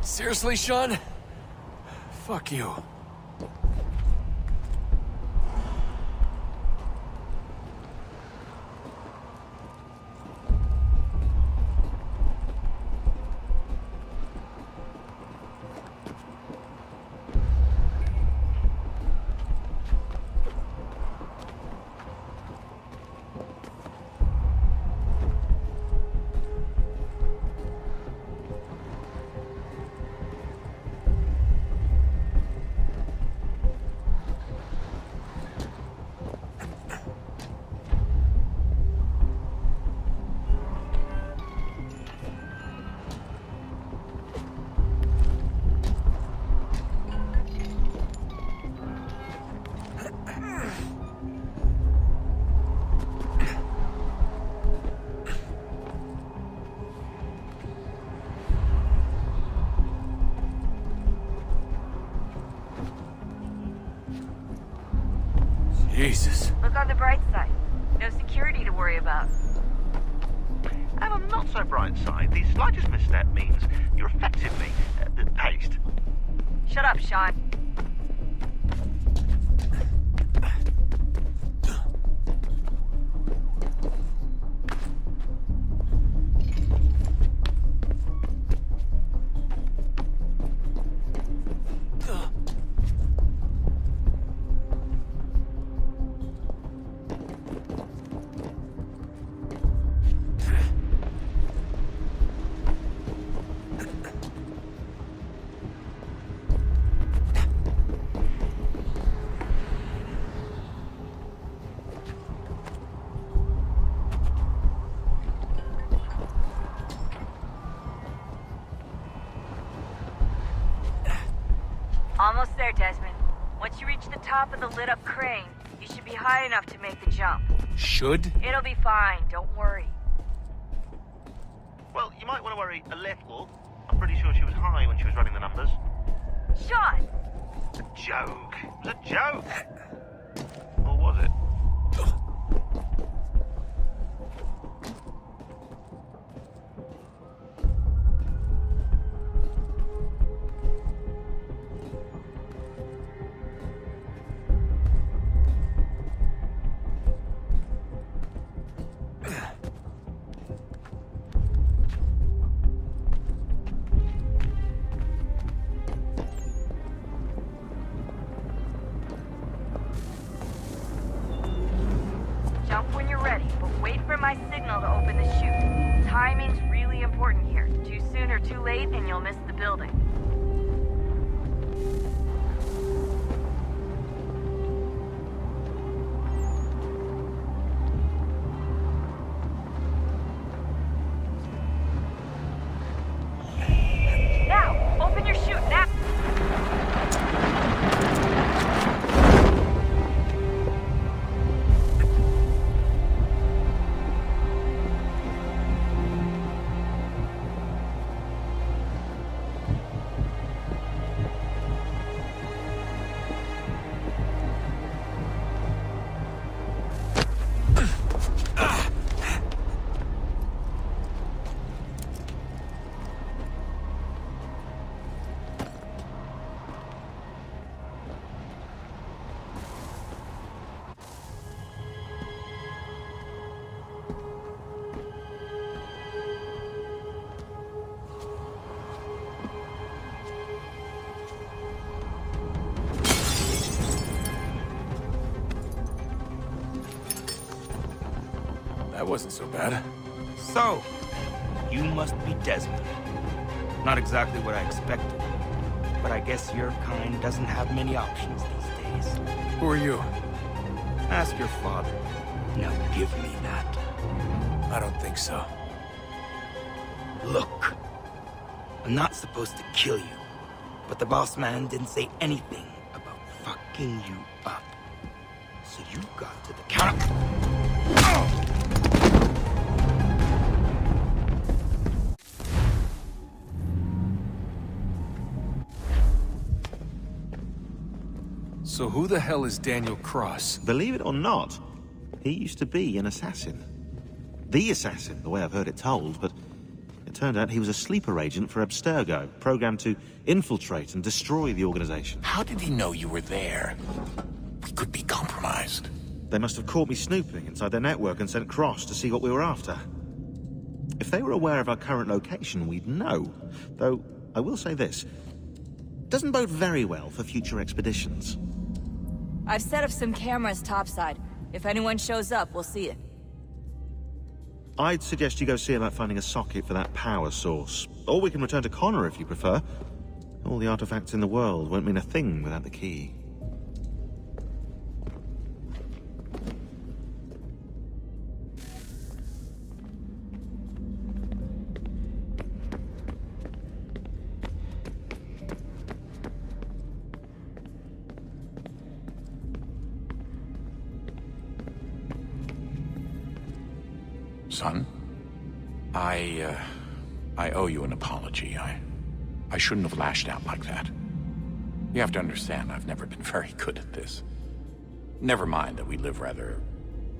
Speaker 20: Seriously, Sean? Fuck you. Jesus.
Speaker 23: Look on the bright side. No security to worry about.
Speaker 5: And on the not-so-bright side, the slightest misstep means you're effectively paced.
Speaker 23: Shut up, Sean. Almost there, Desmond. Once you reach the top of the lit-up crane, you should be high enough to make the jump.
Speaker 5: Should?
Speaker 23: It'll be fine, don't worry.
Speaker 5: Well, you might want to worry a little. I'm pretty sure she was high when she was running the numbers.
Speaker 23: Sean!
Speaker 5: A joke. It was a joke. Or was it?
Speaker 23: Jump when you're ready, but wait for my signal to open the chute. Timing's really important here. Too soon or too late, and you'll miss the building. Now! Open your chute, now!
Speaker 20: That wasn't so bad.
Speaker 8: So, you must be Desmond. Not exactly what I expected, but I guess your kind doesn't have many options these days.
Speaker 20: Who are you?
Speaker 8: Ask your father. Now give me that.
Speaker 20: I don't think so.
Speaker 8: Look, I'm not supposed to kill you, but the boss man didn't say anything about fucking you up. So you got to the counter.
Speaker 20: So who the hell is Daniel Cross?
Speaker 5: Believe it or not, he used to be an assassin. The assassin, the way I've heard it told, but it turned out he was a sleeper agent for Abstergo, programmed to infiltrate and destroy the organization.
Speaker 17: How did he know you were there? We could be compromised.
Speaker 5: They must have caught me snooping inside their network and sent Cross to see what we were after. If they were aware of our current location, we'd know. Though, I will say this. Doesn't bode very well for future expeditions.
Speaker 23: I've set up some cameras topside. If anyone shows up, we'll see it.
Speaker 5: I'd suggest you go see about finding a socket for that power source. Or we can return to Connor if you prefer. All the artifacts in the world won't mean a thing without the key.
Speaker 17: Son, I owe you an apology. I shouldn't have lashed out like that. You have to understand, I've never been very good at this. Never mind that we live rather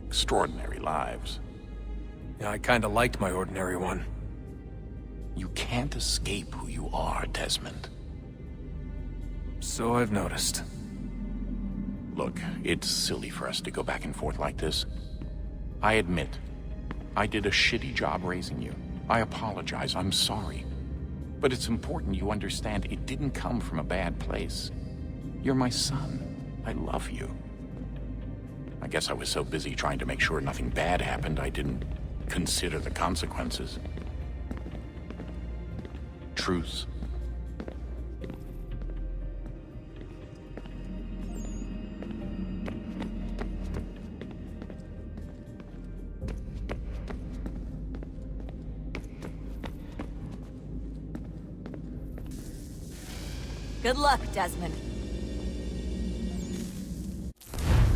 Speaker 17: extraordinary lives.
Speaker 20: Yeah, I kinda liked my ordinary one.
Speaker 17: You can't escape who you are, Desmond.
Speaker 20: So I've noticed.
Speaker 17: Look, it's silly for us to go back and forth like this. I admit, I did a shitty job raising you. I apologize, I'm sorry. But it's important you understand it didn't come from a bad place. You're my son. I love you. I guess I was so busy trying to make sure nothing bad happened, I didn't consider the consequences. Truce.
Speaker 23: Good luck, Desmond.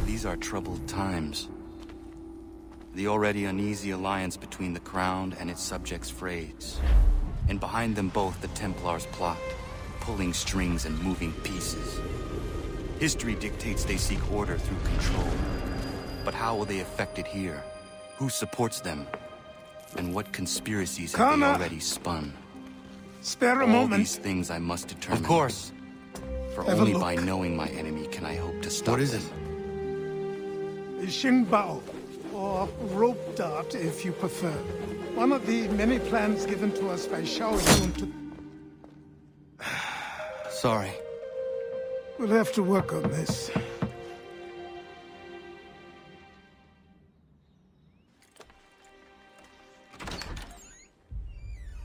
Speaker 7: These are troubled times. The already uneasy alliance between the Crown and its subjects frays. And behind them both the Templars plot, pulling strings and moving pieces. History dictates they seek order through control. But how will they affect it here? Who supports them? And what conspiracies have they
Speaker 11: Connor!
Speaker 7: already spun?
Speaker 11: Spare a
Speaker 7: All
Speaker 11: moment.
Speaker 7: these things I must determine.
Speaker 11: Of course.
Speaker 7: For
Speaker 11: Have a
Speaker 7: only
Speaker 11: look.
Speaker 7: by knowing my enemy can I hope to stop them.
Speaker 11: Xingbao, or rope dart if you prefer. One of the many plans given to us by Xiao Yun to...
Speaker 7: Sorry.
Speaker 11: We'll have to work on this.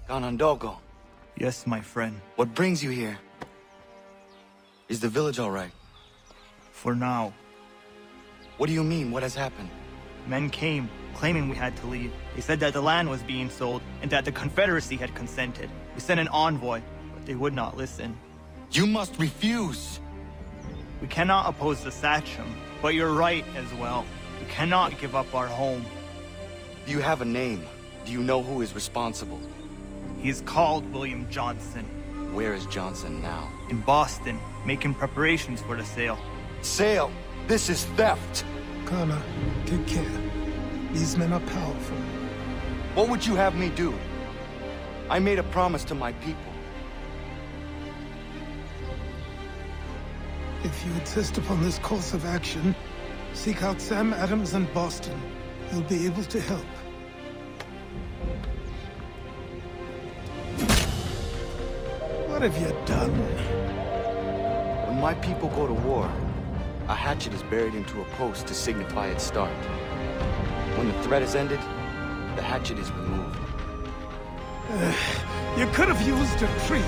Speaker 7: Ganondogo,
Speaker 1: Yes, my friend.
Speaker 7: what brings you here? Is the village all right?
Speaker 1: For now.
Speaker 7: What do you mean? What has happened?
Speaker 1: Men came, claiming we had to leave. They said that the land was being sold, and that the Confederacy had consented. We sent an envoy, but they would not listen.
Speaker 7: You must refuse!
Speaker 1: We cannot oppose the Sachem, but you're right as well. We cannot give up our home.
Speaker 7: Do you have a name? Do you know who is responsible?
Speaker 1: He is called William Johnson.
Speaker 7: Where is Johnson now?
Speaker 1: In Boston, making preparations for the sale.
Speaker 7: Sale! This is theft!
Speaker 11: Connor, take care. These men are powerful.
Speaker 7: What would you have me do? I made a promise to my people.
Speaker 11: If you insist upon this course of action, seek out Sam Adams in Boston. He'll be able to help. What have you done?
Speaker 7: When my people go to war, a hatchet is buried into a post to signify its start. When the threat is ended, the hatchet is removed.
Speaker 11: You could have used a tree.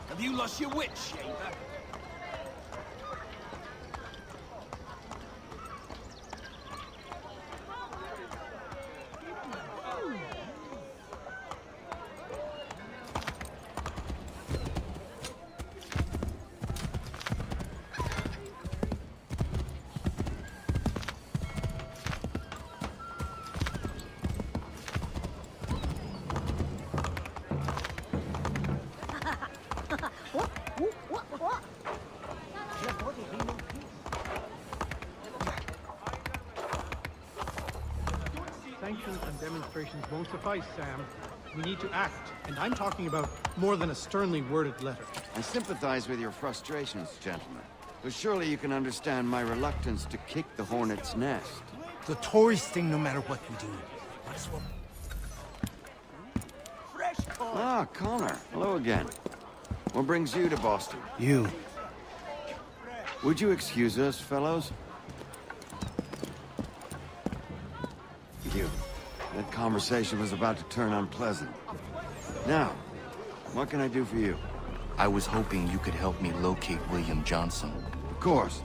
Speaker 17: Have you lost your wits, shaver?
Speaker 13: Sanctions and demonstrations won't suffice, Sam. We need to act, and I'm talking about more than a sternly worded letter.
Speaker 4: I sympathize with your frustrations, gentlemen. But surely you can understand my reluctance to kick the hornet's nest.
Speaker 3: The tourist thing, no matter what we do. Might as well.
Speaker 4: Ah, Connor. Hello again. What brings you to Boston?
Speaker 3: You.
Speaker 4: Would you excuse us, fellows? Thank you. That conversation was about to turn unpleasant. Now, what can I do for you?
Speaker 7: I was hoping you could help me locate William Johnson.
Speaker 4: Of course.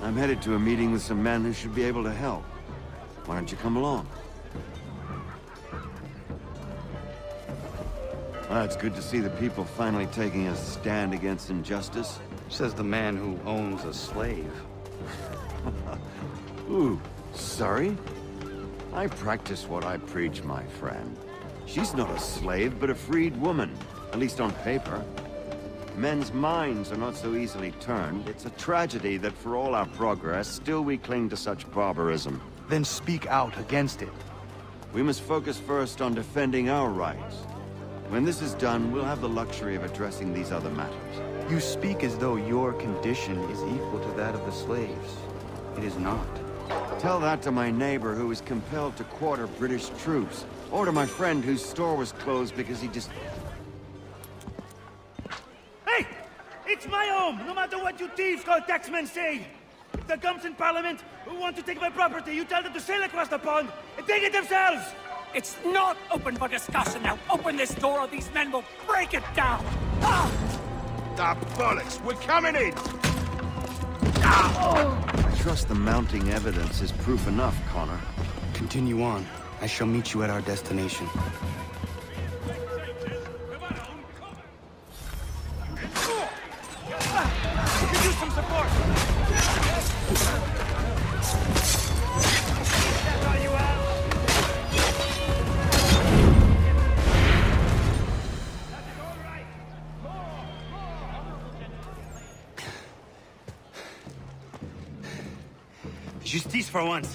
Speaker 4: I'm headed to a meeting with some men who should be able to help. Why don't you come along? Well, it's good to see the people finally taking a stand against injustice.
Speaker 7: Says the man who owns a slave.
Speaker 4: Ooh, sorry? I practice what I preach, my friend. She's not a slave, but a freed woman, at least on paper. Men's minds are not so easily turned. It's a tragedy that for all our progress, still we cling to such barbarism.
Speaker 7: Then speak out against it.
Speaker 4: We must focus first on defending our rights. When this is done, we'll have the luxury of addressing these other matters.
Speaker 7: You speak as though your condition is equal to that of the slaves. It is not.
Speaker 4: Tell that to my neighbor who was compelled to quarter British troops, or to my friend whose store was closed because he just...
Speaker 15: Hey! It's my home, no matter what you thieves called taxmen say! If the gums in Parliament who want to take my property, you tell them to sail across the pond and take it themselves!
Speaker 17: It's not open for discussion now. Open this door or these men will break it down. Ah!
Speaker 9: Ah, bollocks! We're coming in!
Speaker 4: I trust the mounting evidence is proof enough, Connor.
Speaker 7: Continue on. I shall meet you at our destination.
Speaker 15: We could use some support! That's all you have?
Speaker 12: peace for once.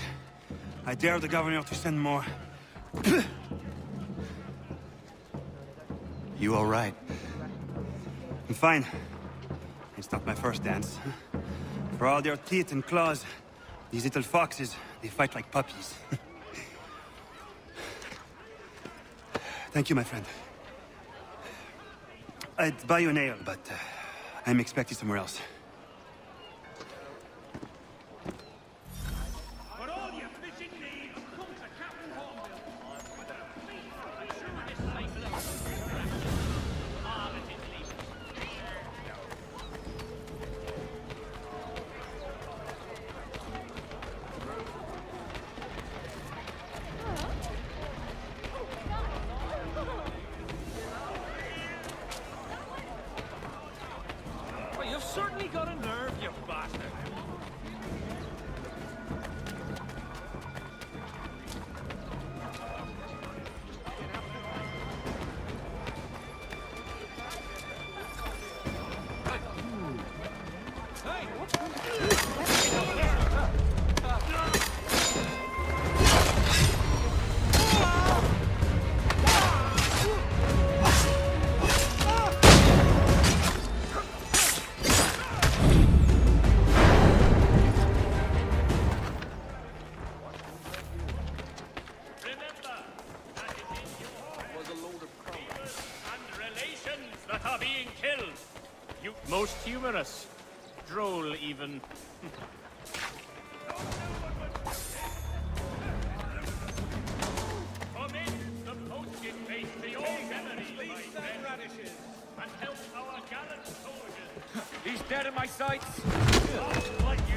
Speaker 12: I dare the governor to send more. You all right? I'm fine. It's not my first dance. For all their teeth and claws, these little foxes, they fight like puppies. Thank you, my friend. I'd buy you an ale, but I'm expecting somewhere else.
Speaker 14: Certainly got a nerve, you bastard. Most humorous. Droll, even. Come in, the post is based to your memory, my friend, and help our gallant soldiers. He's dead in my sights. What you...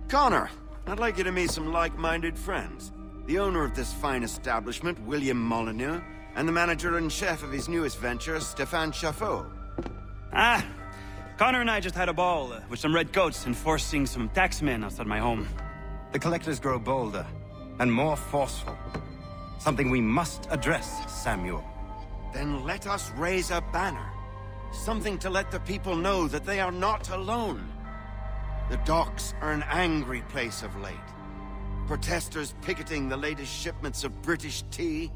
Speaker 4: Connor, I'd like you to meet some like-minded friends. The owner of this fine establishment, William Molyneux, and the manager and chef of his newest venture, Stéphane Chaffeau.
Speaker 12: Ah, Connor and I just had a ball with some red coats enforcing some taxmen outside my home.
Speaker 7: The collectors grow bolder and more forceful. Something we must address, Samuel.
Speaker 4: Then let us raise a banner. Something to let the people know that they are not alone. The docks are an angry place of late. Protesters picketing the latest shipments of British tea.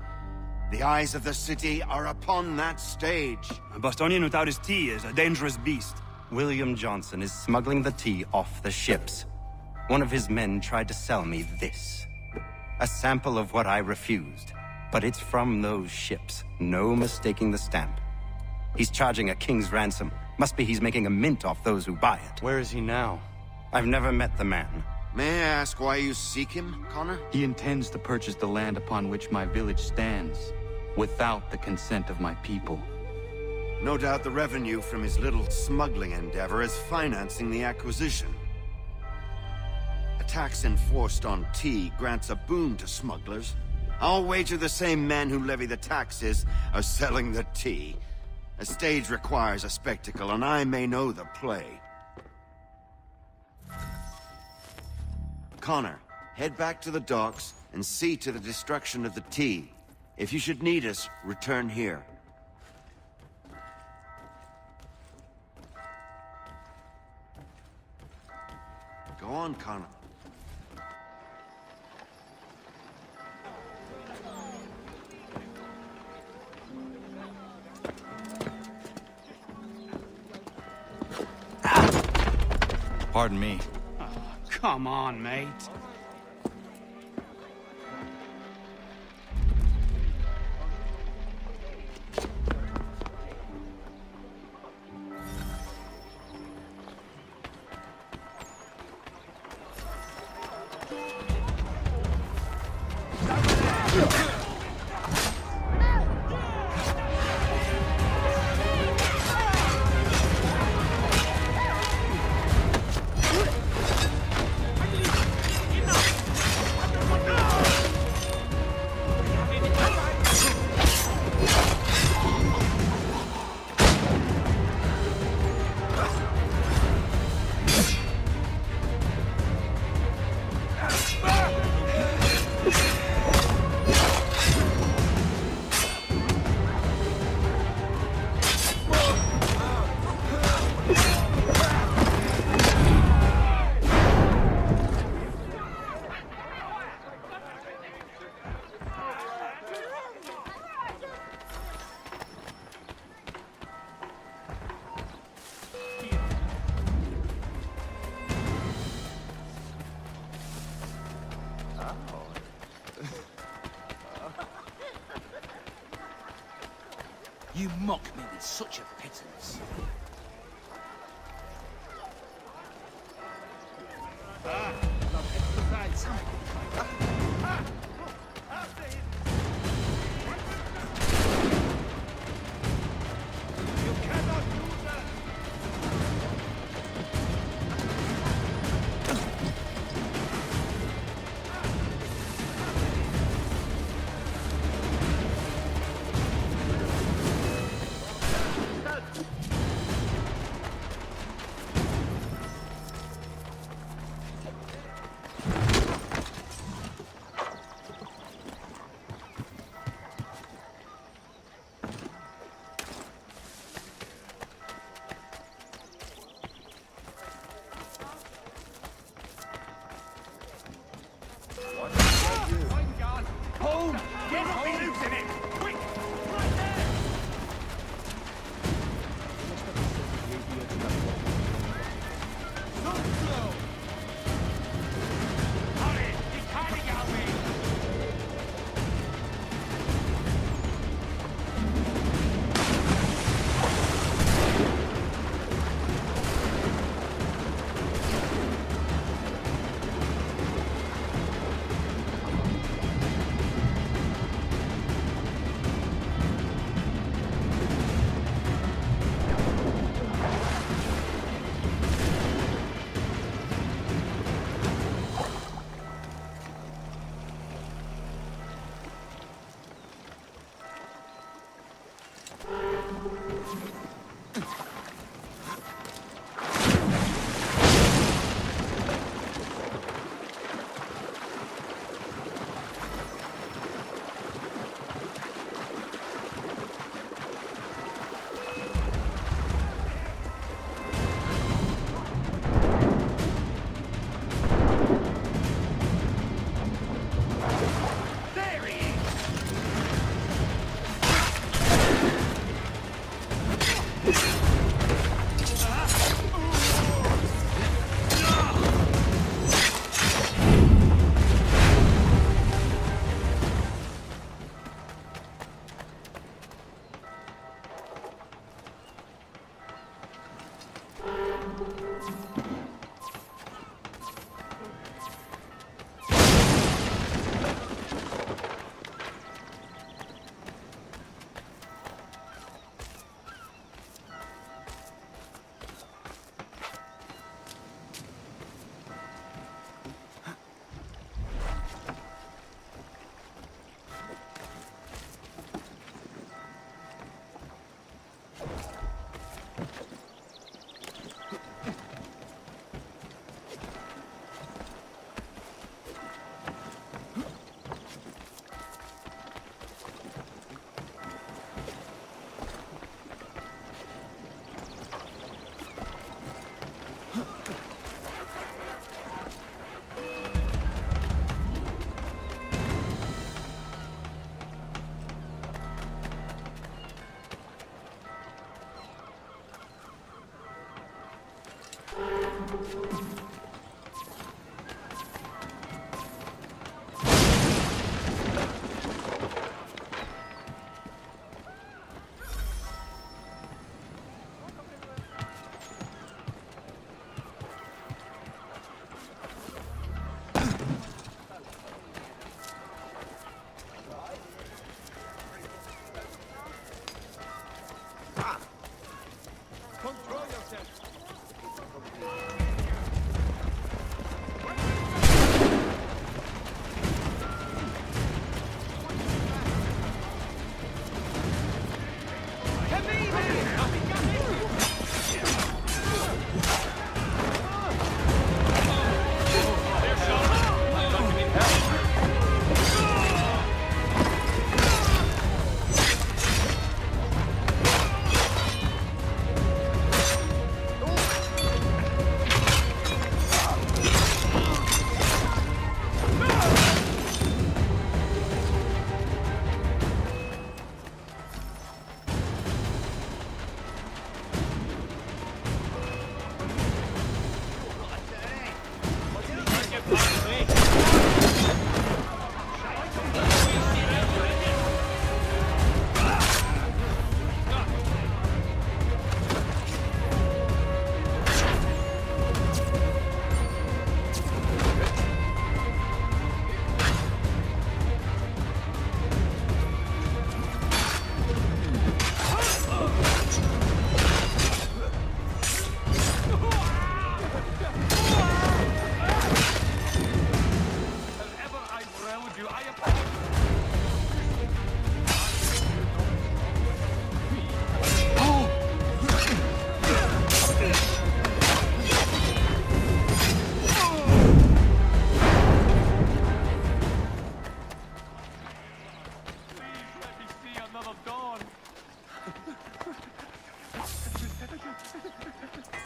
Speaker 4: The eyes of the city are upon that stage.
Speaker 12: A Bostonian without his tea is a dangerous beast.
Speaker 7: William Johnson is smuggling the tea off the ships. One of his men tried to sell me this. A sample of what I refused. But it's from those ships. No mistaking the stamp. He's charging a king's ransom. Must be he's making a mint off those who buy it. Where is he now? I've never met the man,
Speaker 4: May I ask why you seek him, Connor?
Speaker 7: He intends to purchase the land upon which my village stands, without the consent of my people.
Speaker 4: No doubt the revenue from his little smuggling endeavor is financing the acquisition. A tax enforced on tea grants a boon to smugglers. I'll wager the same men who levy the taxes are selling the tea. A stage requires a spectacle, and I may know the play. Connor, head back to the docks and see to the destruction of the tea. If you should need us, return here. Go on, Connor.
Speaker 7: Pardon me.
Speaker 10: Oh, come on, mate.
Speaker 17: You mock me with such a pittance.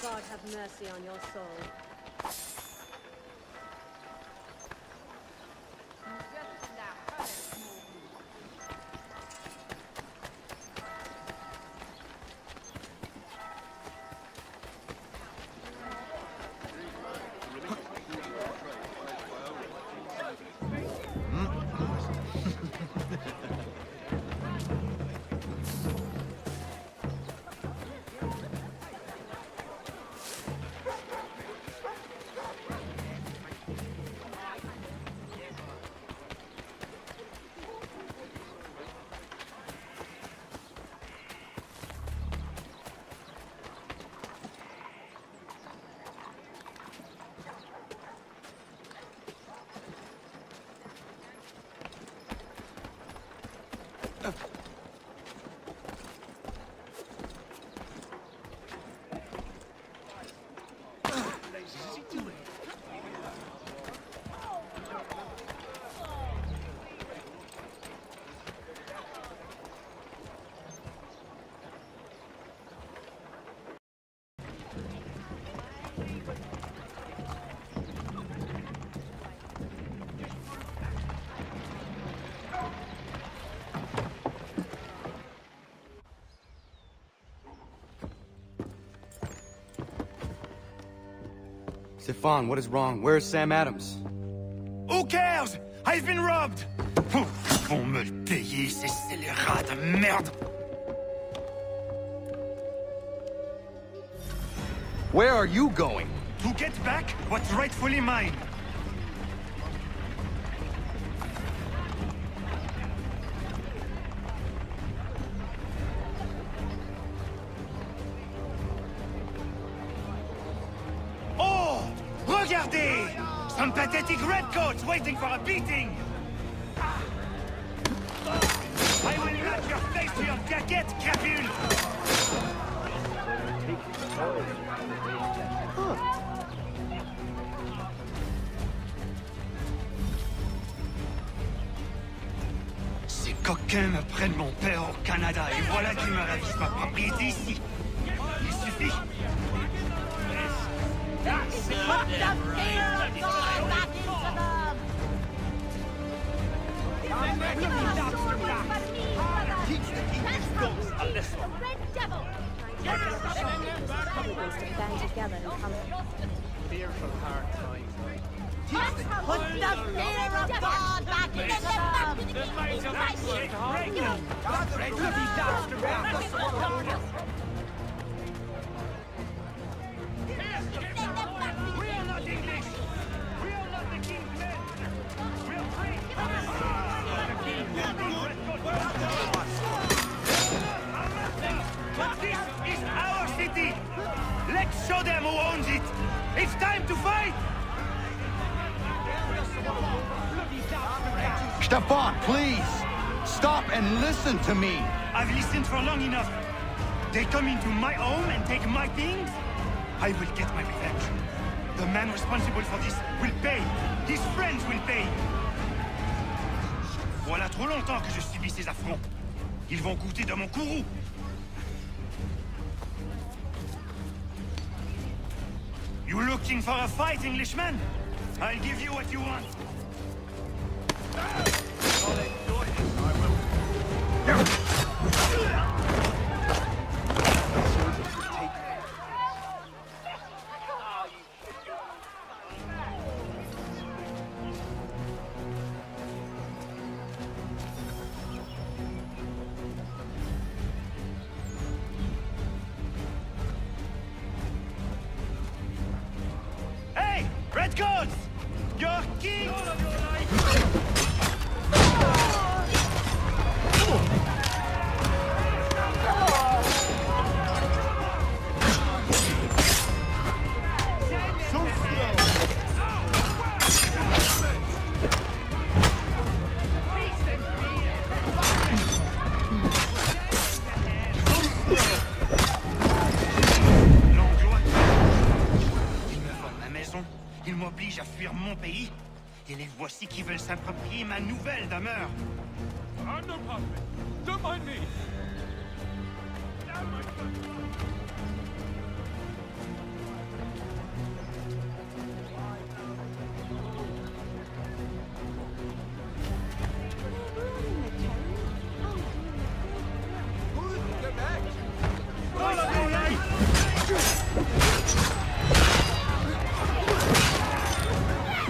Speaker 2: God have mercy on your soul.
Speaker 7: Stefan, what is wrong? Where's Sam Adams?
Speaker 6: Who cares? I've been robbed! Vont me le payer, ces scélérats de merde!
Speaker 7: Where are you going?
Speaker 6: To get back what's rightfully mine. Oh! Regardez! Some pathetic redcoats waiting for a beating! I will knock your face to your jacket, crapule! Ces coquins me prennent mon père au Canada et voilà qu'ils me ravissent ma propriété ici. Il suffit.
Speaker 16: Put the fear of God back into them!
Speaker 15: Teach the English dogs a lesson.
Speaker 16: The Red Devil!
Speaker 2: Probably best to band together and come.
Speaker 13: Fearful hard times.
Speaker 16: Put the fear of God back into them!
Speaker 15: We are not English. We are not the king's men. We are free.
Speaker 6: But this is our city. Let's show them who owns it. It's time to fight.
Speaker 7: Stefan, please! Stop and listen to me!
Speaker 6: I've listened for long enough. They come into my home and take my things? I will get my revenge. The man responsible for this will pay. His friends will pay. Voilà trop longtemps que je subis ces affronts. Ils vont goûter de mon courroux. You looking for a fight, Englishman? I'll give you what you want. Hey, Redcoats! Your king! Ils m'obligent à fuir mon pays, et les voici qui veulent s'approprier ma nouvelle demeure.
Speaker 14: No problem. Don't mind me.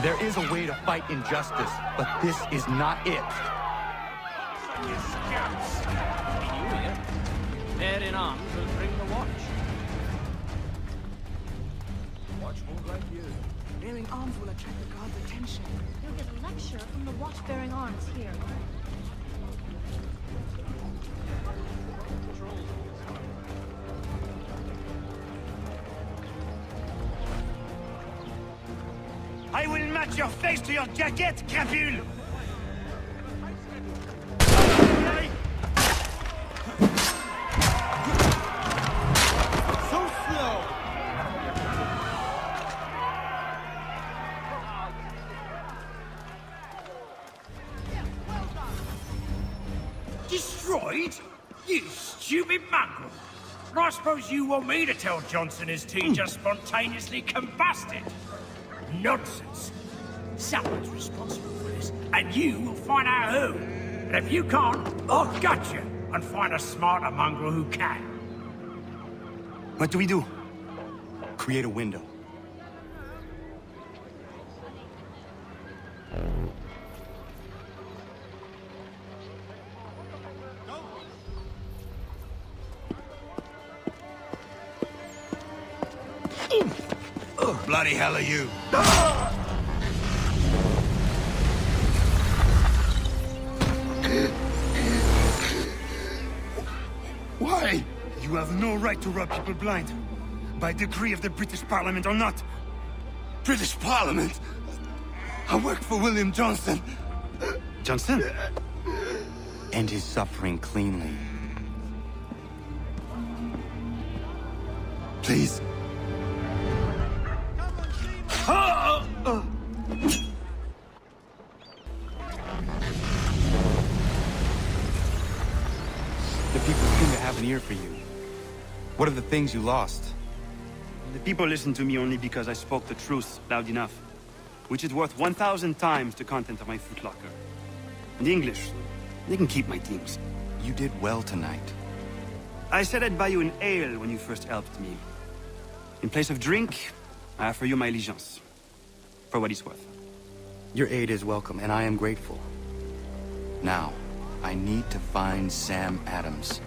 Speaker 7: There is a way to fight injustice, but this is not it.
Speaker 14: They're in arms will bring the watch.
Speaker 3: Watch won't like you.
Speaker 18: Bearing arms will attract the guards' attention.
Speaker 19: You'll get a lecture from the watch-bearing arms here.
Speaker 15: I will match your face to your jacket, crapule! So slow!
Speaker 17: Destroyed? You stupid mongrel! And I suppose you want me to tell Johnson his tea just spontaneously combusted? Nonsense. Someone's responsible for this, and you will find out who. And if you can't, I'll gut you and find a smarter mongrel who can.
Speaker 7: What do we do? Create a window.
Speaker 6: Bloody hell are you?
Speaker 10: Why? You have no right to rob people blind. By decree of the British Parliament or not. British Parliament? I work for William Johnson.
Speaker 7: Johnson? End his suffering cleanly. Please. The people seem to have an ear for you. What are the things you lost?
Speaker 12: The people listen to me only because I spoke the truth loud enough. Which is worth 1,000 times the content of my footlocker. And the English, they can keep my things.
Speaker 7: You did well tonight.
Speaker 12: I said I'd buy you an ale when you first helped me. In place of drink, I offer you my allegiance. For what it's worth.
Speaker 7: Your aid is welcome, and I am grateful. Now, I need to find Sam Adams.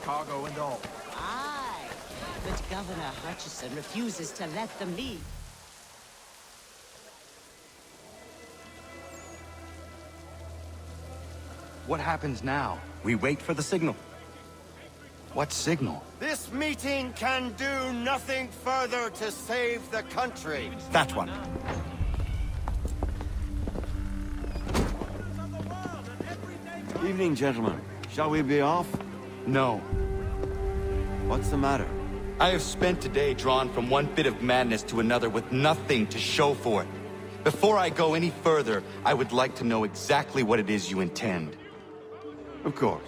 Speaker 3: Cargo and all.
Speaker 21: Aye, but Governor Hutchison refuses to let them leave.
Speaker 7: What happens now?
Speaker 12: We wait for the signal.
Speaker 7: What signal?
Speaker 4: This meeting can do nothing further to save the country.
Speaker 12: That one.
Speaker 4: Evening, gentlemen. Shall we be off?
Speaker 7: No.
Speaker 4: What's the matter?
Speaker 7: I have spent today drawn from one bit of madness to another with nothing to show for it. Before I go any further, I would like to know exactly what it is you intend.
Speaker 4: Of course.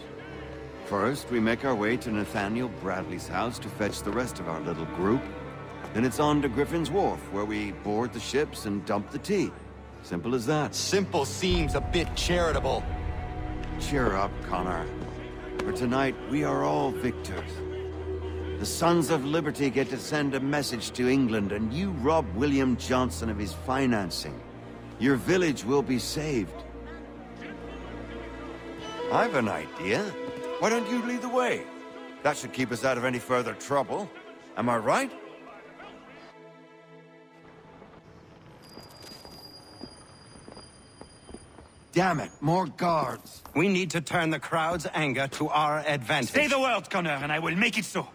Speaker 4: First, we make our way to Nathaniel Bradley's house to fetch the rest of our little group. Then it's on to Griffin's Wharf, where we board the ships and dump the tea. Simple as that.
Speaker 7: Simple seems a bit charitable.
Speaker 4: Cheer up, Connor. For tonight, we are all victors. The Sons of Liberty get to send a message to England, and you rob William Johnson of his financing. Your village will be saved. I've an idea. Why don't you lead the way? That should keep us out of any further trouble. Am I right? Damn it, more guards.
Speaker 10: We need to turn the crowd's anger to our advantage.
Speaker 15: Say the word, Connor, and I will make it so.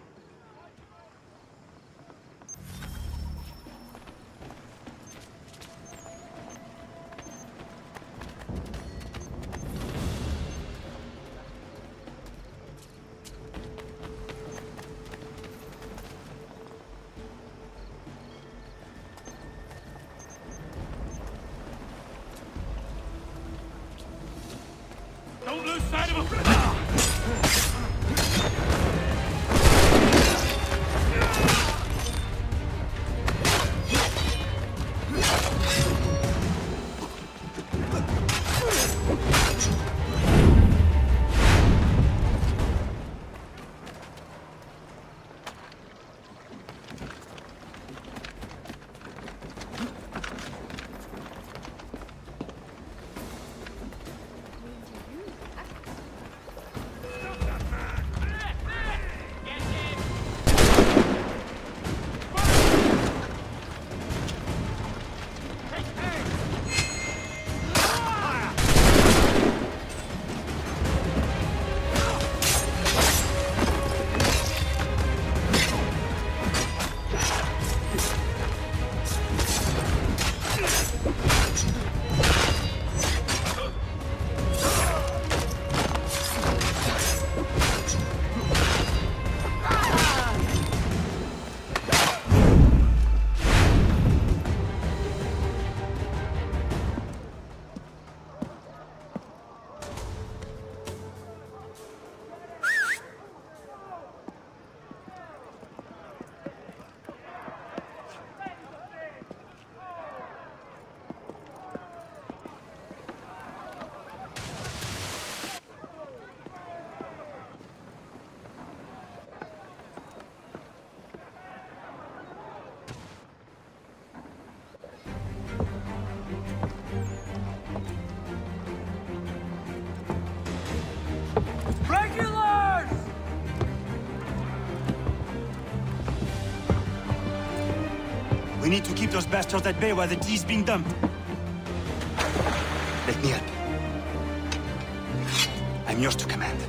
Speaker 15: Don't lose sight of him!
Speaker 12: We need to keep those bastards at bay while the tea's being dumped. Let me help. I'm yours to command.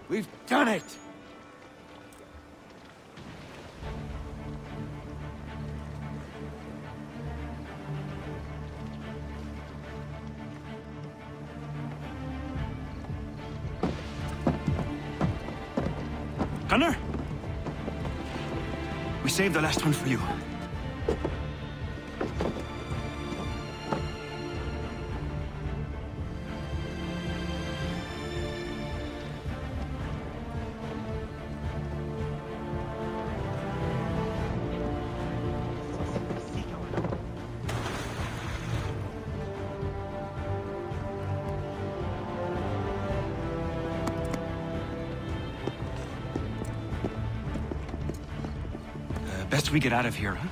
Speaker 7: We've done it!
Speaker 12: Gunner? We saved the last one for you. Best we get out of here, huh?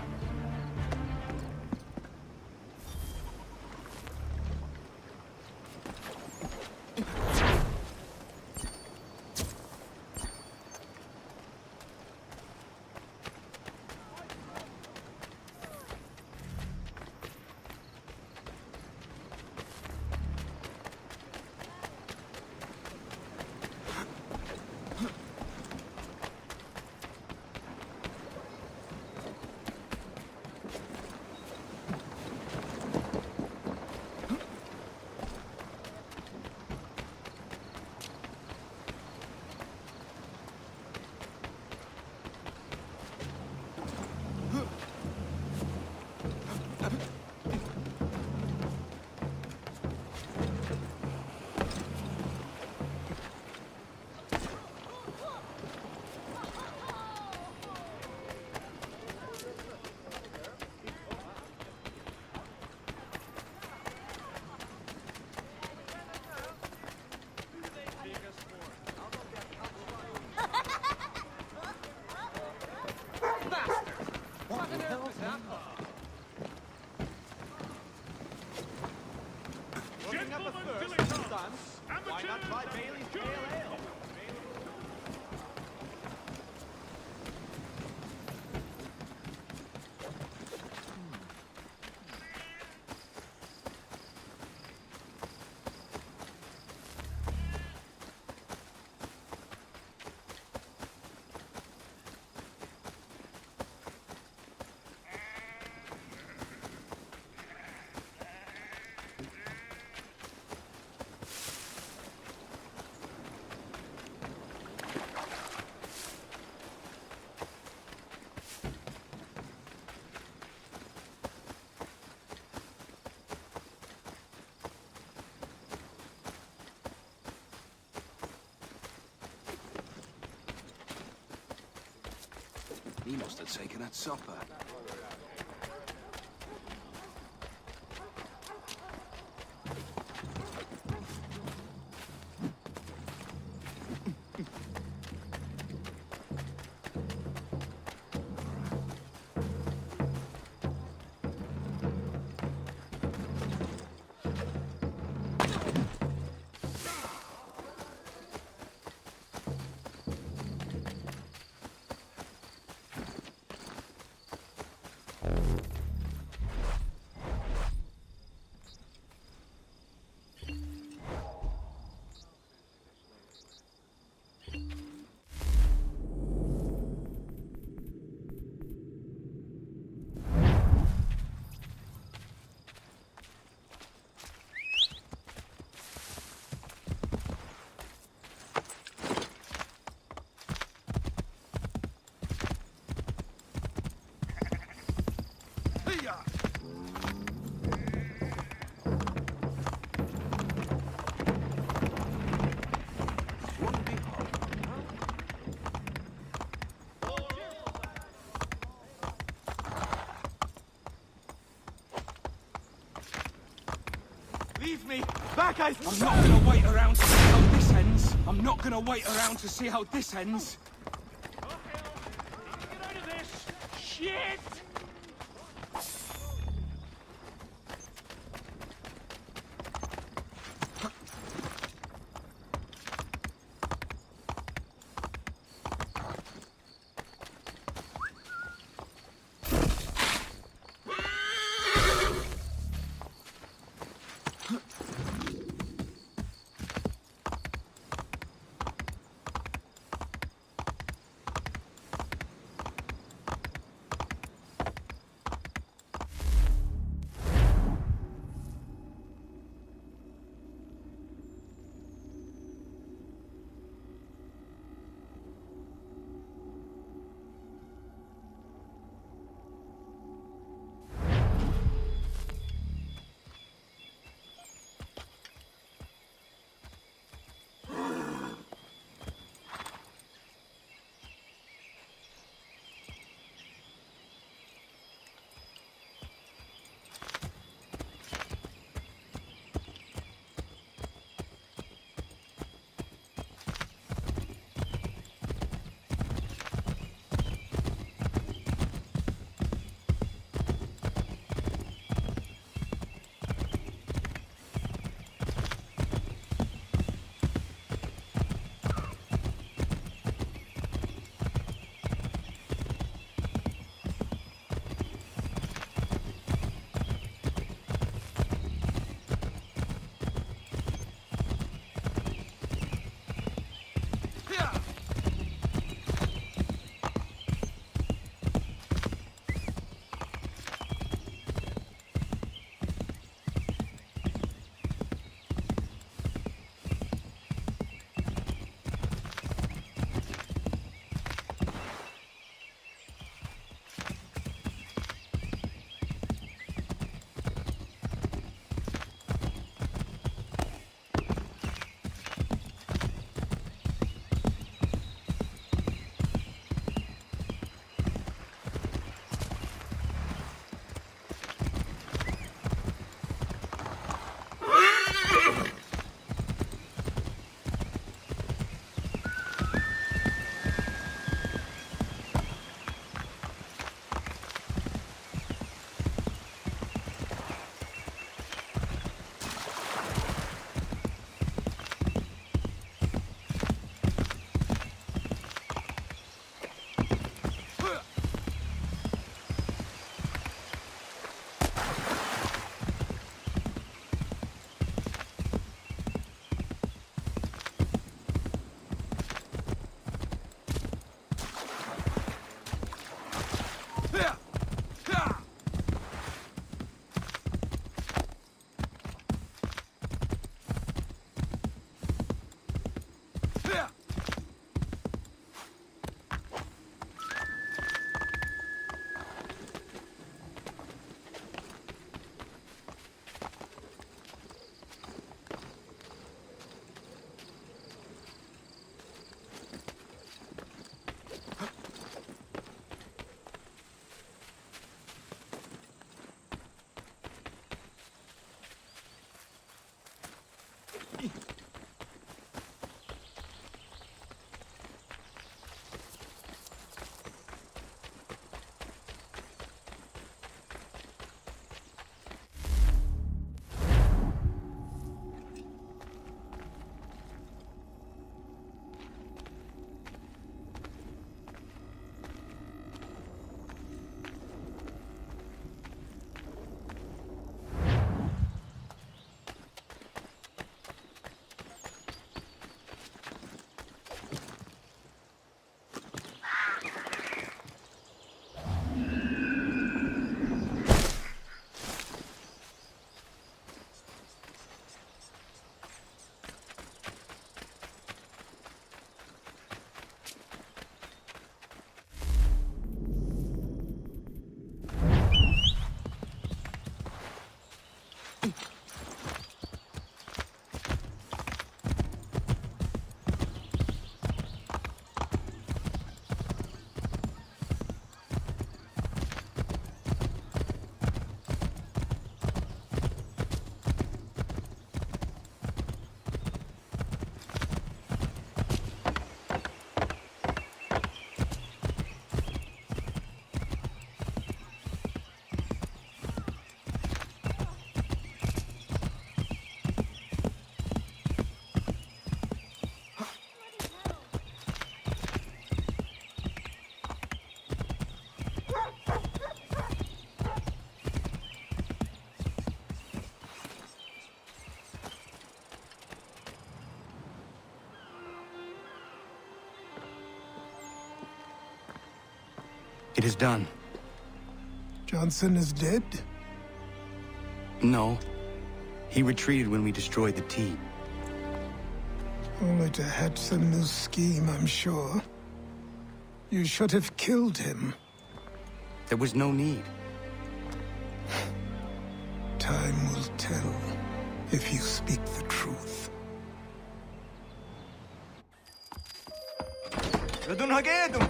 Speaker 3: He must have taken that supper.
Speaker 7: Leave me! Back, I'm not gonna wait around to see how this ends. I'm not gonna wait around to see how this ends.
Speaker 14: Get out of this! Shit!
Speaker 7: It is done.
Speaker 11: Johnson is dead?
Speaker 7: No. He retreated when we destroyed the T.
Speaker 11: Only to hatch some new scheme, I'm sure. You should have killed him.
Speaker 7: There was no need.
Speaker 11: Time will tell if you speak the truth.
Speaker 1: Radun Hagedum!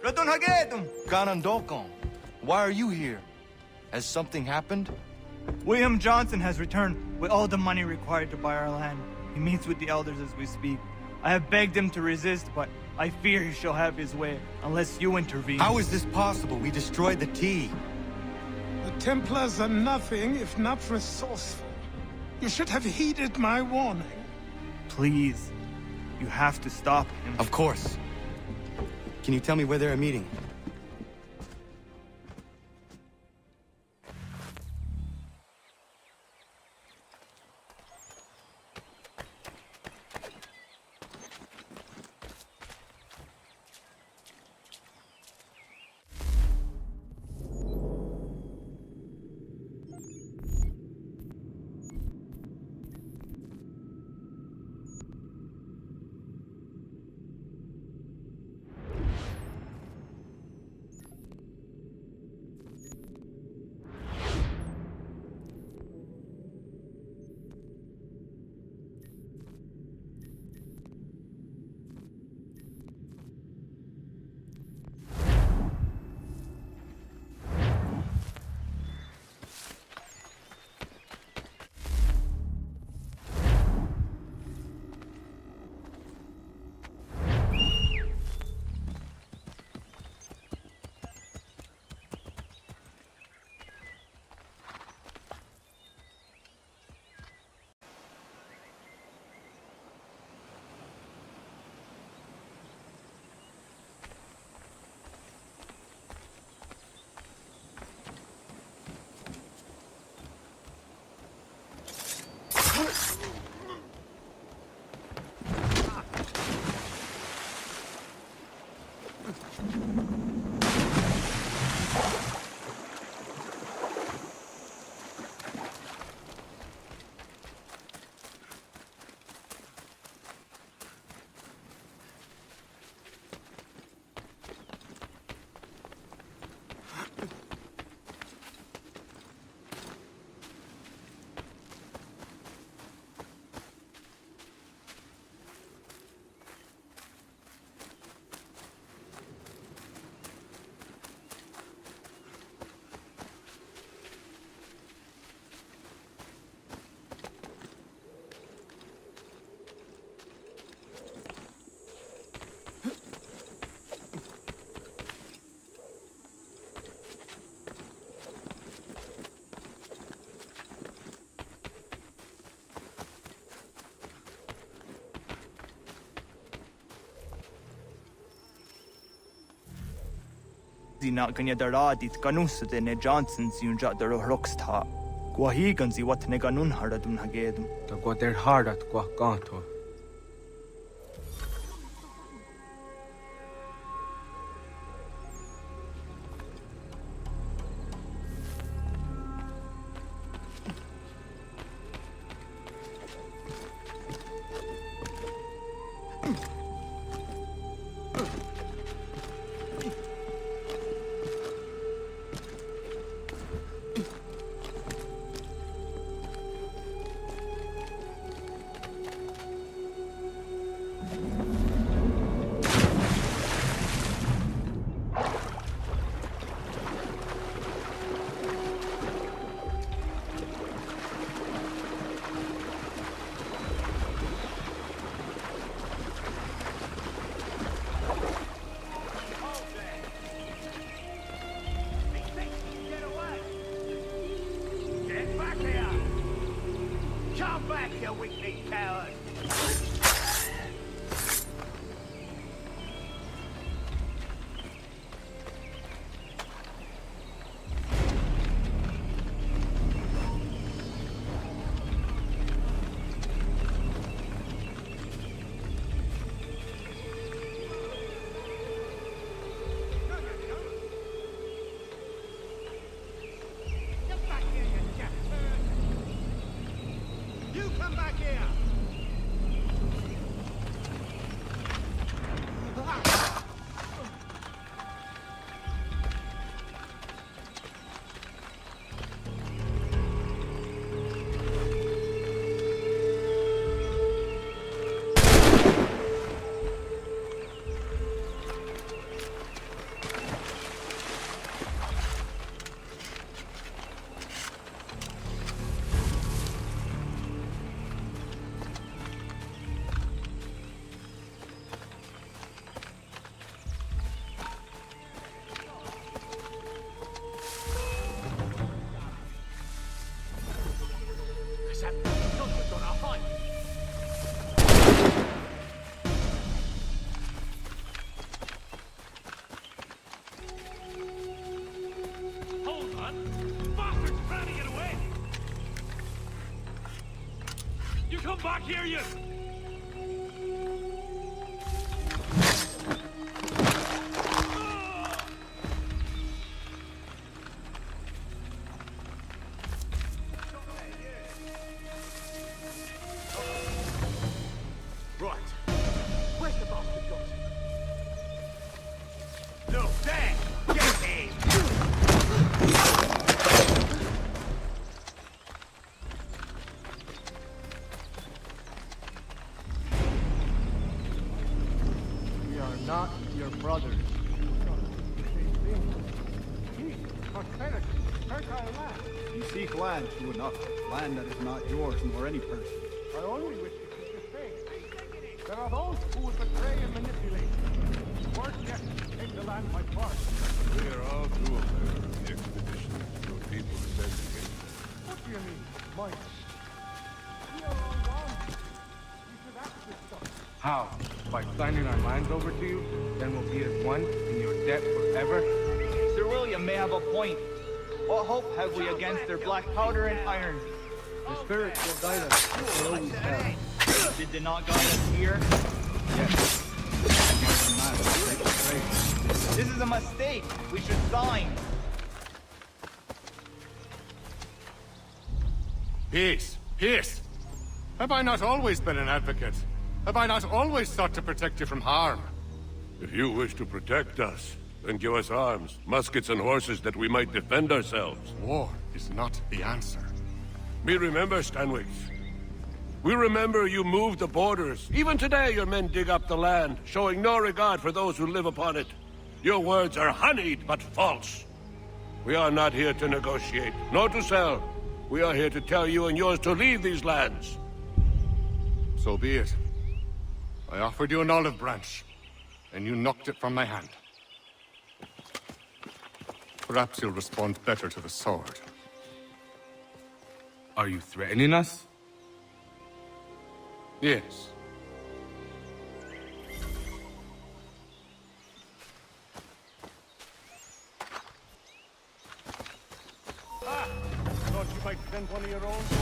Speaker 1: Radun Hagedum!
Speaker 7: Ganondokon, why are you here? Has something happened?
Speaker 1: William Johnson has returned with all the money required to buy our land. He meets with the elders as we speak. I have begged him to resist, but I fear he shall have his way unless you intervene.
Speaker 7: How is this possible? We destroyed the T.
Speaker 11: The Templars are nothing if not resourceful. You should have heeded my warning.
Speaker 1: Please, you have to stop him.
Speaker 7: Of course. Can you tell me where they're meeting?
Speaker 1: Zina ganya daradit kanusade ne Johnson zunja daro rocksta. Gwahigan zi wat ne ganun haradun hagedum.
Speaker 20: Ta gwader hardat gwa ganto.
Speaker 14: not hear you!
Speaker 15: Right. Where's the bastard got?
Speaker 14: No, there! Get him!
Speaker 13: We are not your brothers.
Speaker 5: You seek land, true enough. Land that is not yours, nor any person.
Speaker 15: I only wish to keep the faith. There are those who would betray and manipulate. Worse yet, take the land by force.
Speaker 8: We are all too aware of the expedition your people sent against us.
Speaker 15: What do you mean, mine? We are all one. We should act this stuff.
Speaker 22: How? By signing our minds over to you? Then we'll be as one in your debt forever?
Speaker 1: Sir William may have a point. What hope have we against their black powder and iron?
Speaker 5: The spirit will guide us. They always have.
Speaker 1: Did they not guide us here?
Speaker 5: Yes.
Speaker 1: This is a mistake. We should sign.
Speaker 8: Peace! Peace! Have I not always been an advocate? Have I not always sought to protect you from harm? If you wish to protect us, then give us arms, muskets and horses that we might defend ourselves. War is not the answer. We remember, Stanwix. We remember you moved the borders. Even today your men dig up the land, showing no regard for those who live upon it. Your words are honeyed, but false. We are not here to negotiate, nor to sell. We are here to tell you and yours to leave these lands. So be it. I offered you an olive branch, and you knocked it from my hand. Perhaps you'll respond better to the sword.
Speaker 22: Are you threatening us?
Speaker 8: Yes.
Speaker 15: Thought you might send one of your own to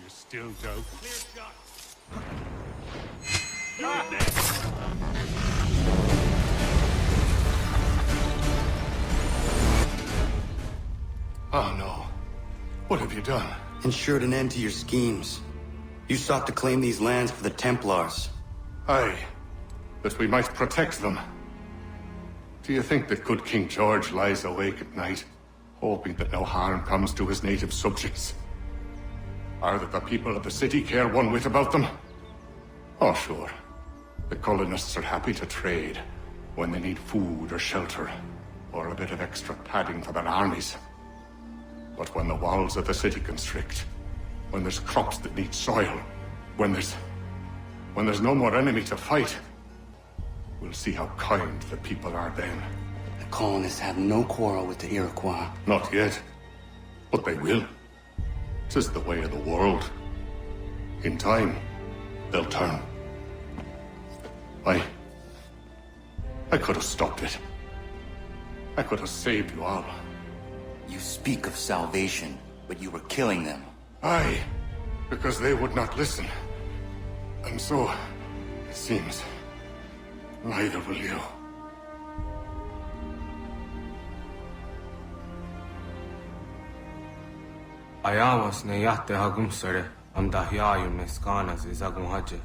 Speaker 8: Still doubt?
Speaker 14: Clear shot!
Speaker 8: Oh no. What have you done?
Speaker 7: Ensured an end to your schemes. You sought to claim these lands for the Templars.
Speaker 8: Aye. That we might protect them. Do you think that good King George lies awake at night, hoping that no harm comes to his native subjects? Or that the people of the city care one whit about them? Oh, sure. The colonists are happy to trade when they need food or shelter, or a bit of extra padding for their armies. But when the walls of the city constrict, when there's crops that need soil, when there's no more enemy to fight, we'll see how kind the people are then.
Speaker 7: The colonists have no quarrel with the Iroquois.
Speaker 8: Not yet, but they will. 'Tis the way of the world. In time, they'll turn. I could have stopped it. I could have saved you all.
Speaker 7: You speak of salvation, but you were killing them.
Speaker 8: Aye, because they would not listen. And so, it seems, neither will you.
Speaker 22: Ayawas na yate hagum sare, am dahyayu meskanas izagum haje.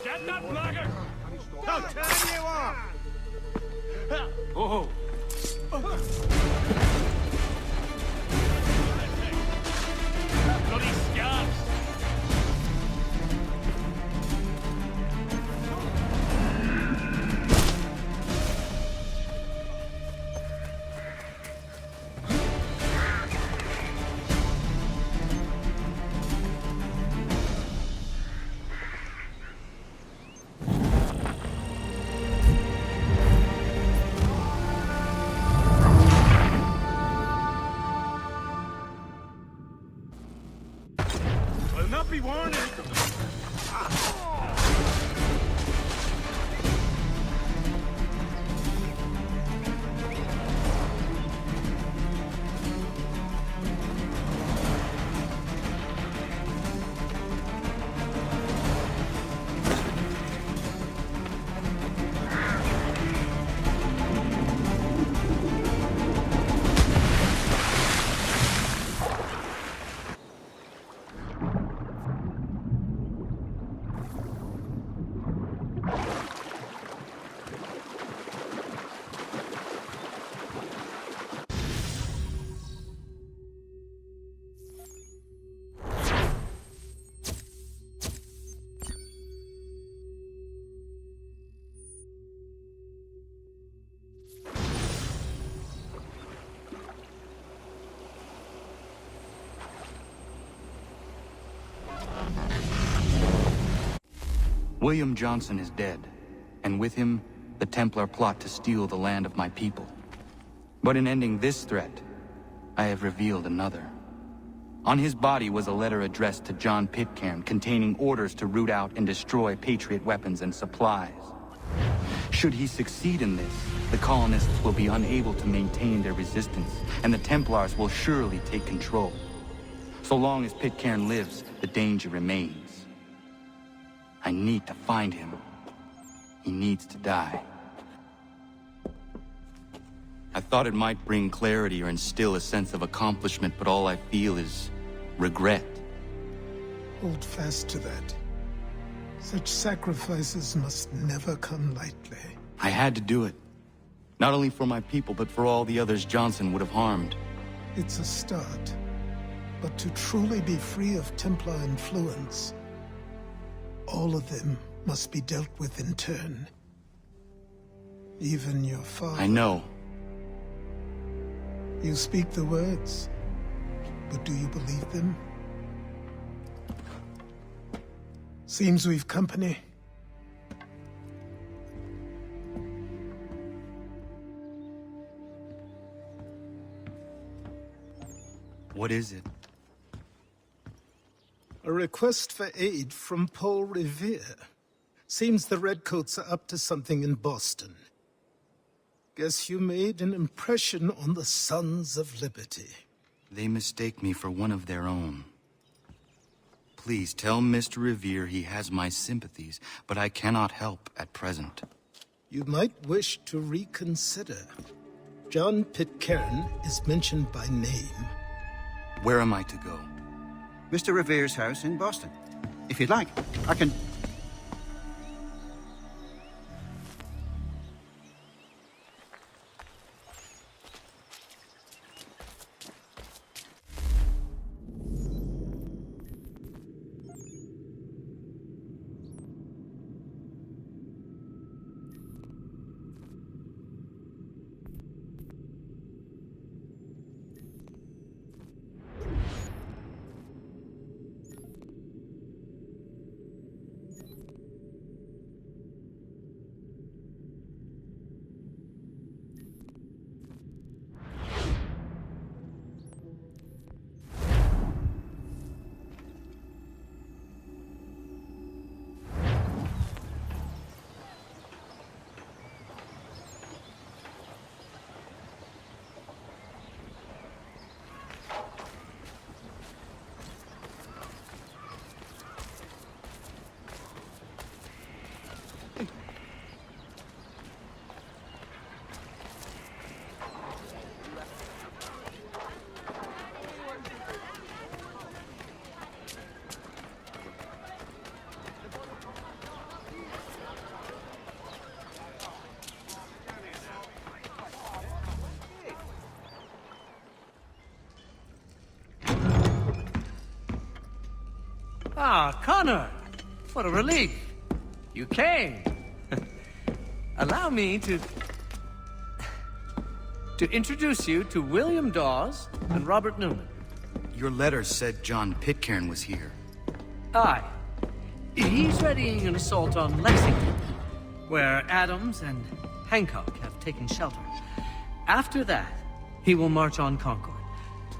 Speaker 14: Get that blagger!
Speaker 15: Don't turn you off!
Speaker 14: Oh! Bloody scabs!
Speaker 22: be warning.
Speaker 7: William Johnson is dead, and with him, the Templar plot to steal the land of my people. But in ending this threat, I have revealed another. On his body was a letter addressed to John Pitcairn containing orders to root out and destroy Patriot weapons and supplies. Should he succeed in this, the colonists will be unable to maintain their resistance, and the Templars will surely take control. So long as Pitcairn lives, the danger remains. I need to find him. He needs to die. I thought it might bring clarity or instill a sense of accomplishment, but all I feel is regret.
Speaker 11: Hold fast to that. Such sacrifices must never come lightly.
Speaker 7: I had to do it. Not only for my people, but for all the others Johnson would have harmed.
Speaker 11: It's a start. But to truly be free of Templar influence, all of them must be dealt with in turn. Even your father.
Speaker 7: I know.
Speaker 11: You speak the words, but do you believe them? Seems we've company.
Speaker 7: What is it?
Speaker 11: A request for aid from Paul Revere. Seems the Redcoats are up to something in Boston. Guess you made an impression on the Sons of Liberty.
Speaker 7: They mistake me for one of their own. Please tell Mr. Revere he has my sympathies, but I cannot help at present.
Speaker 11: You might wish to reconsider. John Pitcairn is mentioned by name.
Speaker 7: Where am I to go?
Speaker 2: Mr. Revere's house in Boston. If you'd like, I can...
Speaker 9: Ah, Connor! What a relief. You came. Allow me to introduce you to William Dawes and Robert Newman.
Speaker 7: Your letter said John Pitcairn was here.
Speaker 9: Aye. He's readying an assault on Lexington, where Adams and Hancock have taken shelter. After that, he will march on Concord,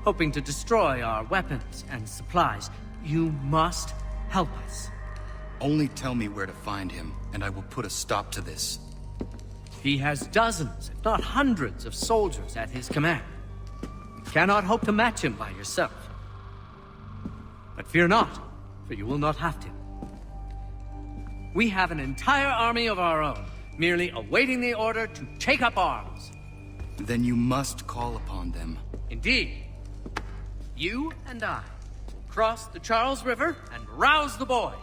Speaker 9: hoping to destroy our weapons and supplies. You must help us.
Speaker 7: Only tell me where to find him, and I will put a stop to this.
Speaker 9: He has dozens, if not hundreds, of soldiers at his command. You cannot hope to match him by yourself. But fear not, for you will not have to. We have an entire army of our own, merely awaiting the order to take up arms.
Speaker 7: Then you must call upon them.
Speaker 9: Indeed. You and I cross the Charles River and rouse the boys.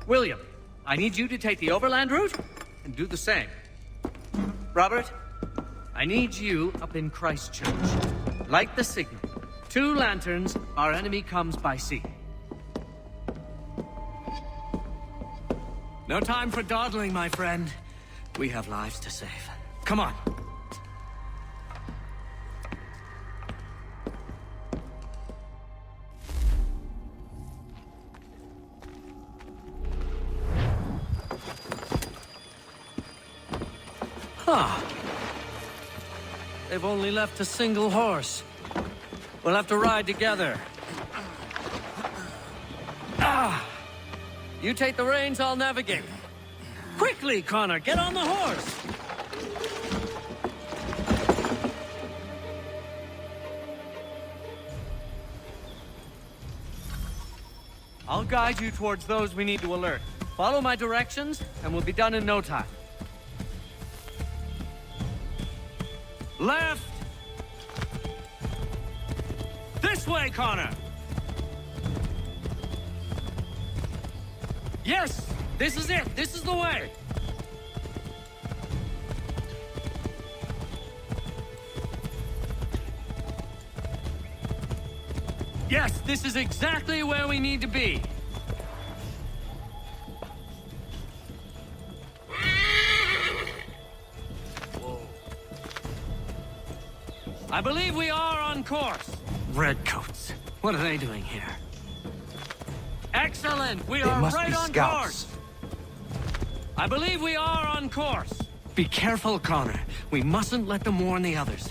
Speaker 9: William, I need you to take the overland route and do the same. Robert, I need you up in Christchurch. Light the signal. 2 lanterns, our enemy comes by sea. No time for dawdling, my friend. We have lives to save. Come on. Huh. They've only left a single horse. We'll have to ride together. You take the reins, I'll navigate. Quickly, Connor, get on the horse! I'll guide you towards those we need to alert. Follow my directions, and we'll be done in no time. Left! This way, Connor! Yes! This is it! This is the way! Yes, this is exactly where we need to be. Whoa. I believe we are on course. Redcoats. What are they doing here? Excellent! We are right on course! I believe we are on course. Be careful, Connor. We mustn't let them warn the others.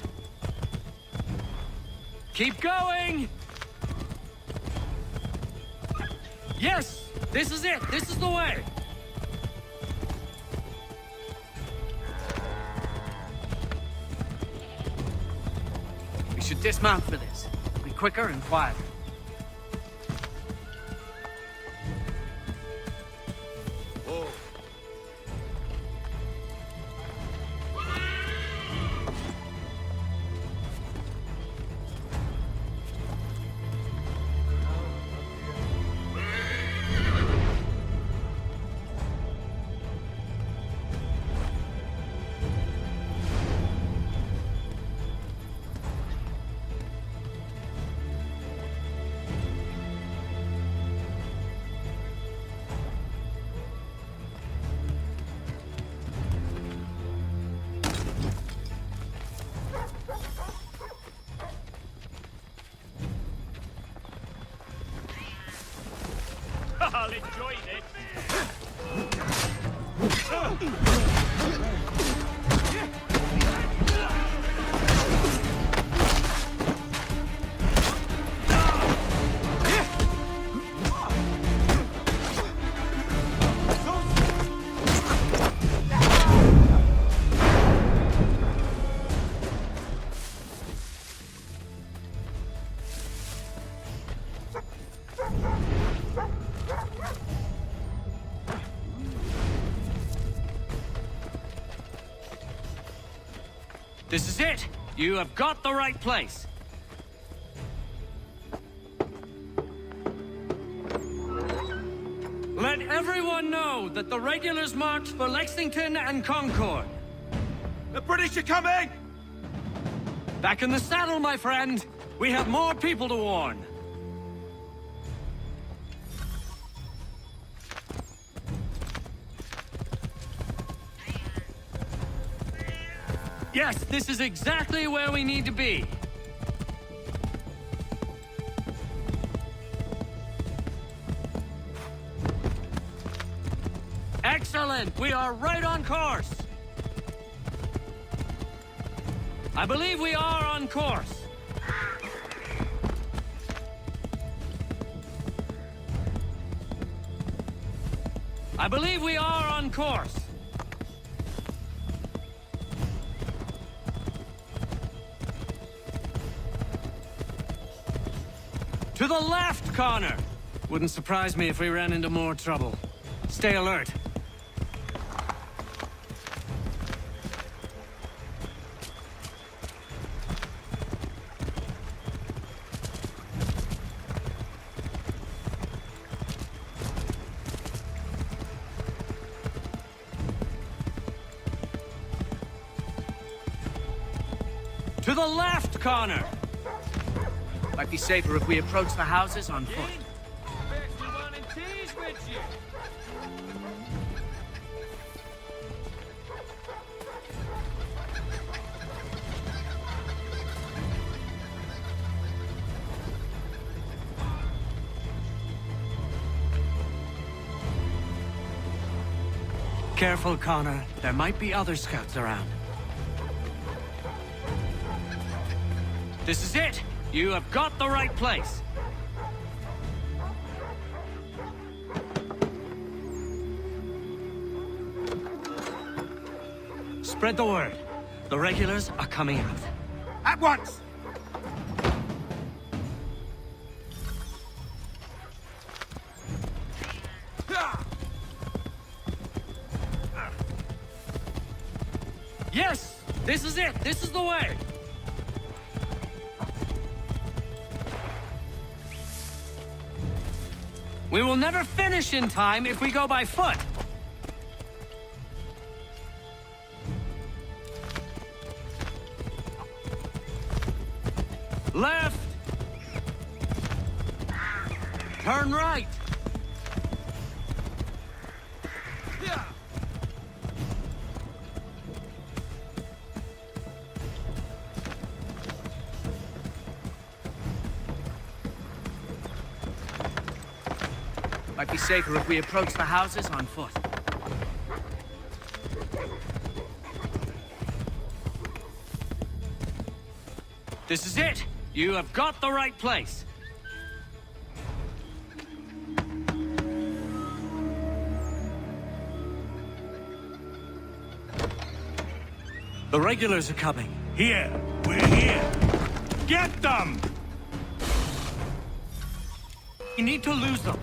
Speaker 9: Keep going! Yes! This is it! This is the way! We should dismount for this. It'll be quicker and quieter.
Speaker 14: I'll enjoy this.
Speaker 9: This is it! You have got the right place! Let everyone know that the regulars marched for Lexington and Concord.
Speaker 10: The British are coming!
Speaker 9: Back in the saddle, my friend! We have more people to warn! Yes, this is exactly where we need to be. Excellent! We are right on course. I believe we are on course. I believe we are on course. To the left, Connor! Wouldn't surprise me if we ran into more trouble. Stay alert. To the left, Connor! Might be safer if we approach the houses on foot. Careful, Connor. There might be other scouts around. This is it! You have got the right place! Spread the word. The regulars are coming out.
Speaker 10: At once!
Speaker 9: Yes! This is it! This is the way! We will never finish in time if we go by foot! Left! Turn right! Might be safer if we approach the houses on foot. This is it! You have got the right place! The regulars are coming.
Speaker 10: Here! We're here! Get them!
Speaker 9: We need to lose them.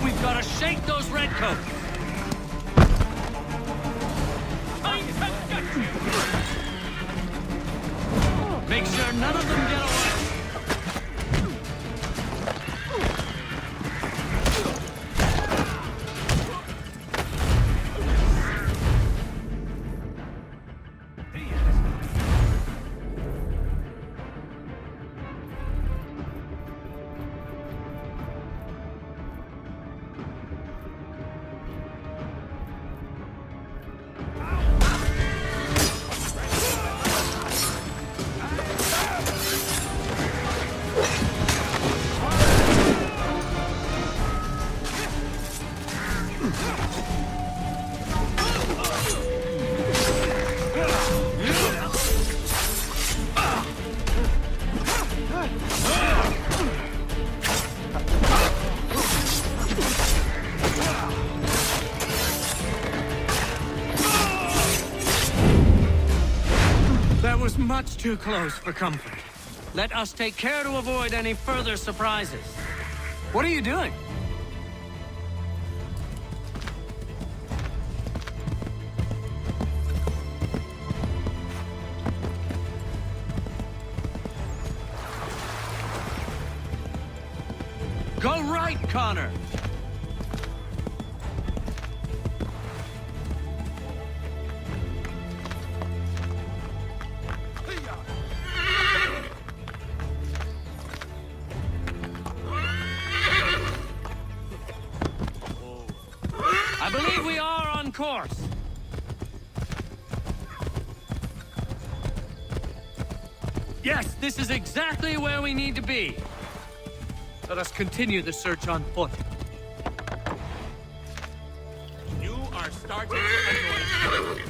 Speaker 9: We've got to shake those redcoats. Make sure none of them get away. Much too close for comfort. Let us take care to avoid any further surprises. What are you doing? Go right, Connor! I believe we are on course. Yes, this is exactly where we need to be. Let us continue the search on foot.
Speaker 14: You are starting to annoy me.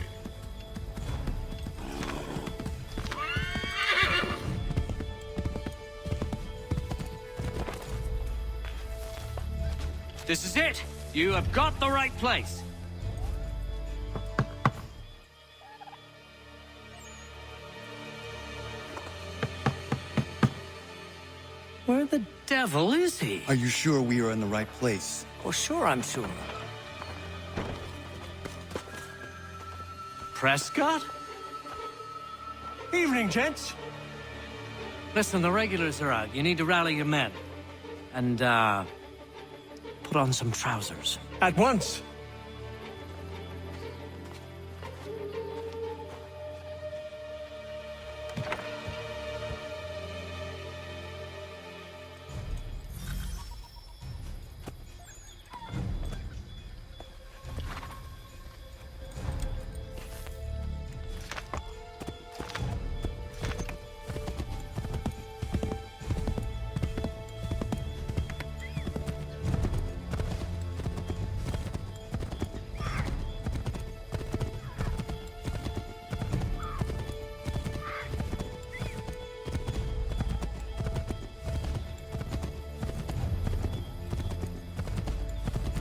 Speaker 9: This is it. You have got the right place. Where the devil is he?
Speaker 7: Are you sure we are in the right place?
Speaker 9: Oh, sure, I'm sure. Prescott?
Speaker 16: Evening, gents.
Speaker 9: Listen, the regulars are out. You need to rally your men. And, put on some trousers.
Speaker 16: At once.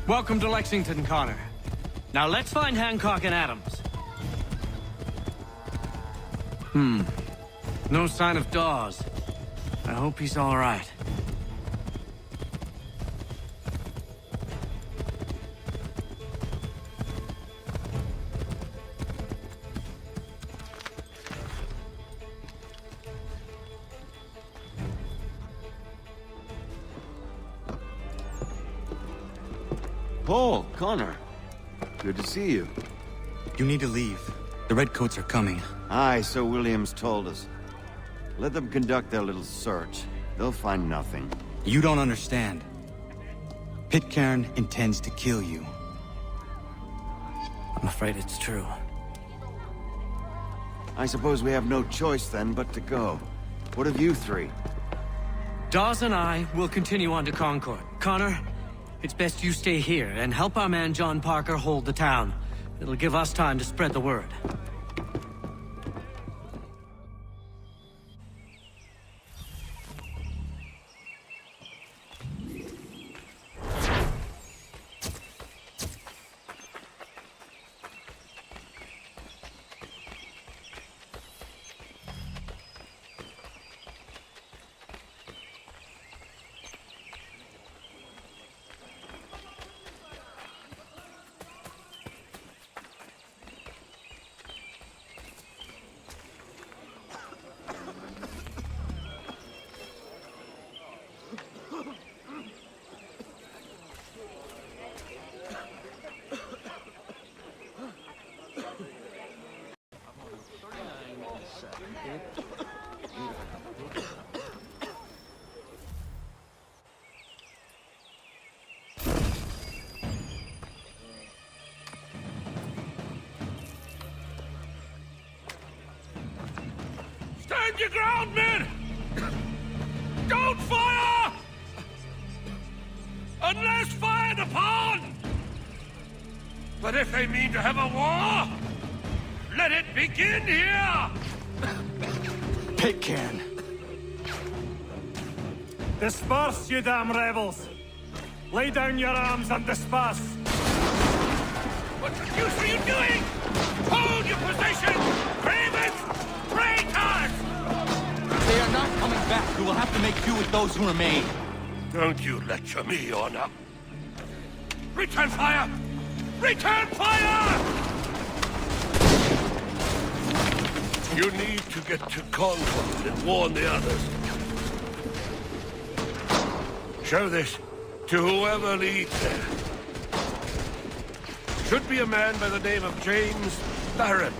Speaker 9: Welcome to Lexington, Connor. Now let's find Hancock and Adams. No sign of Dawes. I hope he's all right.
Speaker 4: Paul, Connor. Good to see you.
Speaker 7: You need to leave. The Redcoats are coming.
Speaker 4: Aye, so Williams told us. Let them conduct their little search. They'll find nothing.
Speaker 7: You don't understand. Pitcairn intends to kill you.
Speaker 9: I'm afraid it's true.
Speaker 4: I suppose we have no choice then but to go. What of you three?
Speaker 9: Dawes and I will continue on to Concord. Connor, it's best you stay here and help our man John Parker hold the town. It'll give us time to spread the word.
Speaker 14: Stand your ground, men! Don't fire! Unless fired upon! But if they mean to have a war, let it begin here!
Speaker 7: Pitcairn!
Speaker 15: Disperse, you damn rebels! Lay down your arms and disperse!
Speaker 14: What the deuce are you doing? Hold your position! Cravens! Traitors!
Speaker 7: They are not coming back. We will have to make do with those who remain.
Speaker 14: Don't you lecture me, Honor. Return fire! Return fire! You need to get to Concord and warn the others. Show this to whoever leads there. Should be a man by the name of James Barrett.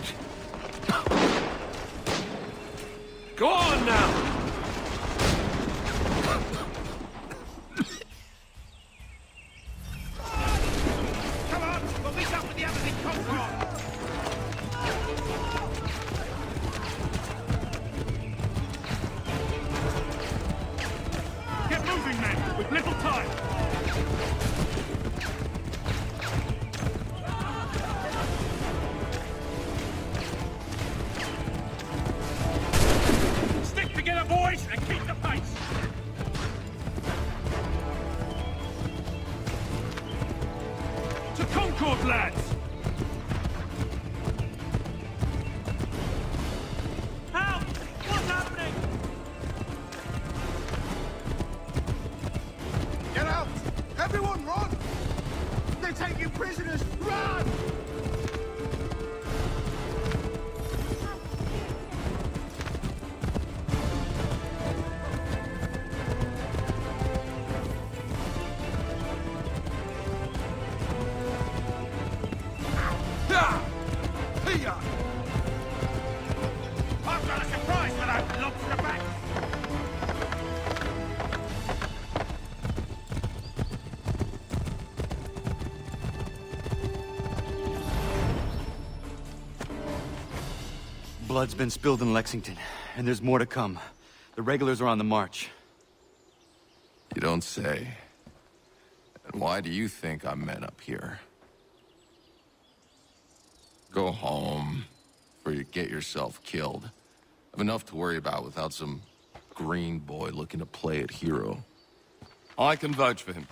Speaker 14: Go on now!
Speaker 15: Come on, we'll meet up with the others in Concord! Get moving, men! With little time! Stick together, boys!
Speaker 14: lads!
Speaker 15: Help! What's happening?
Speaker 10: Get out! Everyone run! They're taking prisoners! Run!
Speaker 14: I've got a surprise for that lobster back!
Speaker 7: Blood's been spilled in Lexington, and there's more to come. The regulars are on the march.
Speaker 16: You don't say. And why do you think I'm men up here? Go home, before you get yourself killed. I've enough to worry about without some green boy looking to play at hero.
Speaker 20: I can vouch for him.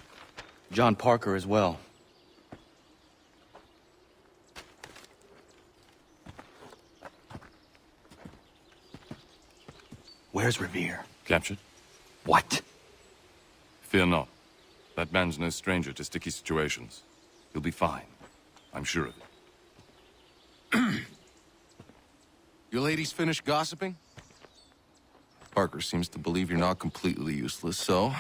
Speaker 7: John Parker as well. Where's Revere?
Speaker 20: Captured?
Speaker 7: What?
Speaker 20: Fear not. That man's no stranger to sticky situations. He'll be fine. I'm sure of it.
Speaker 16: You ladies finished gossiping? Parker seems to believe you're not completely useless, so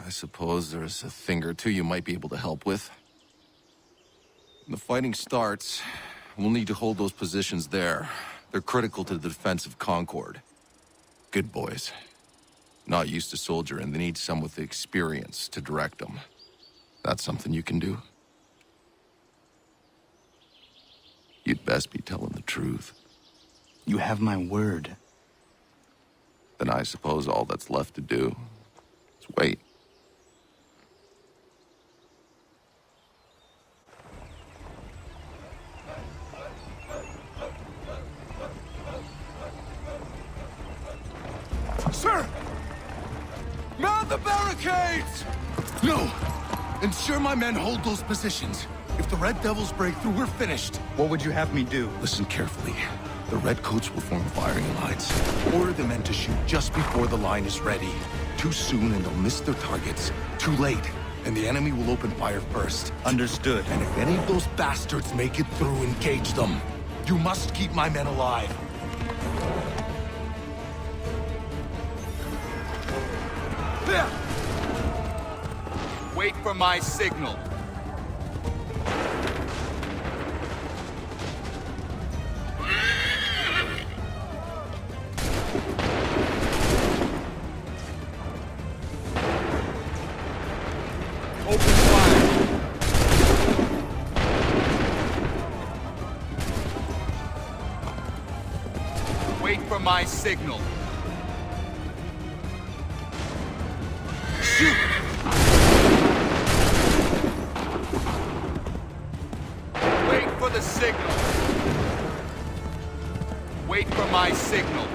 Speaker 16: I suppose there's a thing or two you might be able to help with. When the fighting starts, we'll need to hold those positions there. They're critical to the defense of Concord. Good boys. Not used to soldiering, they need some with the experience to direct them. That's something you can do. You'd best be telling the truth.
Speaker 7: You have my word.
Speaker 16: Then I suppose all that's left to do is wait.
Speaker 10: Sir! Man the barricades!
Speaker 16: No! Ensure my men hold those positions. If the Red Devils break through, we're finished.
Speaker 7: What would you have me do?
Speaker 16: Listen carefully. The Redcoats will form firing lines. Order the men to shoot just before the line is ready. Too soon and they'll miss their targets. Too late, and the enemy will open fire first.
Speaker 7: Understood.
Speaker 16: And if any of those bastards make it through, engage them. You must keep my men alive.
Speaker 7: Wait for my signal. Open fire. Wait for my signal. Shoot! Wait for the signal. Wait for my signal.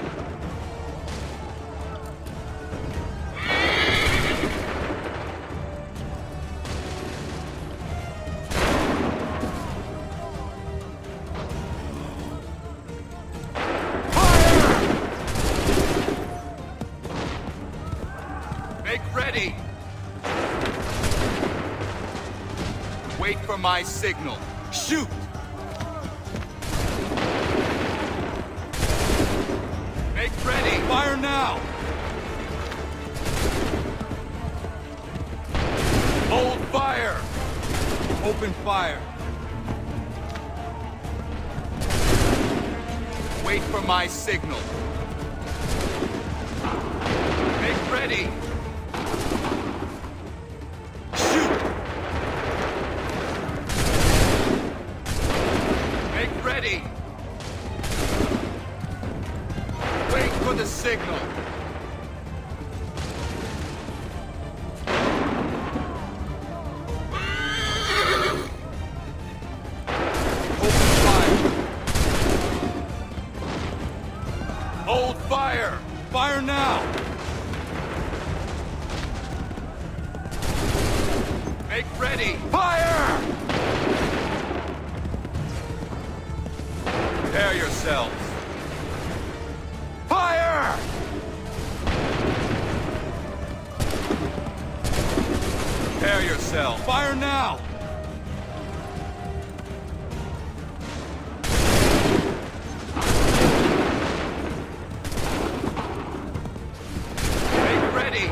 Speaker 7: Make ready. Wait for my signal. Shoot! Make ready. Fire now. Hold fire. Open fire. Wait for my signal. Make ready. Make ready! Wait for the signal! Open fire! Hold fire! Fire now! Make ready! Fire! Prepare yourselves. Fire! Prepare yourself. Fire now! Make ready!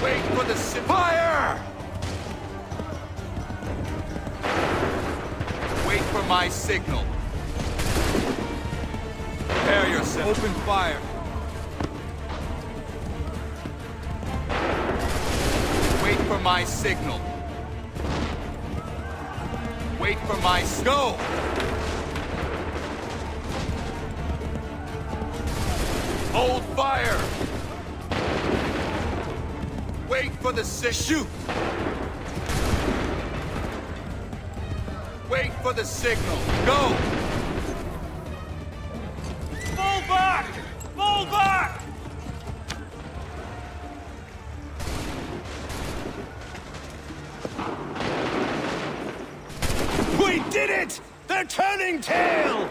Speaker 7: Wait for the fire! Wait for my signal. Prepare yourself. Open fire. Wait for my signal. Wait for my go. Hold fire. Wait for the shoot. Wait for the signal. Go.
Speaker 15: Fall back! Fall back!
Speaker 10: We did it! They're turning tail!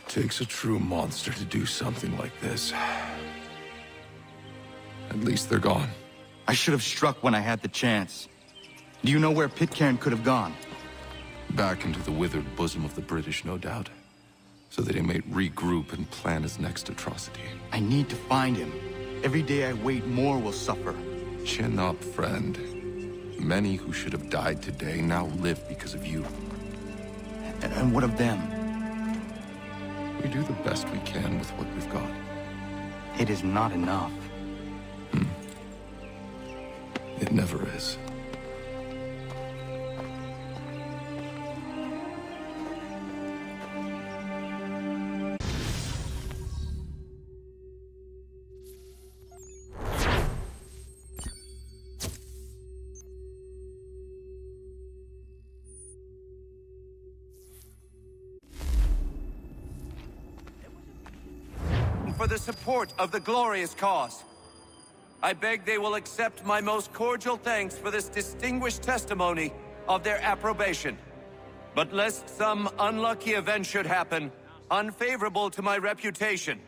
Speaker 16: Takes a true monster to do something like this. At least they're gone.
Speaker 7: I should have struck when I had the chance. Do you know where Pitcairn could have gone?
Speaker 16: Back into the withered bosom of the British, no doubt. So that he may regroup and plan his next atrocity.
Speaker 7: I need to find him. Every day I wait, more will suffer.
Speaker 16: Chin up, friend. Many who should have died today now live because of you.
Speaker 7: And what of them?
Speaker 16: We do the best we can with what we've got.
Speaker 7: It is not enough.
Speaker 16: It never is.
Speaker 18: For the support of the glorious cause. I beg they will accept my most cordial thanks for this distinguished testimony of their approbation. But lest some unlucky event should happen, unfavorable to my reputation,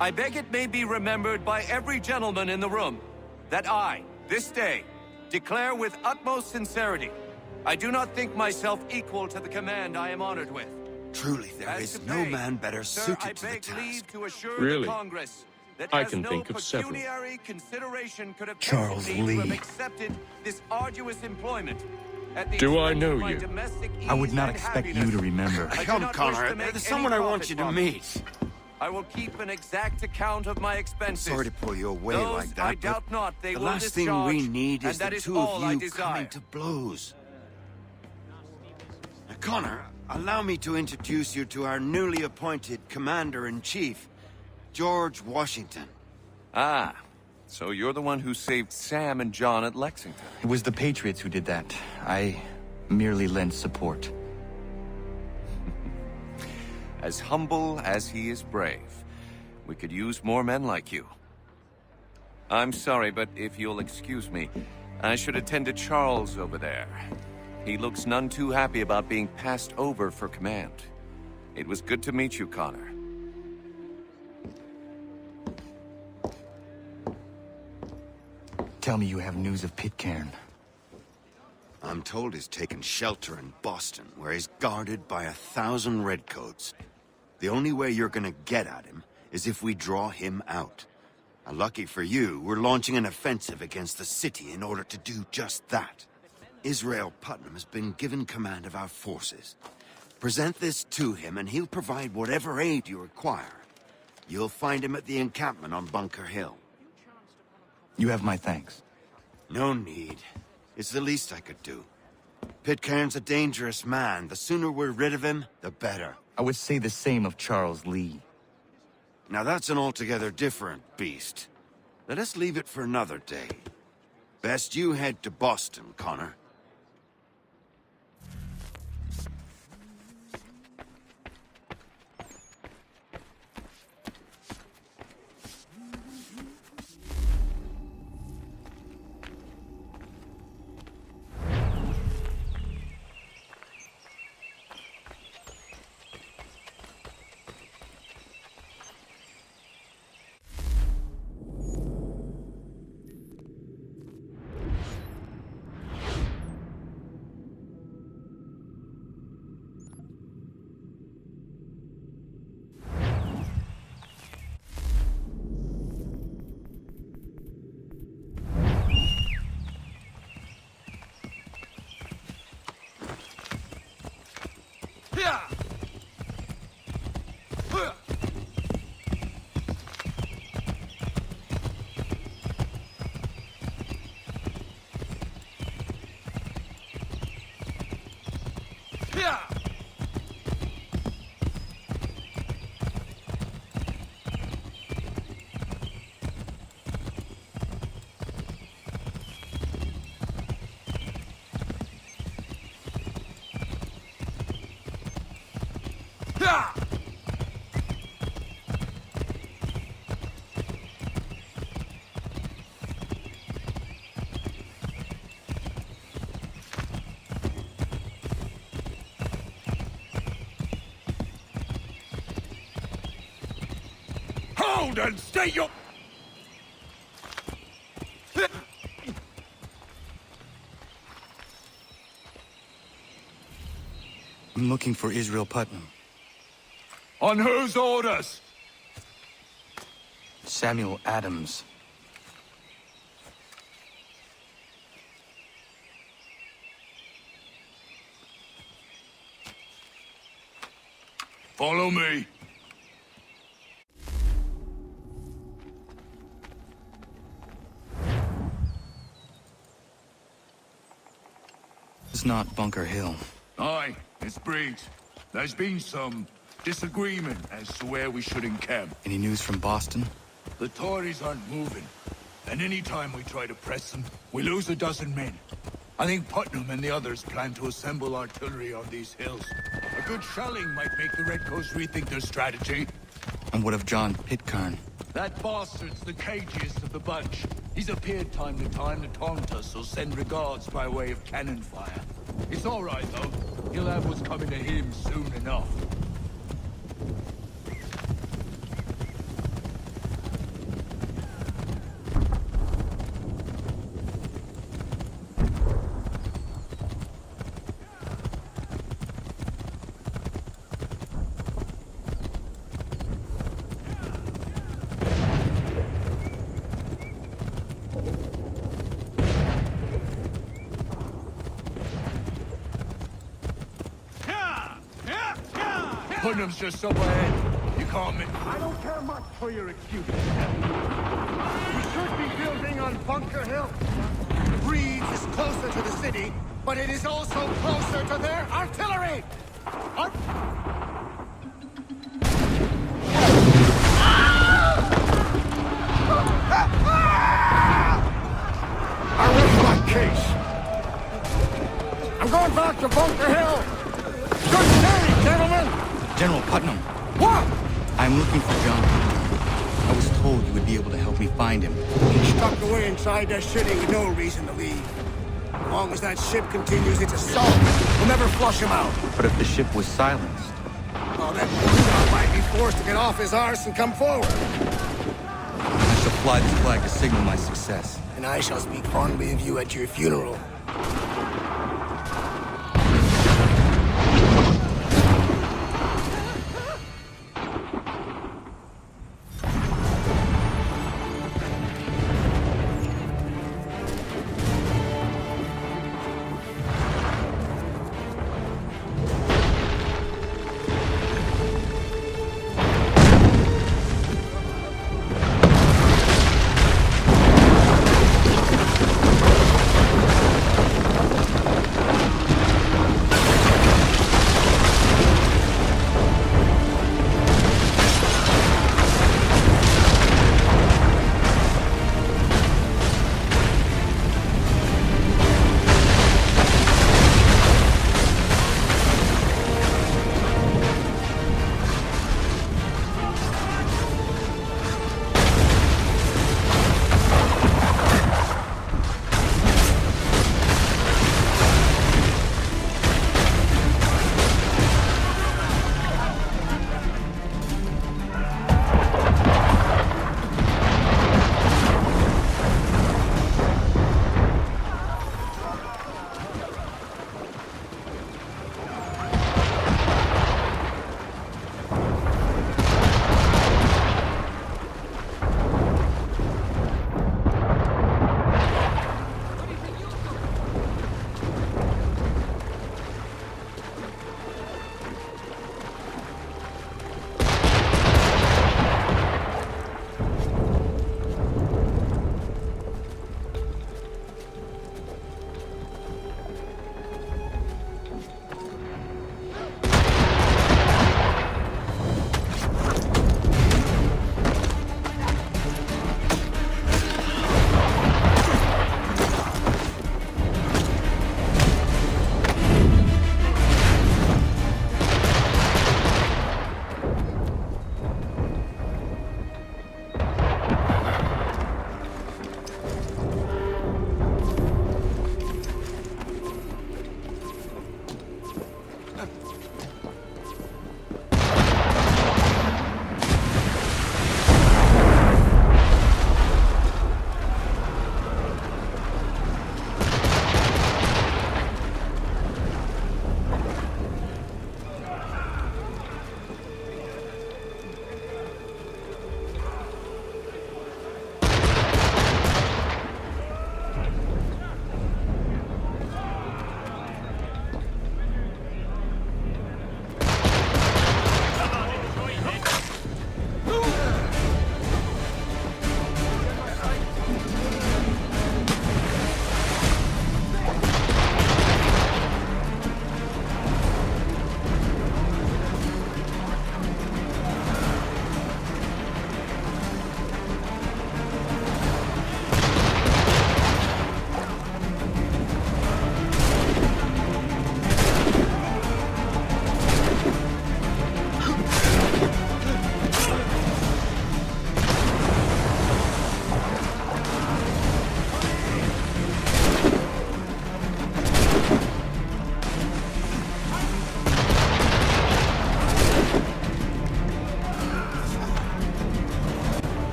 Speaker 18: I beg it may be remembered by every gentleman in the room that I, this day, declare with utmost sincerity, I do not think myself equal to the command I am honored with.
Speaker 4: Truly, there is no man better suited to the task.
Speaker 8: Really? I
Speaker 18: Can
Speaker 8: think of several.
Speaker 18: Charles Lee. This arduous employment at the
Speaker 8: Do I
Speaker 18: expense
Speaker 8: know
Speaker 18: of my
Speaker 8: you?
Speaker 18: domestic
Speaker 7: I would
Speaker 18: ease
Speaker 7: not
Speaker 18: and
Speaker 7: expect you
Speaker 18: happiness.
Speaker 7: to remember.
Speaker 18: I do
Speaker 4: Come,
Speaker 18: not
Speaker 4: Connor,
Speaker 18: wish to make
Speaker 4: there's
Speaker 18: any
Speaker 4: someone I want
Speaker 18: profit
Speaker 4: you to
Speaker 18: from
Speaker 4: meet.
Speaker 18: it. I will keep an exact account of my expenses.
Speaker 4: Sorry to pull you away
Speaker 18: Those
Speaker 4: like that,
Speaker 18: I
Speaker 4: but
Speaker 18: doubt not they
Speaker 4: the
Speaker 18: will
Speaker 4: last thing
Speaker 18: discharge,
Speaker 4: we need
Speaker 18: and
Speaker 4: is
Speaker 18: that
Speaker 4: the
Speaker 18: is
Speaker 4: two
Speaker 18: all
Speaker 4: of
Speaker 18: I
Speaker 4: you
Speaker 18: desire.
Speaker 4: coming to blows. Now, Connor, allow me to introduce you to our newly appointed Commander-in-Chief, George Washington.
Speaker 18: Ah, so you're the one who saved Sam and John at Lexington.
Speaker 7: It was the Patriots who did that. I merely lent support.
Speaker 18: As humble as he is brave. We could use more men like you. I'm sorry, but if you'll excuse me, I should attend to Charles over there. He looks none too happy about being passed over for command. It was good to meet you, Connor.
Speaker 7: Tell me you have news of Pitcairn.
Speaker 4: I'm told he's taken shelter in Boston, where he's guarded by 1,000 redcoats. The only way you're gonna get at him is if we draw him out. Lucky for you, we're launching an offensive against the city in order to do just that. Israel Putnam has been given command of our forces. Present this to him, and he'll provide whatever aid you require. You'll find him at the encampment on Bunker Hill.
Speaker 7: You have my thanks.
Speaker 4: No need. It's the least I could do. Pitcairn's a dangerous man. The sooner we're rid of him, the better.
Speaker 7: I would say the same of Charles Lee.
Speaker 4: Now that's an altogether different beast. Let us leave it for another day. Best you head to Boston, Connor.
Speaker 6: Hold and stay your...
Speaker 7: I'm looking for Israel Putnam.
Speaker 6: On whose orders?
Speaker 7: Samuel Adams.
Speaker 6: Follow me.
Speaker 7: It's not Bunker Hill.
Speaker 6: Aye, it's Breed. There's been some disagreement as to where we should encamp.
Speaker 7: Any news from Boston?
Speaker 6: The Tories aren't moving, and any time we try to press them, we lose a dozen men. I think Putnam and the others plan to assemble artillery on these hills. A good shelling might make the Redcoats rethink their strategy.
Speaker 7: And what of John Pitcairn?
Speaker 6: That bastard's the cagiest of the bunch. He's appeared time to taunt us or send regards by way of cannon fire. It's all right, though. He'll have what's coming to him soon enough. Putnam's just up ahead. You can't miss.
Speaker 15: I don't care much for your excuses. We should be building on Bunker Hill. Breed is closer to the city, but it is also closer to their artillery. I rest my case. I'm going back to Bunker Hill. Good day, gentlemen.
Speaker 7: General Putnam.
Speaker 15: What?
Speaker 7: I'm looking for John. I was told you would be able to help me find him.
Speaker 15: He's stuck away inside that city with no reason to leave. As long as that ship continues its assault, we'll never flush him out.
Speaker 7: But if the ship was silenced...
Speaker 15: Well, then John might be forced to get off his arse and come forward.
Speaker 7: I shall fly this flag to signal my success.
Speaker 15: And I shall speak fondly of you at your funeral.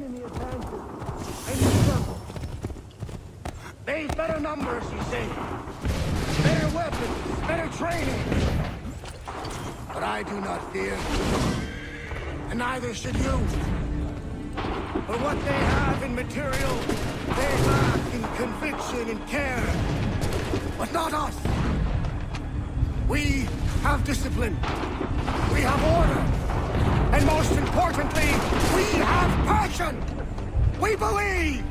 Speaker 15: enemy advances. Any trouble? They've better numbers, you say. Better weapons, better training. But I do not fear. And neither should you. For what they have in material, they lack in conviction and care. But not us. We have discipline. We have order. And most importantly, we have passion. We believe.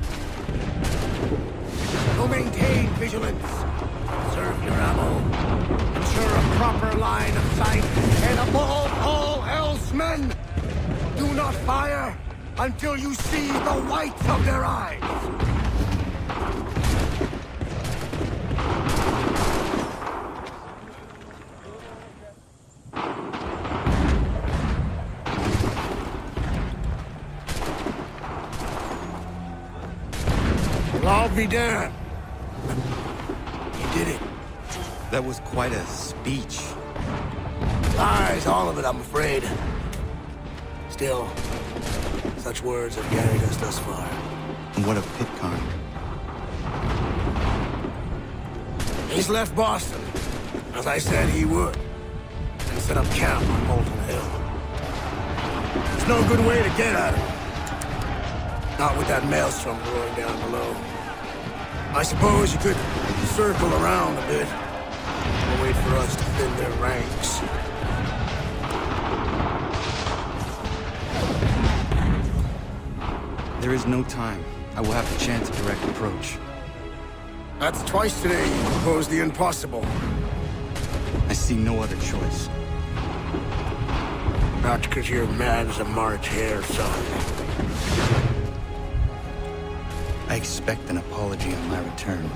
Speaker 15: So maintain vigilance. Serve your ammo. Ensure a proper line of sight. And above all else, men, do not fire until you see the whites of their eyes. Well, I'll be damned. You did it.
Speaker 7: That was quite a speech.
Speaker 15: Lies, all of it, I'm afraid. Still, such words have carried us thus far.
Speaker 7: And what of Pitcairn?
Speaker 15: He's left Boston, as I said he would, and set up camp on Molten Hill. There's no good way to get at him. Not with that maelstrom roaring down below. I suppose you could circle around a bit, and wait for us to thin their ranks.
Speaker 7: There is no time. I will have to chance a direct approach.
Speaker 15: That's twice today you proposed the impossible.
Speaker 7: I see no other choice.
Speaker 15: Not because you're mad as a March hare, son.
Speaker 7: I expect an apology on my return.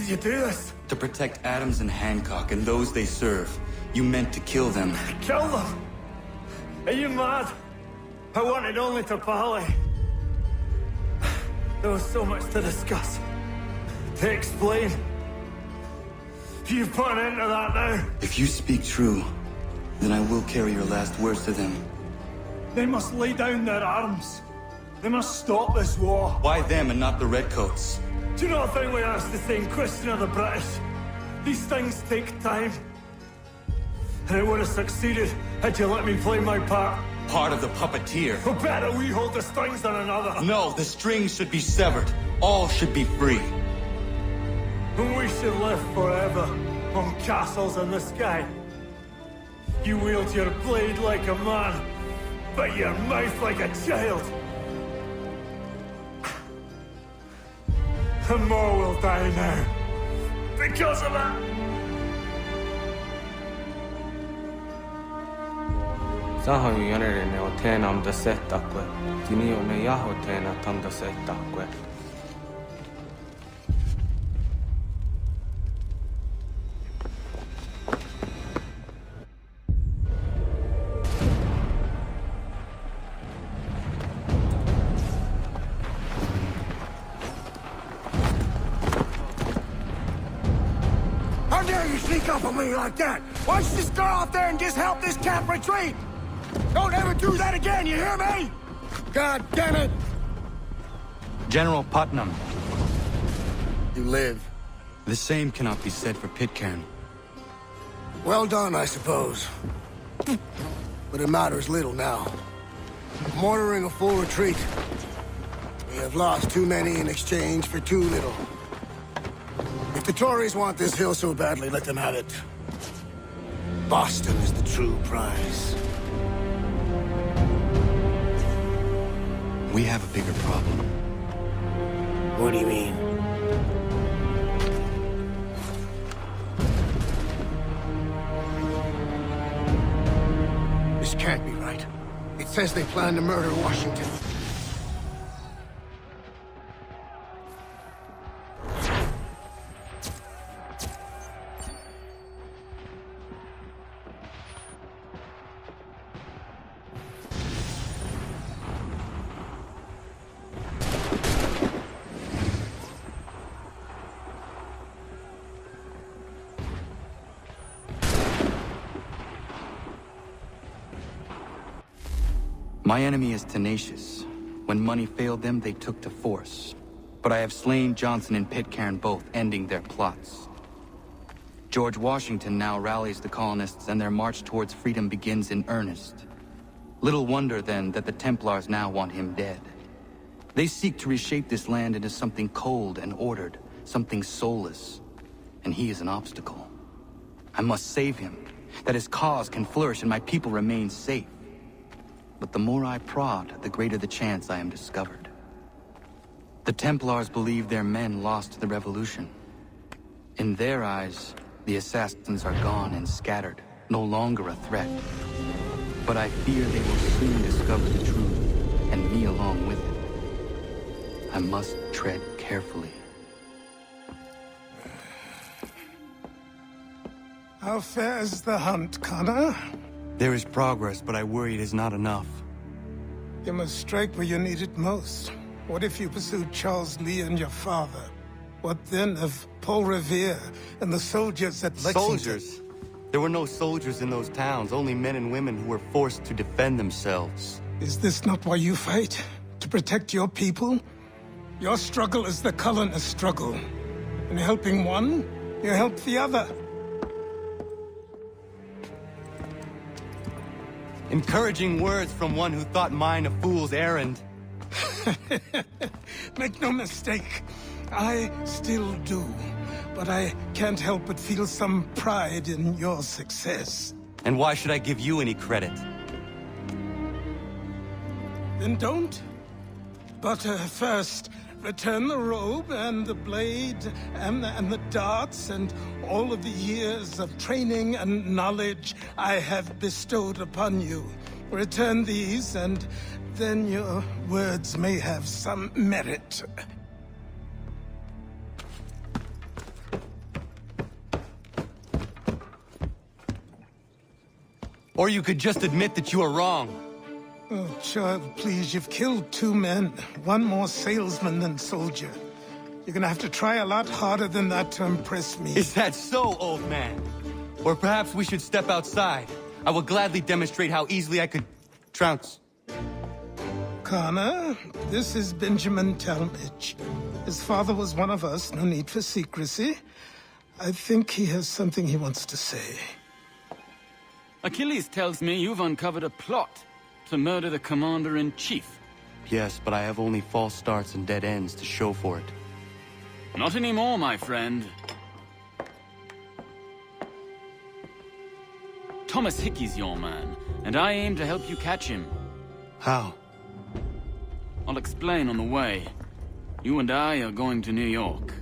Speaker 15: did you do this?
Speaker 7: To protect Adams and Hancock and those they serve, you meant to kill them.
Speaker 15: Kill them? Are you mad? I wanted only to parley. There was so much to discuss, to explain. You've put an end to that now.
Speaker 7: If you speak true, then I will carry your last words to them.
Speaker 15: They must lay down their arms. They must stop this war.
Speaker 7: Why them and not the Redcoats?
Speaker 15: Do you not think we asked the same question of the British? These things take time. And it would have succeeded had you let me play my part.
Speaker 7: Part of the puppeteer.
Speaker 15: But better we hold the strings than another.
Speaker 7: No, the strings should be severed. All should be free.
Speaker 15: And we should live forever on castles in the sky. You wield your blade like a man, but your mouth like a child. And more will die now. Because of it.
Speaker 22: Sahoin järjeni on teenam da setakwe. Tini on ne jaho teena tam da setakwe.
Speaker 15: How dare you sneak up on me like that? Why don't you just go out there and just help this camp retreat? Don't ever do that again, you hear me? God damn it!
Speaker 7: General Putnam.
Speaker 15: You live.
Speaker 7: The same cannot be said for Pitcairn.
Speaker 15: Well done, I suppose. But it matters little now. I'm ordering a full retreat. We have lost too many in exchange for too little. If the Tories want this hill so badly, let them have it. Boston is the true prize.
Speaker 7: We have a bigger problem.
Speaker 15: What do you mean? This can't be right. It says they plan to murder Washington.
Speaker 7: My enemy is tenacious. When money failed them, they took to force. But I have slain Johnson and Pitcairn both, ending their plots. George Washington now rallies the colonists and their march towards freedom begins in earnest. Little wonder, then, that the Templars now want him dead. They seek to reshape this land into something cold and ordered, something soulless. And he is an obstacle. I must save him, that his cause can flourish and my people remain safe. But the more I prod, the greater the chance I am discovered. The Templars believe their men lost the revolution. In their eyes, the assassins are gone and scattered, no longer a threat. But I fear they will soon discover the truth, and me along with it. I must tread carefully.
Speaker 11: How fares the hunt, Connor?
Speaker 7: There is progress, but I worry it is not enough.
Speaker 11: You must strike where you need it most. What if you pursued Charles Lee and your father? What then of Paul Revere and the soldiers at Lexington?
Speaker 7: Soldiers? There were no soldiers in those towns, only men and women who were forced to defend themselves.
Speaker 11: Is this not why you fight? To protect your people? Your struggle is the colonist struggle. In helping one, you help the other.
Speaker 7: Encouraging words from one who thought mine a fool's errand.
Speaker 11: Make no mistake, I still do. But I can't help but feel some pride in your success.
Speaker 7: And why should I give you any credit?
Speaker 11: Then don't. But first, return the robe and the blade and the darts and all of the years of training and knowledge I have bestowed upon you. Return these, and then your words may have some merit.
Speaker 7: Or you could just admit that you are wrong.
Speaker 11: Oh, child, please, you've killed 2 men. One more salesman than soldier. You're gonna have to try a lot harder than that to impress me.
Speaker 7: Is that so, old man? Or perhaps we should step outside. I will gladly demonstrate how easily I could trounce.
Speaker 11: Connor, this is Benjamin Talmadge. His father was one of us, no need for secrecy. I think he has something he wants to say.
Speaker 17: Achilles tells me you've uncovered a plot to murder the Commander-in-Chief.
Speaker 12: Yes, but I have only false starts and dead ends to show for it.
Speaker 17: Not anymore, my friend. Thomas Hickey's your man, and I aim to help you catch him.
Speaker 12: How?
Speaker 17: I'll explain on the way. You and I are going to New York.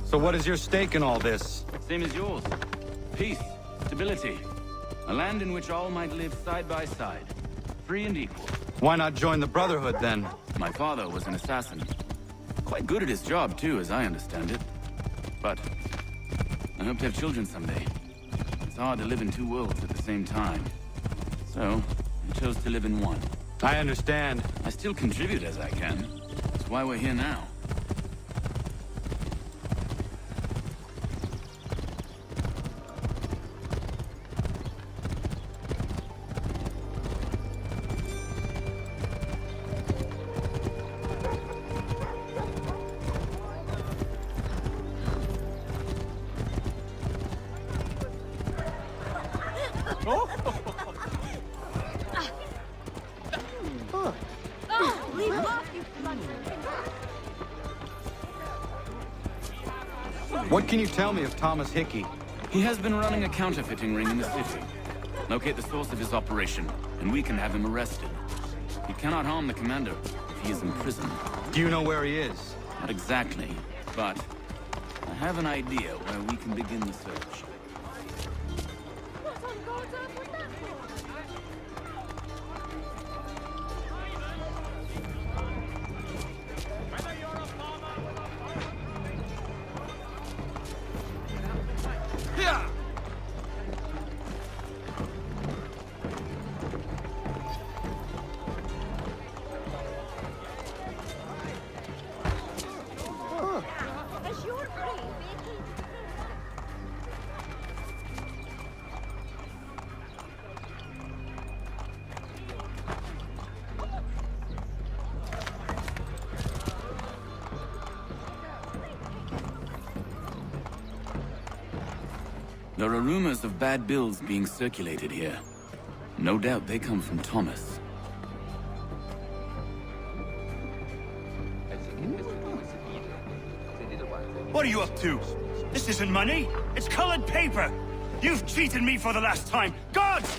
Speaker 7: So what is your stake in all this?
Speaker 17: Same as yours. Peace, stability. A land in which all might live side by side. Free and equal.
Speaker 7: Why not join the Brotherhood, then?
Speaker 17: My father was an assassin. Quite good at his job, too, as I understand it. But I hope to have children someday. It's hard to live in 2 worlds at the same time. So, I chose to live in one.
Speaker 7: I understand.
Speaker 17: I still contribute as I can. That's why we're here now.
Speaker 7: What can you tell me of Thomas Hickey?
Speaker 17: He has been running a counterfeiting ring in the city. Locate the source of his operation, and we can have him arrested. He cannot harm the commander if he is in prison.
Speaker 7: Do you know where he is?
Speaker 17: Not exactly, but I have an idea where we can begin the search. There are rumors of bad bills being circulated here. No doubt they come from Thomas.
Speaker 10: What are you up to? This isn't money. It's colored paper. You've cheated me for the last time. Guards!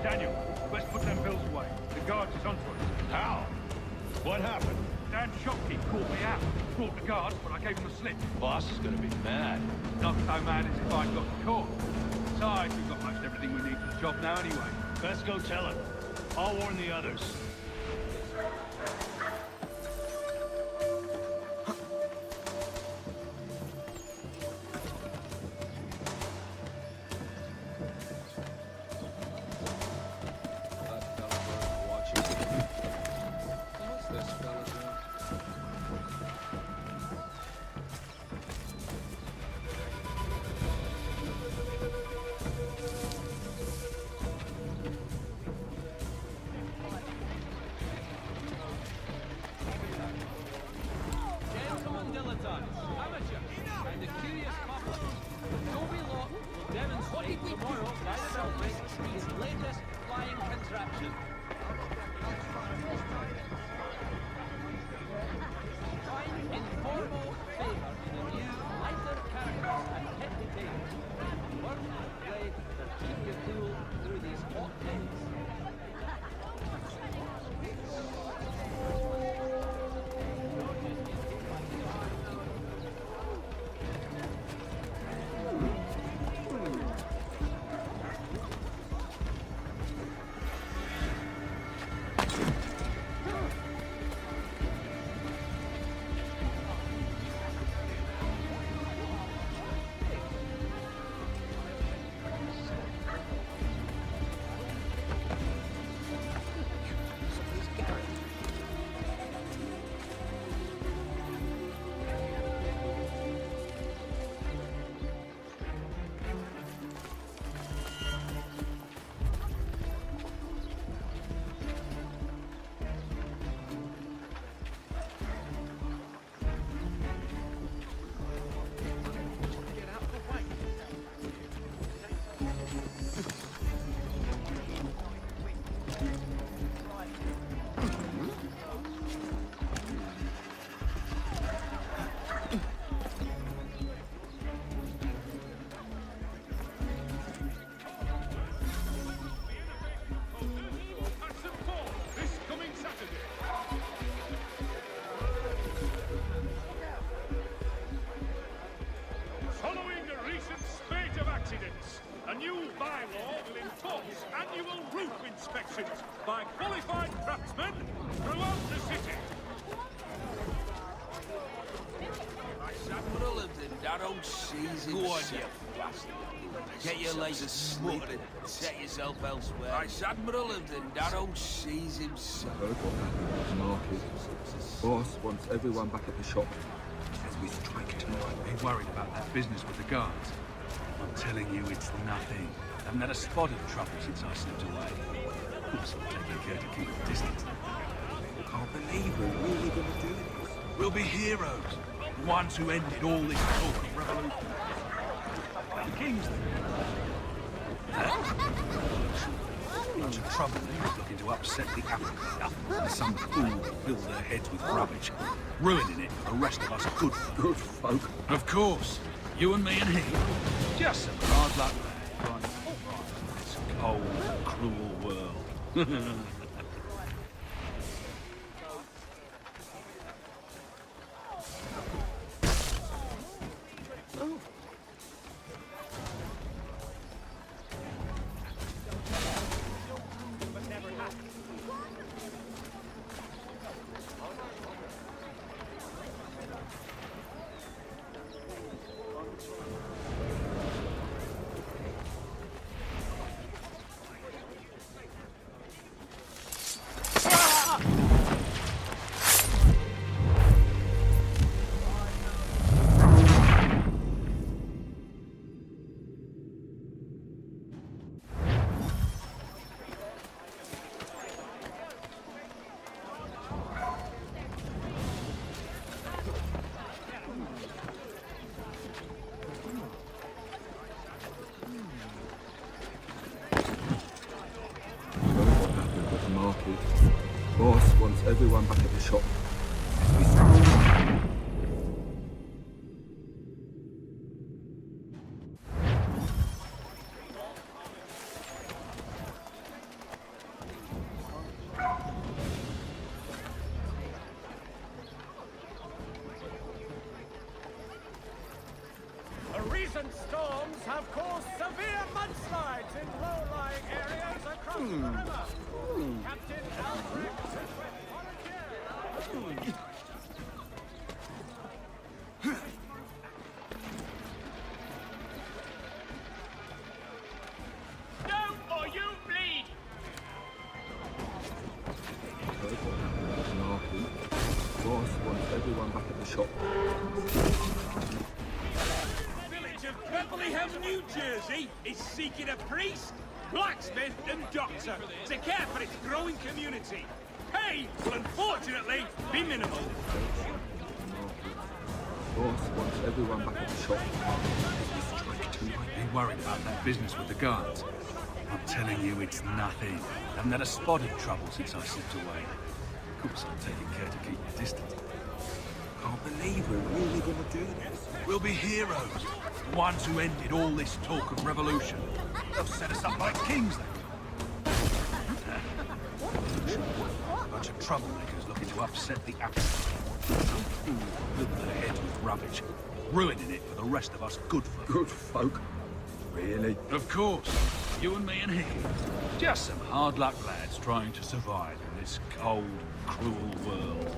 Speaker 14: Daniel, let's put them bills away. The guards is onto us.
Speaker 19: How? What happened?
Speaker 14: Dan's shopkeep called me out. Brought the guards, but I gave him a slip.
Speaker 19: Boss is gonna be mad.
Speaker 14: Not so mad as if I'd got caught. Besides, we've got most everything we need for the job now anyway.
Speaker 19: Let's go tell him. I'll warn the others.
Speaker 14: By qualified craftsmen throughout the city.
Speaker 21: I would have lived in that old season. Go on, you bastard. Get your laser slaughtered and set yourself elsewhere. I would have lived in that old season.
Speaker 23: Heard what happened at the market. Boss wants everyone back at the shop as we strike tonight.
Speaker 10: Ain't worried about that business with the guards. I'm telling you, it's nothing. I haven't had a spot of trouble since I slipped away. Of course, I'm taking care to keep a distance.
Speaker 23: I can't believe we're really going to do this.
Speaker 10: We'll be heroes. The ones who ended all this talk of revolution. The kings. bunch of troublemakers looking to upset the apple cart. Some fool filled their heads with rubbish, ruining it for the rest of us good folk.
Speaker 23: Good folk?
Speaker 10: Of course. You and me and he. Just some hard luck lads trying to survive this cold, cruel world.
Speaker 23: Boss wants everyone back at the shop.
Speaker 14: The recent storms have caused severe mudslides in low-lying areas across the river. Captain Alfred has been volunteered. Don't or you bleed!
Speaker 23: Boss wants everyone back at the shop.
Speaker 14: Village of Bethlehem, New Jersey is seeking a priest, blacksmith and doctor to care for its growing community. Pay will unfortunately be minimal.
Speaker 23: Boss wants everyone back at the shop.
Speaker 10: Be worried about that business with the guards. I'm telling you, it's nothing. I haven't had a spot of trouble since I slipped away. Of course, I'm taking care to keep you distant.
Speaker 23: Can't believe we're really gonna do this.
Speaker 10: We'll be heroes. The ones who ended all this talk of revolution. They'll set us up like kings, they will. A bunch of troublemakers looking to upset the apple cart. Some fool filled their heads with rubbish, ruining it for the rest of us good folk.
Speaker 23: Good folk? Really?
Speaker 10: Of course. You and me and he. Just some hard luck lads trying to survive in this cold, cruel world.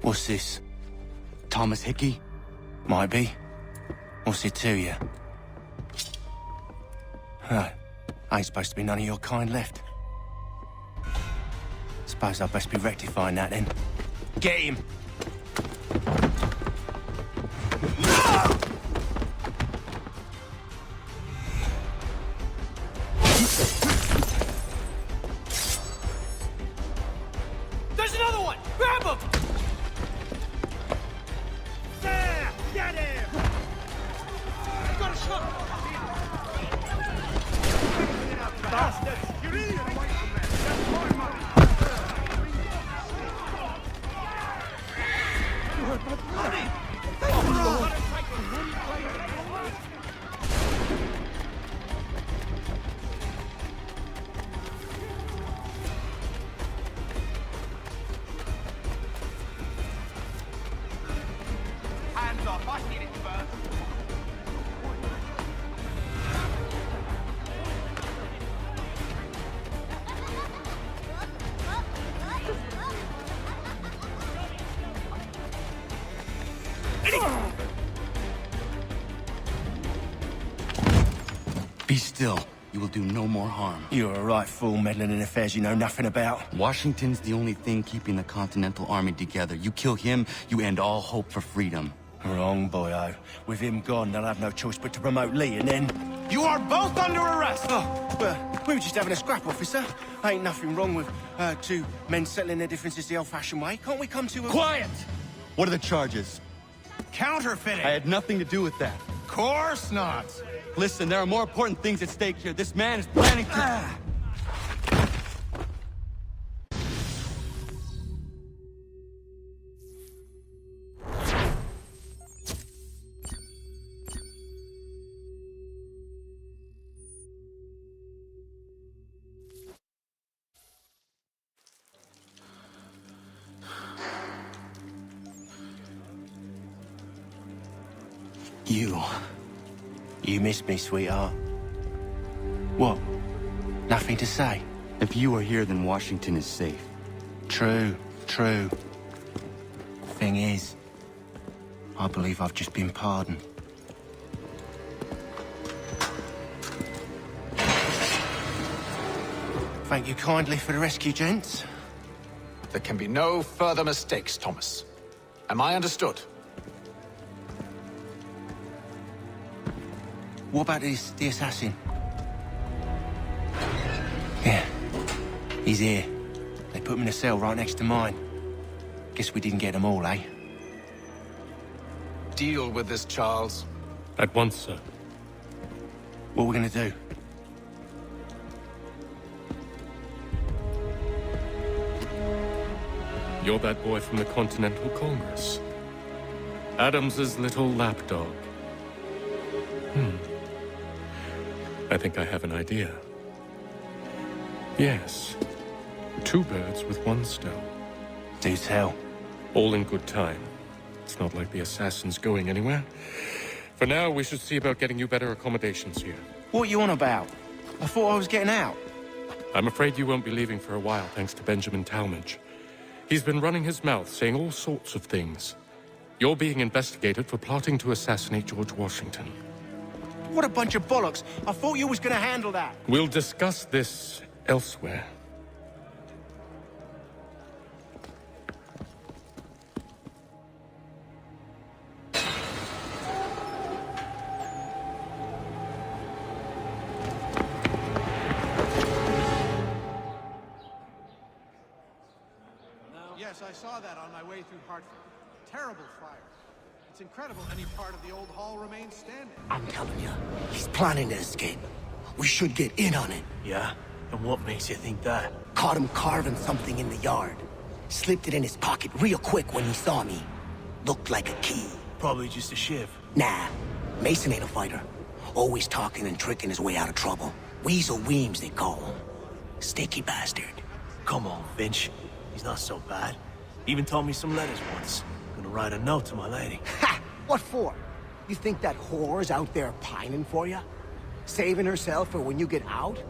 Speaker 6: What's this? Thomas Hickey? Might be. What's it to you? Huh. Ain't supposed to be none of your kind left. Suppose I'll best be rectifying that then. Get him!
Speaker 14: There's another one! Grab him! There! Get him! I got a shot! Bastards! You're in! Away from there! That's my money!
Speaker 6: Be still. You will do no more harm. You're a right fool meddling in affairs you know nothing about.
Speaker 3: Washington's the only thing keeping the Continental Army together. You kill him, you end all hope for freedom.
Speaker 6: Wrong, boyo. With him gone, they'll have no choice but to promote Lee, and then...
Speaker 10: You are both under arrest!
Speaker 6: Oh, well, we were just having a scrap, officer. Ain't nothing wrong with two men settling their differences the old-fashioned way. Can't we come to a...
Speaker 10: Quiet!
Speaker 3: What are the charges?
Speaker 10: Counterfeiting!
Speaker 3: I had nothing to do with that.
Speaker 10: Course not!
Speaker 3: Listen, there are more important things at stake here. This man is planning to...
Speaker 6: You miss me, sweetheart. What? Nothing to say?
Speaker 3: If you are here, then Washington is safe.
Speaker 6: True. Thing is, I believe I've just been pardoned. Thank you kindly for the rescue, gents.
Speaker 5: There can be no further mistakes, Thomas. Am I understood?
Speaker 6: What about the assassin? Yeah, he's here. They put him in a cell right next to mine. Guess we didn't get them all, eh?
Speaker 5: Deal with this, Charles.
Speaker 8: At once, sir.
Speaker 6: What are we gonna do?
Speaker 8: You're that boy from the Continental Congress. Adams's little lapdog. I think I have an idea. Yes. 2 birds with 1 stone.
Speaker 6: Do tell.
Speaker 8: All in good time. It's not like the assassin's going anywhere. For now, we should see about getting you better accommodations here.
Speaker 6: What are you on about? I thought I was getting out.
Speaker 8: I'm afraid you won't be leaving for a while, thanks to Benjamin Talmadge. He's been running his mouth, saying all sorts of things. You're being investigated for plotting to assassinate George Washington.
Speaker 6: What a bunch of bollocks. I thought you was gonna handle that.
Speaker 8: We'll discuss this elsewhere.
Speaker 13: Yes, I saw that on my way through Hartford. Terrible fire. It's incredible any part of the old hall remains standing.
Speaker 15: I'm telling you, he's planning to escape. We should get in on it.
Speaker 6: Yeah? And what makes you think that?
Speaker 15: Caught him carving something in the yard. Slipped it in his pocket real quick when he saw me. Looked like a key.
Speaker 6: Probably just a shiv.
Speaker 15: Nah, Mason ain't a fighter. Always talking and tricking his way out of trouble. Weasel Weems, they call him. Sticky bastard.
Speaker 6: Come on, Finch. He's not so bad. Even taught me some letters once. Gonna write a note to my lady.
Speaker 15: Ha! What for? You think that whore's out there pining for you? Saving herself for when you get out?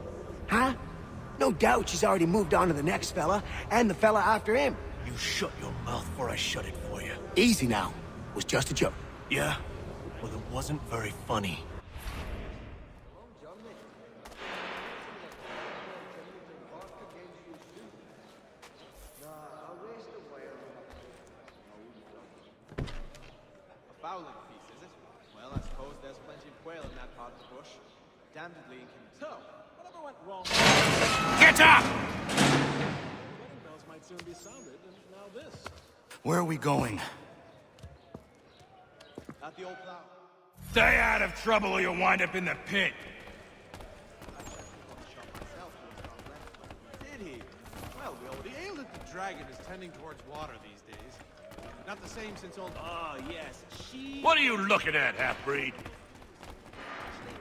Speaker 15: Huh? No doubt she's already moved on to the next fella, and the fella after him.
Speaker 6: You shut your mouth before I shut it for you.
Speaker 15: Easy now. Was just a joke.
Speaker 6: Yeah? Well, it wasn't very funny.
Speaker 13: Fowling piece, is it? Well, I suppose there's plenty of quail in that part of the bush. Damnedly inconvenient. So, whatever went wrong...
Speaker 10: Get up!
Speaker 13: Wedding bells might soon be sounded, and now this.
Speaker 3: Where are we going?
Speaker 13: At the old plow.
Speaker 10: Stay out of trouble or you'll wind up in the pit.
Speaker 13: Did he? Well, Will, the ale that the dragon is tending towards water these days. Not the same since old...
Speaker 14: Oh, yes, she...
Speaker 10: What are you looking at, half-breed?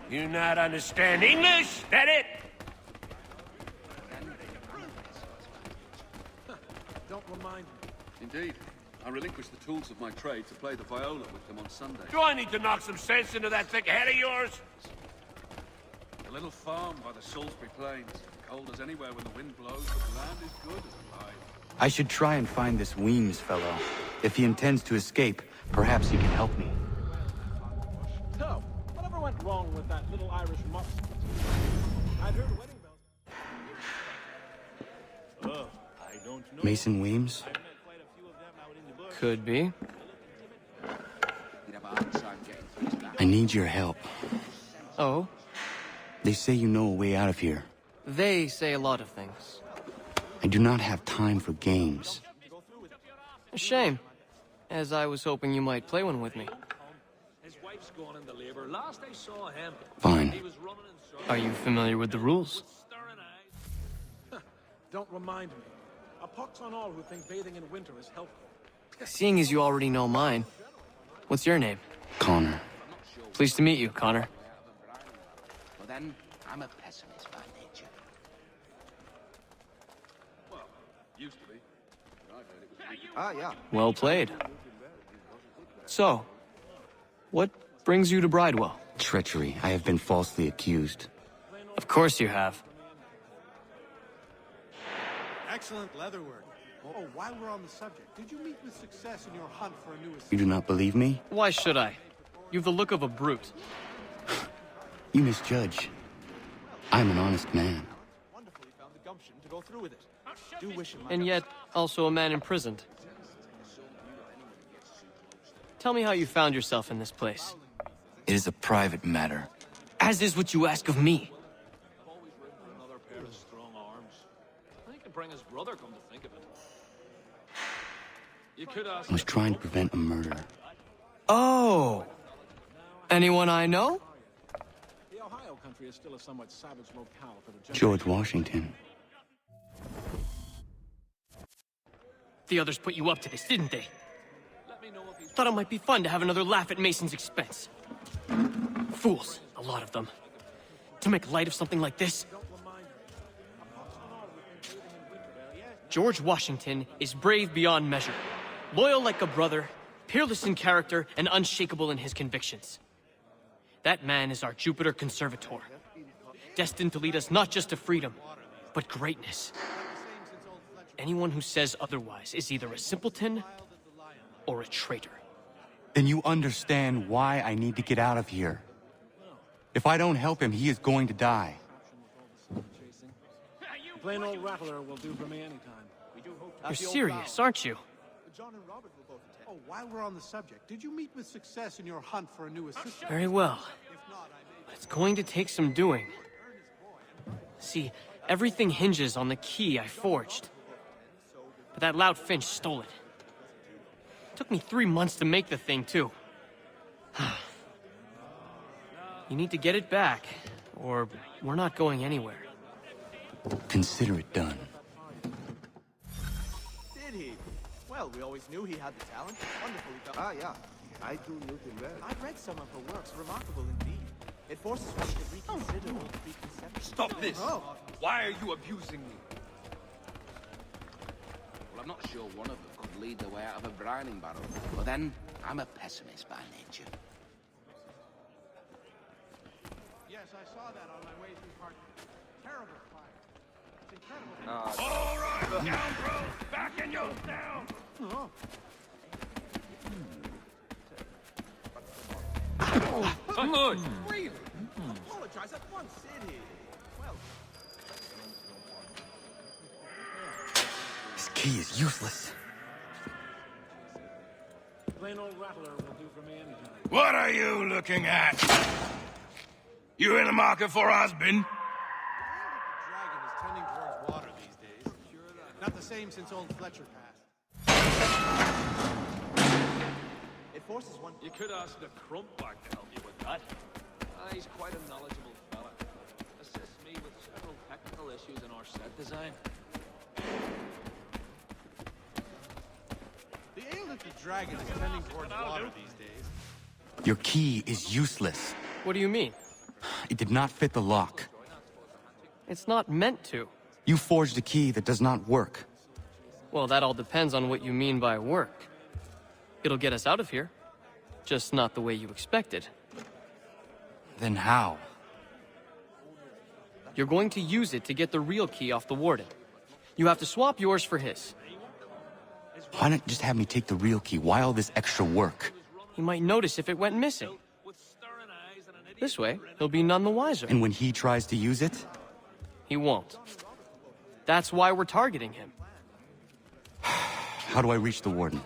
Speaker 14: You not understand English? That it?
Speaker 13: Don't remind me.
Speaker 24: Indeed. I relinquished the tools of my trade to play the viola with them on Sunday.
Speaker 14: Do I need to knock some sense into that thick head of yours?
Speaker 24: A little farm by the Salisbury Plains. Cold as anywhere when the wind blows, but the land is good as alive.
Speaker 3: I should try and find this Weems fellow. If he intends to escape, Perhaps you can help me.
Speaker 13: So, whatever went wrong with that little Irish mutt? I'd heard wedding bells. I don't know.
Speaker 3: Mason Weems?
Speaker 1: Could be.
Speaker 3: I need your help.
Speaker 1: Oh?
Speaker 3: They say you know a way out of here.
Speaker 1: They say a lot of things.
Speaker 3: I do not have time for games.
Speaker 1: A shame, as I was hoping you might play one with me.
Speaker 14: His wife's gone into labor. Last I saw him,
Speaker 3: Fine.
Speaker 14: he was running in circles.
Speaker 1: Are you familiar with the rules?
Speaker 13: Don't remind me. A pox on all who think bathing in winter is helpful.
Speaker 1: Seeing as you already know mine, what's your name?
Speaker 3: Connor.
Speaker 1: Pleased to meet you, Connor.
Speaker 21: Well then, I'm a pessimist by nature.
Speaker 24: Well, used to be.
Speaker 13: Yeah.
Speaker 1: Well played. So, what brings you to Bridewell?
Speaker 3: Treachery. I have been falsely accused.
Speaker 1: Of course you have.
Speaker 2: Excellent leatherwork. Oh, while we're on the subject, did you meet with success in your hunt for a new assistant?
Speaker 3: You do not believe me?
Speaker 1: Why should I? You've the look of a brute.
Speaker 3: You misjudge. I'm an honest man.
Speaker 13: Wonderful he found the gumption to go through with it. Do wish him
Speaker 1: And yet, also a man imprisoned. Tell me how you found yourself in this place.
Speaker 3: It is a private matter.
Speaker 1: As is what you ask of me.
Speaker 14: Always written another pair of strong arms. I think he could bring his brother, come to think of it. You could ask.
Speaker 3: I was trying to prevent a murder.
Speaker 1: Oh! Anyone I know?
Speaker 13: The Ohio country is still a somewhat savage locale for the
Speaker 3: George Washington.
Speaker 1: The others put you up to this, didn't they? Thought it might be fun to have another laugh at Mason's expense. Fools, a lot of them. To make light of something like this. George Washington is brave beyond measure, loyal like a brother, peerless in character, and unshakable in his convictions. That man is our Jupiter Conservator, destined to lead us not just to freedom, but greatness. Anyone who says otherwise is either a simpleton or a traitor.
Speaker 3: Then you understand why I need to get out of here. If I don't help him, he is going to die.
Speaker 13: Plain old rattler will do for me anytime.
Speaker 1: You're serious, aren't you?
Speaker 2: John and Robert will both attend. Oh, while we're on the subject, did you meet with success in your hunt for a new assistant?
Speaker 1: Very well. But it's going to take some doing. See, everything hinges on the key I forged. But that loud Finch stole it. Took me 3 months to make the thing, too. You need to get it back, or we're not going anywhere.
Speaker 3: Consider it done.
Speaker 13: Did he? Well, we always knew he had the talent. Wonderful he found.
Speaker 15: Yeah. I do Newton well.
Speaker 13: I've read some of her works. Remarkable indeed. It forces one to reconsider old preconceptions.
Speaker 19: Stop this!
Speaker 13: Oh.
Speaker 19: Why are you abusing me?
Speaker 21: Well, I'm not sure one of them could lead the way out of a brining barrel. But then, I'm a pessimist by nature.
Speaker 2: Yes, I saw that on my way through Park. Terrible fire. It's incredible.
Speaker 19: All right, scoundrel! Back in your down!
Speaker 2: Oh.
Speaker 19: Good!
Speaker 13: Really? Apologize at once, did he? Well,
Speaker 3: This key is useless.
Speaker 13: plain old rattler will do for me anytime.
Speaker 14: What are you looking at? You in the market for husband?
Speaker 2: Dragon is tending towards water these days. Not the same since old Fletcher passed.
Speaker 13: It forces one.
Speaker 14: You could ask the Crumpback to help you with that. He's quite a knowledgeable fella. Assists me with several technical issues in our set design.
Speaker 2: The ale-liquid dragon is tending towards water these days.
Speaker 3: Your key is useless.
Speaker 1: What do you mean?
Speaker 3: It did not fit the lock.
Speaker 1: It's not meant to.
Speaker 3: You forged a key that does not work.
Speaker 1: Well, that all depends on what you mean by work. It'll get us out of here. Just not the way you expected.
Speaker 3: Then how?
Speaker 1: You're going to use it to get the real key off the warden. You have to swap yours for his.
Speaker 3: Why not just have me take the real key? Why all this extra work?
Speaker 1: He might notice if it went missing. This way, he'll be none the wiser.
Speaker 3: And when he tries to use it?
Speaker 1: He won't. That's why we're targeting him.
Speaker 3: How do I reach the warden?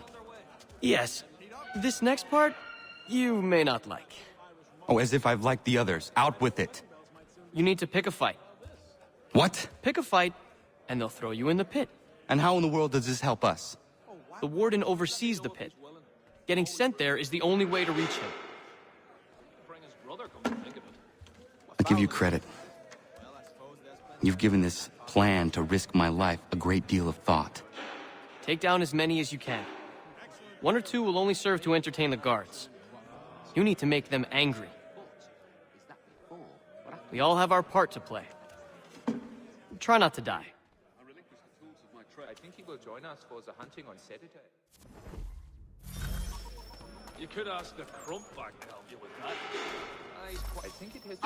Speaker 1: Yes. This next part, you may not like.
Speaker 3: Oh, as if I've liked the others. Out with it.
Speaker 1: You need to pick a fight.
Speaker 3: What?
Speaker 1: Pick a fight, and they'll throw you in the pit.
Speaker 3: And how in the world does this help us?
Speaker 1: The warden oversees the pit. Getting sent there is the only way to reach him.
Speaker 3: I give you credit. You've given this plan to risk my life a great deal of thought.
Speaker 1: Take down as many as you can. 1 or 2 will only serve to entertain the guards. You need to make them angry. We all have our part to play. Try not to die.
Speaker 23: I think he will join us for the hunting on Saturday.
Speaker 14: You could ask the Crumpback to help you with that.
Speaker 23: I think it has...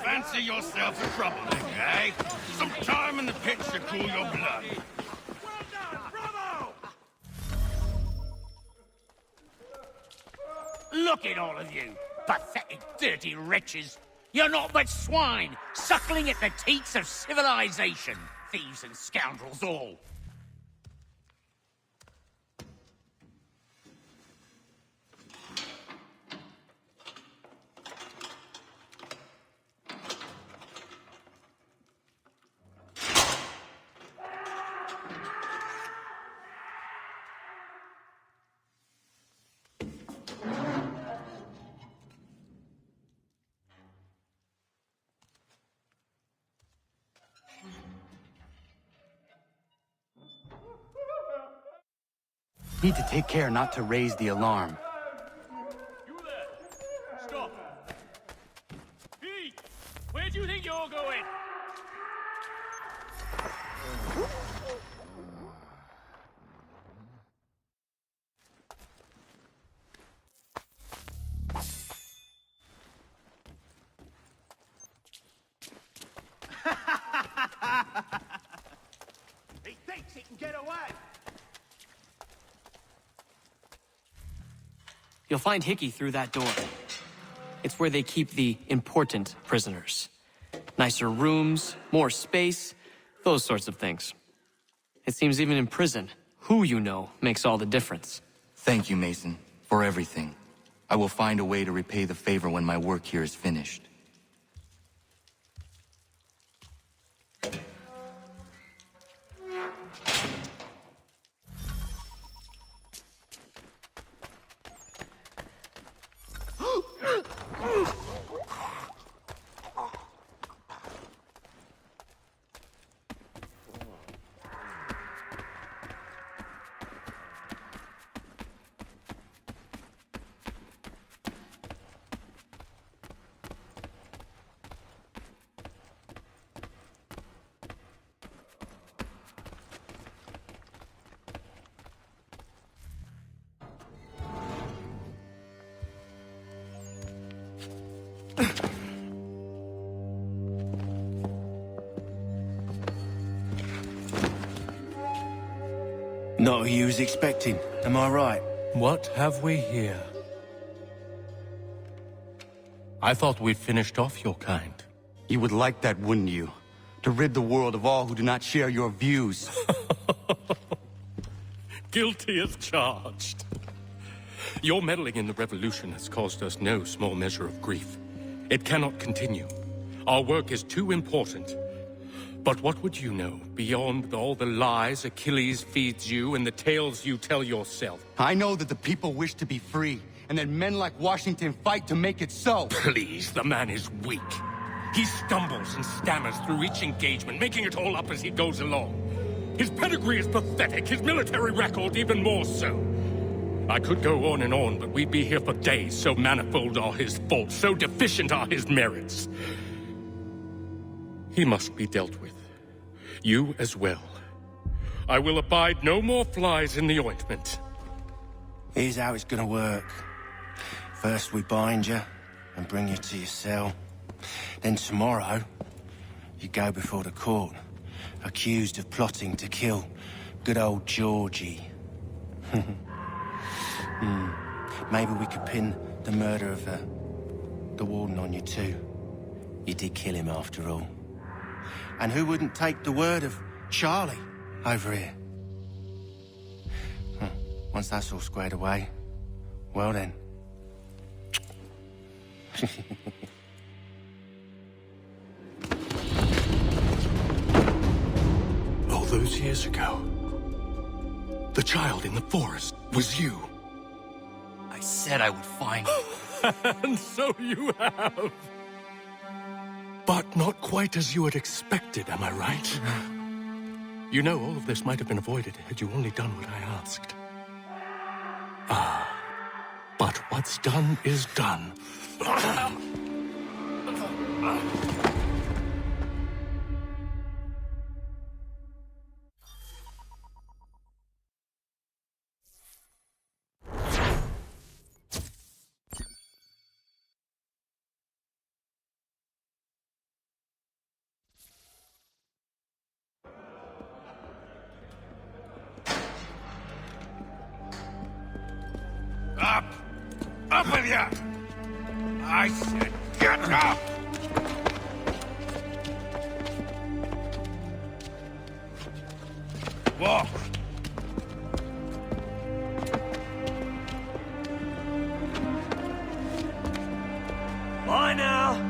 Speaker 10: Fancy yourself a troublemaker, eh? Some time in the pit should cool your blood.
Speaker 9: Look at all of you, pathetic, dirty wretches. You're not but swine, suckling at the teats of civilization. Thieves and scoundrels all.
Speaker 3: Need to take care not to raise the alarm.
Speaker 14: You there! Stop! Hey! Where do you think you're going?
Speaker 9: He thinks he can get away.
Speaker 1: You'll find Hickey through that door. It's where they keep the important prisoners. Nicer rooms, more space, those sorts of things. It seems even in prison, who you know makes all the difference.
Speaker 3: Thank you, Mason, for everything. I will find a way to repay the favor when my work here is finished.
Speaker 6: Not who you was expecting, am I right?
Speaker 16: What have we here? I thought we'd finished off your kind.
Speaker 3: You would like that, wouldn't you? To rid the world of all who do not share your views.
Speaker 16: Guilty as charged. Your meddling in the revolution has caused us no small measure of grief. It cannot continue. Our work is too important. But what would you know beyond all the lies Achilles feeds you and the tales you tell yourself?
Speaker 3: I know that the people wish to be free, and that men like Washington fight to make it so.
Speaker 16: Please, the man is weak. He stumbles and stammers through each engagement, making it all up as he goes along. His pedigree is pathetic, his military record even more so. I could go on and on, but we'd be here for days. So manifold are his faults, so deficient are his merits. He must be dealt with. You as well. I will abide no more flies in the ointment.
Speaker 6: Here's how it's gonna work. First we bind you and bring you to your cell. Then tomorrow, you go before the court, accused of plotting to kill good old Georgie. Maybe we could pin the murder of the warden on you too. You did kill him after all. And who wouldn't take the word of Charlie over here? Once that's all squared away, well then.
Speaker 16: All those years ago, the child in the forest was you.
Speaker 3: I said I would find you.
Speaker 16: And so you have. But not quite as you had expected, am I right? You know, all of this might have been avoided had you only done what I asked. But what's done is done.
Speaker 19: Up! Up with ya! I said get up! Walk!
Speaker 6: Bye now!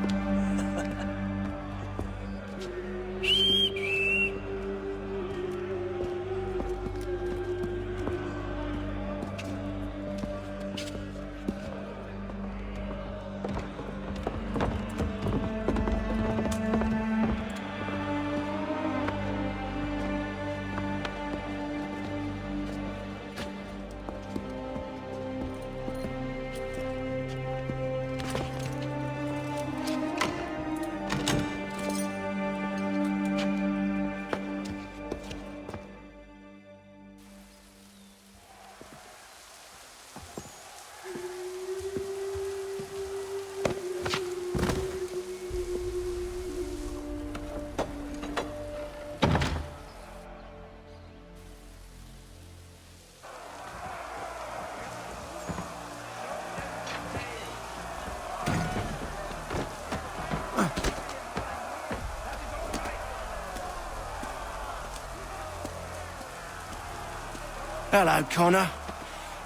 Speaker 6: Hello, Connor.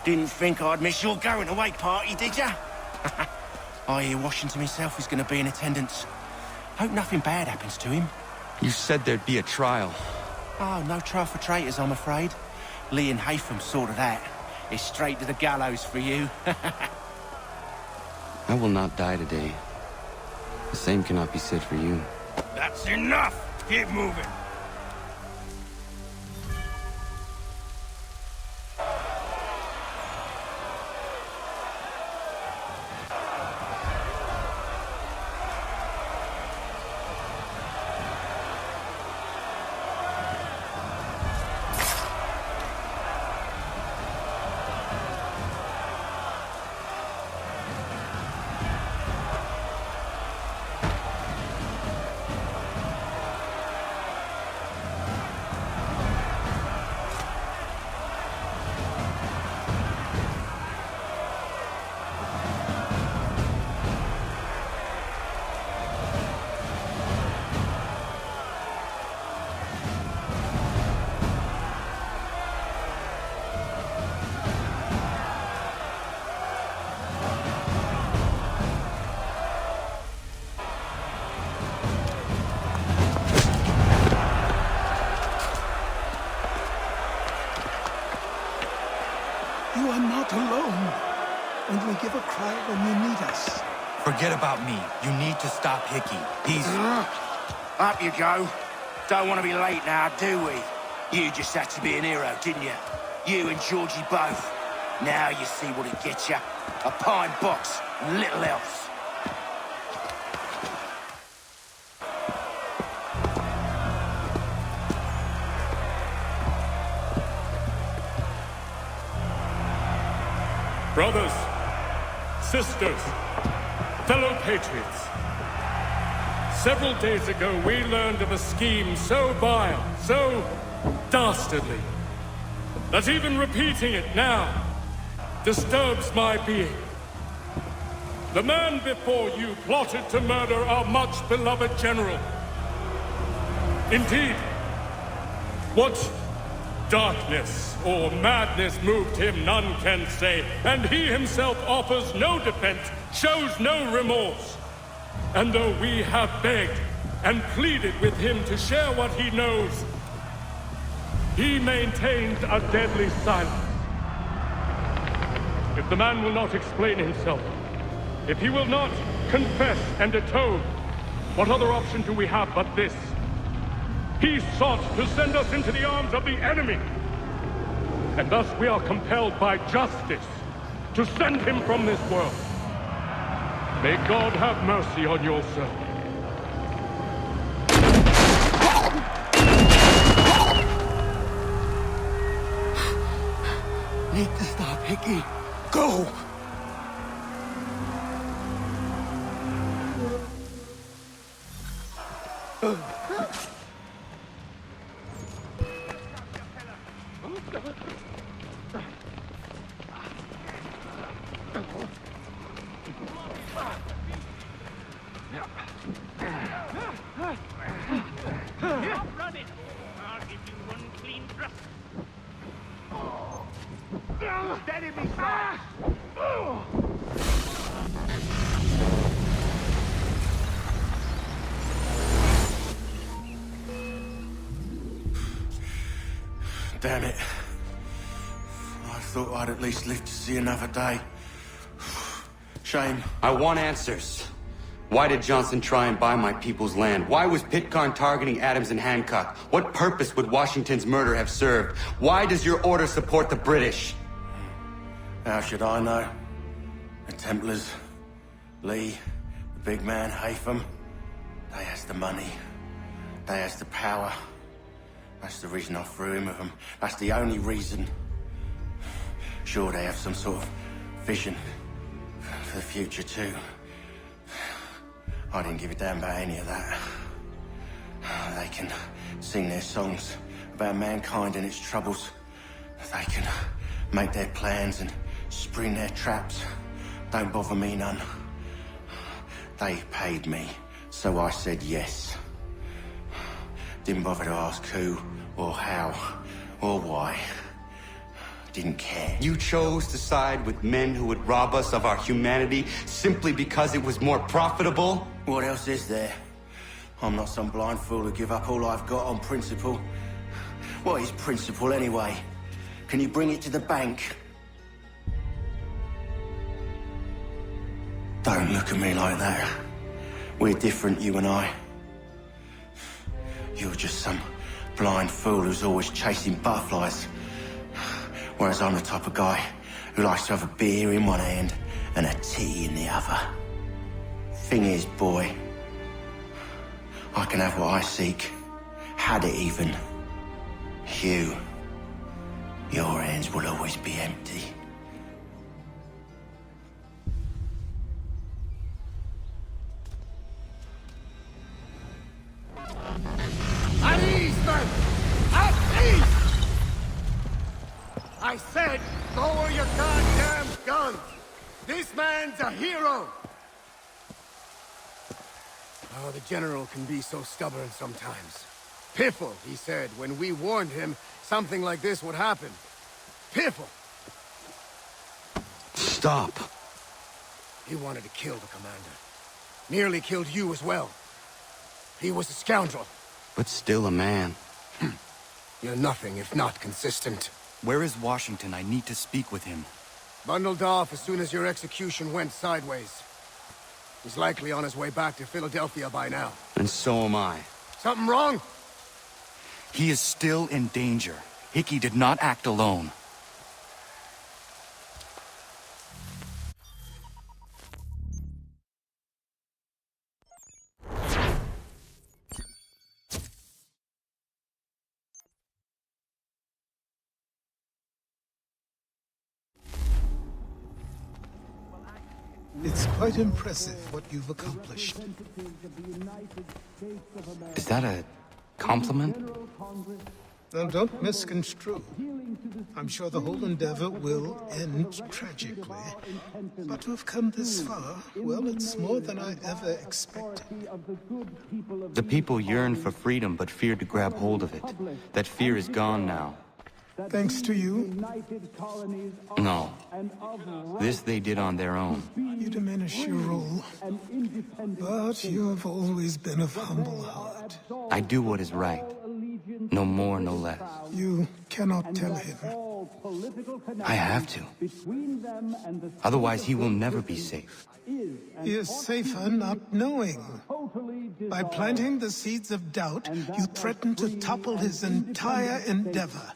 Speaker 6: Didn't think I'd miss your going-away party, did ya? I hear Washington himself is going to be in attendance. Hope nothing bad happens to him.
Speaker 7: You said there'd be a trial.
Speaker 6: Oh, no trial for traitors, I'm afraid. Lee and Haytham sorted that. It's straight to the gallows for you.
Speaker 3: I will not die today. The same cannot be said for you.
Speaker 19: That's enough! Keep moving!
Speaker 11: You are not alone. Only give a cry when you need us.
Speaker 7: Forget about me. You need to stop Hickey. He's...
Speaker 6: Up you go. Don't want to be late now, do we? You just had to be an hero, didn't you? You and Georgie both. Now you see what it gets you. A pine box, and little else.
Speaker 16: Brothers, sisters, fellow patriots. Several days ago, we learned of a scheme so vile, so dastardly, that even repeating it now disturbs my being. The man before you plotted to murder our much-beloved general. Indeed, what darkness or madness moved him, none can say, and he himself offers no defense, shows no remorse. And though we have begged and pleaded with him to share what he knows, he maintains a deadly silence. If the man will not explain himself, if he will not confess and atone, what other option do we have but this? He sought to send us into the arms of the enemy. And thus we are compelled by justice to send him from this world. May God have mercy on your soul.
Speaker 15: Need to stop, Hickey. Go!
Speaker 14: Steady me, son!
Speaker 6: Damn it. I thought I'd at least live to see another day. Shame.
Speaker 3: I want answers. Why did Johnson try and buy my people's land? Why was Pitcairn targeting Adams and Hancock? What purpose would Washington's murder have served? Why does your order support the British?
Speaker 6: How should I know? The Templars, Lee, the big man, Haytham, they has the money. They has the power. That's the reason I threw him with them. That's the only reason. Sure, they have some sort of vision for the future too. I didn't give a damn about any of that. They can sing their songs about mankind and its troubles. They can make their plans and spring their traps. Don't bother me none. They paid me, so I said yes. Didn't bother to ask who, or how, or why. Didn't care.
Speaker 3: You chose to side with men who would rob us of our humanity simply because it was more profitable?
Speaker 6: What else is there? I'm not some blind fool who give up all I've got on principle. What is principle anyway? Can you bring it to the bank? Don't look at me like that. We're different, you and I. You're just some blind fool who's always chasing butterflies. Whereas I'm the type of guy who likes to have a beer in one hand and a tea in the other. Thing is, boy, I can have what I seek. Had it even. Your hands will always be empty.
Speaker 15: At ease, men! At ease! I said, lower your goddamn guns! This man's a hero! Oh, the General can be so stubborn sometimes. Piffle, he said, when we warned him something like this would happen. Piffle!
Speaker 3: Stop.
Speaker 15: He wanted to kill the commander. Nearly killed you as well. He was a scoundrel.
Speaker 3: But still a man.
Speaker 15: You're nothing if not consistent.
Speaker 7: Where is Washington? I need to speak with him.
Speaker 15: Bundled off as soon as your execution went sideways. He's likely on his way back to Philadelphia by now.
Speaker 3: And so am I.
Speaker 15: Something wrong?
Speaker 7: He is still in danger. Hickey did not act alone.
Speaker 11: It's quite impressive what you've accomplished.
Speaker 3: Is that a compliment?
Speaker 11: Now, don't misconstrue. I'm sure the whole endeavor will end tragically. But to have come this far, well, it's more than I ever expected.
Speaker 7: The people yearn for freedom but feared to grab hold of it. That fear is gone now.
Speaker 11: Thanks to you?
Speaker 7: No. This they did on their own.
Speaker 11: You diminish your role. But you have always been of humble heart.
Speaker 7: I do what is right. No more, no less.
Speaker 11: You cannot tell him.
Speaker 7: I have to. Otherwise, he will never be safe.
Speaker 11: He is safer not knowing. By planting the seeds of doubt, you threaten to topple his entire endeavor.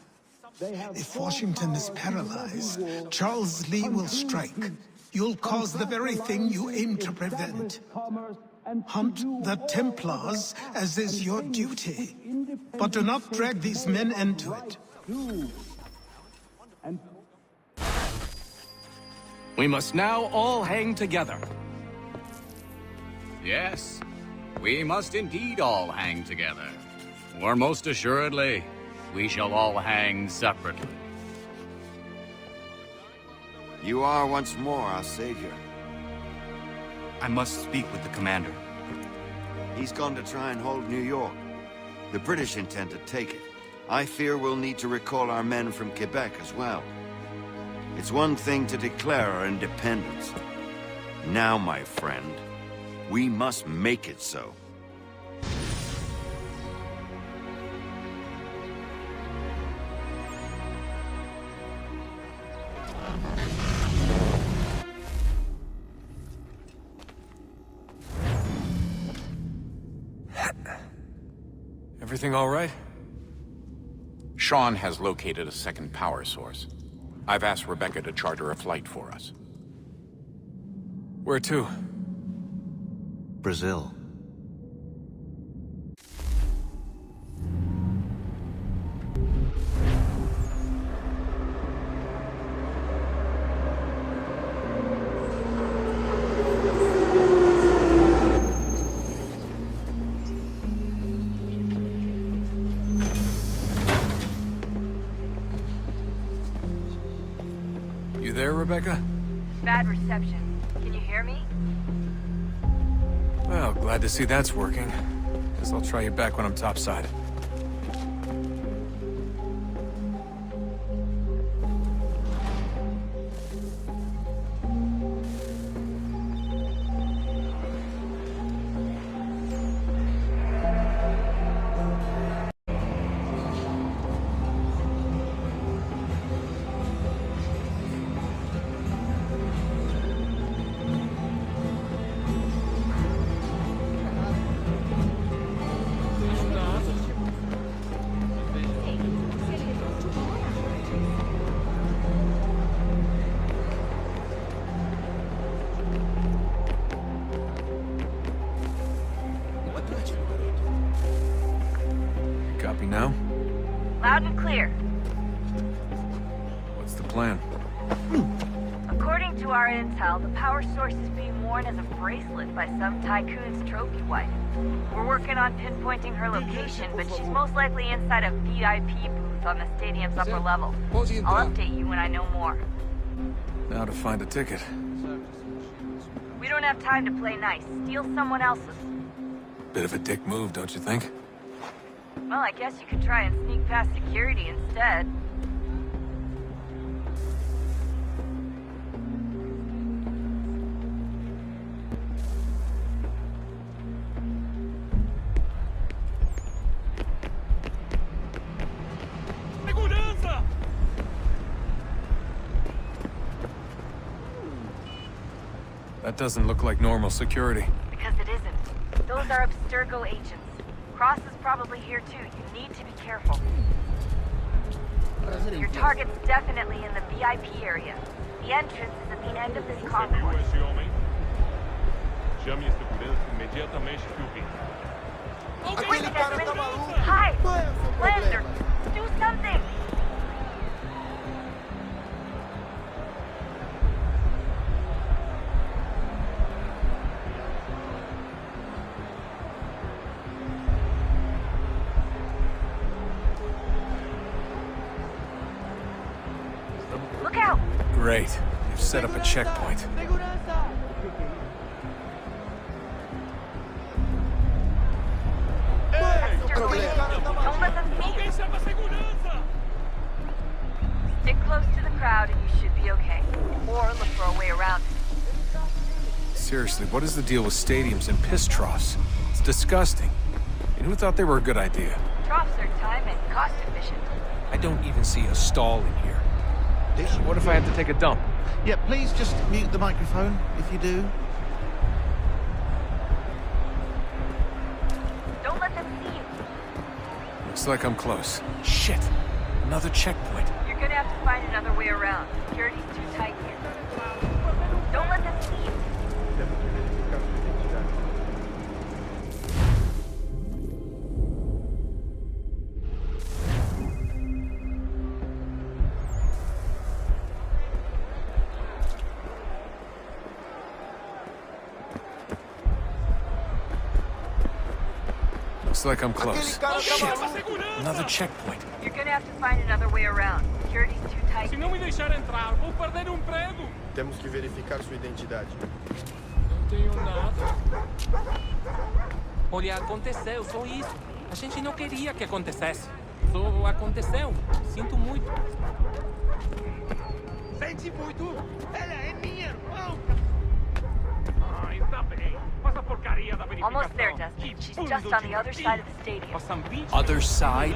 Speaker 11: If Washington is paralyzed, Charles Lee will strike. You'll cause the very thing you aim to prevent. Hunt the Templars, as is your duty. But do not drag these men into it.
Speaker 4: We must now all hang together.
Speaker 18: Yes, we must indeed all hang together. Or most assuredly, we shall all hang separately.
Speaker 20: You are once more our savior.
Speaker 7: I must speak with the commander.
Speaker 20: He's gone to try and hold New York. The British intend to take it. I fear we'll need to recall our men from Quebec as well. It's one thing to declare our independence. Now, my friend, we must make it so.
Speaker 22: Everything all right?
Speaker 5: Sean has located a second power source. I've asked Rebecca to charter a flight for us.
Speaker 22: Where to?
Speaker 7: Brazil.
Speaker 22: You there, Rebecca?
Speaker 25: Bad reception. Can you hear me?
Speaker 22: Well, glad to see that's working. Guess I'll try you back when I'm topside. Copy now?
Speaker 25: Loud and clear.
Speaker 22: What's the plan?
Speaker 25: According to our intel, the power source is being worn as a bracelet by some tycoon's trophy wife. We're working on pinpointing her location, but she's most likely inside a VIP booth on the stadium's upper level. I'll update you when I know more.
Speaker 22: Now to find a ticket.
Speaker 25: We don't have time to play nice. Steal someone else's.
Speaker 22: Bit of a dick move, don't you think?
Speaker 25: Well, I guess you could try and sneak past security instead.
Speaker 22: That doesn't look like normal security.
Speaker 25: Because it isn't. Those are Abstergo agents. Cross is probably here too. You need to be careful. Your target's definitely in the VIP area. The entrance is at the end of this concourse.
Speaker 26: Chame a segurança imediatamente que o vi.
Speaker 25: Hi! Lander! Do something! Look out!
Speaker 22: Great. You've set up a checkpoint.
Speaker 25: Don't let them see you. Stick close to the crowd and you should be okay. Or look for a way around it.
Speaker 22: Seriously, what is the deal with stadiums and piss troughs? It's disgusting. And who thought they were a good idea?
Speaker 25: Troughs are time and cost efficient.
Speaker 22: I don't even see a stall in here. What if I have to take a dump?
Speaker 2: Yeah, please just mute the microphone if you do.
Speaker 25: Don't let them see you.
Speaker 22: Looks like I'm close. Shit! Another checkpoint.
Speaker 25: You're gonna have to find another way around. Security's too tight here. Don't let them see you.
Speaker 22: Looks like I'm close. Shit! Another checkpoint.
Speaker 25: You're gonna have to find another way around. Security's too tight.
Speaker 14: Se não me deixar entrar, vou perder o emprego.
Speaker 8: Temos que verificar sua identidade.
Speaker 14: Não tenho nada.
Speaker 12: Olha, aconteceu, só isso. A gente não queria que acontecesse. Só aconteceu. Sinto muito.
Speaker 14: Sente muito? Ela é minha irmã. Ai, tá bem. Passa a porcaria da verificação.
Speaker 25: Almost there, Dustin. She's just on the other side of the stadium.
Speaker 22: Other side?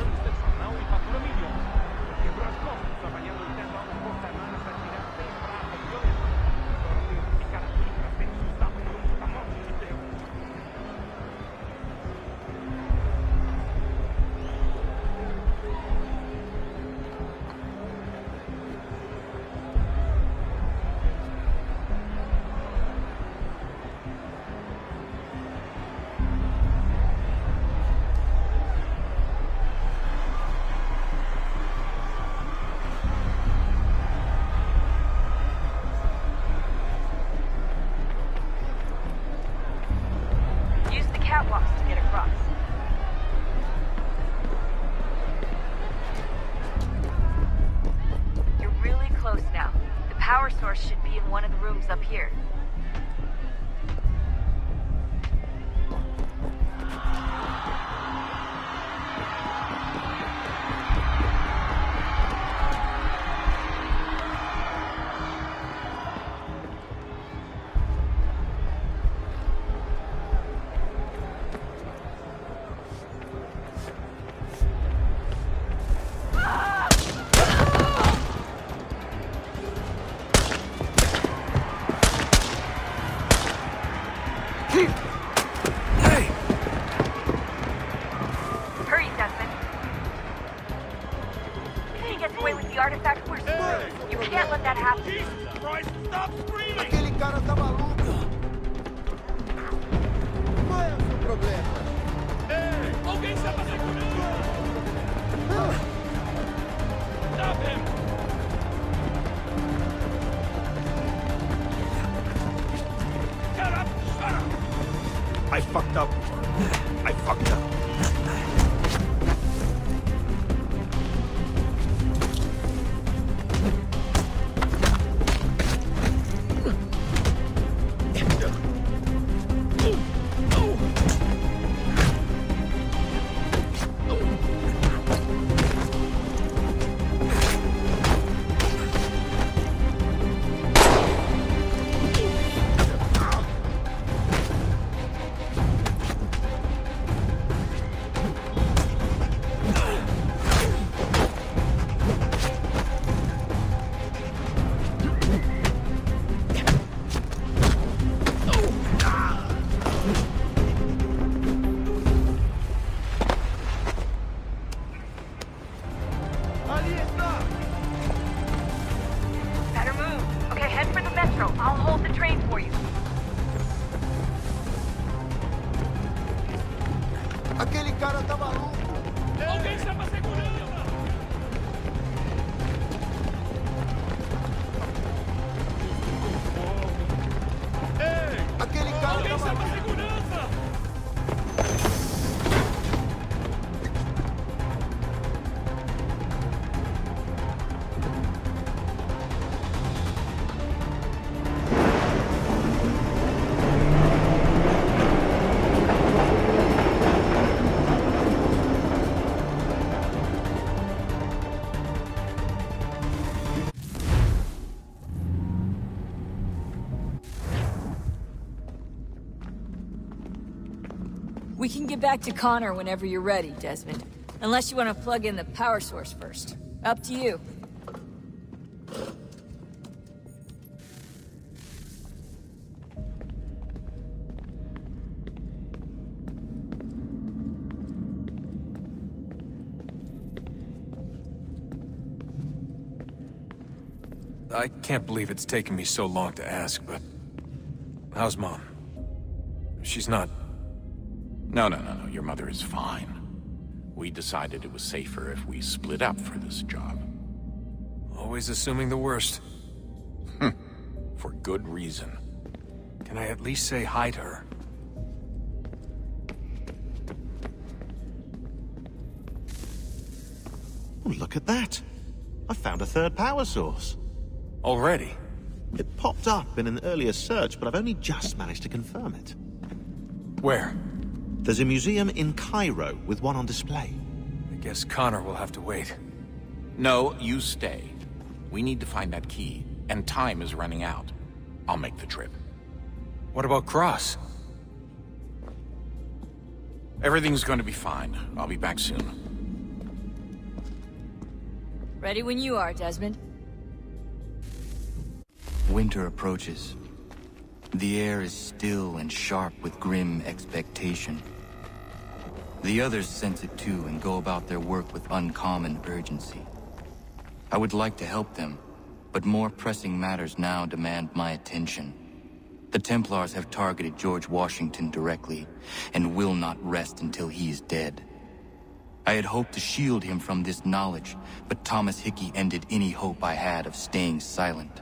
Speaker 25: Use the catwalks to get across. You're really close now. The power source should be in one of the rooms up here. Hurry, Desmond. If he gets away with the artifact, we're screwed. You can't let that happen.
Speaker 14: Jesus Christ, stop screaming!
Speaker 15: Aquele cara tá maluco. Qual é o seu problema?
Speaker 14: Ei, alguém sabe segurança? Stop him! Shut up! Shut up!
Speaker 19: I fucked up. I fucked up.
Speaker 25: Better move. Okay, head for the metro. I'll hold the train for you.
Speaker 15: Aquele cara tá maluco.
Speaker 14: Alguém chama a segurança! Ei!
Speaker 15: Aquele cara
Speaker 14: Alguém
Speaker 15: tá
Speaker 14: chama a
Speaker 15: maluco.
Speaker 14: segurança!
Speaker 25: We can get back to Connor whenever you're ready, Desmond. Unless you want to plug in the power source first. Up to you.
Speaker 22: I can't believe it's taken me so long to ask, but... how's Mom? She's not...
Speaker 5: No. Your mother is fine. We decided it was safer if we split up for this job.
Speaker 22: Always assuming the worst.
Speaker 5: For good reason.
Speaker 22: Can I at least say hi to her?
Speaker 10: Oh, look at that. I found a third power source.
Speaker 22: Already?
Speaker 10: It popped up in an earlier search, but I've only just managed to confirm it.
Speaker 22: Where?
Speaker 10: There's a museum in Cairo with one on display.
Speaker 22: I guess Connor will have to wait.
Speaker 5: No, you stay. We need to find that key, and time is running out. I'll make the trip.
Speaker 22: What about Cross?
Speaker 5: Everything's going to be fine. I'll be back soon.
Speaker 25: Ready when you are, Desmond.
Speaker 7: Winter approaches. The air is still and sharp with grim expectation. The others sense it too and go about their work with uncommon urgency. I would like to help them, but more pressing matters now demand my attention. The Templars have targeted George Washington directly, and will not rest until he is dead. I had hoped to shield him from this knowledge, but Thomas Hickey ended any hope I had of staying silent.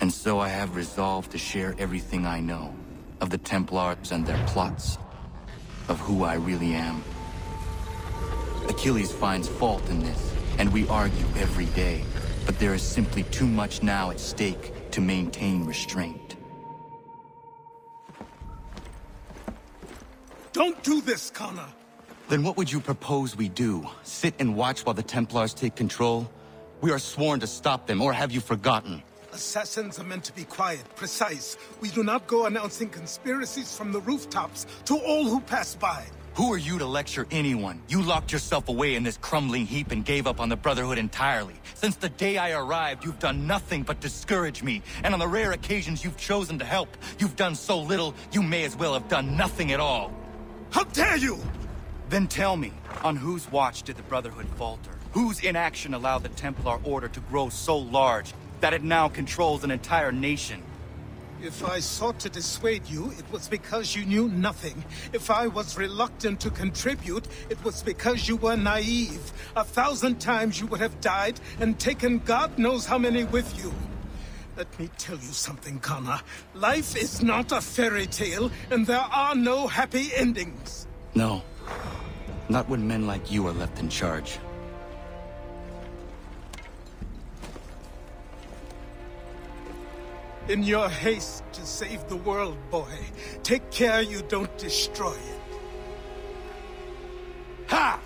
Speaker 7: And so I have resolved to share everything I know, of the Templars and their plots, of who I really am. Achilles finds fault in this, and we argue every day, but there is simply too much now at stake to maintain restraint.
Speaker 11: Don't do this, Connor!
Speaker 7: Then what would you propose we do? Sit and watch while the Templars take control? We are sworn to stop them, or have you forgotten?
Speaker 11: Assassins are meant to be quiet, precise. We do not go announcing conspiracies from the rooftops to all who pass by.
Speaker 7: Who are you to lecture anyone? You locked yourself away in this crumbling heap and gave up on the Brotherhood entirely. Since the day I arrived, you've done nothing but discourage me. And on the rare occasions you've chosen to help, you've done so little, you may as well have done nothing at all.
Speaker 11: How dare you!
Speaker 7: Then tell me, on whose watch did the Brotherhood falter? Whose inaction allowed the Templar Order to grow so large that it now controls an entire nation?
Speaker 11: If I sought to dissuade you, it was because you knew nothing. If I was reluctant to contribute, it was because you were naive. 1,000 times you would have died and taken God knows how many with you. Let me tell you something, Connor. Life is not a fairy tale, and there are no happy endings.
Speaker 7: No. Not when men like you are left in charge.
Speaker 11: In your haste to save the world, boy, take care you don't destroy it. Ha!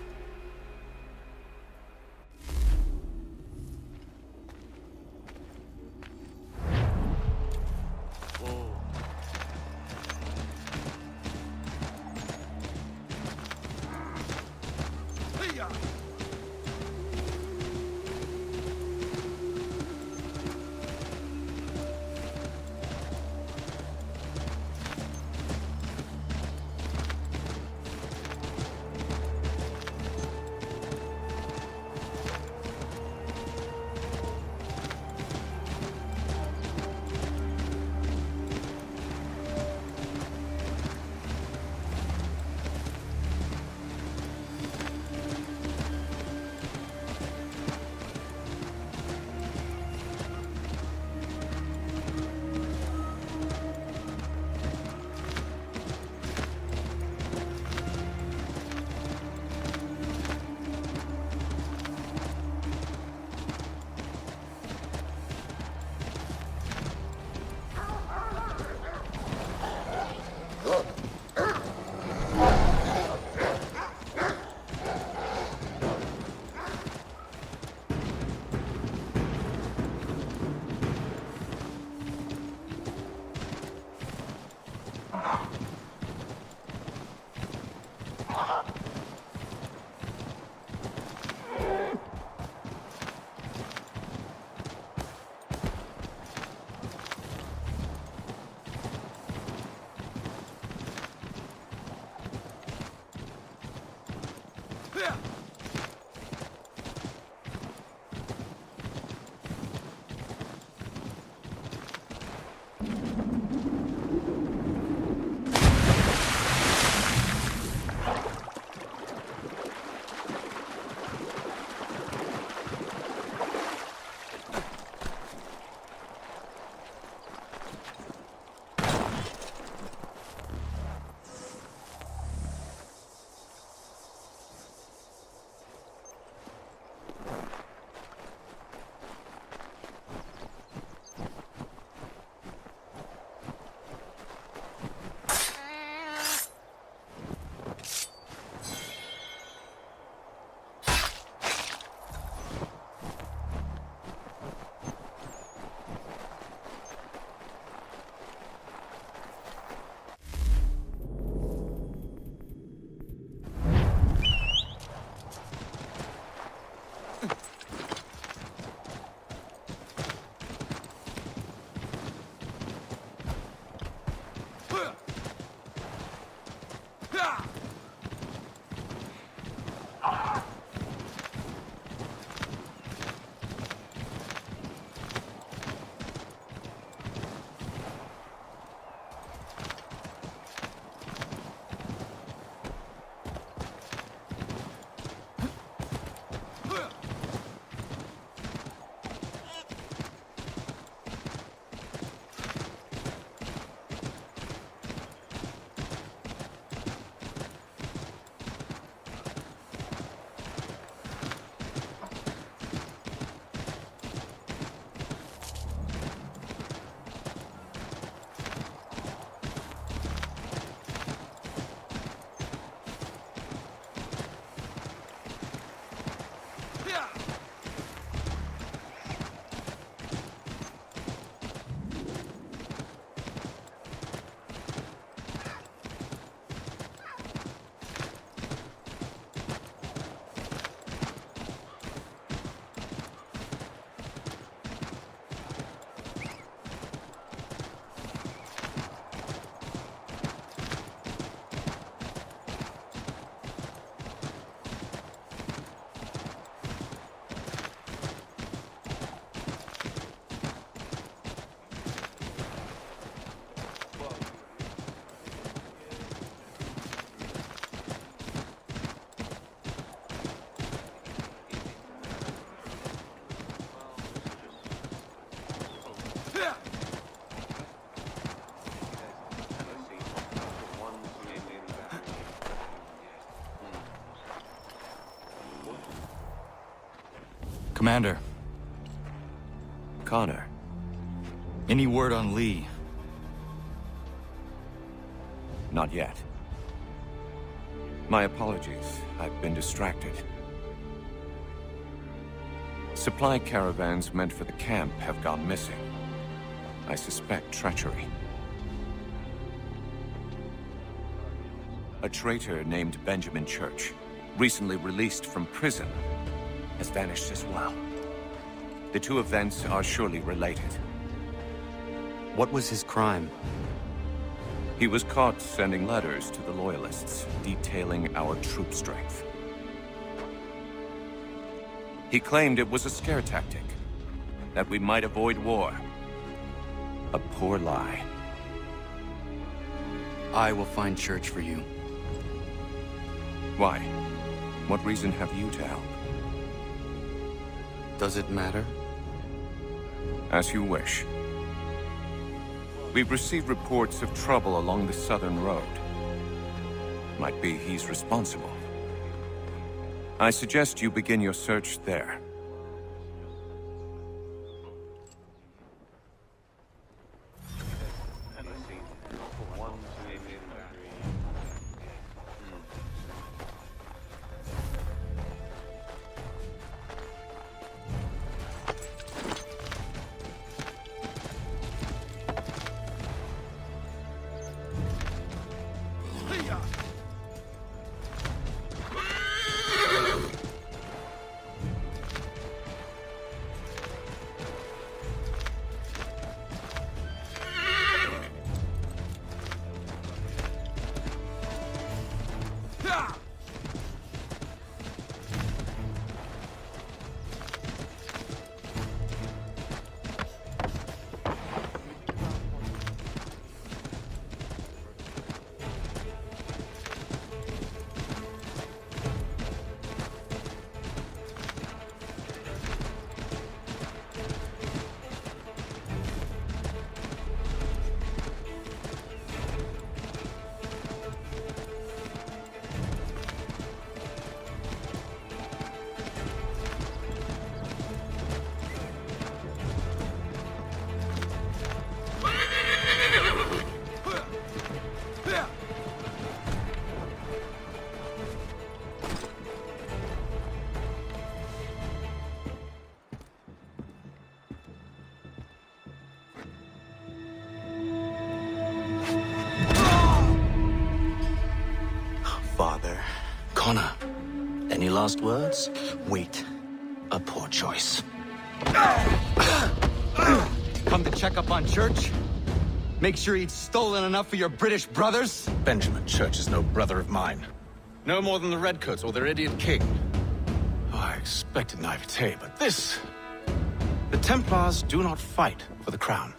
Speaker 7: Commander.
Speaker 19: Connor.
Speaker 7: Any word on Lee?
Speaker 19: Not yet. My apologies. I've been distracted. Supply caravans meant for the camp have gone missing. I suspect treachery. A traitor named Benjamin Church, recently released from prison, has vanished as well. The two events are surely related.
Speaker 3: What was his crime?
Speaker 19: He was caught sending letters to the Loyalists, detailing our troop strength. He claimed it was a scare tactic, that we might avoid war. A poor lie.
Speaker 3: I will find Church for you.
Speaker 19: Why? What reason have you to help?
Speaker 3: Does it matter?
Speaker 19: As you wish. We've received reports of trouble along the southern road. Might be he's responsible. I suggest you begin your search there.
Speaker 9: Father. Connor, any last words? Wait. A poor choice.
Speaker 3: Come to check up on Church? Make sure he'd stolen enough for your British brothers?
Speaker 4: Benjamin Church is no brother of mine. No more than the Redcoats or their idiot king. Oh, I expected naivete, but this... The Templars do not fight for the crown.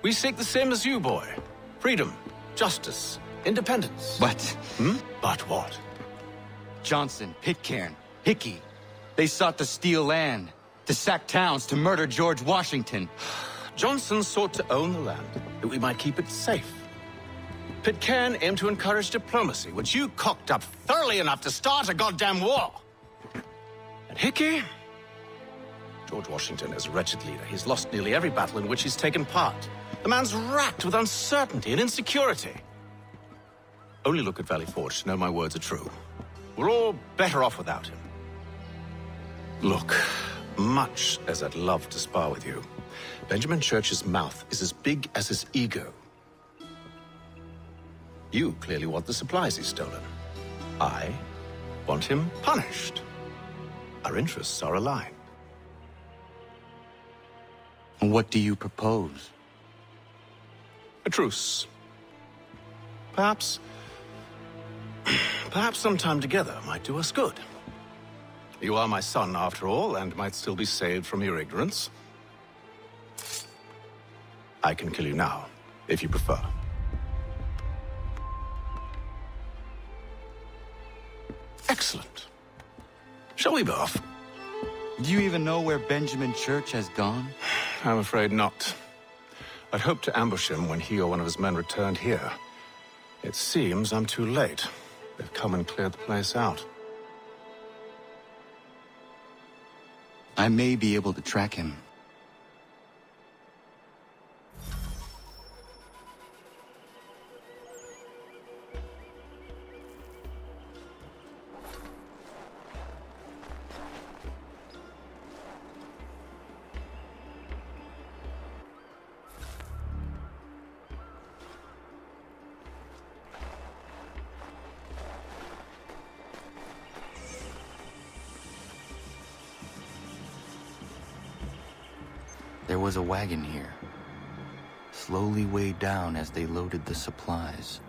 Speaker 4: We seek the same as you, boy. Freedom, justice, independence.
Speaker 3: But...
Speaker 4: But what?
Speaker 3: Johnson, Pitcairn, Hickey. They sought to steal land, to sack towns, to murder George Washington.
Speaker 4: Johnson sought to own the land, that we might keep it safe. Pitcairn aimed to encourage diplomacy, which you cocked up thoroughly enough to start a goddamn war. And Hickey? George Washington is a wretched leader. He's lost nearly every battle in which he's taken part. The man's racked with uncertainty and insecurity. Only look at Valley Forge to know my words are true. We're all better off without him. Look, much as I'd love to spar with you, Benjamin Church's mouth is as big as his ego. You clearly want the supplies he's stolen. I want him punished. Our interests are aligned.
Speaker 3: What do you propose?
Speaker 4: A truce. Perhaps some time together might do us good. You are my son, after all, and might still be saved from your ignorance. I can kill you now, if you prefer. Excellent. Shall we be off?
Speaker 3: Do you even know where Benjamin Church has gone?
Speaker 4: I'm afraid not. I'd hoped to ambush him when he or one of his men returned here. It seems I'm too late. They've come and cleared the place out.
Speaker 7: I may be able to track him. There was a wagon here, slowly weighed down as they loaded the supplies.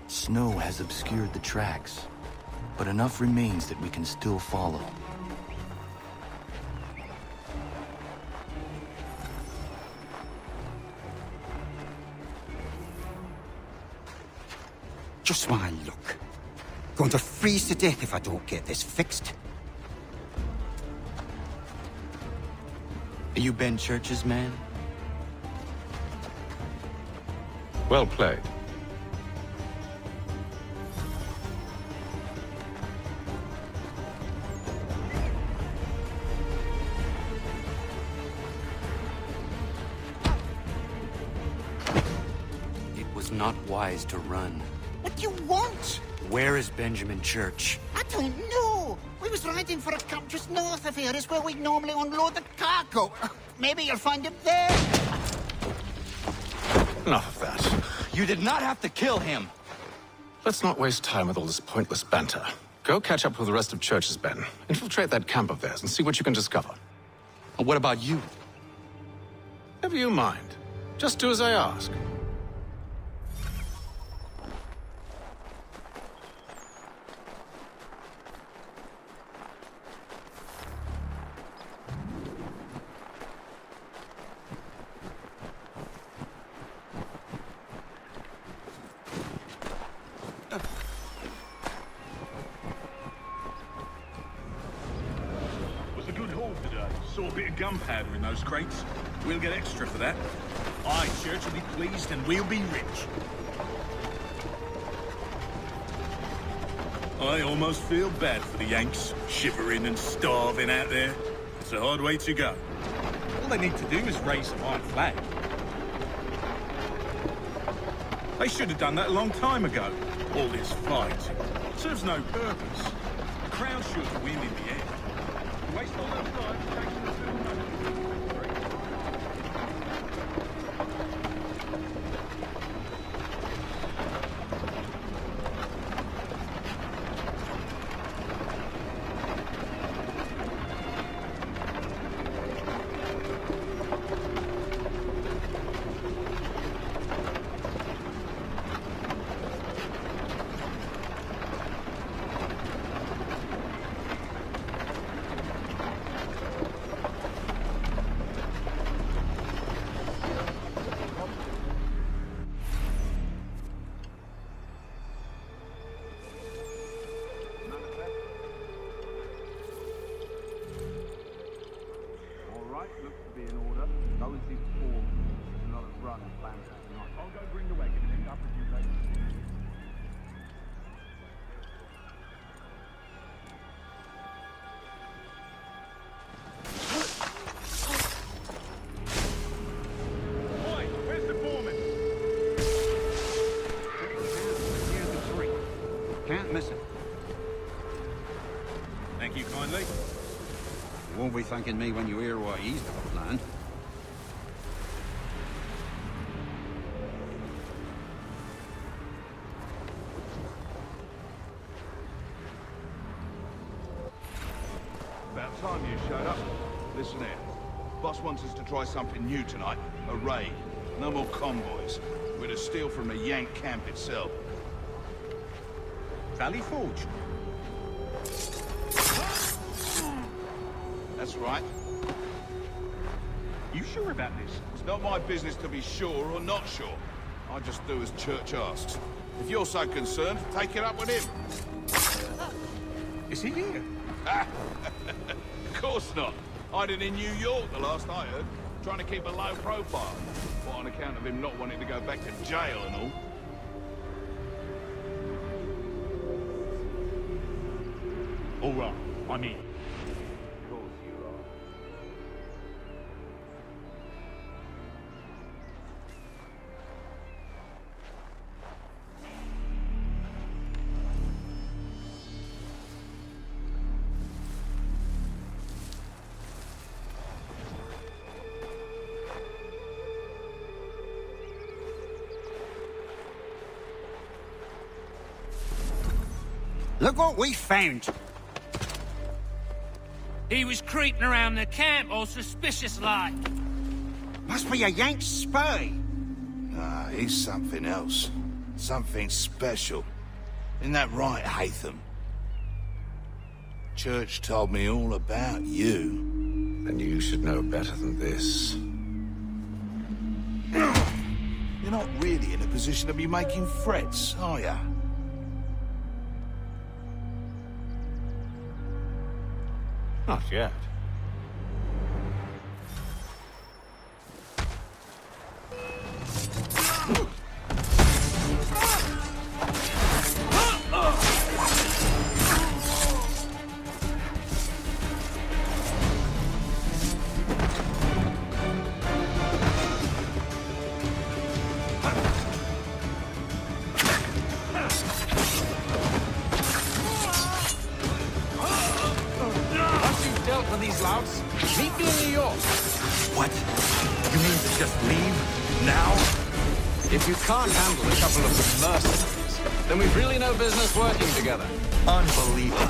Speaker 7: Snow has obscured the tracks, but enough remains that we can still follow.
Speaker 1: Just my luck. Going to freeze to death if I don't get this fixed.
Speaker 7: Are you Ben Church's man?
Speaker 22: Well played.
Speaker 3: Not wise to run.
Speaker 1: What do you want?
Speaker 3: Where is Benjamin Church?
Speaker 1: I don't know. We was riding for a camp just north of here. Is where we'd normally unload the cargo. Maybe you'll find him there.
Speaker 4: Enough of that.
Speaker 3: You did not have to kill him.
Speaker 4: Let's not waste time with all this pointless banter. Go catch up with the rest of Church's men. Infiltrate that camp of theirs and see what you can discover.
Speaker 3: And what about you?
Speaker 4: Never you mind. Just do as I ask.
Speaker 14: Saw a bit of gunpowder in those crates. We'll get extra for that. Aye, Church will be pleased and we'll be rich. I almost feel bad for the Yanks, shivering and starving out there. It's a hard way to go. All they need to do is raise a white flag. They should have done that a long time ago. All this fight serves no purpose. The Crown should win in the end. Waste all their time chasing the film.
Speaker 13: Can't miss it.
Speaker 14: Thank you kindly.
Speaker 13: You won't be thanking me when you hear what he's got planned.
Speaker 17: About time you showed up. Listen here. Boss wants us to try something new tonight. A raid. No more convoys. We're to steal from the Yank camp itself.
Speaker 14: Valley Forge.
Speaker 17: That's right.
Speaker 14: You sure about this?
Speaker 17: It's not my business to be sure or not sure. I just do as Church asks. If you're so concerned, take it up with him.
Speaker 14: Is he here?
Speaker 17: Of course not. Hiding in New York, the last I heard. Trying to keep a low profile. What, on account of him not wanting to go back to jail and all?
Speaker 14: All right, I'm in.
Speaker 1: Look what we found.
Speaker 6: He was creeping around the camp all suspicious-like.
Speaker 1: Must be a Yank spy.
Speaker 16: Ah, he's something else. Something special. Isn't that right, Hatham? Church told me all about you.
Speaker 13: Then you should know better than this.
Speaker 16: You're not really in a position to be making threats, are ya?
Speaker 4: Not yet.
Speaker 22: Meet me in New York. What? You mean to just leave? Now?
Speaker 4: If you can't handle a couple of the mercenaries, then we've really no business working together.
Speaker 22: Unbelievable.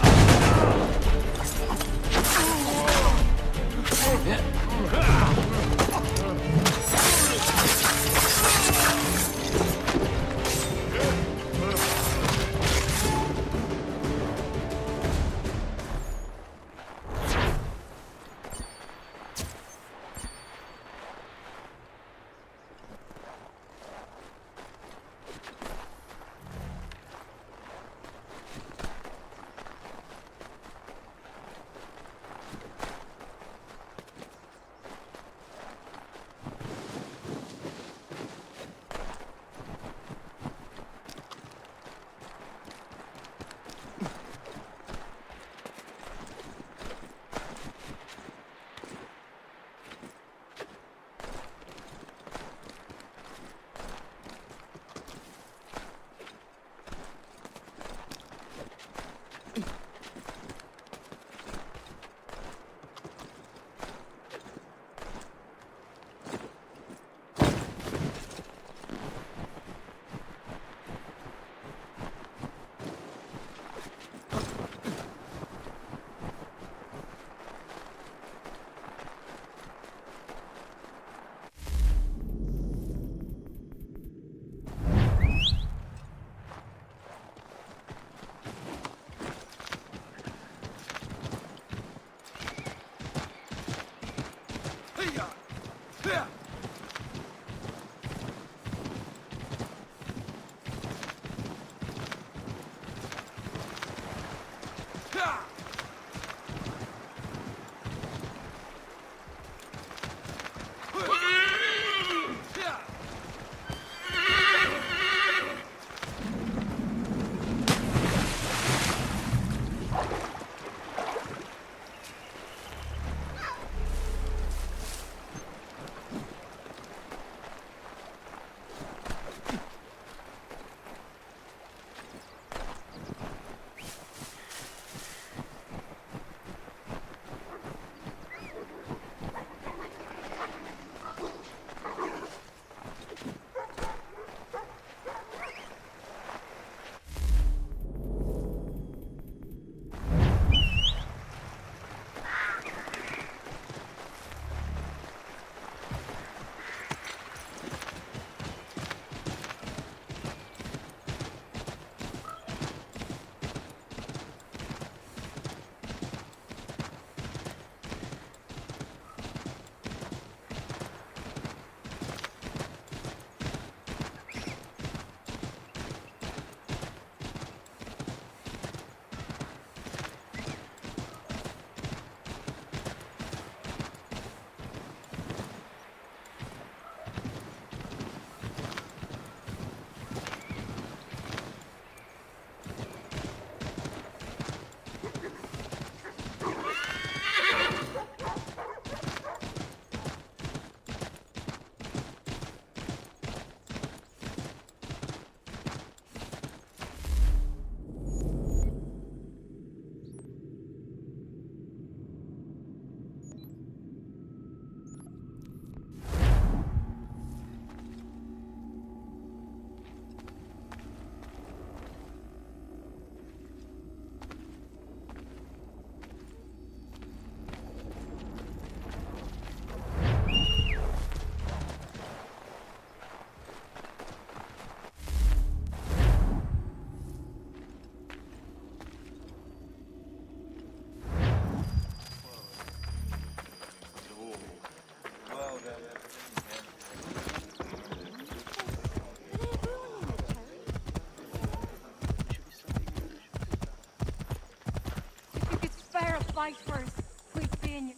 Speaker 18: fight first. Quit being...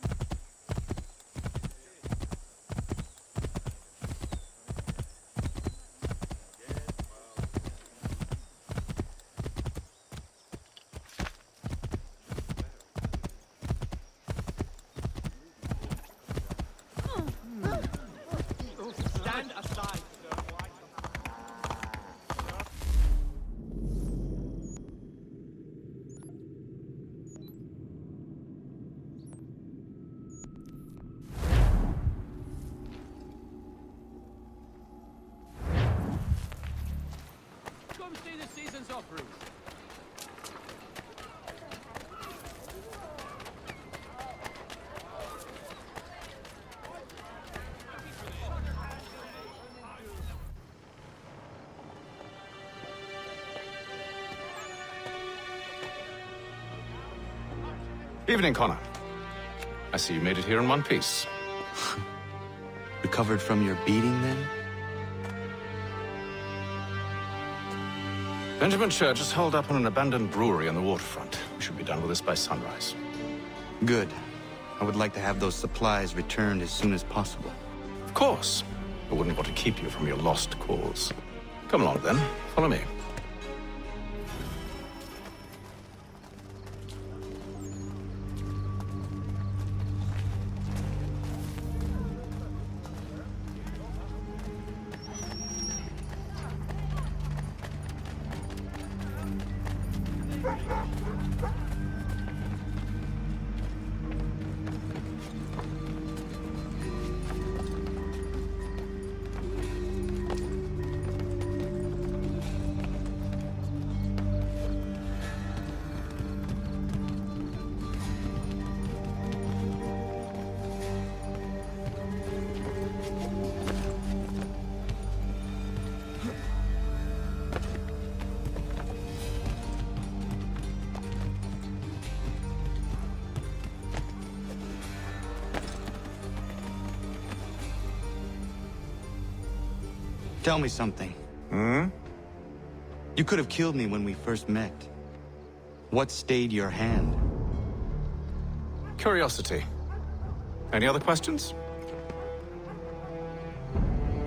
Speaker 14: Stand aside. Come see the season's offerings.
Speaker 4: Evening, Connor. I see you made it here in one piece.
Speaker 7: Recovered from your beating, then?
Speaker 4: Benjamin Church is holed up on an abandoned brewery on the waterfront. We should be done with this by sunrise.
Speaker 7: Good. I would like to have those supplies returned as soon as possible.
Speaker 4: Of course. I wouldn't want to keep you from your lost cause. Come along, then. Follow me.
Speaker 7: Tell me something.
Speaker 4: Hmm?
Speaker 7: You could have killed me when we first met. What stayed your hand?
Speaker 4: Curiosity. Any other questions?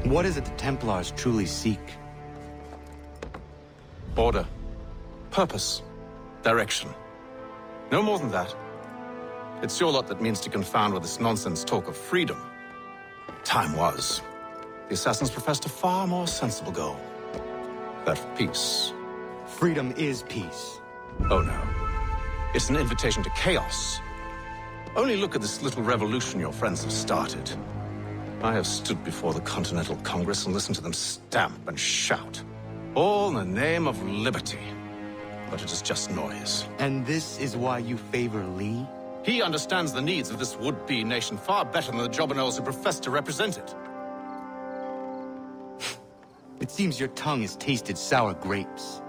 Speaker 7: What is it the Templars truly seek?
Speaker 4: Order. Purpose. Direction. No more than that. It's your lot that means to confound with this nonsense talk of freedom. Time was. The assassins professed a far more sensible goal. That of peace.
Speaker 7: Freedom is peace.
Speaker 4: Oh no. It's an invitation to chaos. Only look at this little revolution your friends have started. I have stood before the Continental Congress and listened to them stamp and shout. All in the name of liberty. But it is just noise.
Speaker 7: And this is why you favor Lee?
Speaker 4: He understands the needs of this would-be nation far better than the jobberknolls who profess to represent it.
Speaker 7: It seems your tongue has tasted sour grapes.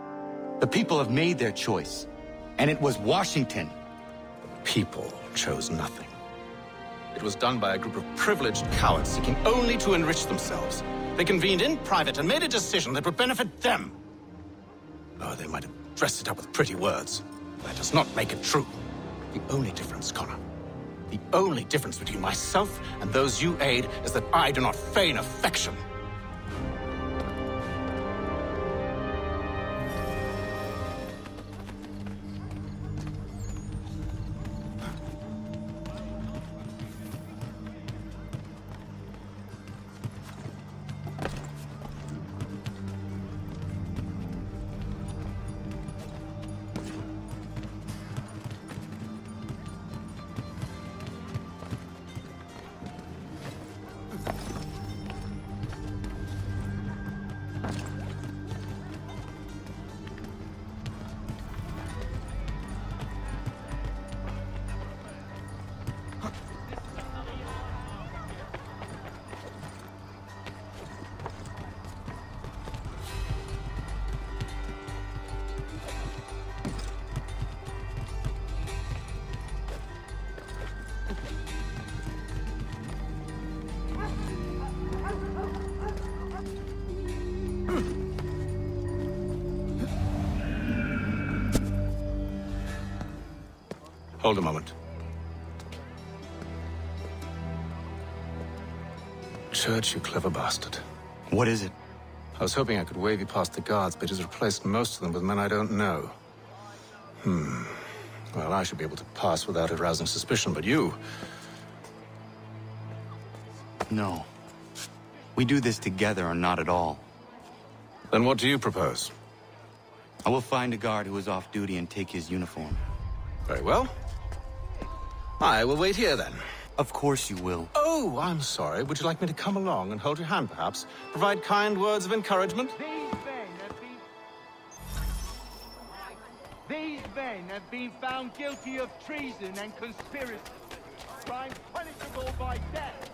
Speaker 7: The people have made their choice, and it was Washington.
Speaker 4: The people chose nothing. It was done by a group of privileged cowards seeking only to enrich themselves. They convened in private and made a decision that would benefit them. Oh, they might have dressed it up with pretty words. That does not make it true. The only difference, Connor, the only difference between myself and those you aid is that I do not feign affection. Hold a moment. Church, you clever bastard.
Speaker 3: What is it?
Speaker 4: I was hoping I could wave you past the guards, but he's replaced most of them with men I don't know. Well, I should be able to pass without arousing suspicion, but you...
Speaker 3: No. We do this together or not at all.
Speaker 4: Then what do you propose?
Speaker 3: I will find a guard who is off duty and take his uniform.
Speaker 4: Very well. I will wait here, then.
Speaker 3: Of course you will.
Speaker 4: Oh, I'm sorry. Would you like me to come along and hold your hand, perhaps? Provide kind words of encouragement?
Speaker 15: These men have been found guilty of treason and conspiracy. Crime punishable by death.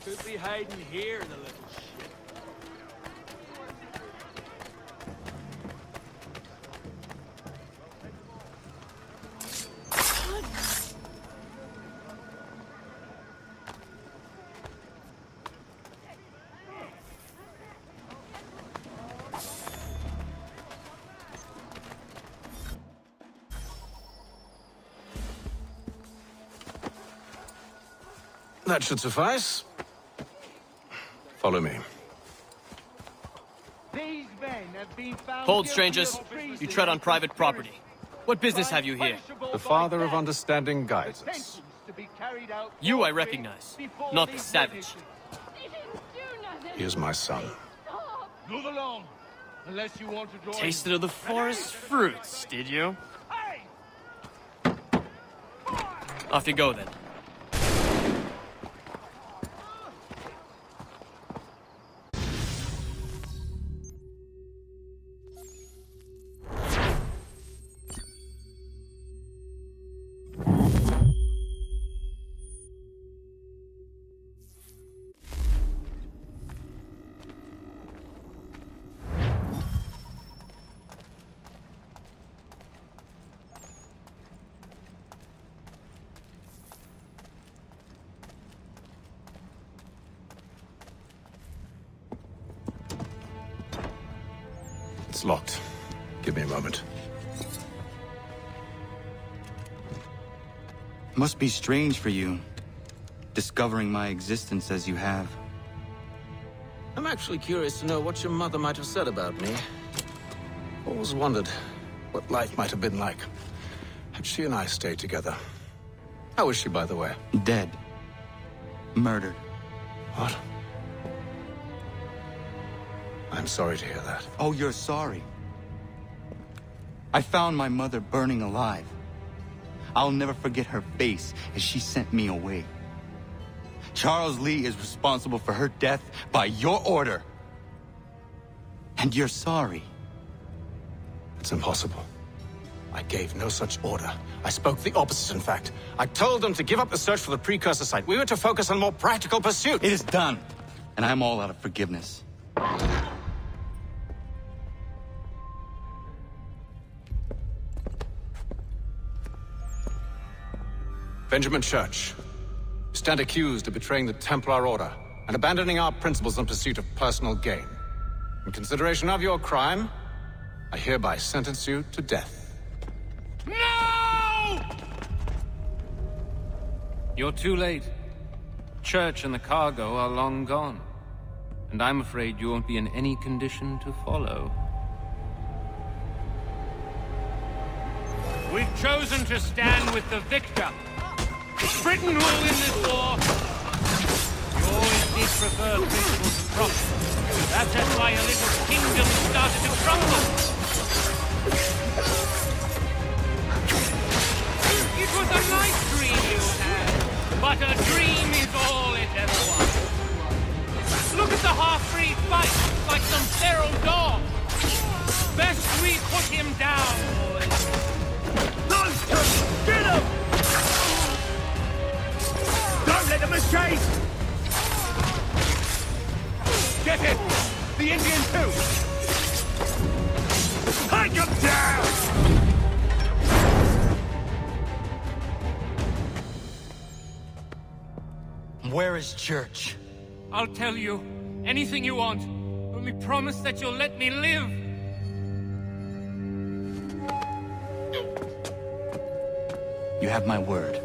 Speaker 14: Could be hiding here, the little shit.
Speaker 4: That should suffice. Follow me.
Speaker 15: These men have been found
Speaker 2: Hold,
Speaker 15: guilty
Speaker 2: strangers.
Speaker 15: of treason
Speaker 2: You tread on
Speaker 15: and
Speaker 2: private
Speaker 15: conspiracy.
Speaker 2: property. What business have you here?
Speaker 4: The Father of Understanding guides us.
Speaker 15: To be carried out
Speaker 2: You I recognize, not the savage.
Speaker 4: He is my son.
Speaker 15: Move along, unless you want to join.
Speaker 2: Tasted of the forest fruits, did you? Off you go, then.
Speaker 4: It's locked. Give me a moment.
Speaker 3: Must be strange for you, discovering my existence as you have.
Speaker 4: I'm actually curious to know what your mother might have said about me. Always wondered what life might have been like had she and I stayed together. How is she, by the way?
Speaker 3: Dead. Murdered.
Speaker 4: What? I'm sorry to hear that.
Speaker 3: Oh, you're sorry. I found my mother burning alive. I'll never forget her face as she sent me away. Charles Lee is responsible for her death by your order. And you're sorry.
Speaker 4: It's impossible. I gave no such order. I spoke the opposite, in fact. I told them to give up the search for the precursor site. We were to focus on more practical pursuit.
Speaker 3: It is done. And I'm all out of forgiveness.
Speaker 4: Benjamin Church, you stand accused of betraying the Templar Order and abandoning our principles in pursuit of personal gain. In consideration of your crime, I hereby sentence you to death.
Speaker 6: No! You're too late. Church and the cargo are long gone. And I'm afraid you won't be in any condition to follow. We've chosen to stand with the victor. Britain will win this war. You always did prefer principles to profit. That's why your little kingdom started to crumble. It was a nice dream you had, but a dream is all it ever was. Look at the half-breed fight, like some feral dog. Best we put him down, boys.
Speaker 14: Nonsense! Get him! Don't let them escape! Get him! The Indian too! Take him down!
Speaker 3: Where is Church?
Speaker 6: I'll tell you anything you want. Only promise that you'll let me live.
Speaker 7: You have my word.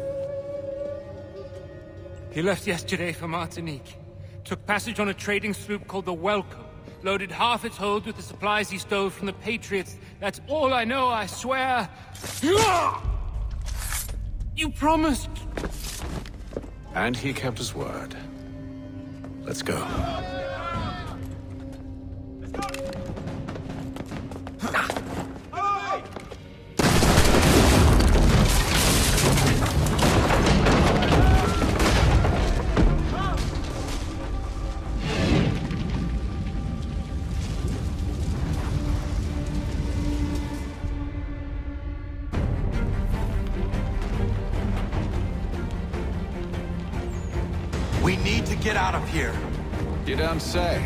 Speaker 6: He left yesterday for Martinique. Took passage on a trading sloop called the Welcome. Loaded half its hold with the supplies he stole from the Patriots. That's all I know, I swear. You promised.
Speaker 22: And he kept his word. Let's go.
Speaker 3: We need to get out of here.
Speaker 22: You don't say.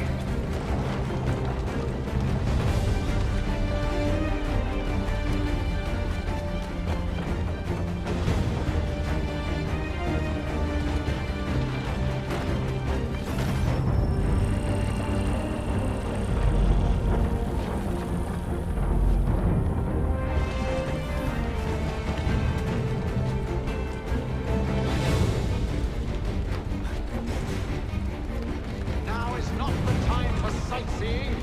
Speaker 4: Now is not the time for sightseeing.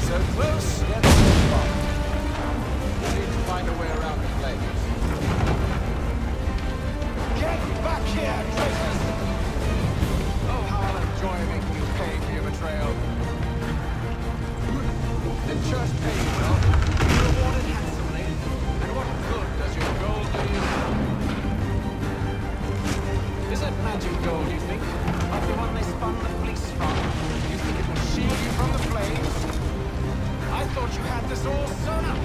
Speaker 22: So close, yet so far. We need to find a way around the flames.
Speaker 4: Get back here, traitors!
Speaker 22: Oh, how I'll enjoy making you pay for your betrayal. The church paid well, you rewarded handsomely, and what good does your gold do you now? Is it magic gold, you think? Like the one they spun the fleece from? You think it will shield you from the flames? I thought you had this all sewn up.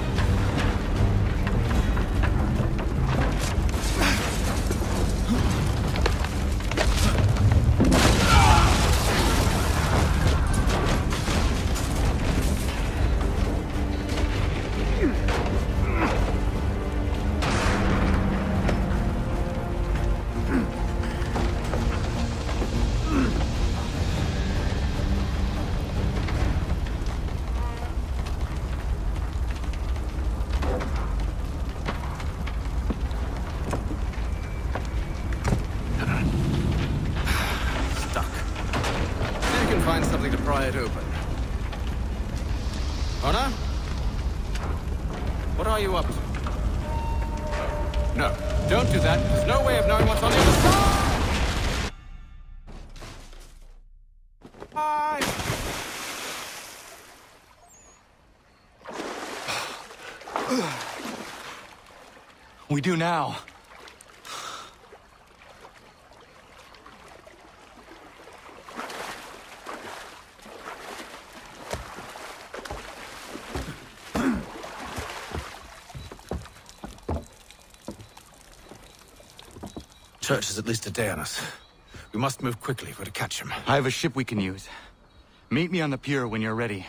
Speaker 22: Stuck. See if you can find something to pry it open. Honor? What are you up to? No, don't do that. There's no way of knowing what's on the other side! Bye!
Speaker 7: We do now.
Speaker 4: Church is at least a day on us. We must move quickly if we're to catch him.
Speaker 3: I have a ship we can use. Meet me on the pier when you're ready.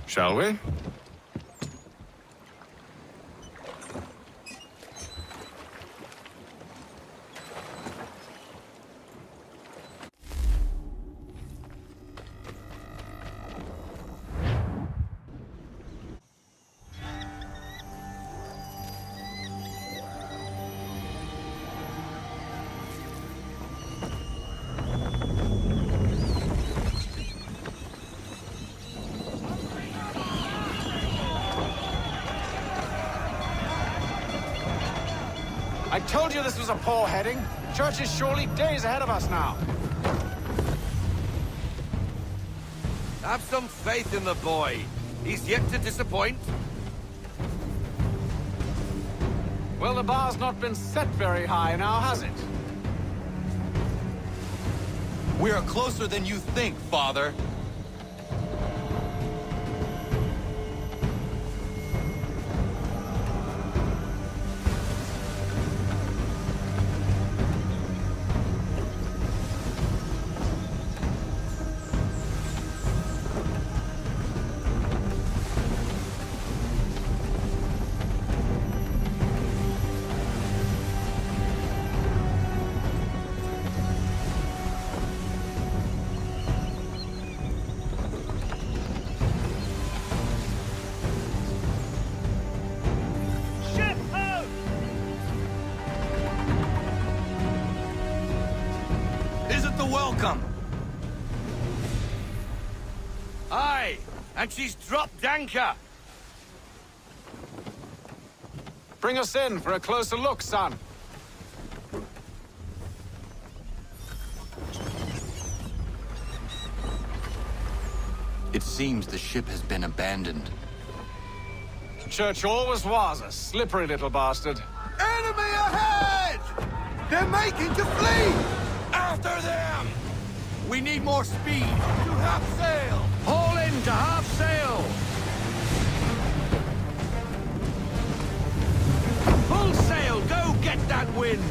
Speaker 22: Shall we? I told you this was a poor heading. Church is surely days ahead of us now.
Speaker 8: Have some faith in the boy. He's yet to disappoint.
Speaker 22: Well, the bar's not been set very high now, has it?
Speaker 3: We are closer than you think, Father.
Speaker 15: Welcome. Aye, and she's dropped anchor.
Speaker 22: Bring us in for a closer look, son.
Speaker 3: It seems the ship has been abandoned.
Speaker 22: Church always was a slippery little bastard.
Speaker 15: Enemy ahead! They're making to flee! After them! We need more speed. To half sail! Haul in to half sail! Full sail! Go get that wind!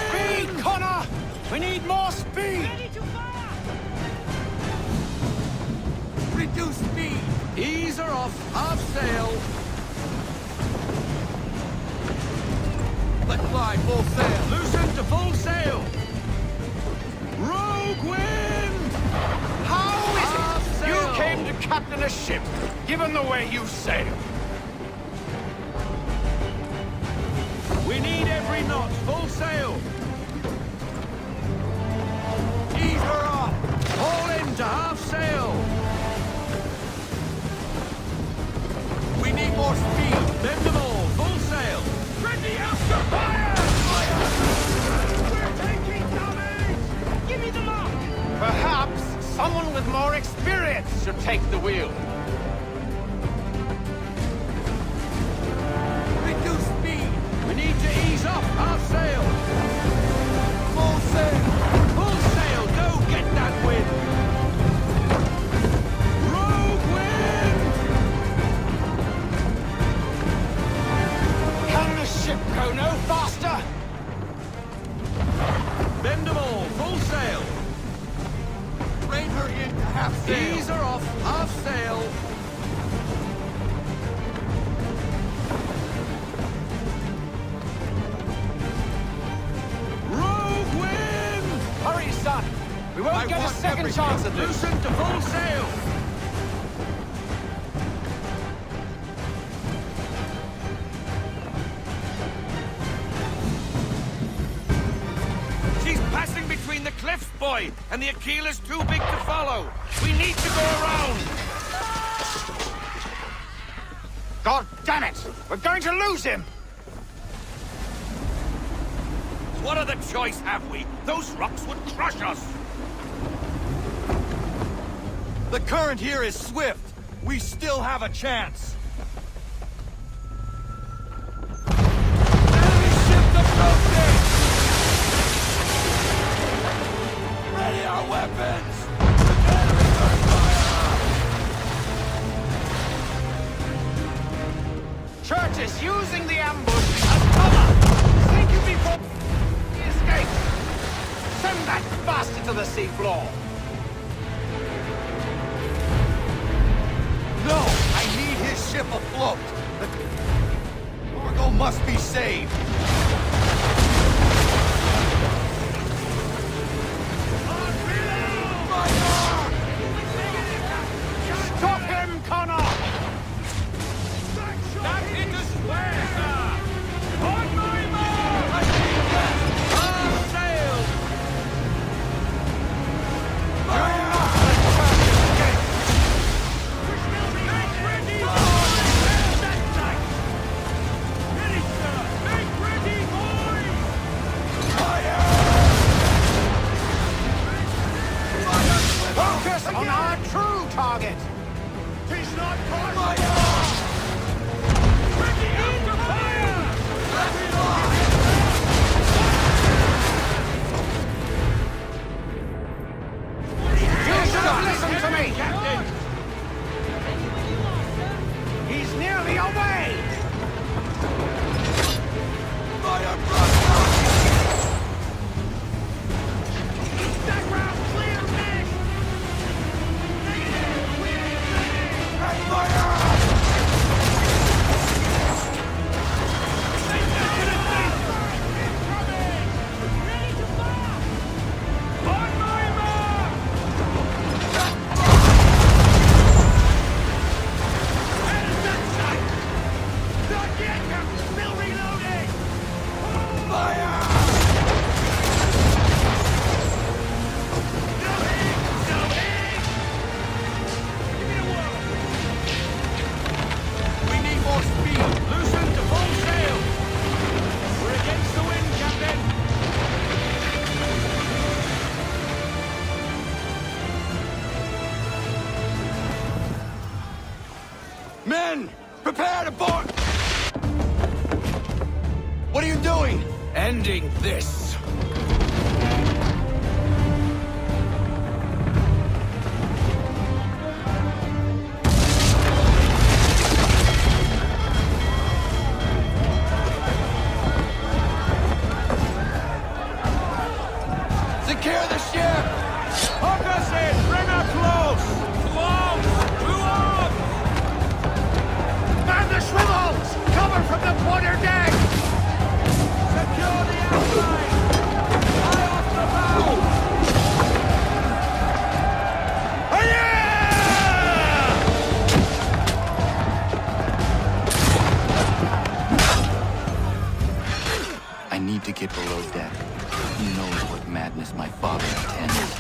Speaker 22: Speed, Connor! We need more speed!
Speaker 15: Reduce speed! Ease her off, half sail! Let fly, full sail! Loosen to full sail! Rogue wind!
Speaker 22: How is
Speaker 15: Half
Speaker 22: it you
Speaker 15: sail.
Speaker 22: came to captain a ship, given the way you sail?
Speaker 15: We need every knot, full sail! Ease her up! Haul in to half sail! We need more speed! Bend them all, full sail! Ready up to fire! We're taking damage!
Speaker 6: Give me the mark!
Speaker 22: Perhaps someone with more experience should take the wheel.
Speaker 15: Reduce speed! We need to ease up, half sail! Full sail! Full sail! Go get that wind! Rogue wind!
Speaker 22: Can the ship go no faster?
Speaker 15: Bend them all, full sail! Rein her in to half sail! Ease her off, half sail! Rogue wind!
Speaker 22: Hurry, son! We won't get a second chance at this.
Speaker 15: Loosen to full sail! She's passing between the cliffs, boy, and the Aquila's too big to follow. We need to go around.
Speaker 22: God damn it! We're going to lose him!
Speaker 15: What other choice have we? Those rocks would crush us. The current here is swift. We still have a chance. Enemy ship approaching! Ready our weapons! Enemy fire!
Speaker 22: Church is using the ambush as cover! Think you before he escapes! Send that bastard to the seafloor!
Speaker 15: No! I need his ship afloat! The cargo must be saved!
Speaker 22: Stop him, Connor!
Speaker 15: That hit us where, sir? On my mark! Half sail! Do not let Church escape! Make ready!
Speaker 4: Prepare to board! What are you doing? Ending this. Secure the ship!
Speaker 14: Hook us in! Bring her close! Close! Close! Man the swivels! Cover from the quarterdeck! Secure the outside! Fly off the bow!
Speaker 7: I need to get below deck. Who knows what madness my father intends?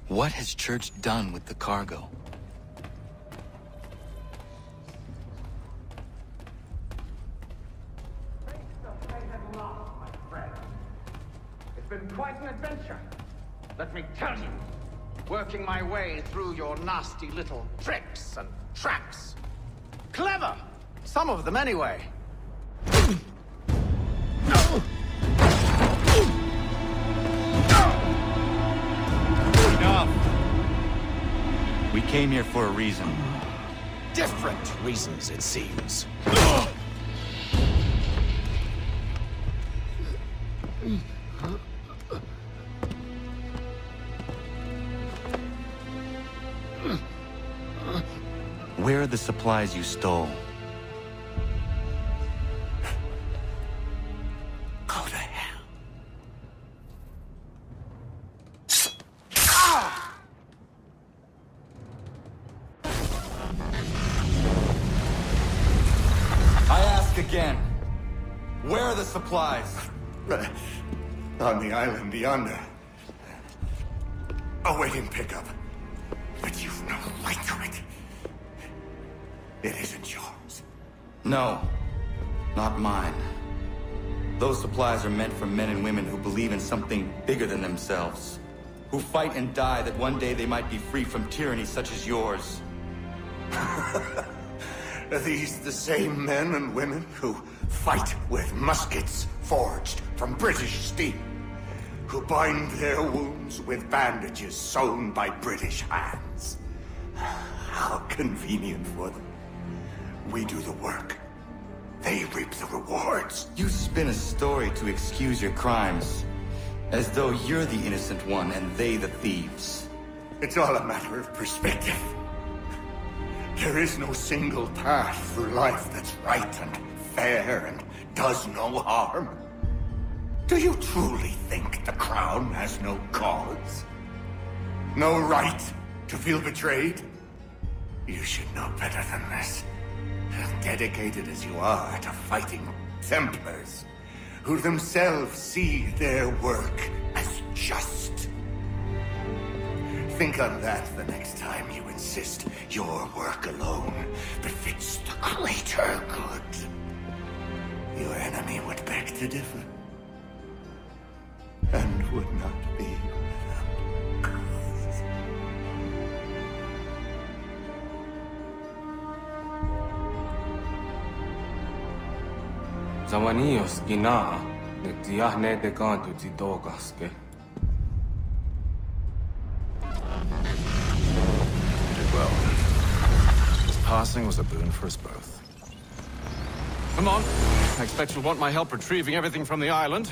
Speaker 7: What has Church done with the cargo?
Speaker 22: It's been quite an adventure. Let me tell you. Working my way through your nasty little tricks and traps. Clever! Some of them anyway.
Speaker 7: We came here for a reason.
Speaker 22: Different reasons, it seems.
Speaker 7: Where are the supplies you stole?
Speaker 22: Go to hell.
Speaker 3: I ask again. Where are the supplies?
Speaker 16: On the island yonder. Awaiting pickup. But you've no right to it. It isn't yours.
Speaker 3: No, not mine. Those supplies are meant for men and women who believe in something bigger than themselves. Who fight and die that one day they might be free from tyranny such as yours.
Speaker 16: Are these the same men and women who fight with muskets forged from British steel? Who bind their wounds with bandages sewn by British hands? How convenient for them. We do the work. They reap the rewards.
Speaker 3: You spin a story to excuse your crimes. As though you're the innocent one and they the thieves.
Speaker 16: It's all a matter of perspective. There is no single path through life that's right and fair and does no harm. Do you truly think the Crown has no cause? No right to feel betrayed? You should know better than this. As dedicated as you are to fighting Templars, who themselves see their work as just. Think on that the next time you insist your work alone befits the greater good. Your enemy would beg to differ, and would not be without cause.
Speaker 22: Zawanios gina, netiahne de canto titogaske. Well, his passing was a boon for us both.
Speaker 4: Come on. I expect you'll want my help retrieving everything from the island.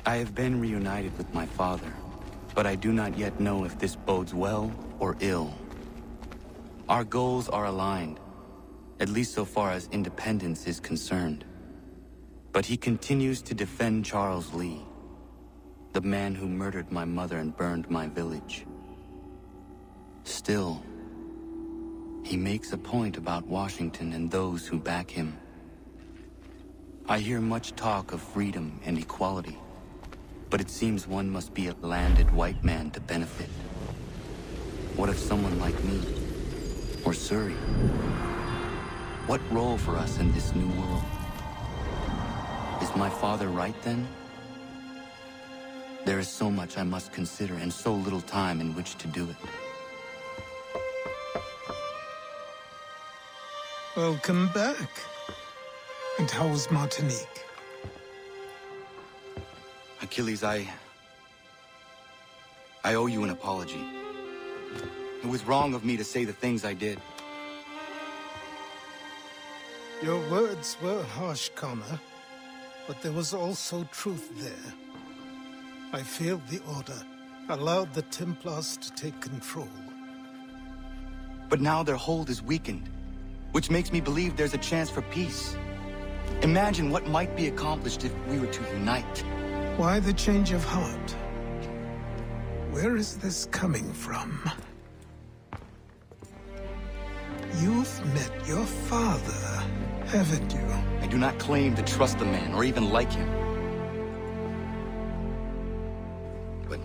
Speaker 3: I have been reunited with my father, but I do not yet know if this bodes well or ill. Our goals are aligned, at least so far as independence is concerned. But he continues to defend Charles Lee, the man who murdered my mother and burned my village. Still, he makes a point about Washington and those who back him. I hear much talk of freedom and equality, but it seems one must be a landed white man to benefit. What of someone like me? Or Surrey? What role for us in this new world? Is my father right then? There is so much I must consider and so little time in which to do it.
Speaker 11: Welcome back. And how's Martinique?
Speaker 3: Achilles, I owe you an apology. It was wrong of me to say the things I did.
Speaker 11: Your words were harsh, Connor, but there was also truth there. I failed the order, allowed the Templars to take control.
Speaker 3: But now their hold is weakened, which makes me believe there's a chance for peace. Imagine what might be accomplished if we were to unite.
Speaker 11: Why the change of heart? Where is this coming from? You've met your father, haven't you?
Speaker 3: I do not claim to trust the man or even like him. But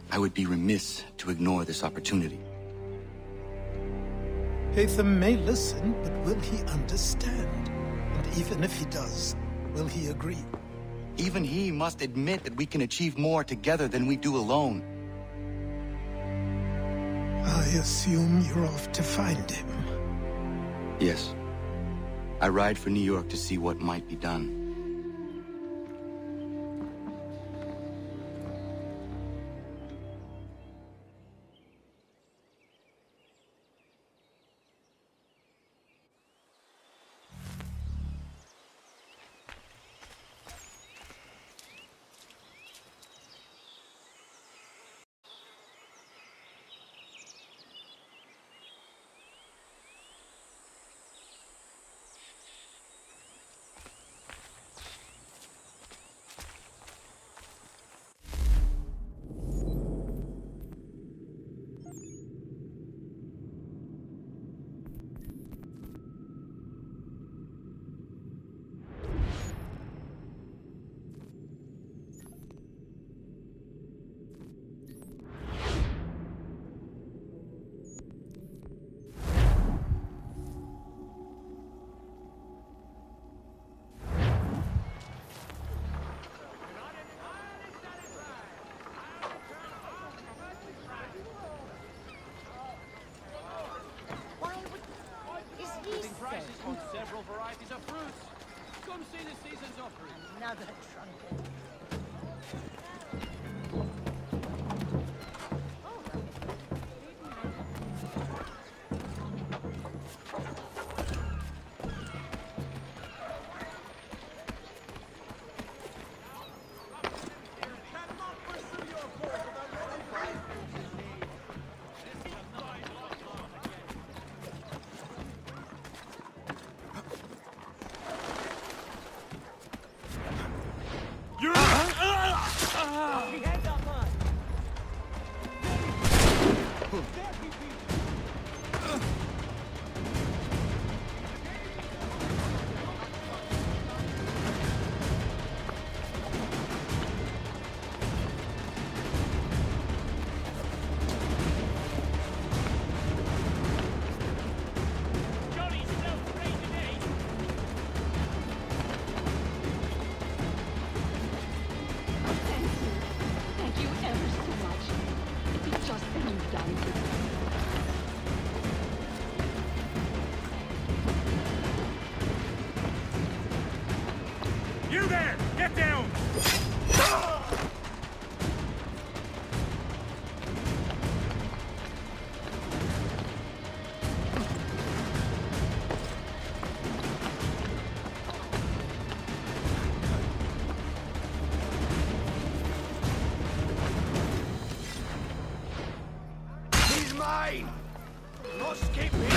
Speaker 3: I would be remiss to ignore this opportunity.
Speaker 11: Hatham may listen, but will he understand? And even if he does, will he agree?
Speaker 3: Even he must admit that we can achieve more together than we do alone.
Speaker 11: I assume you're off to find him.
Speaker 3: Yes. I ride for New York to see what might be done.
Speaker 6: Prices on several varieties of fruits. Come see the season's offering.
Speaker 18: Another trumpet.
Speaker 15: line! Must keep me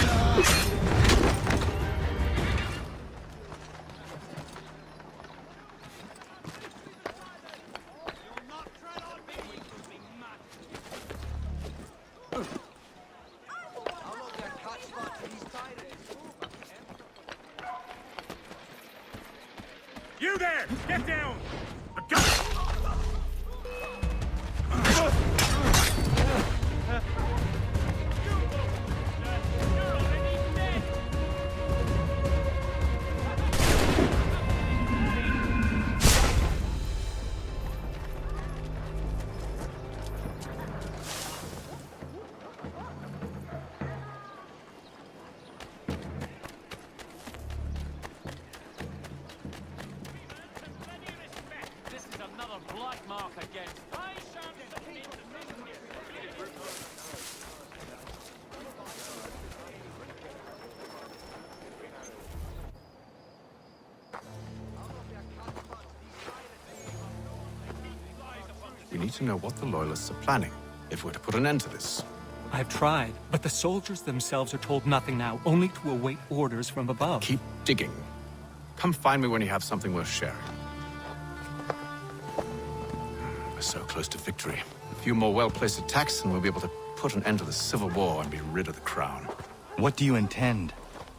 Speaker 14: You there! Get down!
Speaker 4: We need to know what the Loyalists are planning, if we're to put an end to this.
Speaker 12: I've tried, but the soldiers themselves are told nothing now, only to await orders from above.
Speaker 4: Keep digging. Come find me when you have something worth sharing. We're so close to victory. A few more well-placed attacks and we'll be able to put an end to the Civil War and be rid of the crown.
Speaker 7: What do you intend?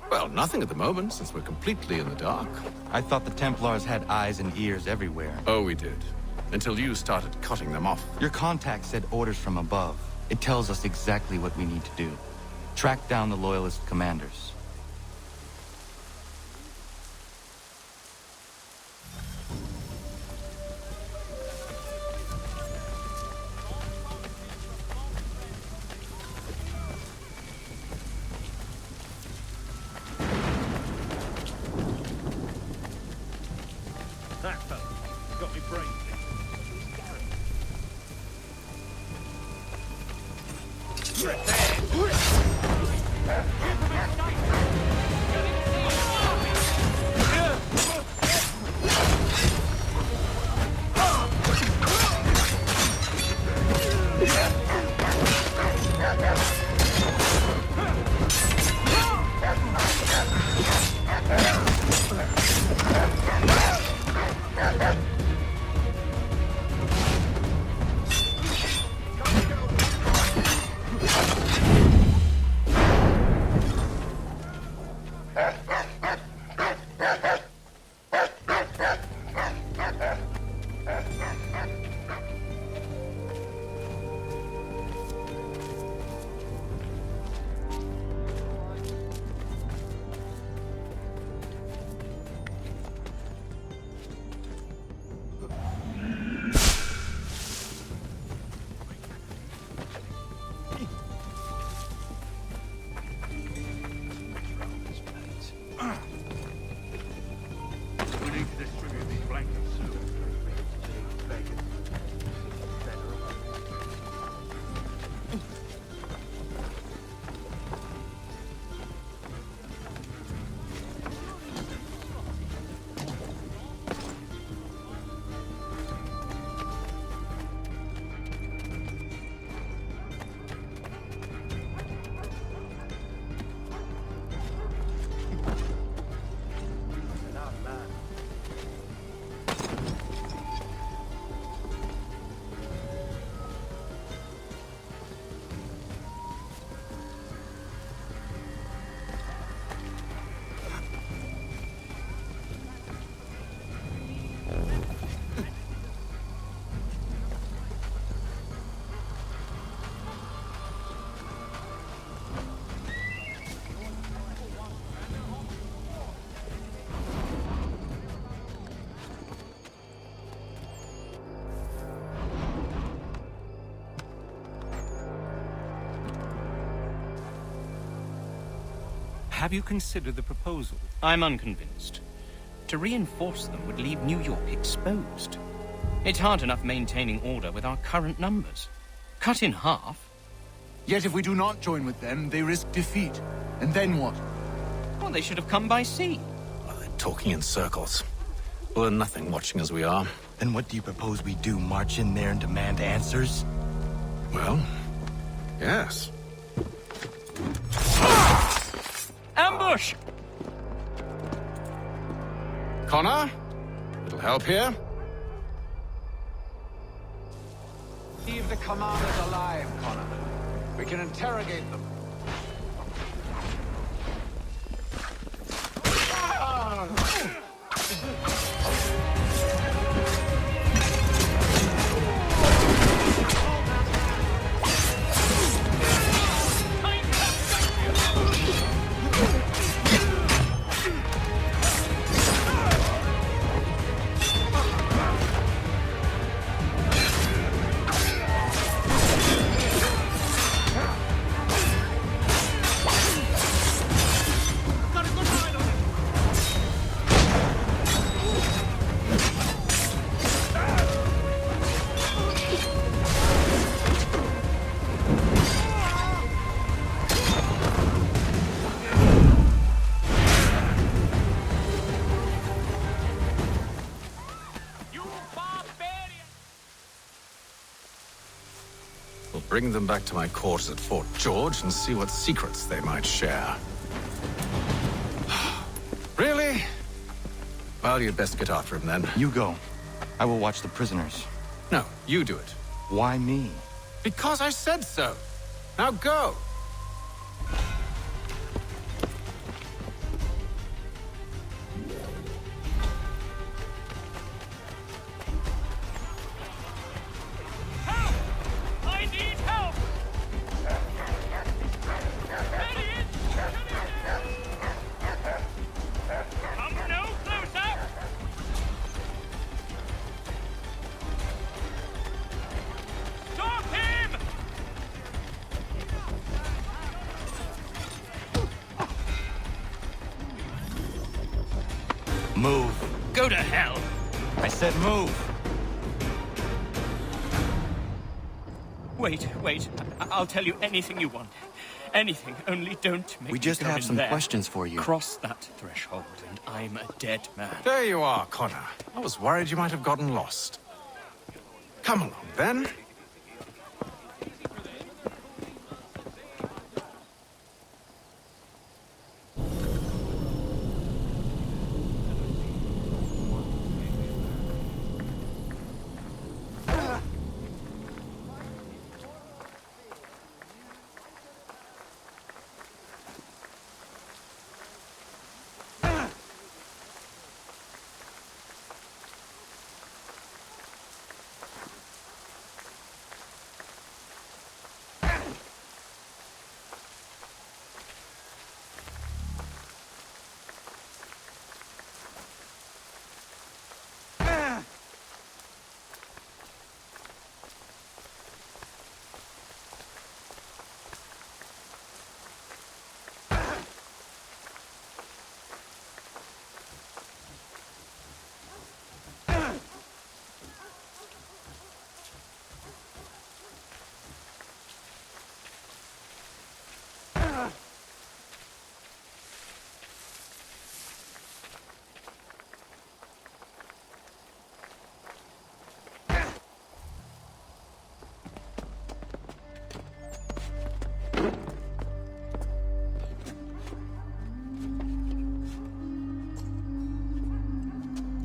Speaker 4: Well, nothing at the moment, since we're completely in the dark.
Speaker 7: I thought the Templars had eyes and ears everywhere.
Speaker 4: Oh, we did. Until you started cutting them off.
Speaker 7: Your contact said orders from above. It tells us exactly what we need to do. Track down the Loyalist commanders.
Speaker 14: That fella got me brain.
Speaker 12: Have you considered the proposal?
Speaker 2: I'm unconvinced. To reinforce them would leave New York exposed. It's hard enough maintaining order with our current numbers. Cut in half.
Speaker 20: Yet if we do not join with them, they risk defeat. And then what?
Speaker 2: Well, they should have come by sea.
Speaker 4: Well, they're talking in circles. We'll learn nothing watching as we are.
Speaker 7: Then what do you propose we do? March in there and demand answers?
Speaker 4: Well, yes.
Speaker 2: Ambush!
Speaker 4: Connor? Little help here?
Speaker 22: Leave the commanders alive, Connor. We can interrogate them.
Speaker 4: Bring them back to my quarters at Fort George and see what secrets they might share. Really? Well, you'd best get after him then.
Speaker 7: You go. I will watch the prisoners.
Speaker 4: No, you do it.
Speaker 7: Why me?
Speaker 4: Because I said so. Now go!
Speaker 7: Move.
Speaker 2: Go to hell!
Speaker 7: I said move.
Speaker 2: Wait. I'll tell you anything you want. Anything, only don't make
Speaker 7: We just
Speaker 2: me go
Speaker 7: have
Speaker 2: in
Speaker 7: some
Speaker 2: there.
Speaker 7: questions for you.
Speaker 2: Cross that threshold, and I'm a dead man.
Speaker 4: There you are, Connor. I was worried you might have gotten lost. Come along, then.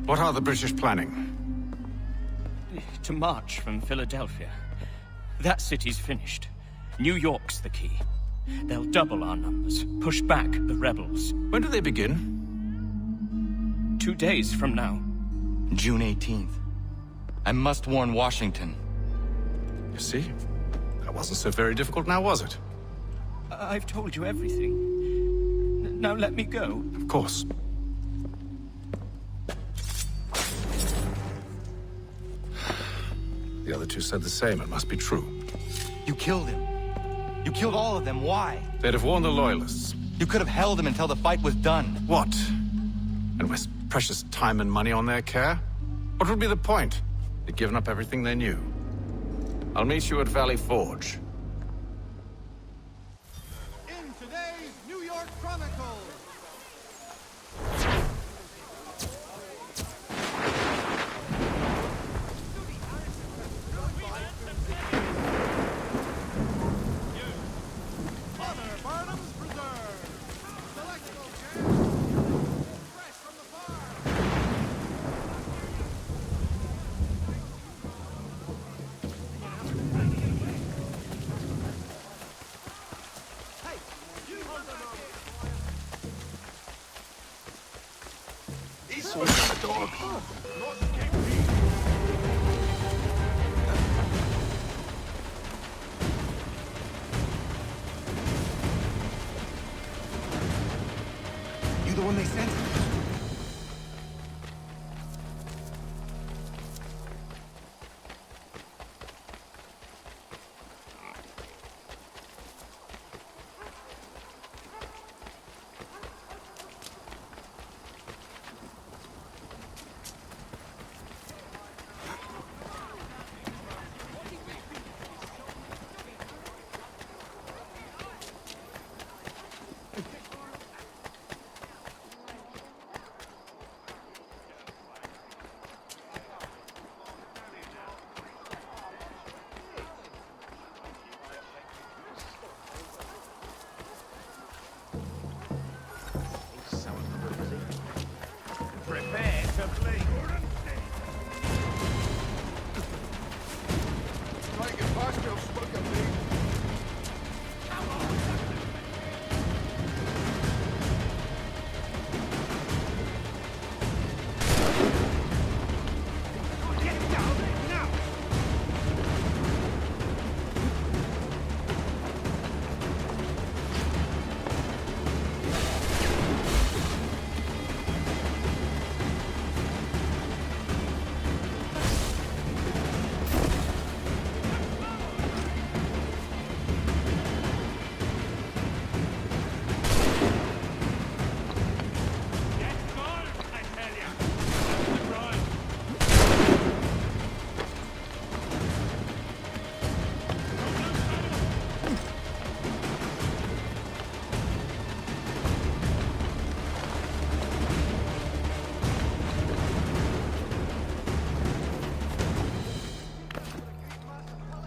Speaker 4: What are the British planning?
Speaker 2: To march from Philadelphia. That city's finished. New York's the key. They'll double our numbers, push back the rebels.
Speaker 4: When do they begin?
Speaker 2: 2 days from now.
Speaker 7: June 18th. I must warn Washington.
Speaker 4: You see? That wasn't so very difficult now, was it?
Speaker 2: I've told you everything. Now let me go.
Speaker 4: Of course. The other two said the same. It must be true.
Speaker 7: You killed him. You killed all of them. Why?
Speaker 4: They'd have warned the Loyalists.
Speaker 7: You could have held him until the fight was done.
Speaker 4: What? And waste precious time and money on their care? What would be the point? They'd given up everything they knew. I'll meet you at Valley Forge.
Speaker 15: In today's New York Chronicle. Father Barnum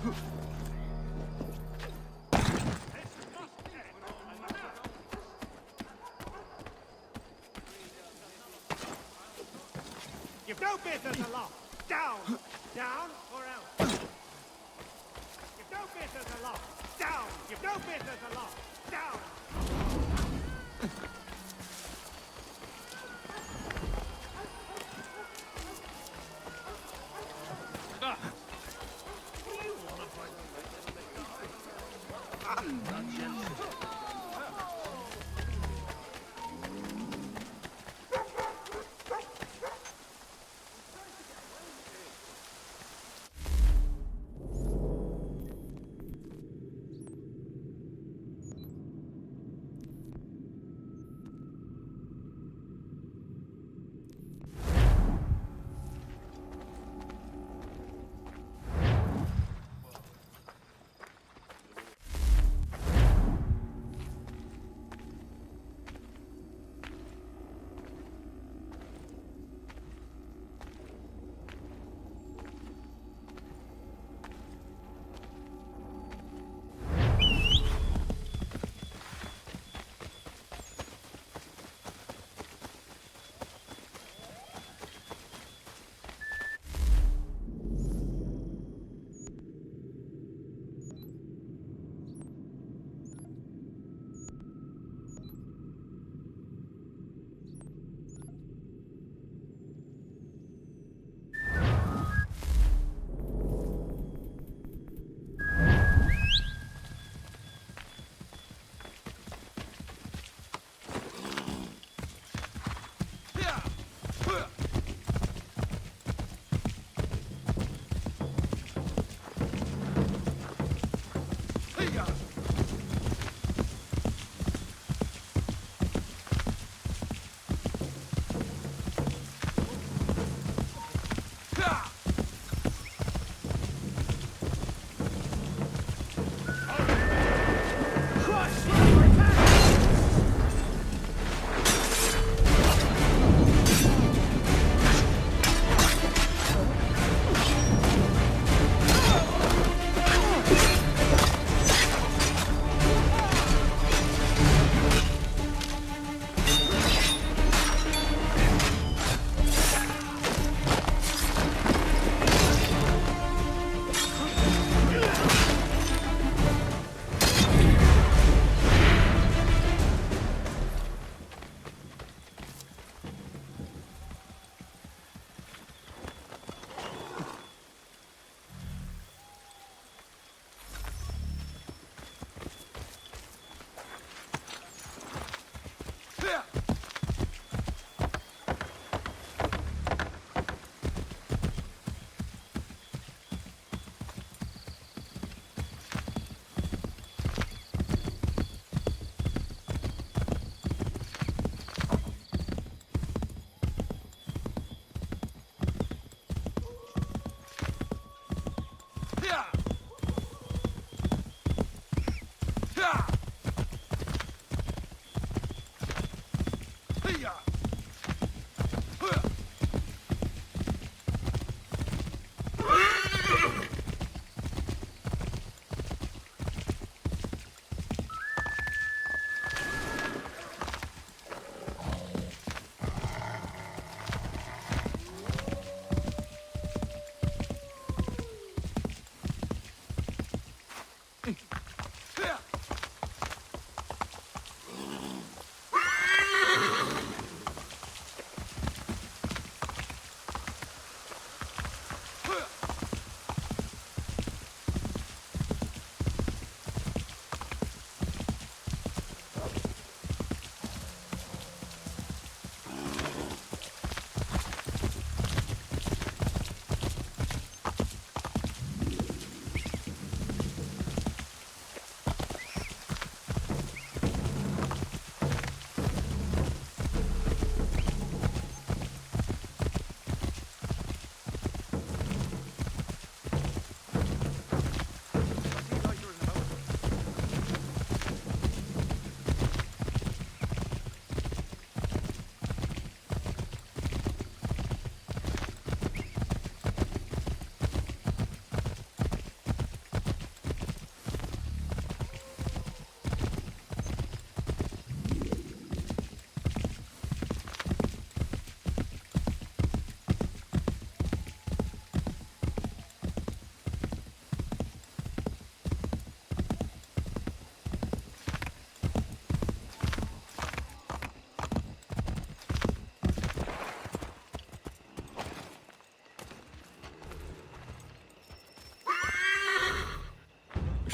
Speaker 14: You've no business aloft! Down! Down or else! You've no business aloft! Down! You've no business aloft! Down!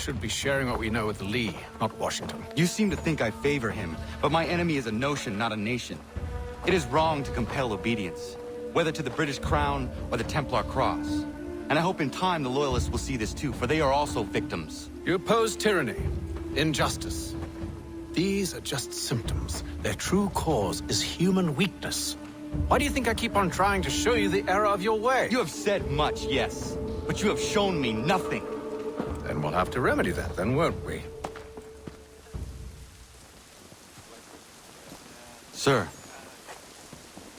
Speaker 4: should be sharing what we know with Lee, not Washington.
Speaker 3: You seem to think I favor him, but my enemy is a notion, not a nation. It is wrong to compel obedience, whether to the British Crown or the Templar Cross. And I hope in time the Loyalists will see this too, for they are also victims.
Speaker 4: You oppose tyranny, injustice. These are just symptoms. Their true cause is human weakness. Why do you think I keep on trying to show you the error of your way?
Speaker 3: You have said much, yes, but you have shown me nothing.
Speaker 4: Then we'll have to remedy that, then, won't we?
Speaker 3: Sir.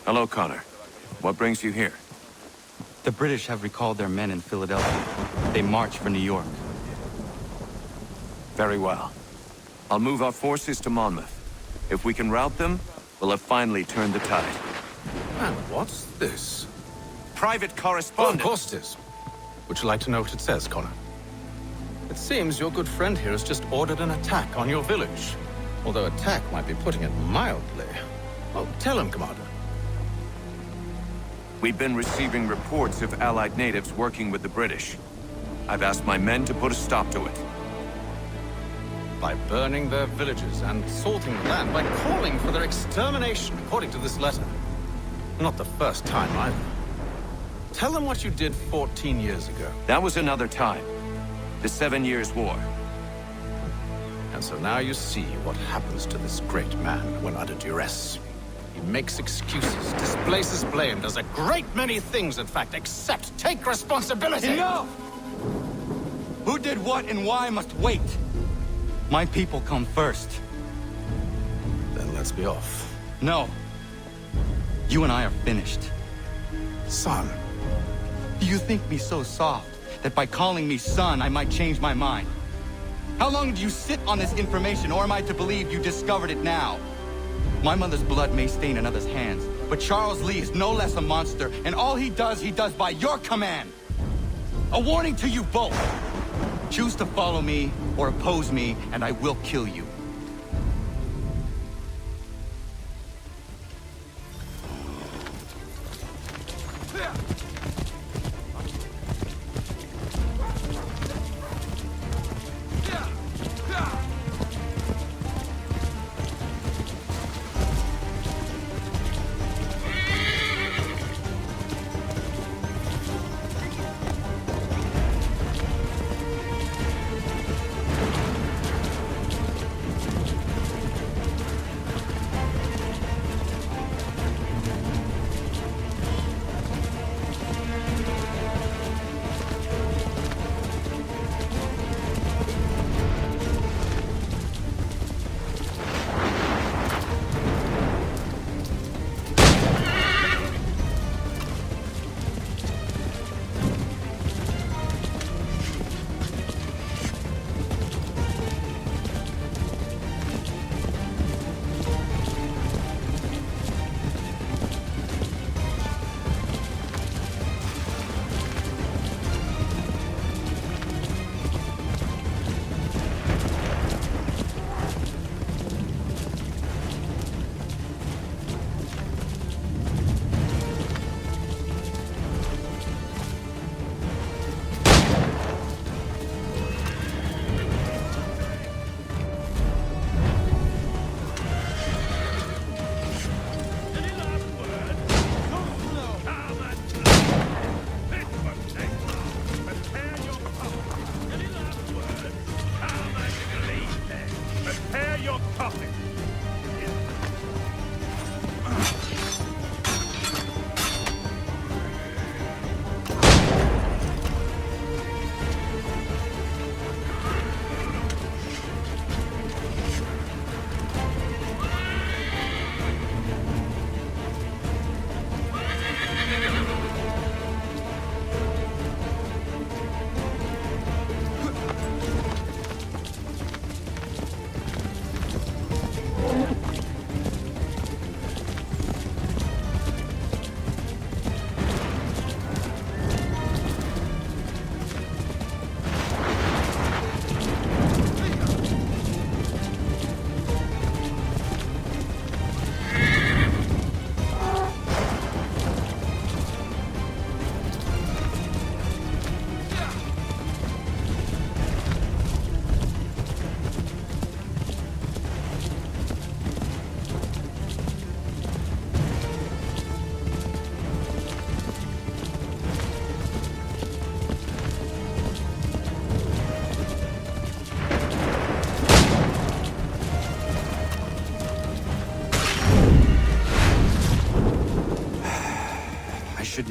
Speaker 19: Hello, Connor. What brings you here?
Speaker 3: The British have recalled their men in Philadelphia. They march for New York.
Speaker 19: Very well. I'll move our forces to Monmouth. If we can rout them, we'll have finally turned the tide.
Speaker 4: And what's this?
Speaker 19: Private
Speaker 4: Oh,
Speaker 19: correspondence.
Speaker 4: of course it is. Would you like to know what it says, Connor? It seems your good friend here has just ordered an attack on your village. Although attack might be putting it mildly. Oh, tell him, Commander.
Speaker 19: We've been receiving reports of Allied natives working with the British. I've asked my men to put a stop to it.
Speaker 4: By burning their villages and salting the land, by calling for their extermination, according to this letter. Not the first time, either. Tell them what you did 14 years ago.
Speaker 19: That was another time. The 7 Years' War.
Speaker 4: And so now you see what happens to this great man when under duress. He makes excuses, displaces blame, does a great many things, in fact, except take responsibility!
Speaker 3: Enough! Who did what and why must wait. My people come first.
Speaker 4: Then let's be off.
Speaker 3: No. You and I are finished.
Speaker 4: Son.
Speaker 3: Do you think me so soft that by calling me son, I might change my mind? How long do you sit on this information, or am I to believe you discovered it now? My mother's blood may stain another's hands, but Charles Lee is no less a monster, and all he does by your command. A warning to you both. Choose to follow me or oppose me, and I will kill you.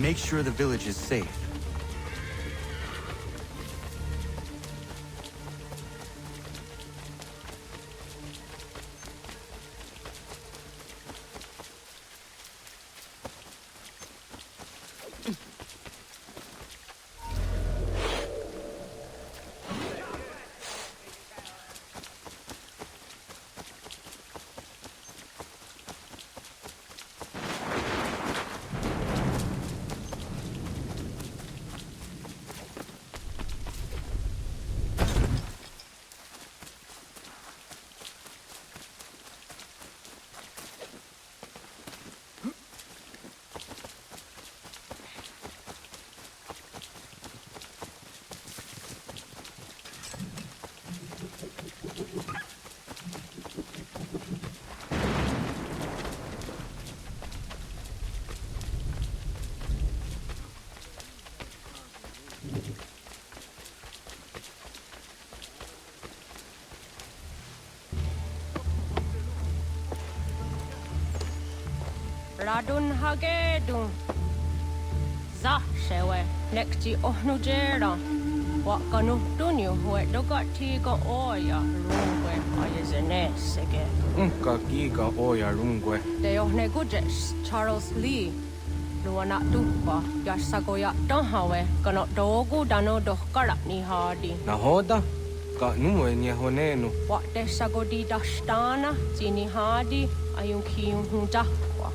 Speaker 7: make sure the village is safe.
Speaker 18: Radun hagedun. Za shewe nekti ohnu jera. Wakanu dunyu we dogati ga oya rungwe ayezene sege.
Speaker 5: Unka giga oya rungwe.
Speaker 18: De ohne gujes Charles Lee. Luana tupa yasagoya danhawe kano dogu dano dohkara ni hadi.
Speaker 5: Nahoda? Ka numwe nye honenu.
Speaker 18: Wakte sagodi dashtana zini hadi ayun kiyun hundakwa.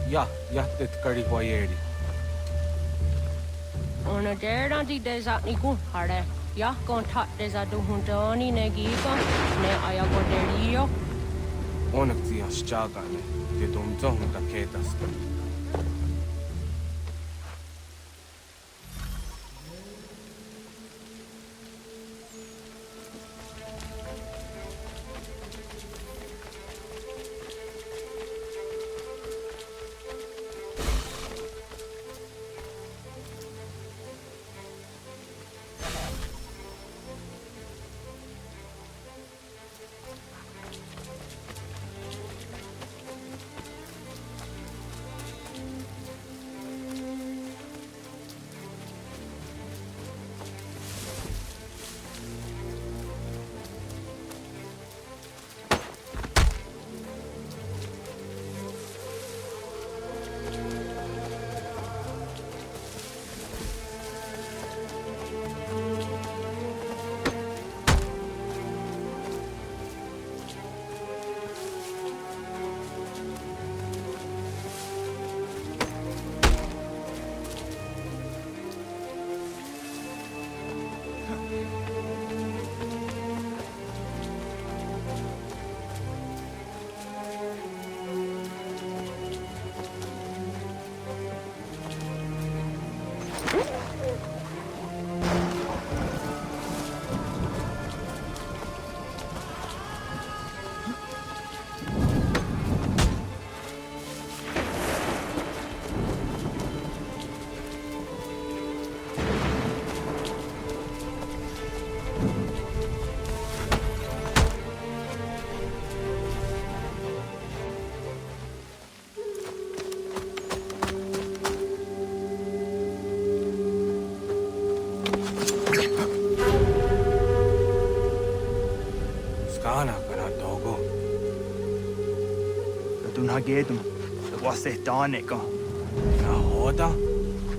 Speaker 5: Ja, jättet karihuajeri.
Speaker 18: Ona dera di desa ni hare. Ja kontat desa duhundani ne giga ne ayagoderio.
Speaker 5: Onneksi as chagane. Te tuntohunta ketasta.
Speaker 7: Hagedum, was it Danica? Nahoda?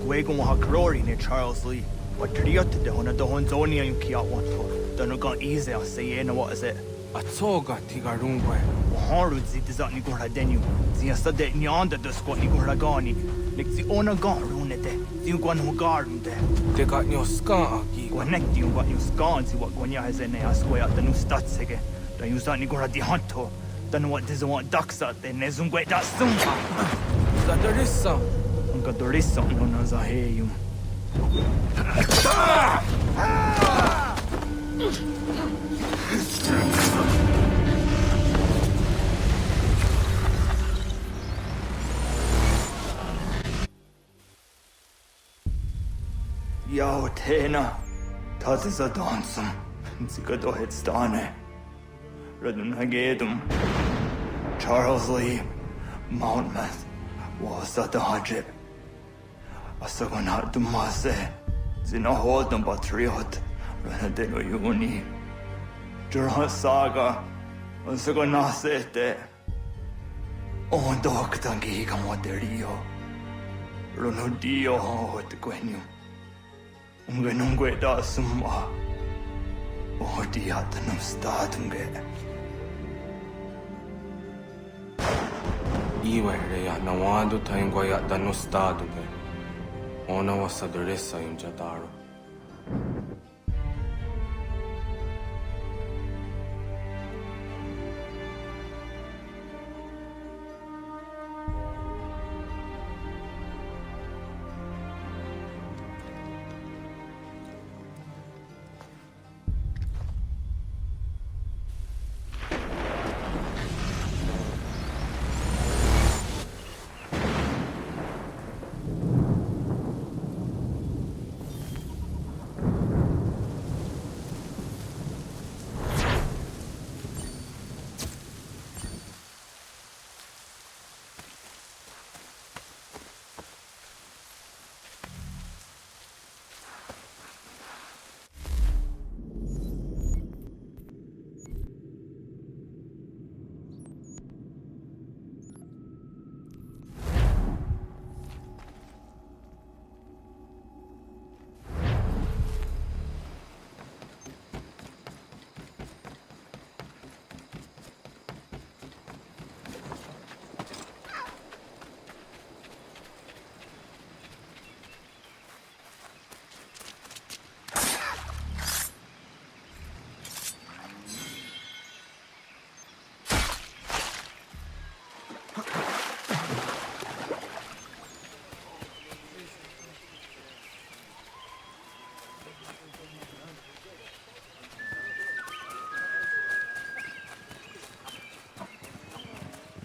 Speaker 7: Guegun ha Crori near Charles Lee. What Triot the Hona the Honzonia you Kia want to? Don't go easy, I say, what is it?
Speaker 5: A toga tigarungwe.
Speaker 7: Horrid zit is at Nigura Denu. The Asade Nyanda the squat Nigura Gani. Nick the owner gone runete. The one who garden there.
Speaker 5: They got your scar.
Speaker 7: Connect you got your scans, what Gonya has in a square at the new stats again. Don't use that Nigura di Hunto. Don't know what doesn't want ducks out there. There's some great that soon.
Speaker 5: There is some.
Speaker 7: There is something on us. I hear you. Yo, Tena. Das ist ein Dansum. Sie geht doch jetzt da, ne? Redden Hagedum, Charles Lee, Mountmouth, وصدهاجب أصغنا دماسة زنهود نبطريوت رهدلو يوني جرها ساغا أصغنا سيته أون دوك تانجي كمودريو رونوديو هوت كوينيو unge da summa odi atnum statunge
Speaker 5: Iwere ya nawando taingwa ya dano stado be. Ona wasadresa yung jataro.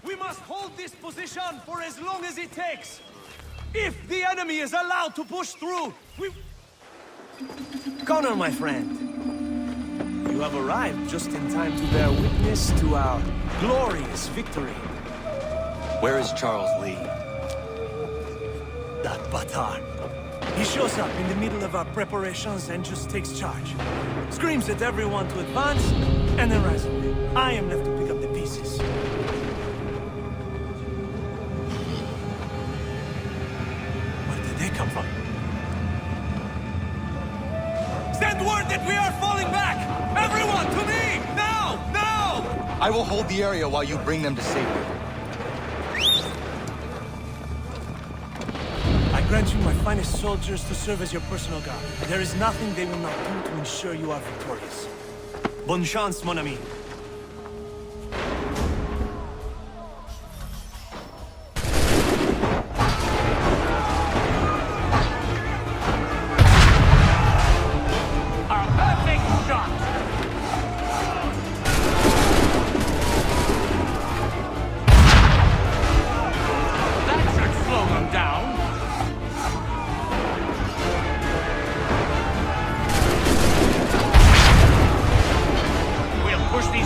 Speaker 10: We must hold this position for as long as it takes. If the enemy is allowed to push through, we... Connor, my friend. You have arrived just in time to bear witness to our glorious victory.
Speaker 9: Where is Charles Lee?
Speaker 10: That batard. He shows up in the middle of our preparations and just takes charge. Screams at everyone to advance, and then rides away. I am left to pick up the pieces. Where did they come from? Send word that we are falling back! Everyone, to me! Now! Now!
Speaker 3: I will hold the area while you bring them to safety.
Speaker 10: I grant you my finest soldiers to serve as your personal guard. There is nothing they will not do to ensure you are victorious. Bonne chance, mon ami.
Speaker 6: Push these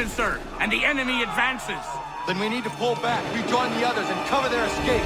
Speaker 14: position, sir, and the enemy advances.
Speaker 7: Then we need to pull back, rejoin the others, and cover their escape.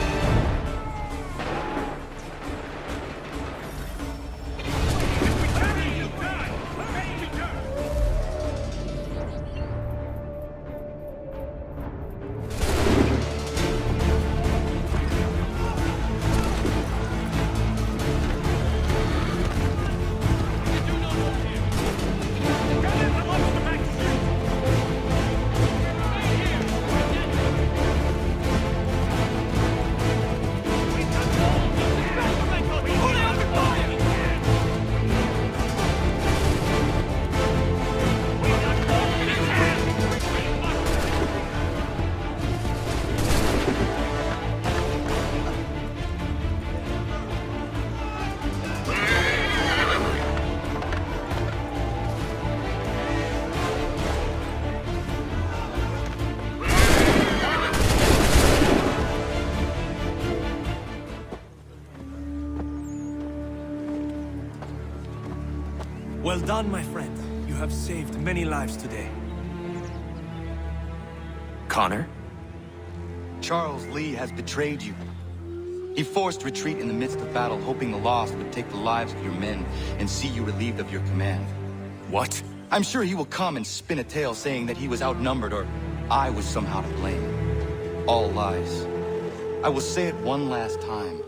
Speaker 10: Well done, my friend. You have saved many lives today.
Speaker 19: Connor?
Speaker 7: Charles Lee has betrayed you. He forced retreat in the midst of battle, hoping the loss would take the lives of your men and see you relieved of your command.
Speaker 19: What?
Speaker 7: I'm sure he will come and spin a tale saying that he was outnumbered or I was somehow to blame. All lies. I will say it one last time.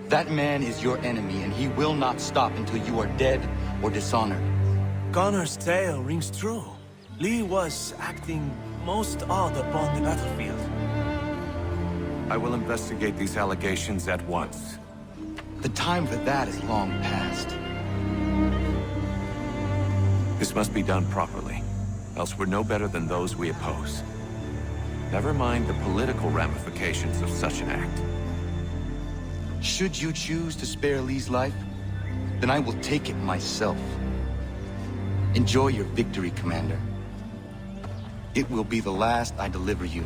Speaker 7: That man is your enemy, and he will not stop until you are dead or dishonored.
Speaker 10: Connor's tale rings true. Lee was acting most odd upon the battlefield.
Speaker 19: I will investigate these allegations at once.
Speaker 7: The time for that is long past.
Speaker 19: This must be done properly, else we're no better than those we oppose. Never mind the political ramifications of such an act.
Speaker 7: Should you choose to spare Lee's life, then I will take it myself. Enjoy your victory, Commander. It will be the last I deliver you.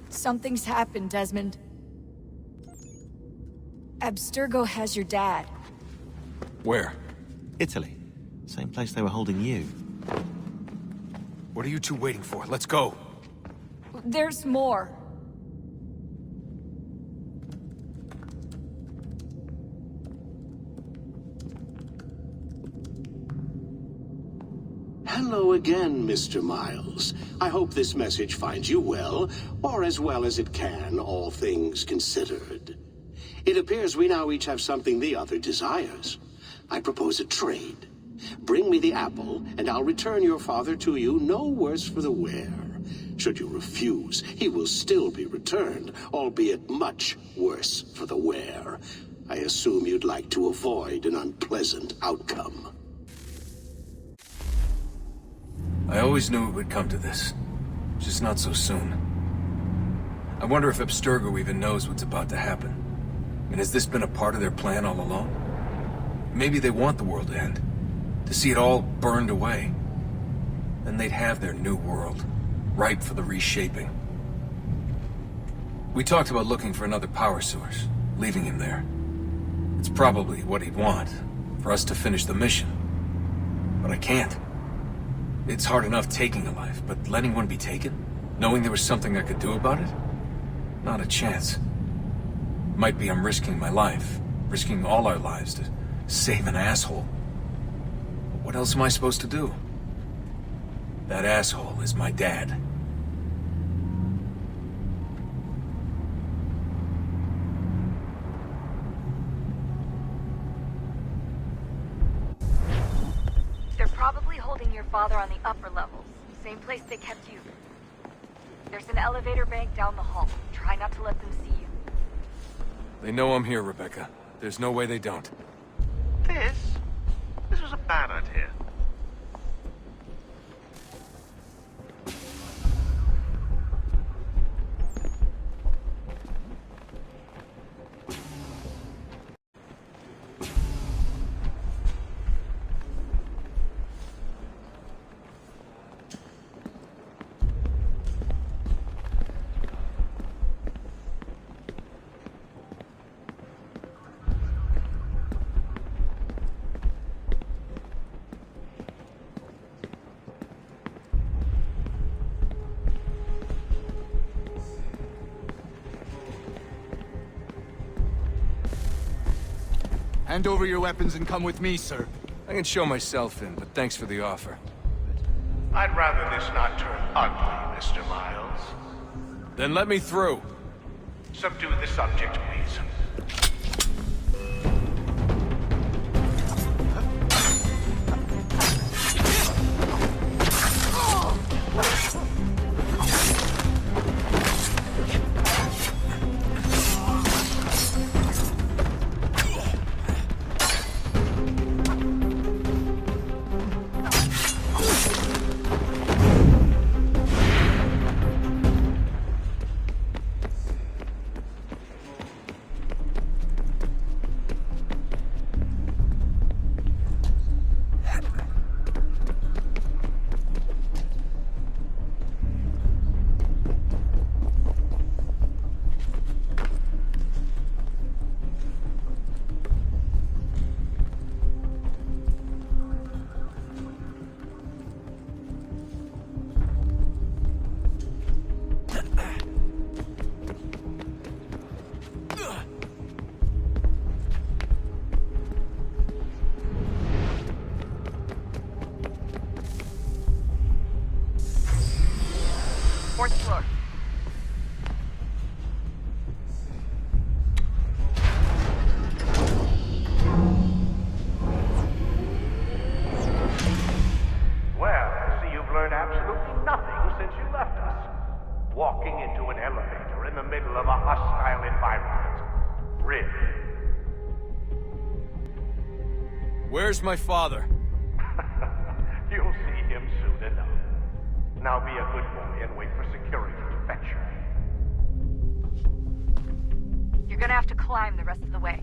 Speaker 17: Something's happened, Desmond. Abstergo has your dad.
Speaker 21: Where? Italy. Same place they were holding you.
Speaker 10: What are you two waiting for? Let's go.
Speaker 17: There's more.
Speaker 23: Hello again, Mr. Miles. I hope this message finds you well, or as well as it can, all things considered. It appears we now each have something the other desires. I propose a trade. Bring me the apple, and I'll return your father to you no worse for the wear. Should you refuse, he will still be returned, albeit much worse for the wear. I assume you'd like to avoid an unpleasant outcome.
Speaker 5: I always knew it would come to this. Just not so soon. I wonder if Abstergo even knows what's about to happen. And has this been a part of their plan all along? Maybe they want the world to end. To see it all burned away. Then they'd have their new world, ripe for the reshaping. We talked about looking for another power source, leaving him there. It's probably what he'd want, for us to finish the mission. But I can't. It's hard enough taking a life, but letting one be taken? Knowing there was something I could do about it? Not a chance. Might be I'm risking my life, risking all our lives to save an asshole. But what else am I supposed to do? That asshole is my dad.
Speaker 24: They're probably holding your father on the upper levels. Same place they kept you. There's an elevator bank down the hall. Try not to let them see you.
Speaker 5: They know I'm here, Rebecca. There's no way they don't.
Speaker 15: This is
Speaker 20: Hand over your weapons and come with me, sir.
Speaker 5: I can show myself in, but thanks for the offer.
Speaker 1: I'd rather this not turn ugly, Mr. Miles.
Speaker 5: Then let me through.
Speaker 1: Subdue the subject, please.
Speaker 24: Fourth floor.
Speaker 1: Well, I see you've learned absolutely nothing since you left us. Walking into an elevator in the middle of a hostile environment. Really?
Speaker 5: Where's my father?
Speaker 1: You'll see him soon enough. Now be a good boy and wait for security to fetch you.
Speaker 24: You're gonna have to climb the rest of the way.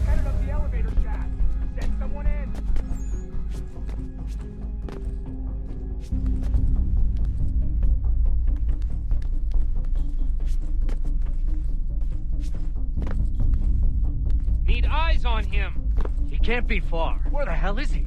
Speaker 14: Headed up the elevator shaft. Send someone in.
Speaker 6: Need eyes on him. He can't be far. Where the hell is he?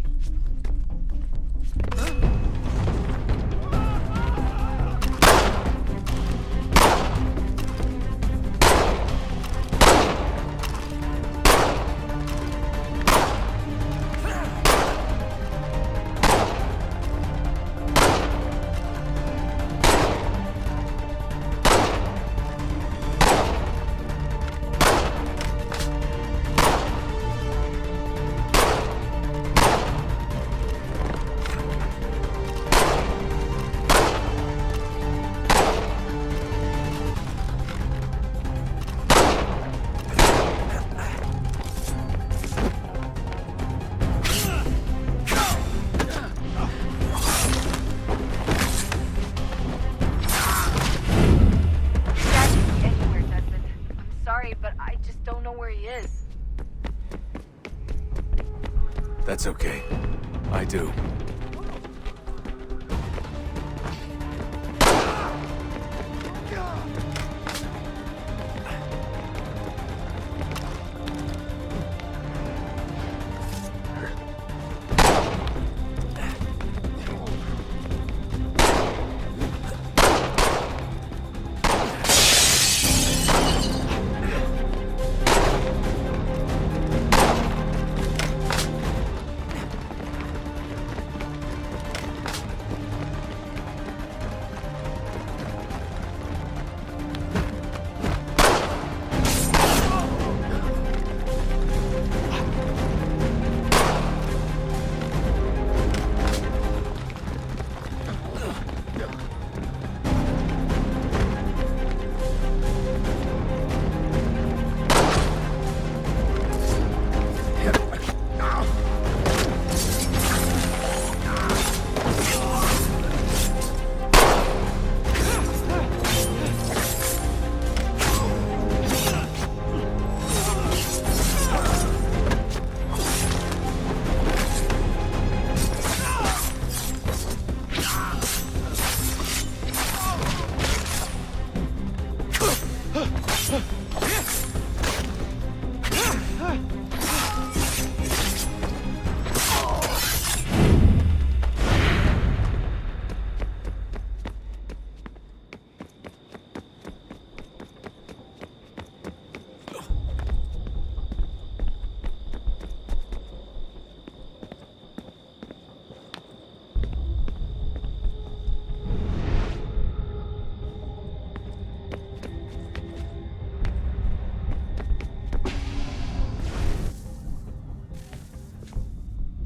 Speaker 24: But I just don't know where he is.
Speaker 5: That's okay. I do.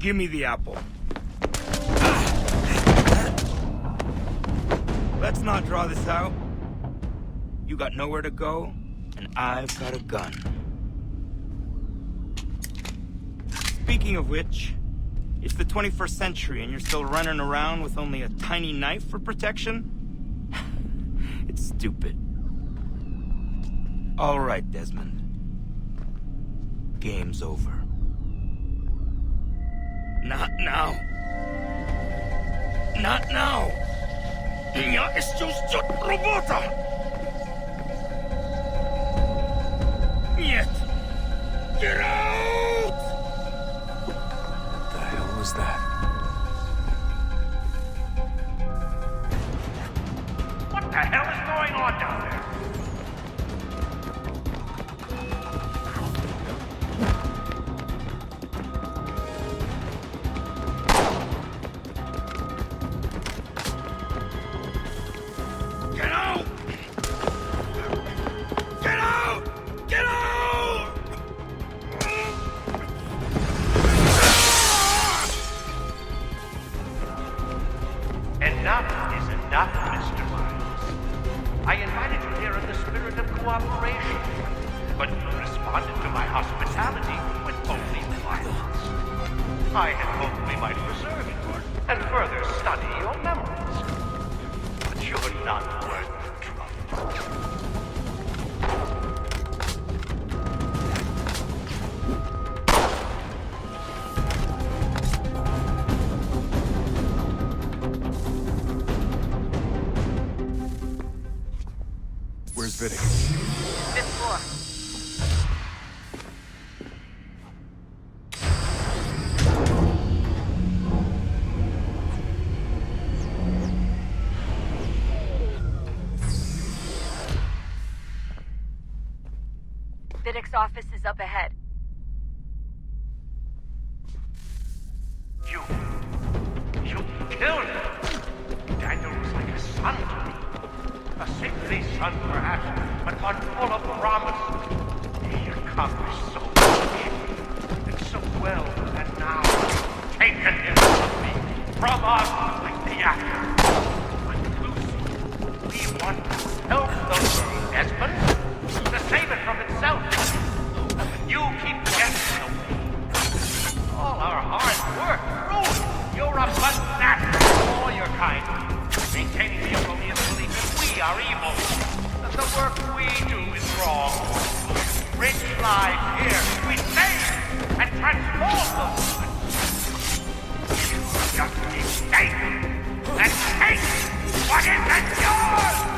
Speaker 8: Give me the apple. Let's not draw this out. You got nowhere to go, and I've got a gun. Speaking of which, it's the 21st century and you're still running around with only a tiny knife for protection? It's stupid. All right, Desmond. Game's over. Not now. Not now. Я еще ждет работа. Нет. Get out!
Speaker 5: What the hell was that?
Speaker 1: What the hell is going on down there?
Speaker 8: Get out! Get out! Get out!
Speaker 1: Enough is enough, Mr. Miles. I invited you here in the spirit of cooperation, but you responded to my hospitality with only violence. I had hoped we might preserve you and further study your memories. But you're not worth the trouble.
Speaker 5: Where's Vidic?
Speaker 24: Fifth floor. Vidic's office is up ahead.
Speaker 1: You killed him. Daniel was like a son to me. A sickly son, perhaps, but one full of promise. He accomplished so much, and so well, and now you've taken him from me, from us, like the actor. But Lucy, we want to help the world, Desmond, to save it from itself. You keep getting away. All our hard work ruined. You're a fanatic for all your kind, maintaining the erroneous belief that we are evil, that the work we do is wrong. Rich lives here, we save and transform them. You just escape and take what isn't yours!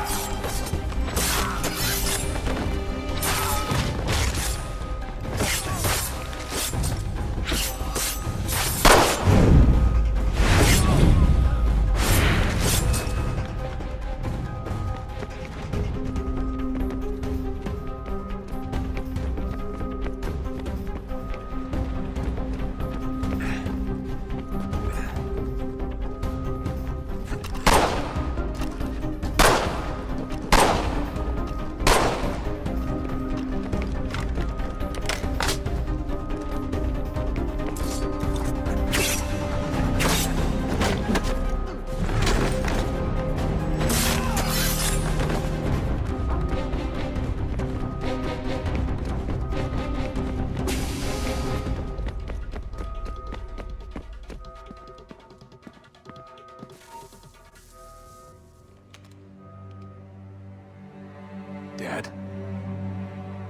Speaker 5: Dad?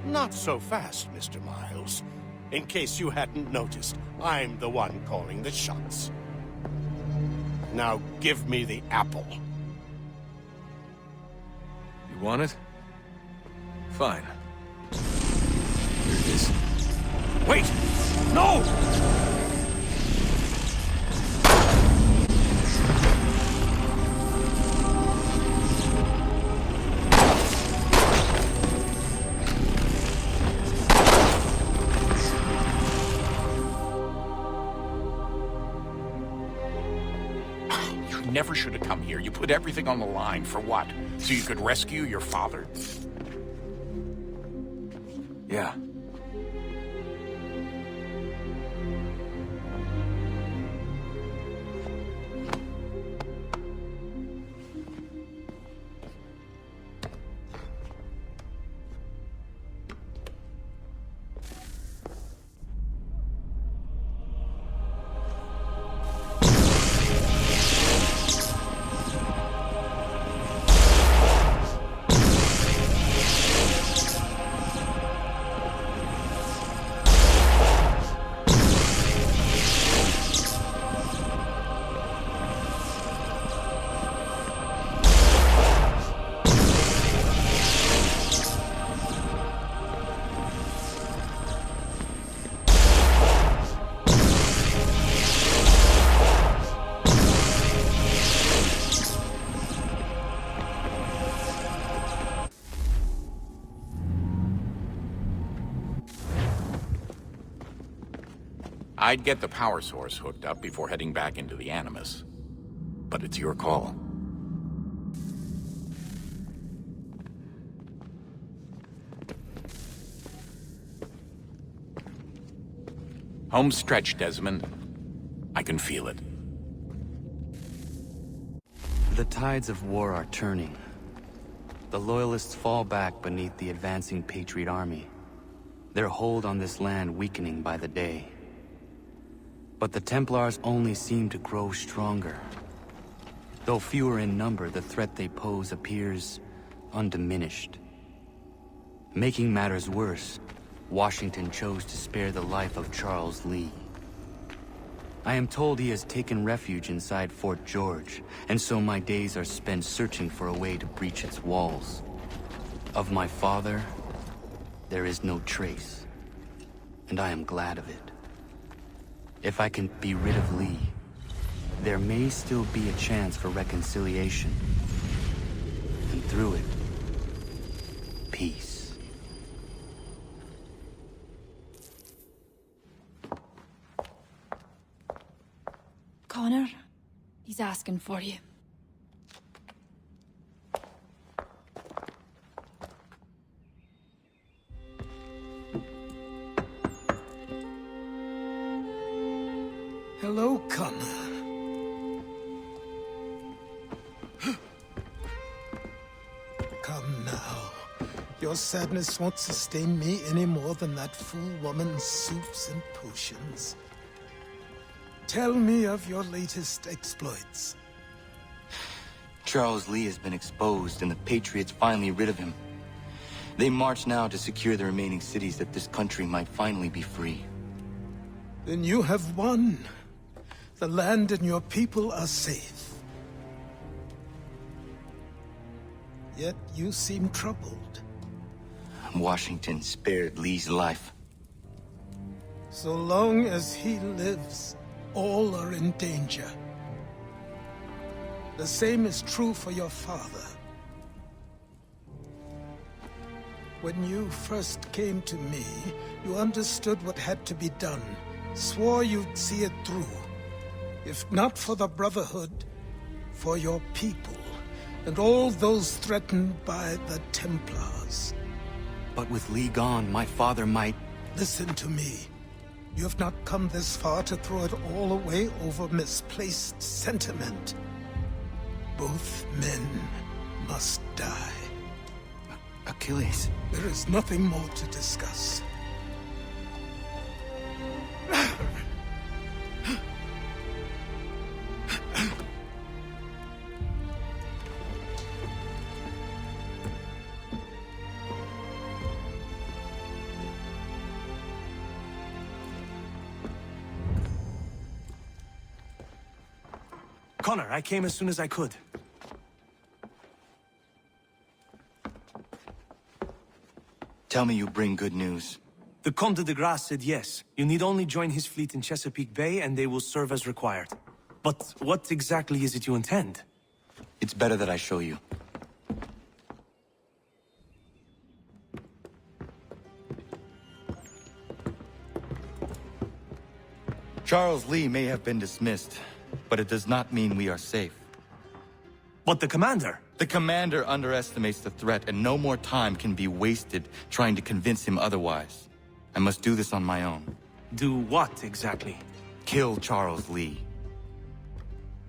Speaker 23: Not so fast, Mr. Miles. In case you hadn't noticed, I'm the one calling the shots. Now give me the apple.
Speaker 5: You want it? Fine. Here it is.
Speaker 23: Wait! No!
Speaker 11: Never should have come here. You put everything on the line. For what? So you could rescue your father?
Speaker 5: Yeah.
Speaker 11: I'd get the power source hooked up before heading back into the Animus. But it's your call. Home stretch, Desmond. I can feel it.
Speaker 3: The tides of war are turning. The Loyalists fall back beneath the advancing Patriot army, their hold on this land weakening by the day. But the Templars only seem to grow stronger. Though fewer in number, the threat they pose appears undiminished. Making matters worse, Washington chose to spare the life of Charles Lee. I am told he has taken refuge inside Fort George, and so my days are spent searching for a way to breach its walls. Of my father, there is no trace, and I am glad of it. If I can be rid of Lee, there may still be a chance for reconciliation. And through it, peace.
Speaker 17: Connor, he's asking for you.
Speaker 12: Hello, Connor. Come now. Your sadness won't sustain me any more than that fool woman's soups and potions. Tell me of your latest exploits.
Speaker 7: Charles Lee has been exposed, and the Patriots finally rid of him. They march now to secure the remaining cities that this country might finally be free.
Speaker 12: Then you have won. The land and your people are safe. Yet you seem troubled.
Speaker 7: Washington spared Lee's life.
Speaker 12: So long as he lives, all are in danger. The same is true for your father. When you first came to me, you understood what had to be done, swore you'd see it through. If not for the Brotherhood, for your people, and all those threatened by the Templars.
Speaker 3: But with Lee gone, my father might...
Speaker 12: Listen to me. You have not come this far to throw it all away over misplaced sentiment. Both men must die.
Speaker 3: Achilles.
Speaker 12: There is nothing more to discuss.
Speaker 10: Connor, I came as soon as I could.
Speaker 7: Tell me you bring good news.
Speaker 10: The Comte de Grasse said yes. You need only join his fleet in Chesapeake Bay and they will serve as required. But what exactly is it you intend?
Speaker 7: It's better that I show you. Charles Lee may have been dismissed, but it does not mean we are safe.
Speaker 10: But the commander?
Speaker 7: The commander underestimates the threat, and no more time can be wasted trying to convince him otherwise. I must do this on my own.
Speaker 10: Do what, exactly?
Speaker 7: Kill Charles Lee.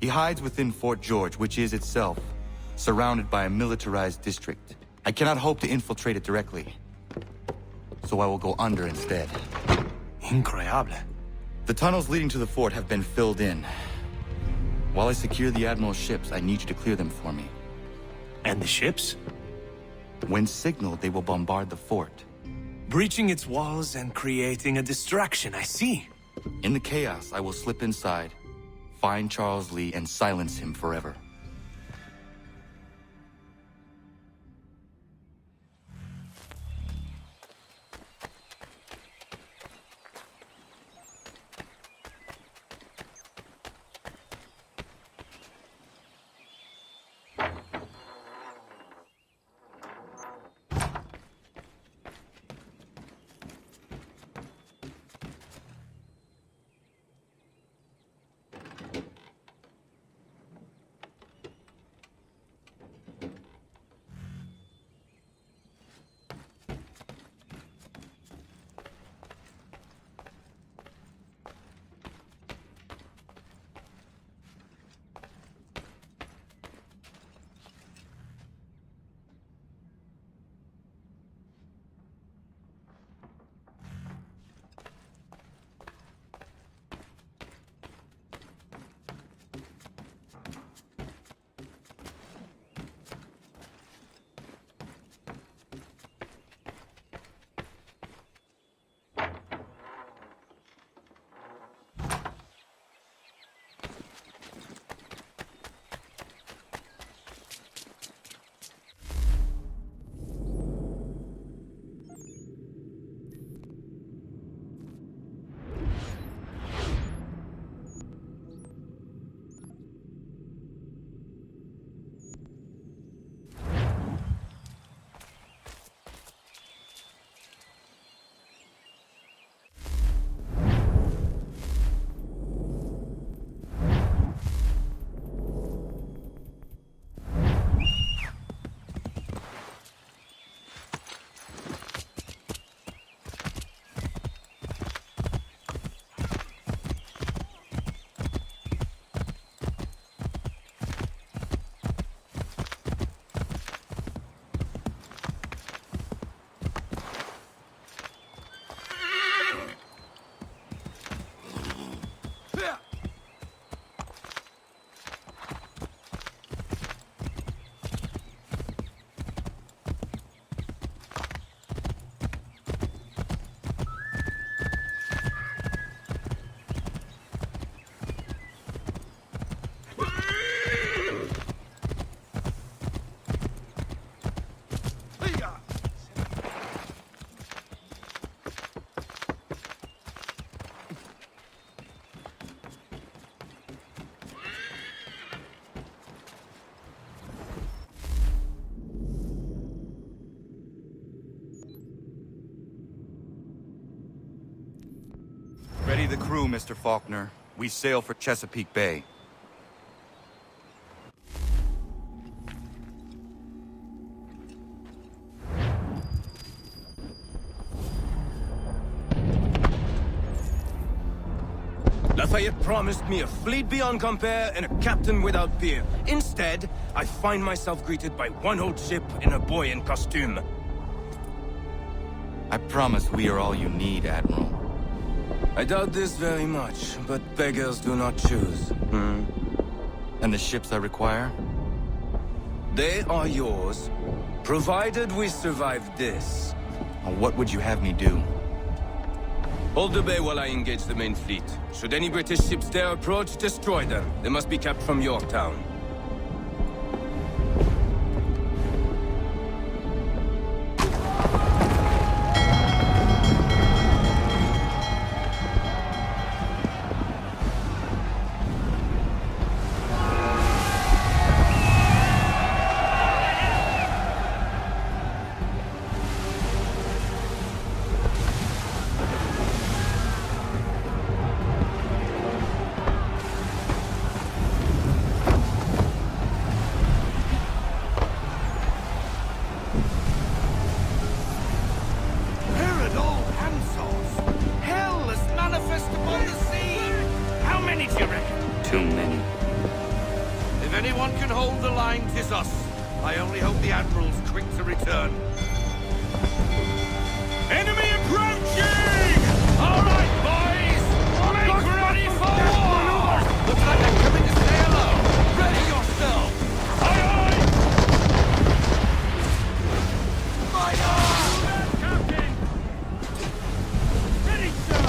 Speaker 7: He hides within Fort George, which is itself surrounded by a militarized district. I cannot hope to infiltrate it directly, so I will go under instead.
Speaker 10: Incroyable.
Speaker 7: The tunnels leading to the fort have been filled in. While I secure the Admiral's ships, I need you to clear them for me.
Speaker 10: And the ships?
Speaker 7: When signaled, they will bombard the fort.
Speaker 10: Breaching its walls and creating a distraction, I see.
Speaker 7: In the chaos, I will slip inside, find Charles Lee, and silence him forever. the crew, Mr. Faulkner. We sail for Chesapeake Bay.
Speaker 2: Lafayette promised me a fleet beyond compare and a captain without peer. Instead, I find myself greeted by one old ship and a boy in costume.
Speaker 7: I promise we are all you need, Admiral.
Speaker 2: I doubt this very much, but beggars do not choose.
Speaker 7: And the ships I require?
Speaker 2: They are yours, provided we survive this.
Speaker 7: What would you have me do?
Speaker 2: Hold the bay while I engage the main fleet. Should any British ships dare approach, destroy them. They must be kept from Yorktown.
Speaker 3: Too many.
Speaker 1: If anyone can hold the line, 'tis us. I only hope the Admiral's quick to return. Enemy approaching! All right, boys! Make ready for war! Looks like they're coming to stay alone. Ready yourself! Aye, aye! Fire! Captain! Ready, sir!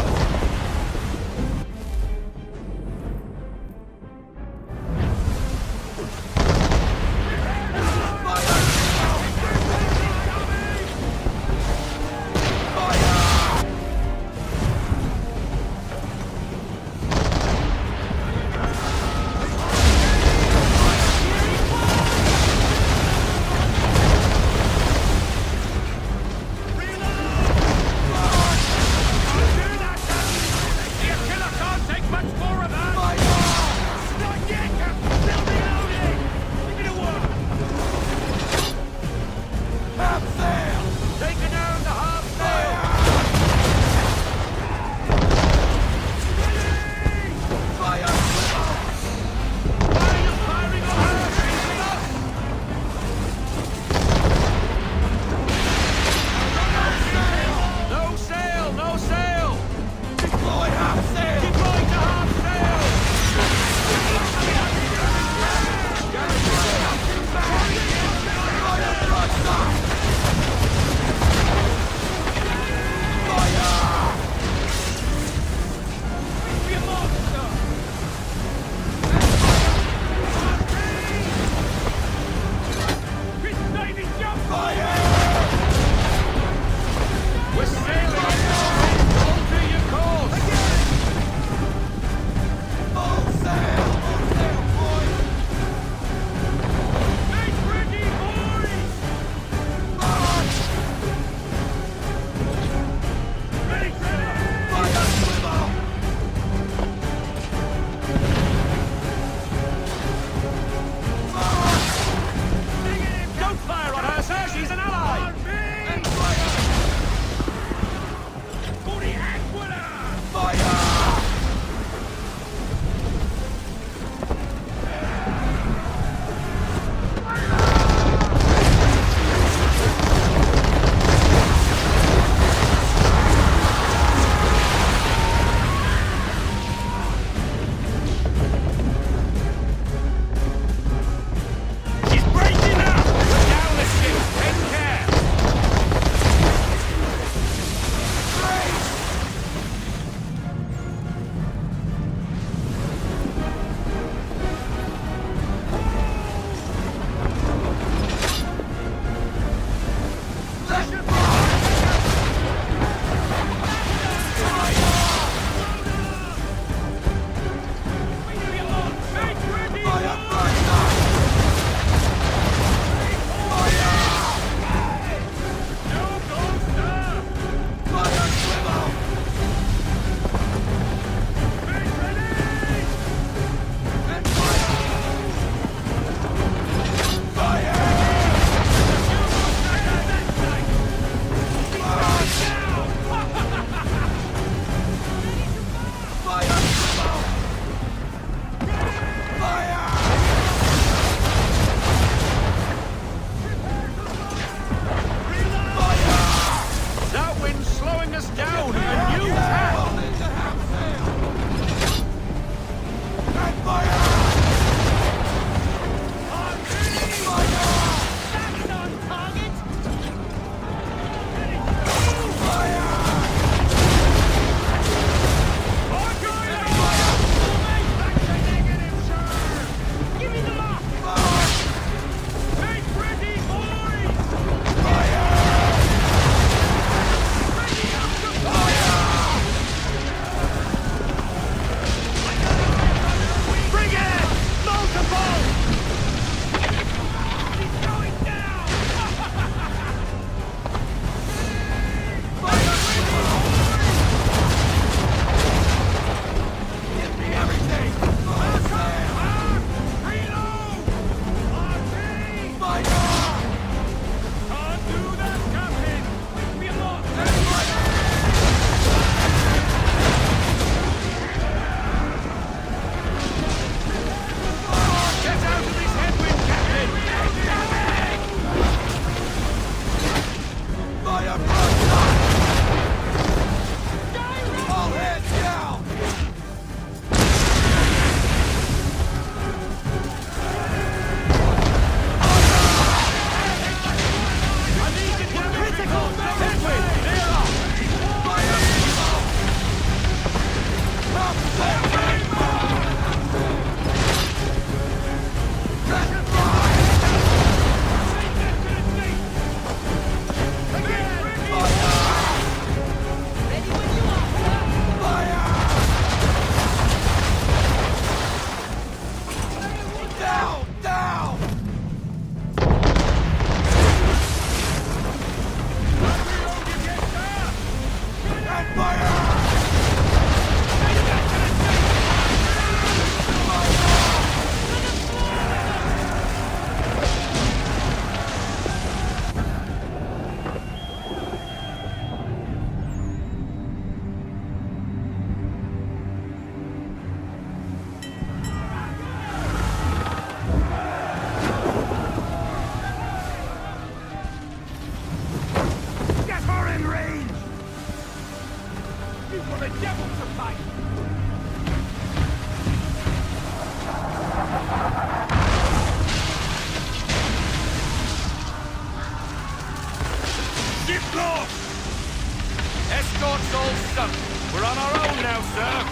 Speaker 2: Escort's all sunk. We're on our own now, sir.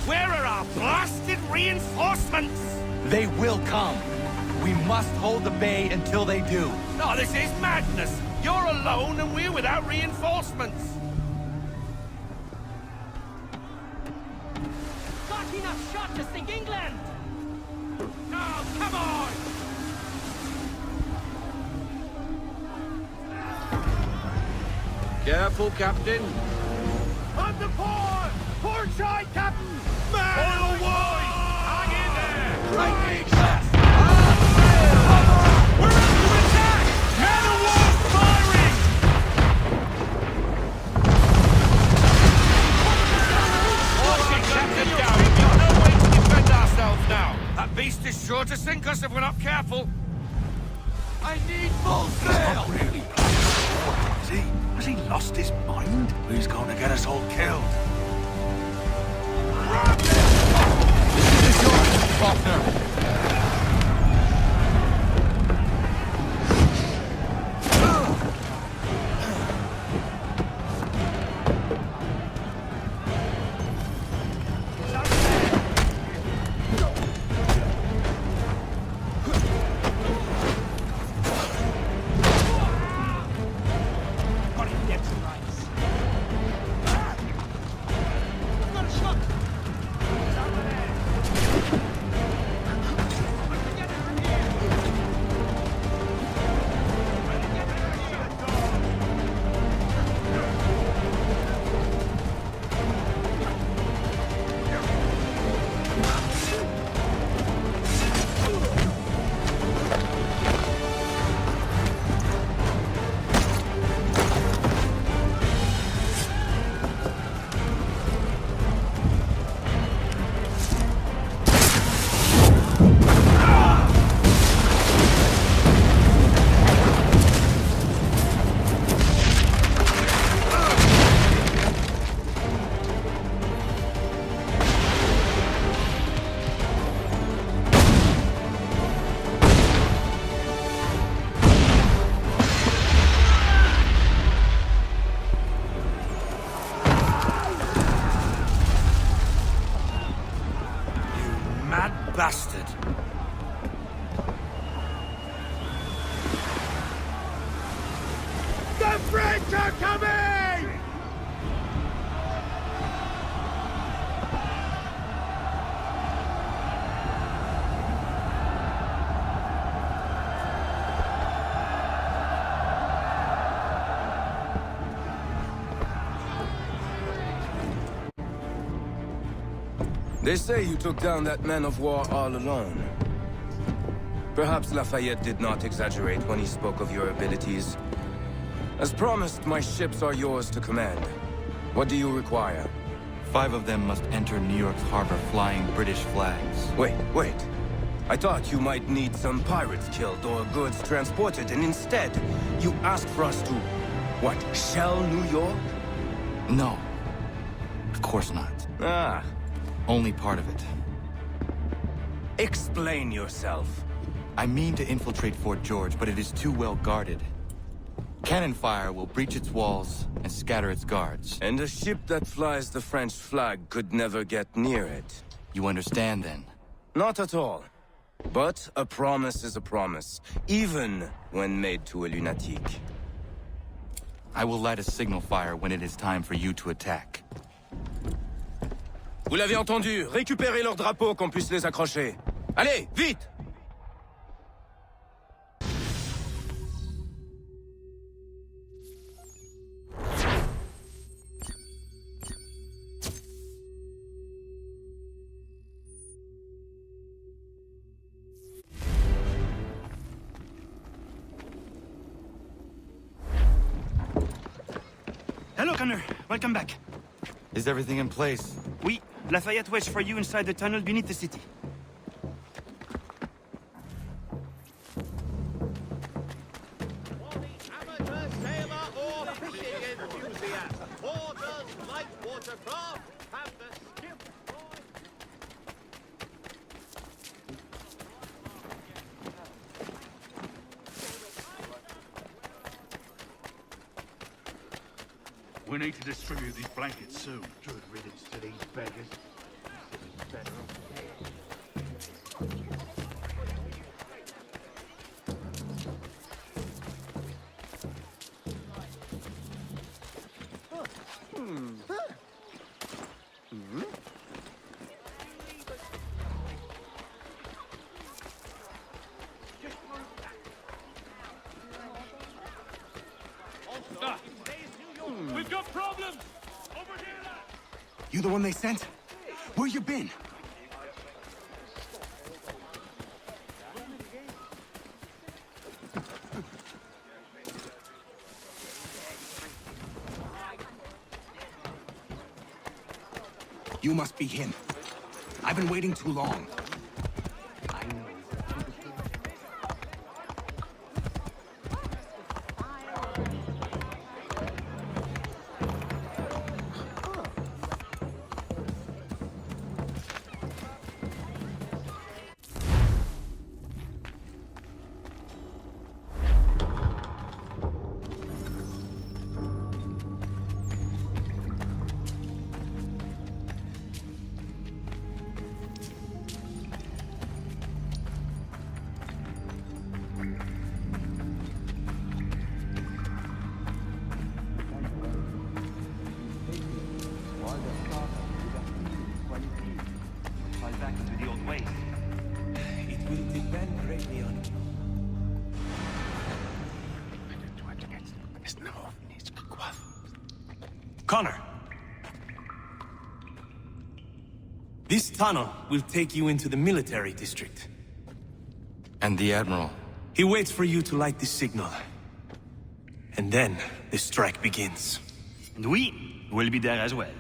Speaker 1: Where are our blasted reinforcements?
Speaker 7: They will come. We must hold the bay until they do.
Speaker 1: No, this is madness. You're alone and we're without reinforcements.
Speaker 6: Got enough shot to sink England!
Speaker 1: No, come on!
Speaker 2: Careful, Captain.
Speaker 1: On the port! Port side, Captain! Man of war! Hang in there! Right, we're under attack! Man of war firing! Watch it, Captain down! We've got no way to defend ourselves now! That beast is sure to sink us if we're not careful! I need full sail!
Speaker 10: Not really. What is he? Has he lost his mind? He's going to get us all killed.
Speaker 7: This is yours, Faulkner.
Speaker 1: Bastard! The French are coming!
Speaker 2: They say you took down that man of war all alone. Perhaps Lafayette did not exaggerate when he spoke of your abilities. As promised, my ships are yours to command. What do you require?
Speaker 7: 5 of them must enter New York's harbor flying British flags.
Speaker 2: Wait. I thought you might need some pirates killed or goods transported, and instead, you asked for us to, what, shell New York?
Speaker 7: No. Of course not.
Speaker 2: Ah.
Speaker 7: Only part of it.
Speaker 2: Explain yourself.
Speaker 7: I mean to infiltrate Fort George, but it is too well guarded. Cannon fire will breach its walls and scatter its guards.
Speaker 2: And a ship that flies the French flag could never get near it.
Speaker 7: You understand, then?
Speaker 2: Not at all. But a promise is a promise, even when made to a lunatic.
Speaker 7: I will light a signal fire when it is time for you to attack.
Speaker 2: Vous l'avez entendu, récupérez leurs drapeaux qu'on puisse les accrocher. Allez, vite!
Speaker 8: Hello, Connor. Welcome back.
Speaker 7: Is everything in place?
Speaker 8: Oui. Lafayette waits for you inside the tunnel beneath the city.
Speaker 4: Amateur sailor or fishing enthusiast, porters, light watercraft, have the skip.
Speaker 14: We need to distribute these blankets soon. Good riddance to these beggars. Better
Speaker 13: We've got problems! Over here, lad!
Speaker 20: You the one they sent? Where you been? You must be him. I've been waiting too long.
Speaker 10: Connor. This tunnel will take you into the military district.
Speaker 7: And the Admiral?
Speaker 10: He waits for you to light the signal. And then the strike begins.
Speaker 8: And we will be there as well.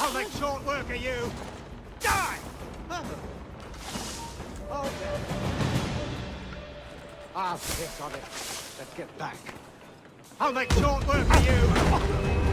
Speaker 15: I'll make short work of you! Die! Okay. I'll piss on it. Let's get back. I'll make short work of you!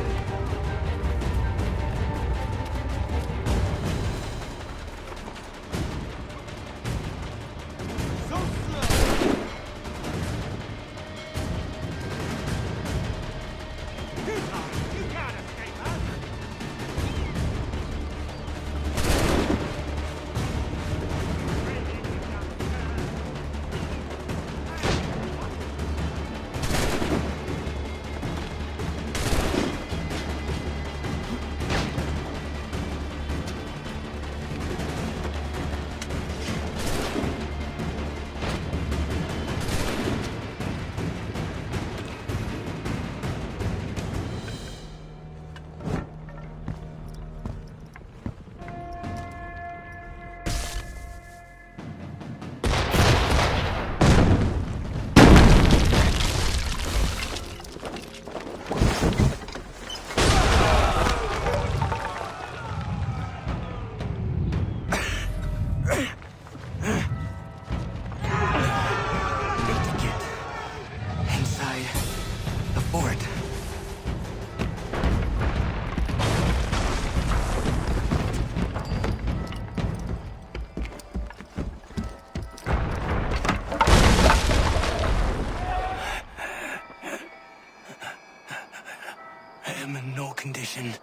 Speaker 15: mission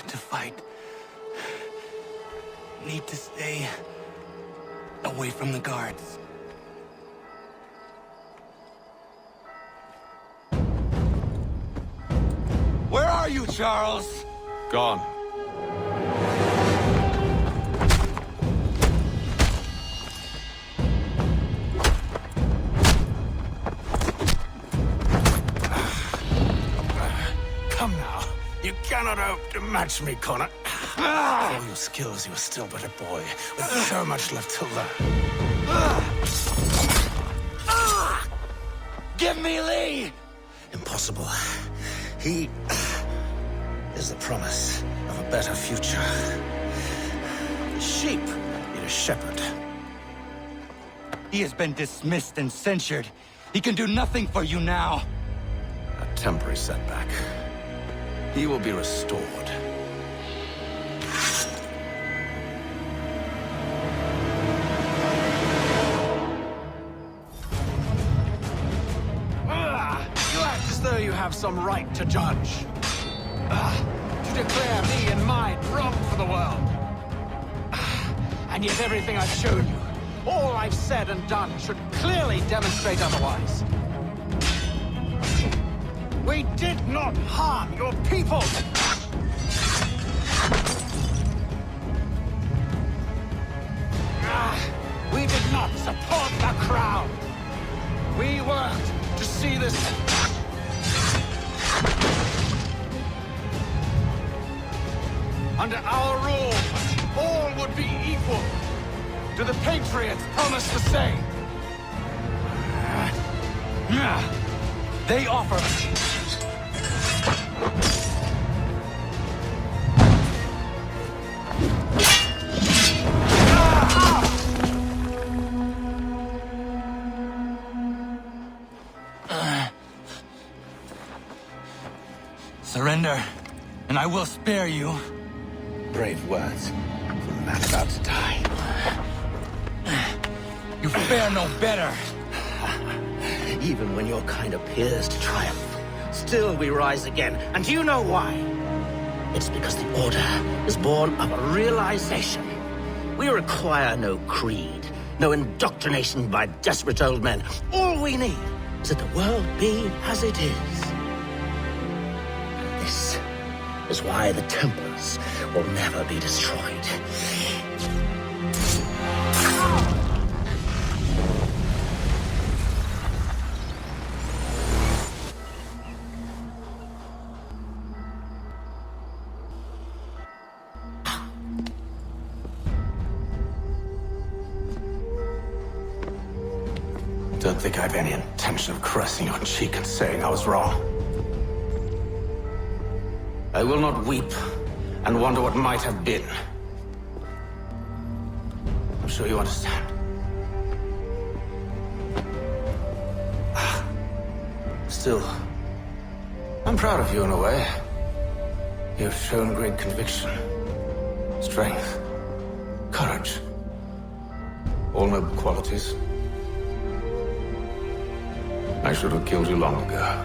Speaker 15: to fight. Need to stay away from the guards.
Speaker 3: Where are you, Charles?
Speaker 5: Gone.
Speaker 10: Come now. You cannot hope to match me, Connor. For all your skills, you are still but a boy, with so much left to learn.
Speaker 15: Give me Lee!
Speaker 10: Impossible. He is the promise of a better future. Sheep need a shepherd.
Speaker 15: He has been dismissed and censured. He can do nothing for you now.
Speaker 10: A temporary setback. He will be restored. You act as though you have some right to judge. To declare me and mine wrong for the world. And yet everything I've shown you, all I've said and done, should clearly demonstrate otherwise. We did not harm your people! We did not support the crown! We worked to see this... Under our rule, all would be equal. To the Patriots promised the same.
Speaker 15: They offer... Surrender, and I will spare you.
Speaker 10: Brave words from a man about to die.
Speaker 15: You fare no better.
Speaker 10: Even when your kind appears to triumph, still we rise again. And do you know why? It's because the Order is born of a realization. We require no creed, no indoctrination by desperate old men. All we need is that the world be as it is. And this is why the Templars will never be destroyed. Don't think I have any intention of caressing your cheek and saying I was wrong. I will not weep and wonder what might have been. I'm sure you understand. Still, I'm proud of you in a way. You've shown great conviction, strength, courage. All noble qualities. I should have killed you long ago.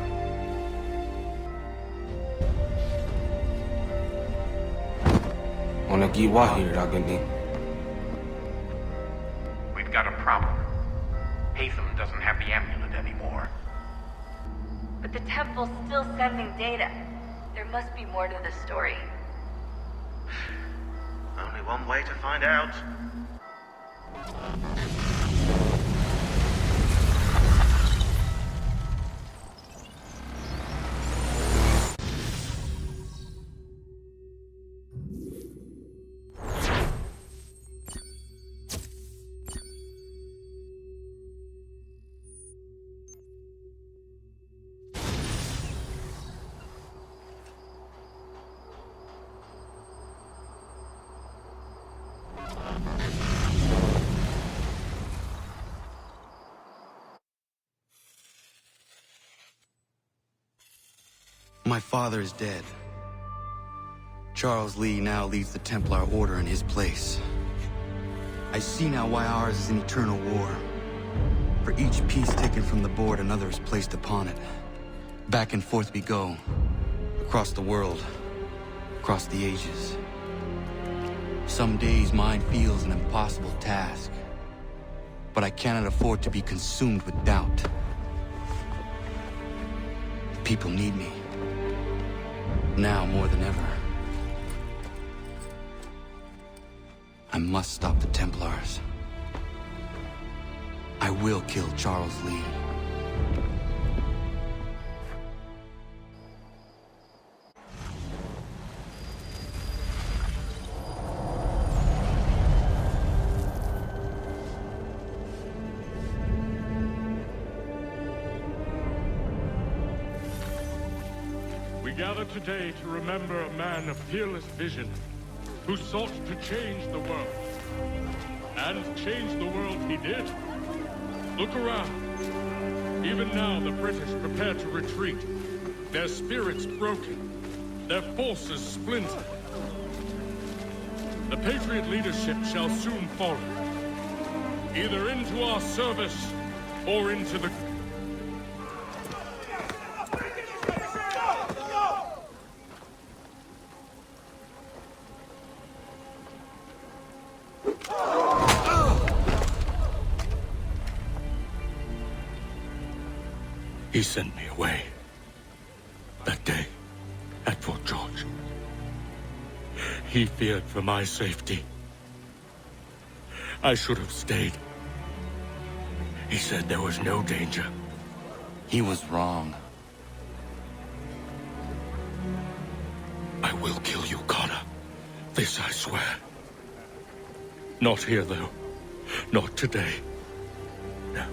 Speaker 1: We've got a problem. Hatham doesn't have the amulet anymore.
Speaker 24: But the temple's still sending data. There must be more to the story.
Speaker 10: Only one way to find out.
Speaker 7: My father is dead. Charles Lee now leads the Templar Order in his place. I see now why ours is an eternal war. For each piece taken from the board, another is placed upon it. Back and forth we go, across the world,
Speaker 3: across the ages. Some days mine feels an impossible task, but I cannot afford to be consumed with doubt. People need me, now more than ever. I must stop the Templars. I will kill Charles Lee.
Speaker 13: We gather today to remember a man of fearless vision who sought to change the world. And change the world he did. Look around. Even now the British prepare to retreat. Their spirits broken. Their forces splintered. The Patriot leadership shall soon follow. Either into our service or into the...
Speaker 14: He sent me away. That day, at Fort George. He feared for my safety. I should have stayed. He said there was no danger.
Speaker 3: He was wrong.
Speaker 14: I will kill you, Connor. This I swear. Not here, though. Not today. No.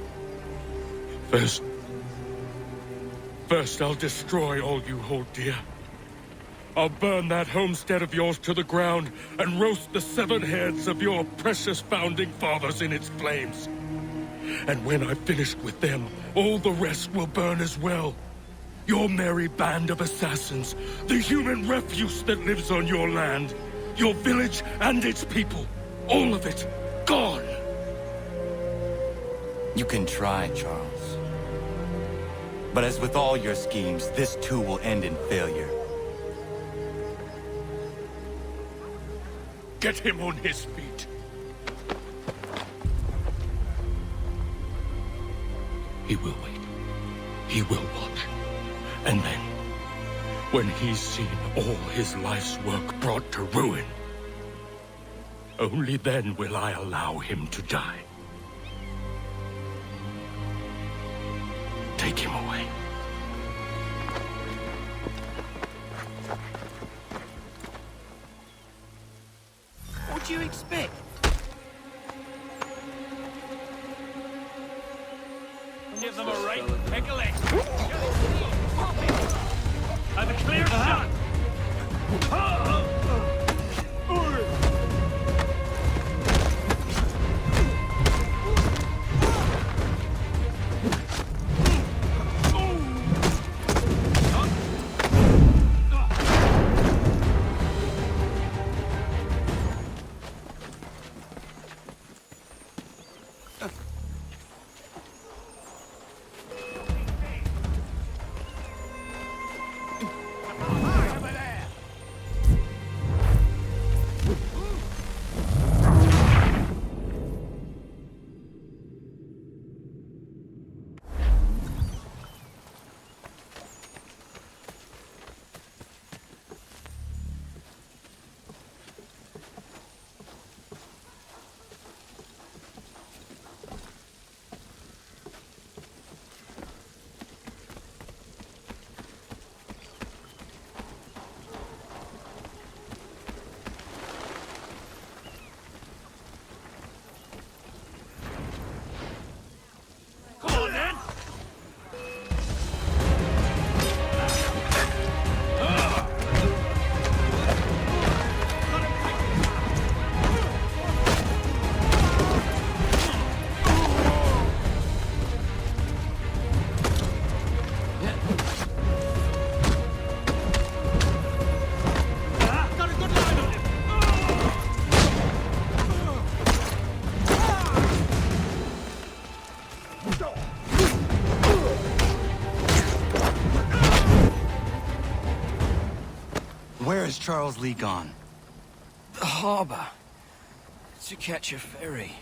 Speaker 14: First, I'll destroy all you hold dear. I'll burn that homestead of yours to the ground and roast the severed heads of your precious founding fathers in its flames. And when I've finished with them, all the rest will burn as well. Your merry band of assassins, the human refuse that lives on your land, your village and its people, all of it, gone.
Speaker 3: You can try, Charles. But as with all your schemes, this too will end in failure.
Speaker 14: Get him on his feet. He will wait. He will watch. And then, when he's seen all his life's work brought to ruin, only then will I allow him to die. Take him away.
Speaker 10: What do you expect?
Speaker 6: Give them a right pickling. Have a clear shot.
Speaker 7: Where is Charles Lee gone?
Speaker 9: The harbor. To catch a ferry.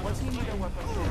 Speaker 15: What's he need a weapon for?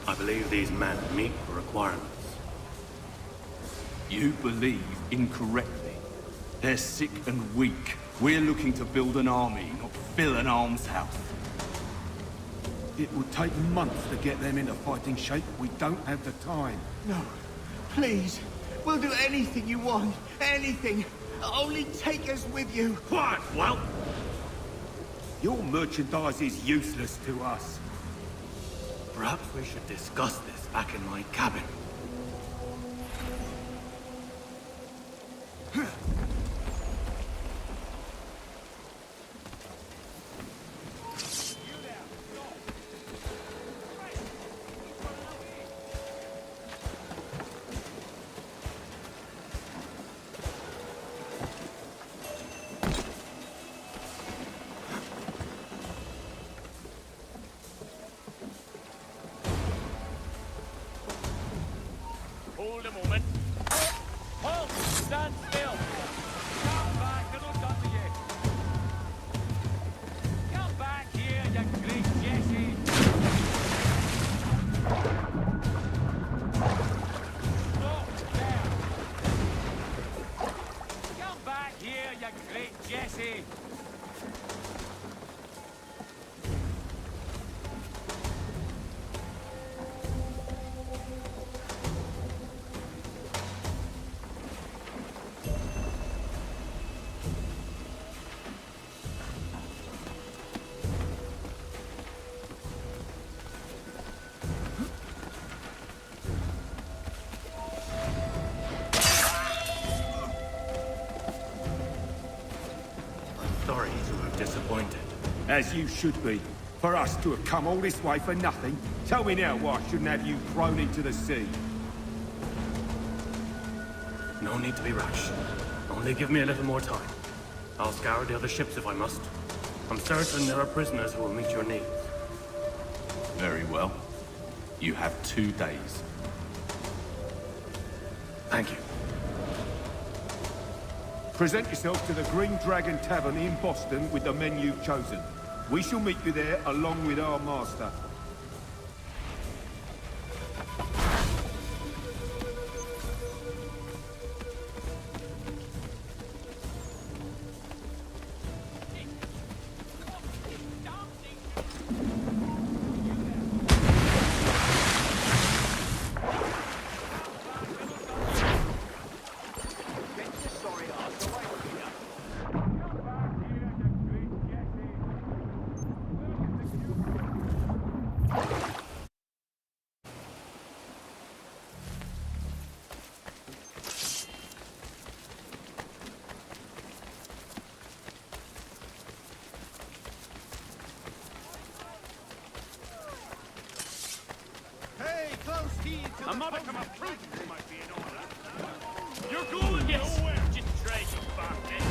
Speaker 16: I believe these men meet the requirements.
Speaker 18: You believe incorrectly. They're sick and weak. We're looking to build an army, not fill an almshouse.
Speaker 15: It would take months to get them into fighting shape. We don't have the time.
Speaker 22: No. Please. We'll do anything you want. Anything. Only take us with you.
Speaker 15: Quiet, well. Your merchandise is useless to us.
Speaker 16: Perhaps we should discuss this back in my cabin.
Speaker 6: Hold a moment. Halt! Stand still! Come back, they're not done with you. Come back here, you great Jesse! Stop there! Come back here, you great Jesse!
Speaker 16: Sorry to have disappointed.
Speaker 15: As you should be.
Speaker 14: For us to have come all this way for nothing? Tell me now why I shouldn't have you thrown into the sea.
Speaker 11: No need to be rash. Only give me a little more time. I'll scour the other ships if I must. I'm certain there are prisoners who will meet your needs.
Speaker 18: Very well. You have 2 days.
Speaker 11: Thank you.
Speaker 14: Present yourself to the Green Dragon Tavern in Boston with the men you've chosen. We shall meet you there along with our master. A modicum of prudence might be in order.
Speaker 6: You're going nowhere, just try to bastard.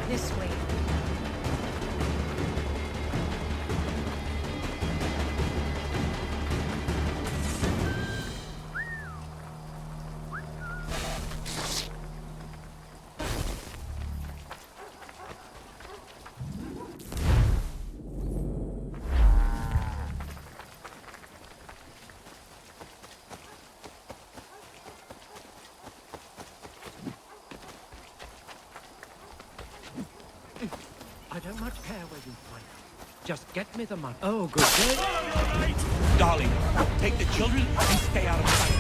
Speaker 19: This way.
Speaker 9: I don't much care where you find it. Just get me the money. Oh, good day.
Speaker 18: Darling, take the children and stay out of sight.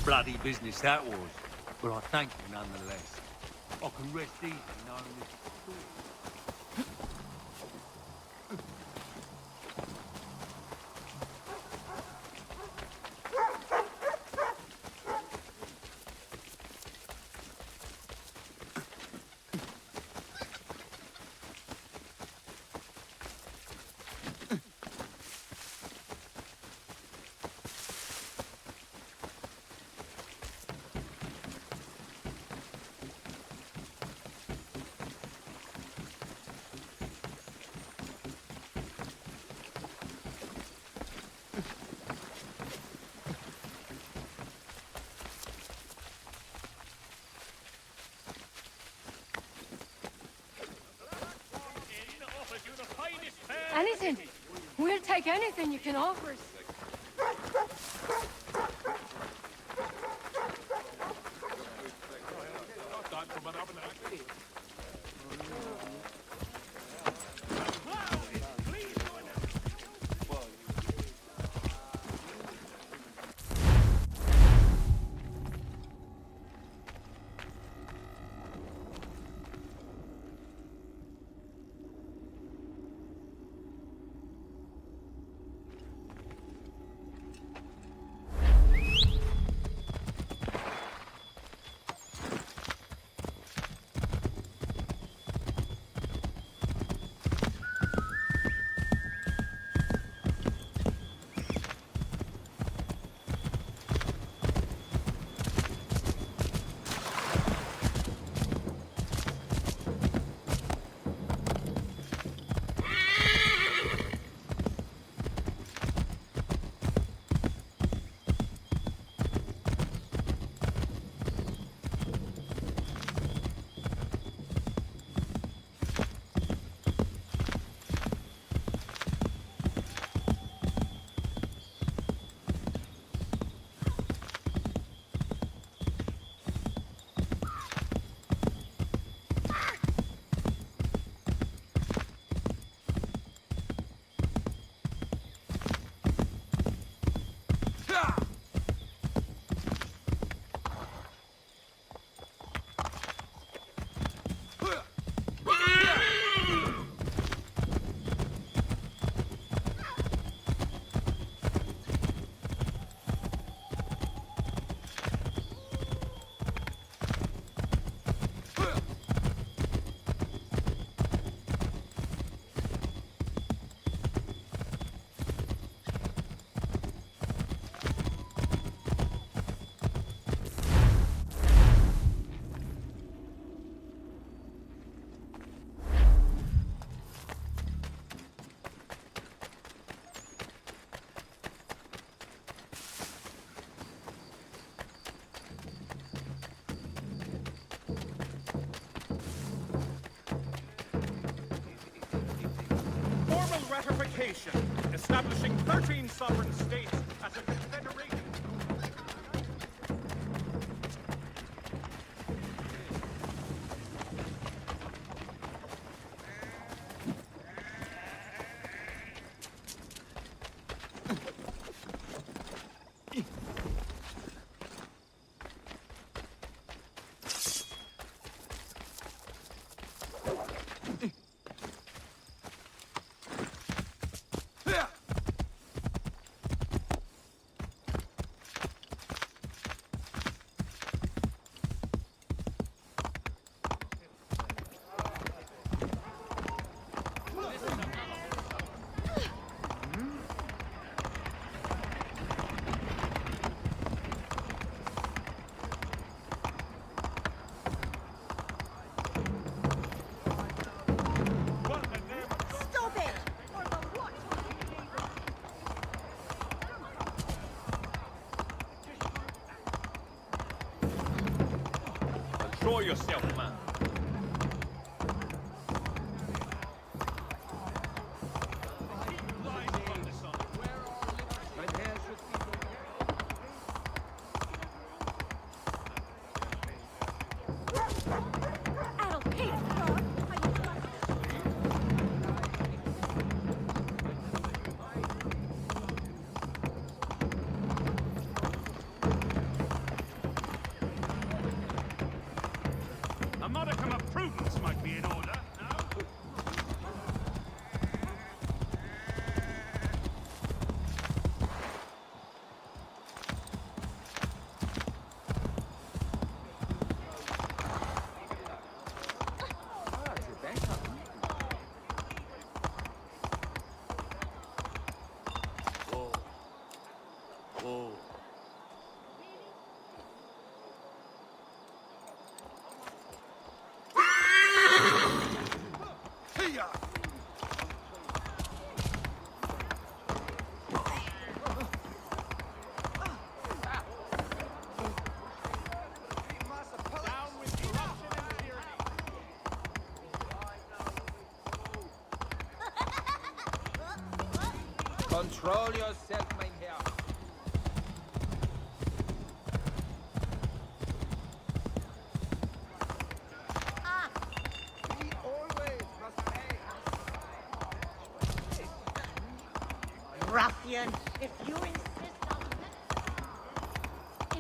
Speaker 16: Bloody business that was, but I thank you nonetheless. I can rest easy knowing this is true.
Speaker 19: Anything. We'll take anything you can offer us.
Speaker 14: nation, establishing 13 sovereign states as a confederation. Control yourself, man. A modicum of prudence might be in order, no? Whoa. Whoa.
Speaker 9: Control yourself, mein Herr. He always must pay.
Speaker 12: Ruffian, if you insist on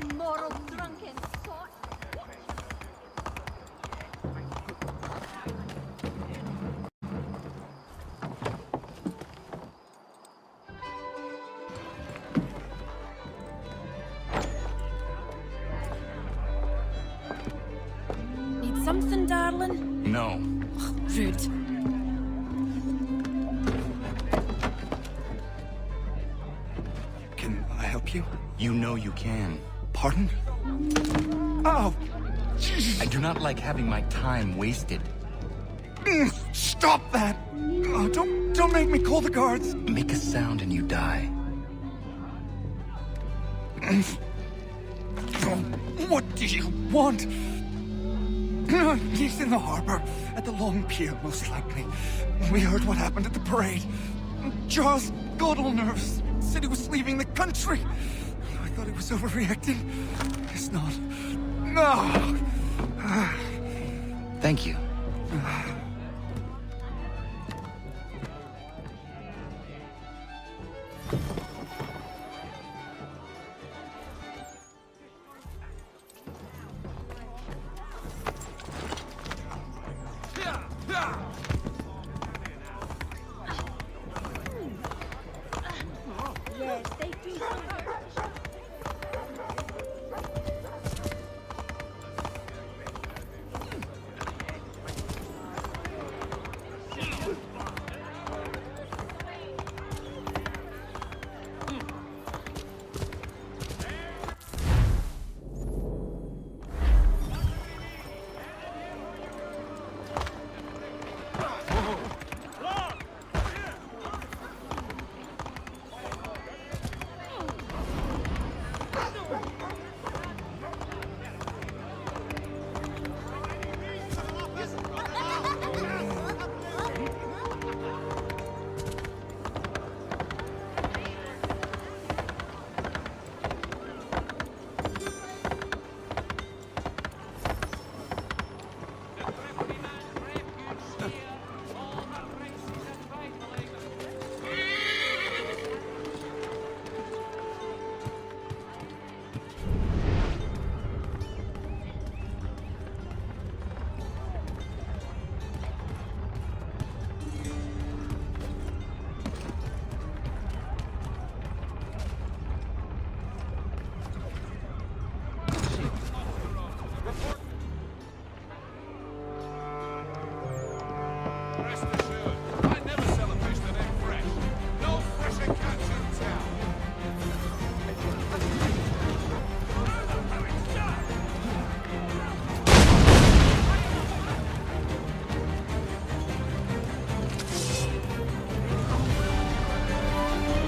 Speaker 12: immoral, drunken sort.
Speaker 17: Need something, darling?
Speaker 3: No.
Speaker 17: Rude.
Speaker 3: Can I help you? You know you can.
Speaker 7: Pardon? Oh,
Speaker 3: I do not like having my time wasted.
Speaker 7: Stop that! Oh, don't make me call the guards.
Speaker 3: Make a sound and you die.
Speaker 7: What do you want? He's in the harbor, at the Long Pier, most likely. We heard what happened at the parade. Charles got all nervous, said he was leaving the country. I thought he was overreacting. It's not. No!
Speaker 3: Thank you.
Speaker 12: Yes, they do.
Speaker 2: Rest assured, I never sell a fish that ain't fresh. No fresher catch in town.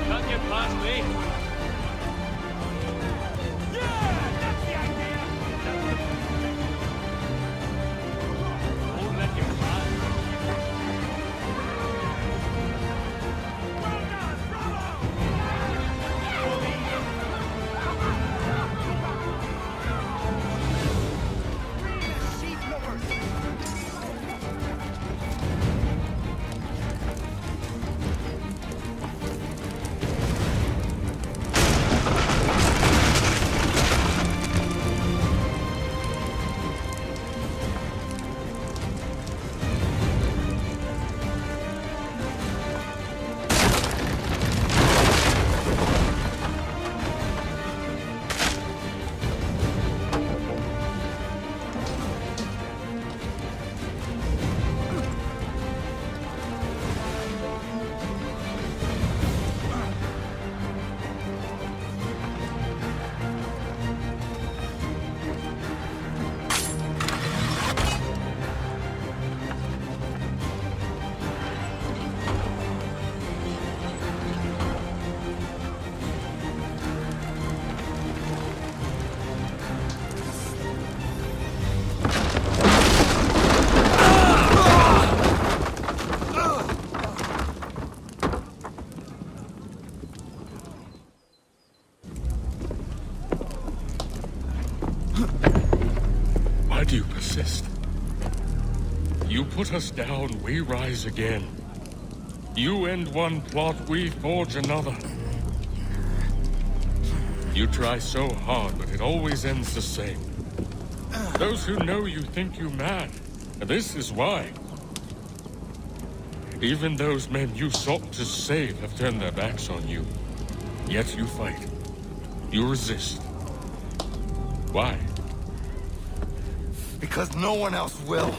Speaker 6: Can't get past me. Won't let you pass.
Speaker 13: Why do you persist? You put us down, we rise again. You end one plot, we forge another. You try so hard, but it always ends the same. Those who know you think you mad, and this is why. Even those men you sought to save have turned their backs on you. Yet you fight. You resist. Why?
Speaker 15: Because no one else will.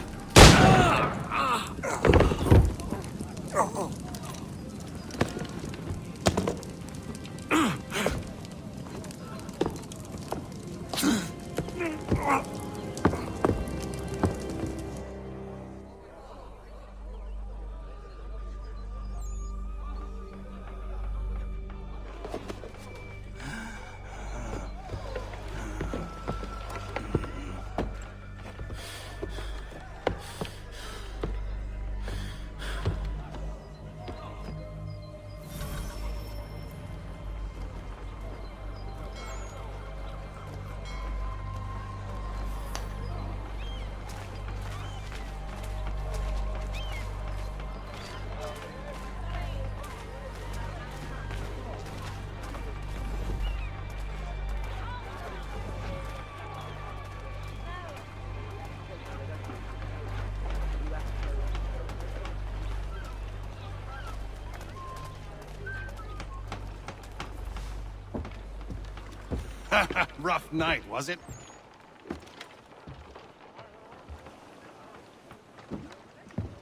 Speaker 4: Rough night, was it?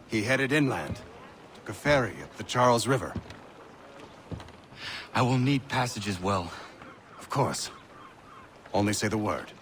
Speaker 4: He headed inland. Took a ferry up the Charles River.
Speaker 7: I will need passage as well.
Speaker 4: Of course. Only say the word.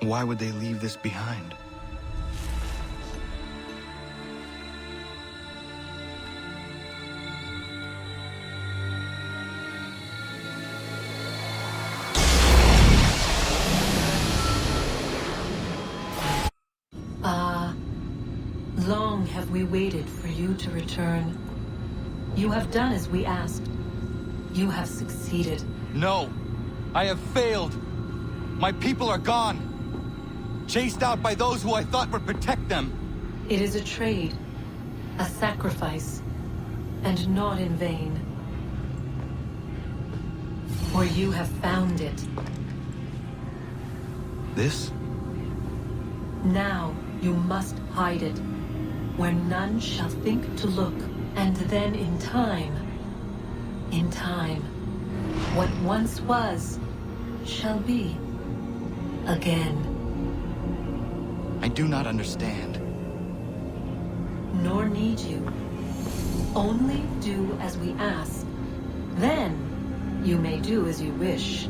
Speaker 7: Why would they leave this behind?
Speaker 8: Long have we waited for you to return. You have done as we asked. You have succeeded.
Speaker 7: No! I have failed! My people are gone! Chased out by those who I thought would protect them!
Speaker 8: It is a trade, a sacrifice, and not in vain. For you have found it.
Speaker 7: This?
Speaker 8: Now you must hide it, where none shall think to look, and then in time, what once was, shall be again.
Speaker 7: I do not understand.
Speaker 8: Nor need you. Only do as we ask. Then you may do as you wish.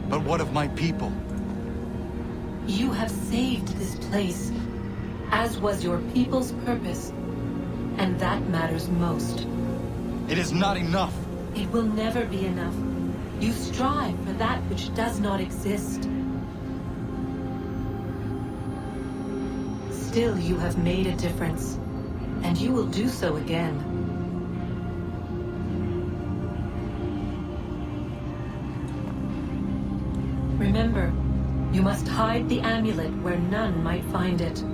Speaker 7: But what of my people?
Speaker 8: You have saved this place, as was your people's purpose, and that matters most.
Speaker 7: It is not enough.
Speaker 8: It will never be enough. You strive for that which does not exist. Still, you have made a difference, and you will do so again. Remember, you must hide the amulet where none might find it.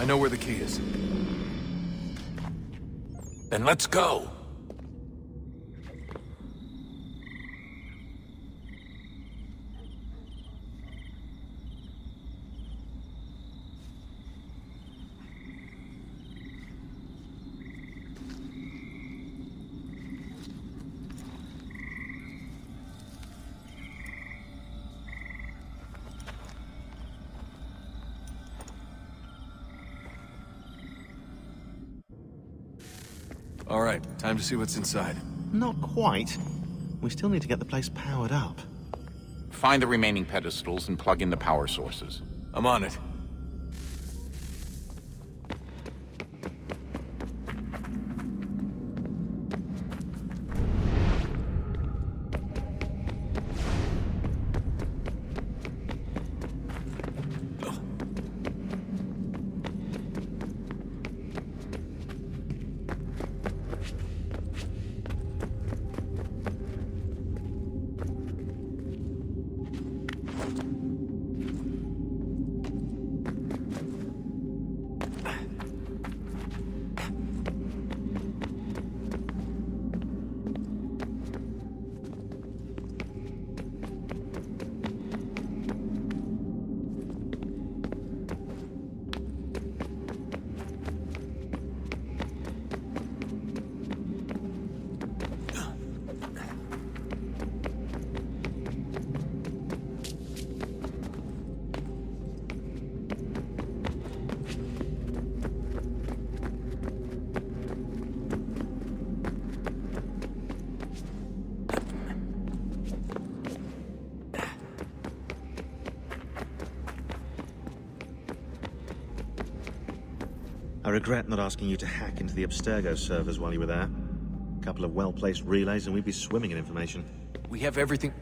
Speaker 5: know where the key is.
Speaker 20: Then let's go.
Speaker 5: All right, time to see what's inside.
Speaker 21: Not quite. We still need to get the place powered up.
Speaker 20: Find the remaining pedestals and plug in the power sources.
Speaker 5: I'm on it.
Speaker 21: I regret not asking you to hack into the Abstergo servers while you were there. A couple of well-placed relays and we'd be swimming in information.
Speaker 5: We have everything.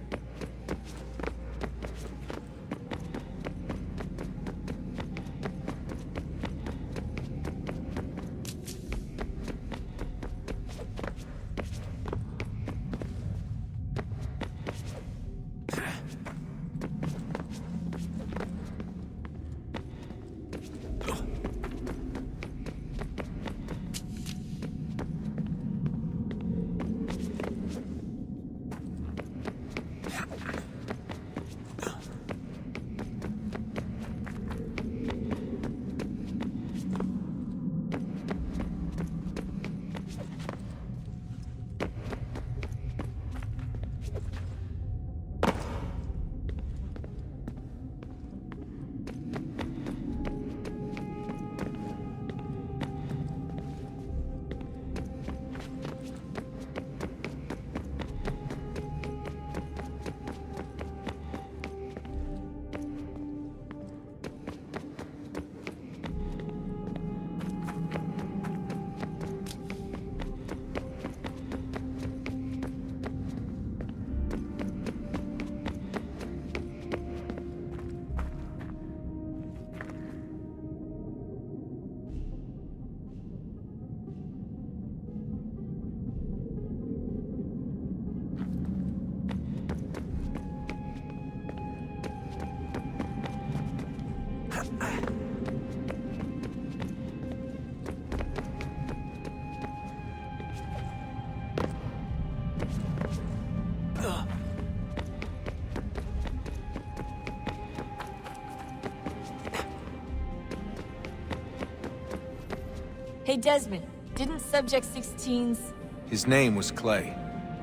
Speaker 24: Hey, Desmond, didn't Subject 16's...
Speaker 5: His name was Clay.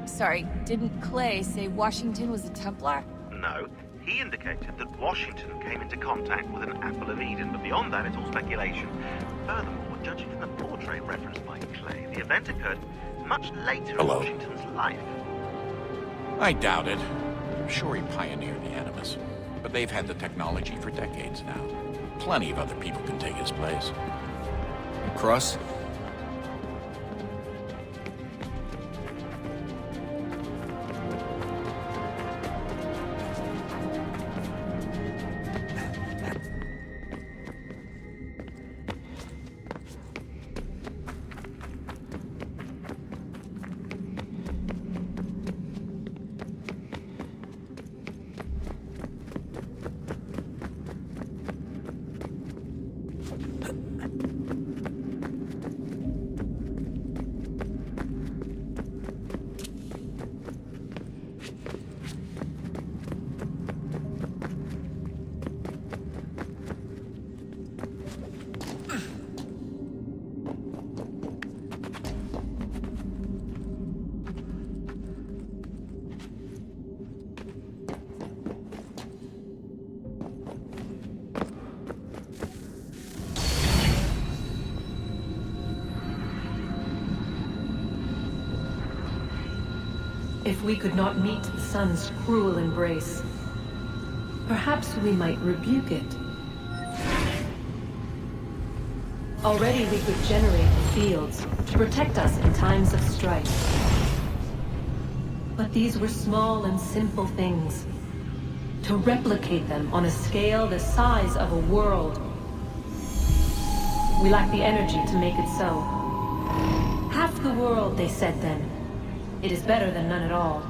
Speaker 24: Sorry, didn't Clay say Washington was a Templar?
Speaker 21: No. He indicated that Washington came into contact with an Apple of Eden, but beyond that, it's all speculation. Furthermore, judging from the portrait referenced by Clay, the event occurred much later in Washington's life.
Speaker 20: I doubt it. I'm sure he pioneered the Animus. But they've had the technology for decades now. Plenty of other people can take his place.
Speaker 5: Cross?
Speaker 8: If we could not meet the sun's cruel embrace, perhaps we might rebuke it. Already we could generate the fields to protect us in times of strife. But these were small and simple things. To replicate them on a scale the size of a world, we lack the energy to make it so. Half the world, they said then. It is better than none at all.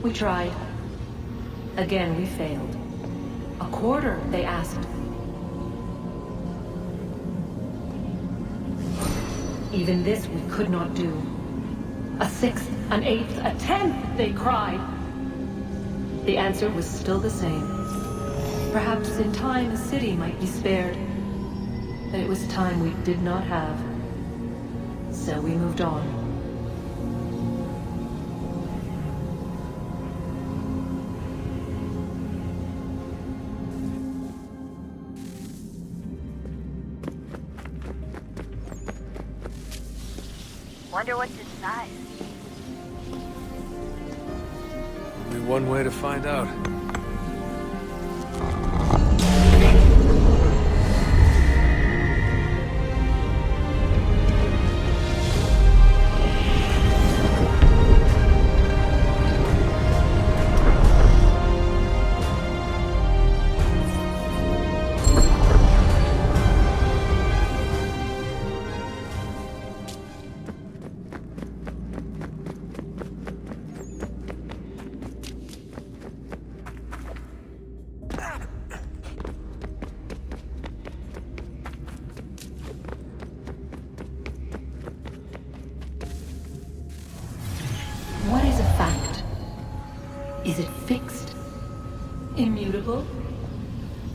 Speaker 8: We tried. Again, we failed. A quarter, they asked. Even this we could not do. A sixth, an eighth, a tenth, they cried. The answer was still the same. Perhaps in time a city might be spared. But it was time we did not have. So we moved on.
Speaker 12: Wonder what's inside.
Speaker 5: Only one way to find out.
Speaker 8: What is a fact? Is it fixed? Immutable?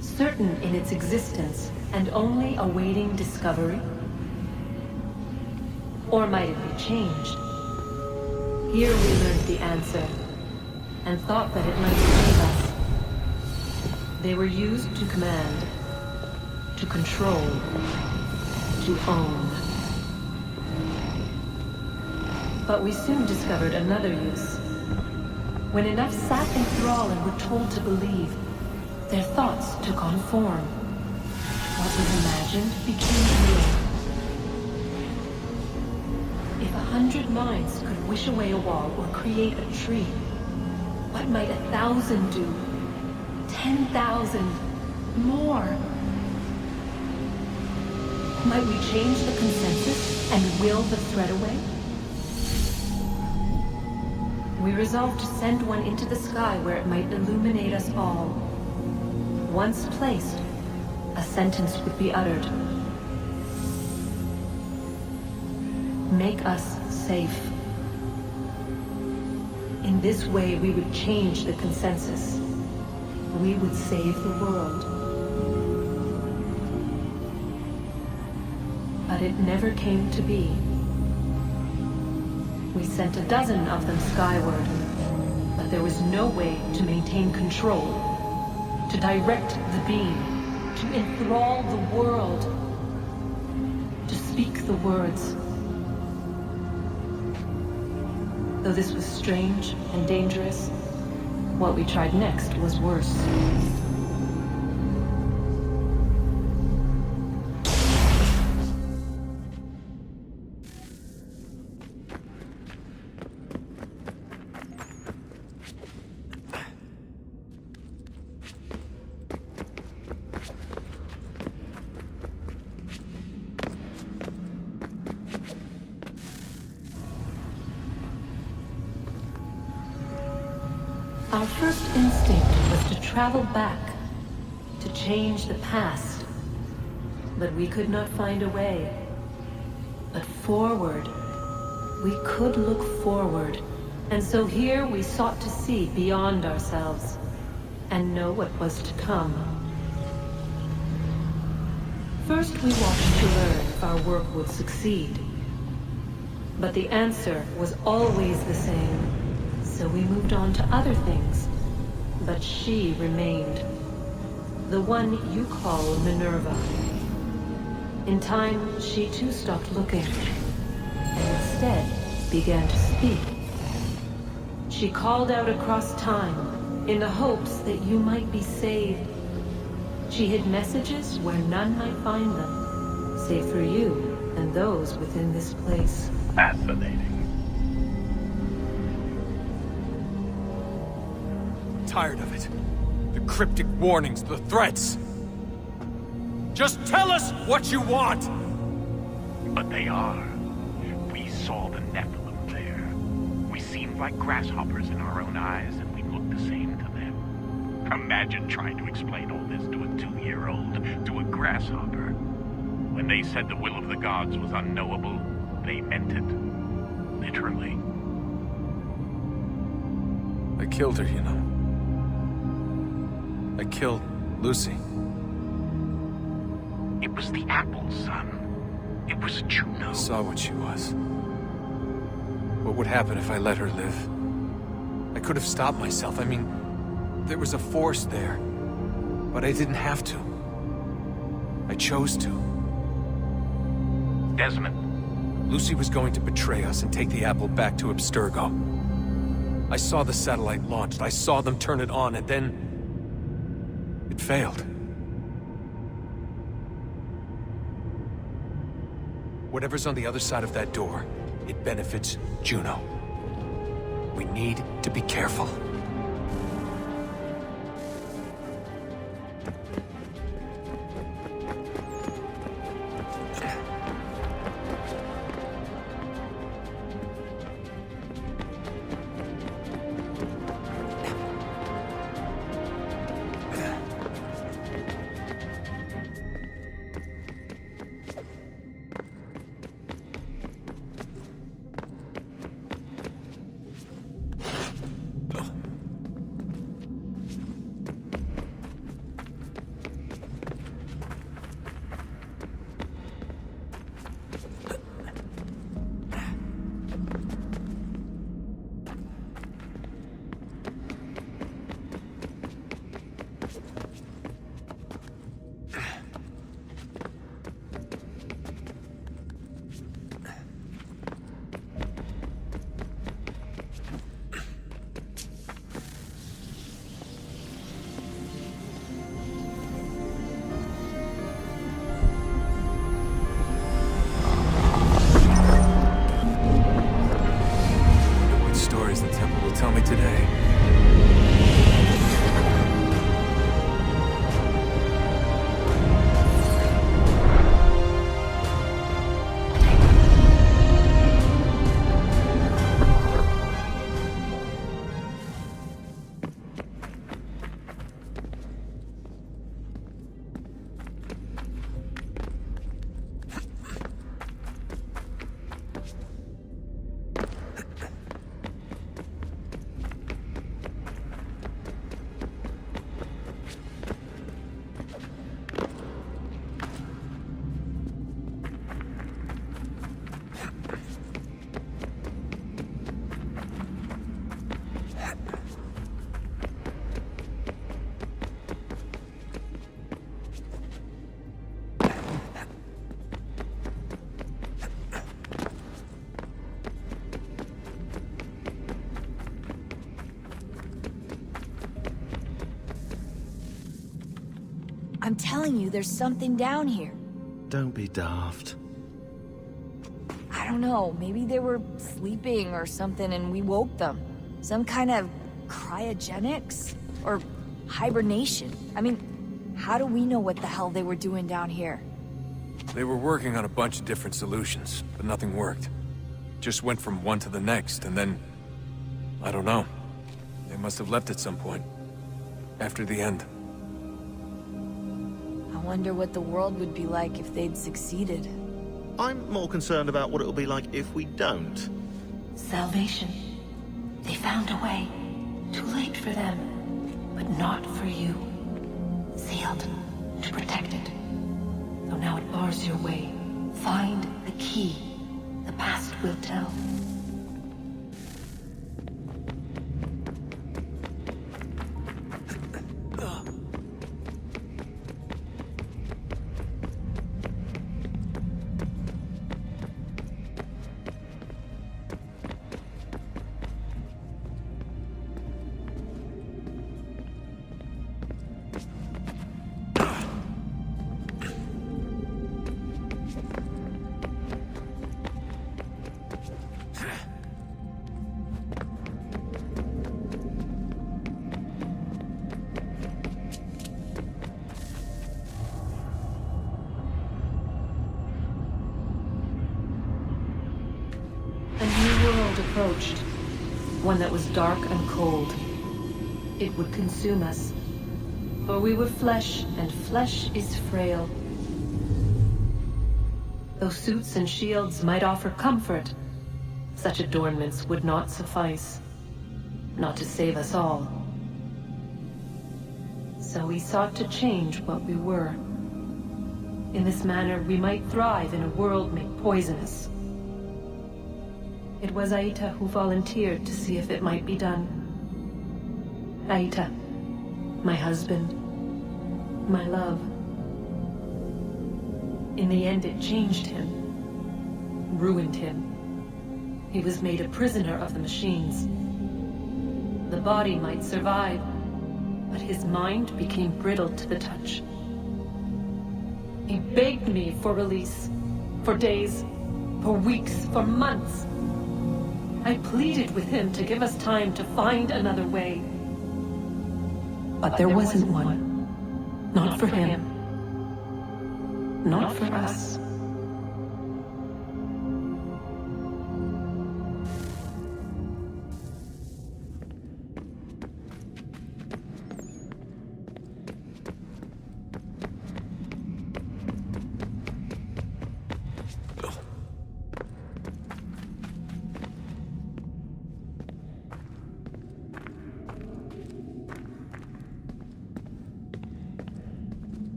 Speaker 8: Certain in its existence and only awaiting discovery? Or might it be changed? Here we learned the answer, and thought that it might save us. They were used to command, to control, to own. But we soon discovered another use. When enough sat in thrall and were told to believe, their thoughts took on form. What was imagined became real. If 100 minds could wish away a wall or create a tree, what might 1,000 do? 10,000? More? Might we change the consensus and will the thread away? We resolved to send one into the sky where it might illuminate us all. Once placed, a sentence would be uttered. Make us safe. In this way, we would change the consensus. We would save the world. But it never came to be. We sent a dozen of them skyward, but there was no way to maintain control, to direct the beam, to enthrall the world, to speak the words. Though this was strange and dangerous, what we tried next was worse. Our first instinct was to travel back, to change the past. But we could not find a way. But forward, we could look forward. And so here we sought to see beyond ourselves and know what was to come. First we watched to learn if our work would succeed. But the answer was always the same. So we moved on to other things, but she remained. The one you call Minerva. In time, she too stopped looking, and instead began to speak. She called out across time in the hopes that you might be saved. She hid messages where none might find them, save for you and those within this place.
Speaker 20: Fascinating.
Speaker 5: Tired of it. The cryptic warnings, the threats. Just tell us what you want!
Speaker 20: But they are. We saw the Nephilim there. We seemed like grasshoppers in our own eyes, and we looked the same to them. Imagine trying to explain all this to a 2-year-old, to a grasshopper. When they said the will of the gods was unknowable, they meant it. Literally.
Speaker 5: I killed her, you know. I killed Lucy.
Speaker 20: It was the apple, son. It was Juno.
Speaker 5: I saw what she was. What would happen if I let her live? I could have stopped myself. I mean, there was a force there. But I didn't have to. I chose to.
Speaker 20: Desmond.
Speaker 5: Lucy was going to betray us and take the apple back to Abstergo. I saw the satellite launched. I saw them turn it on, and then... it failed. Whatever's on the other side of that door, it benefits Juno. We need to be careful.
Speaker 1: I'm telling you, there's something down here.
Speaker 10: Don't be daft.
Speaker 1: I don't know, maybe they were sleeping or something and we woke them. Some kind of cryogenics? Or hibernation? I mean, how do we know what the hell they were doing down here?
Speaker 5: They were working on a bunch of different solutions, but nothing worked. Just went from one to the next, and then... I don't know. They must have left at some point. After the end.
Speaker 1: I wonder what the world would be like if they'd succeeded.
Speaker 10: I'm more concerned about what it'll be like if we don't.
Speaker 8: Salvation. They found a way. Too late for them, but not for you. Sealed to protect it. So now it bars your way. Find the key. The past will tell. A new world approached, one that was dark and cold. It would consume us, for we were flesh, and flesh is frail. Though suits and shields might offer comfort, such adornments would not suffice, not to save us all. So we sought to change what we were. In this manner, we might thrive in a world made poisonous. It was Aita who volunteered to see if it might be done. Aita, my husband, my love. In the end, it changed him, ruined him. He was made a prisoner of the machines. The body might survive, but his mind became brittle to the touch. He begged me for release, for days, for weeks, for months. I pleaded with him to give us time to find another way. But there wasn't one. Not for him. Not for us.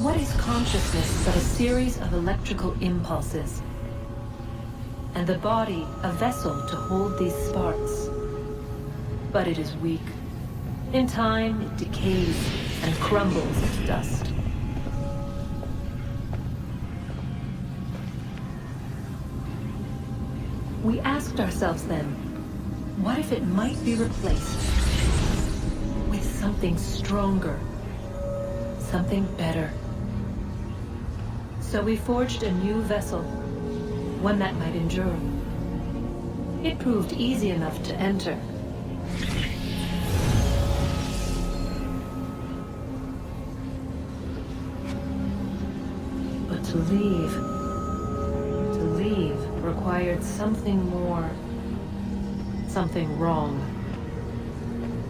Speaker 8: What is consciousness but a series of electrical impulses? And the body a vessel to hold these sparks. But it is weak. In time, it decays and crumbles to dust. We asked ourselves then, what if it might be replaced with something stronger, something better? So we forged a new vessel, one that might endure. It proved easy enough to enter. But to leave required something more, something wrong.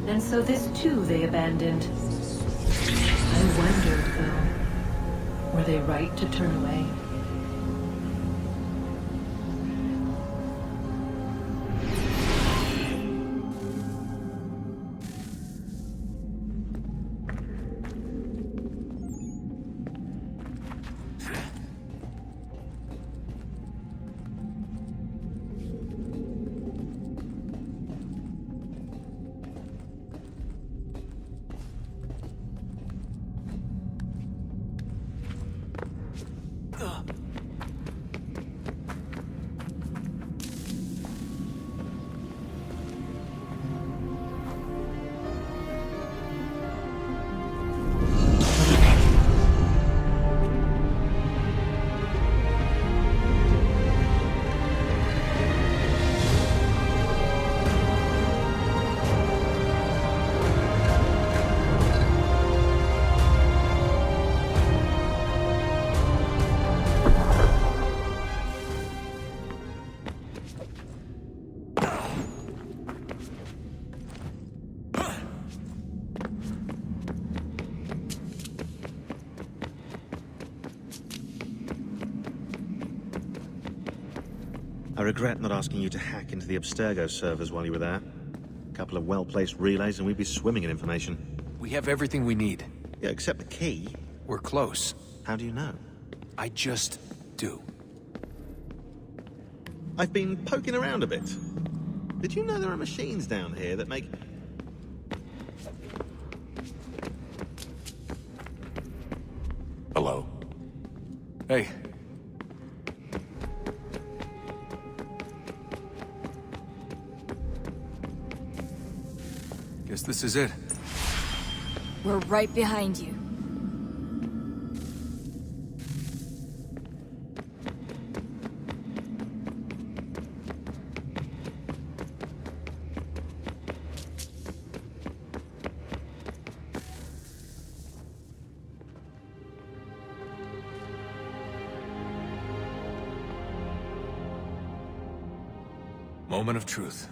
Speaker 8: And so this too they abandoned. I wondered, though, were they right to turn away?
Speaker 10: I regret not asking you to hack into the Abstergo servers while you were there. A couple of well-placed relays and we'd be swimming in information.
Speaker 5: We have everything we need.
Speaker 10: Yeah, except the key.
Speaker 5: We're close.
Speaker 10: How do you know?
Speaker 5: I just do.
Speaker 10: I've been poking around a bit. Did you know there are machines down here that make...
Speaker 5: Hello. Hey. Guess this is it.
Speaker 1: We're right behind you.
Speaker 5: Moment of truth.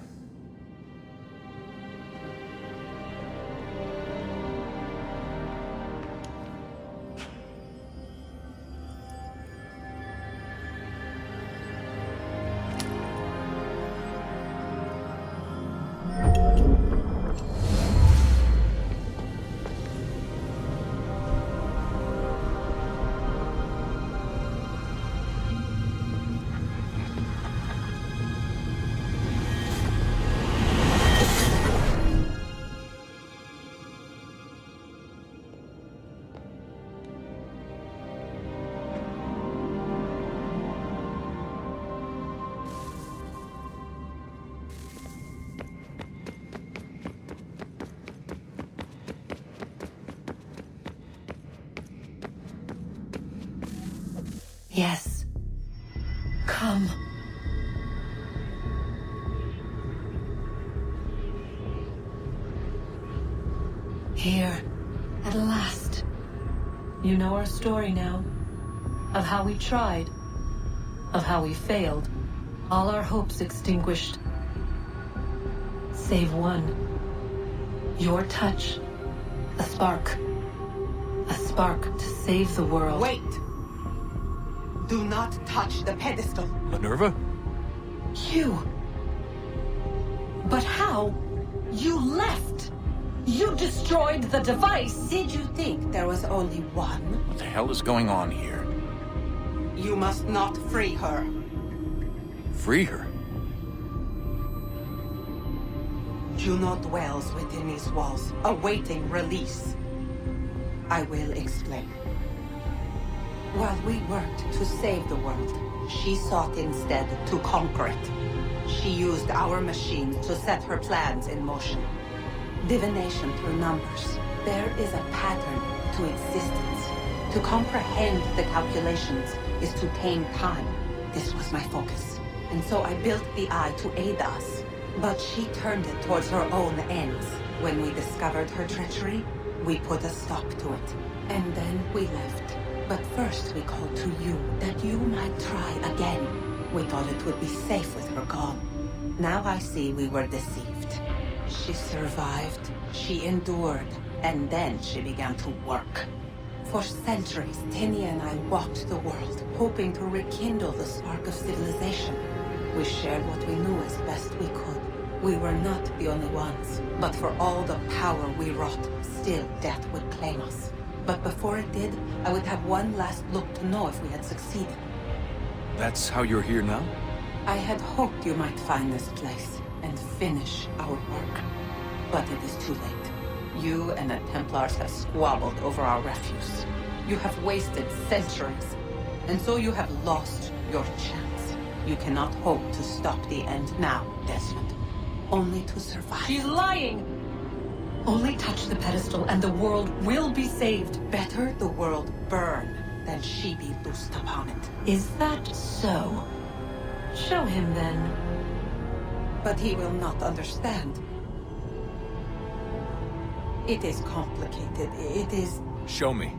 Speaker 8: Yes. Come. Here, at last. You know our story now. Of how we tried. Of how we failed. All our hopes extinguished. Save one. Your touch. A spark. A spark to save the world.
Speaker 11: Wait! Do not touch the pedestal.
Speaker 5: Minerva?
Speaker 8: You. But how? You left. You destroyed the device.
Speaker 11: Did you think there was only one?
Speaker 5: What the hell is going on here?
Speaker 11: You must not free her.
Speaker 5: Free her?
Speaker 11: Juno dwells within these walls, awaiting release. I will explain. While we worked to save the world, she sought instead to conquer it. She used our machine to set her plans in motion. Divination through numbers. There is a pattern to existence. To comprehend the calculations is to tame time. This was my focus. And so I built the eye to aid us. But she turned it towards her own ends. When we discovered her treachery, we put a stop to it. And then we left. But first we called to you, that you might try again. We thought it would be safe with her gone. Now I see we were deceived. She survived, she endured, and then she began to work. For centuries, Tinia and I walked the world, hoping to rekindle the spark of civilization. We shared what we knew as best we could. We were not the only ones, but for all the power we wrought, still death would claim us. But before it did, I would have one last look to know if we had succeeded.
Speaker 5: That's how you're here now?
Speaker 11: I had hoped you might find this place and finish our work. But it is too late. You and the Templars have squabbled over our refuse. You have wasted centuries, and so you have lost your chance. You cannot hope to stop the end now, Desmond. Only to survive.
Speaker 8: She's lying! Only touch the pedestal and the world will be saved.
Speaker 11: Better the world burn than she be loosed upon it.
Speaker 8: Is that so? Show him then.
Speaker 11: But he will not understand. It is complicated. It is...
Speaker 5: Show me.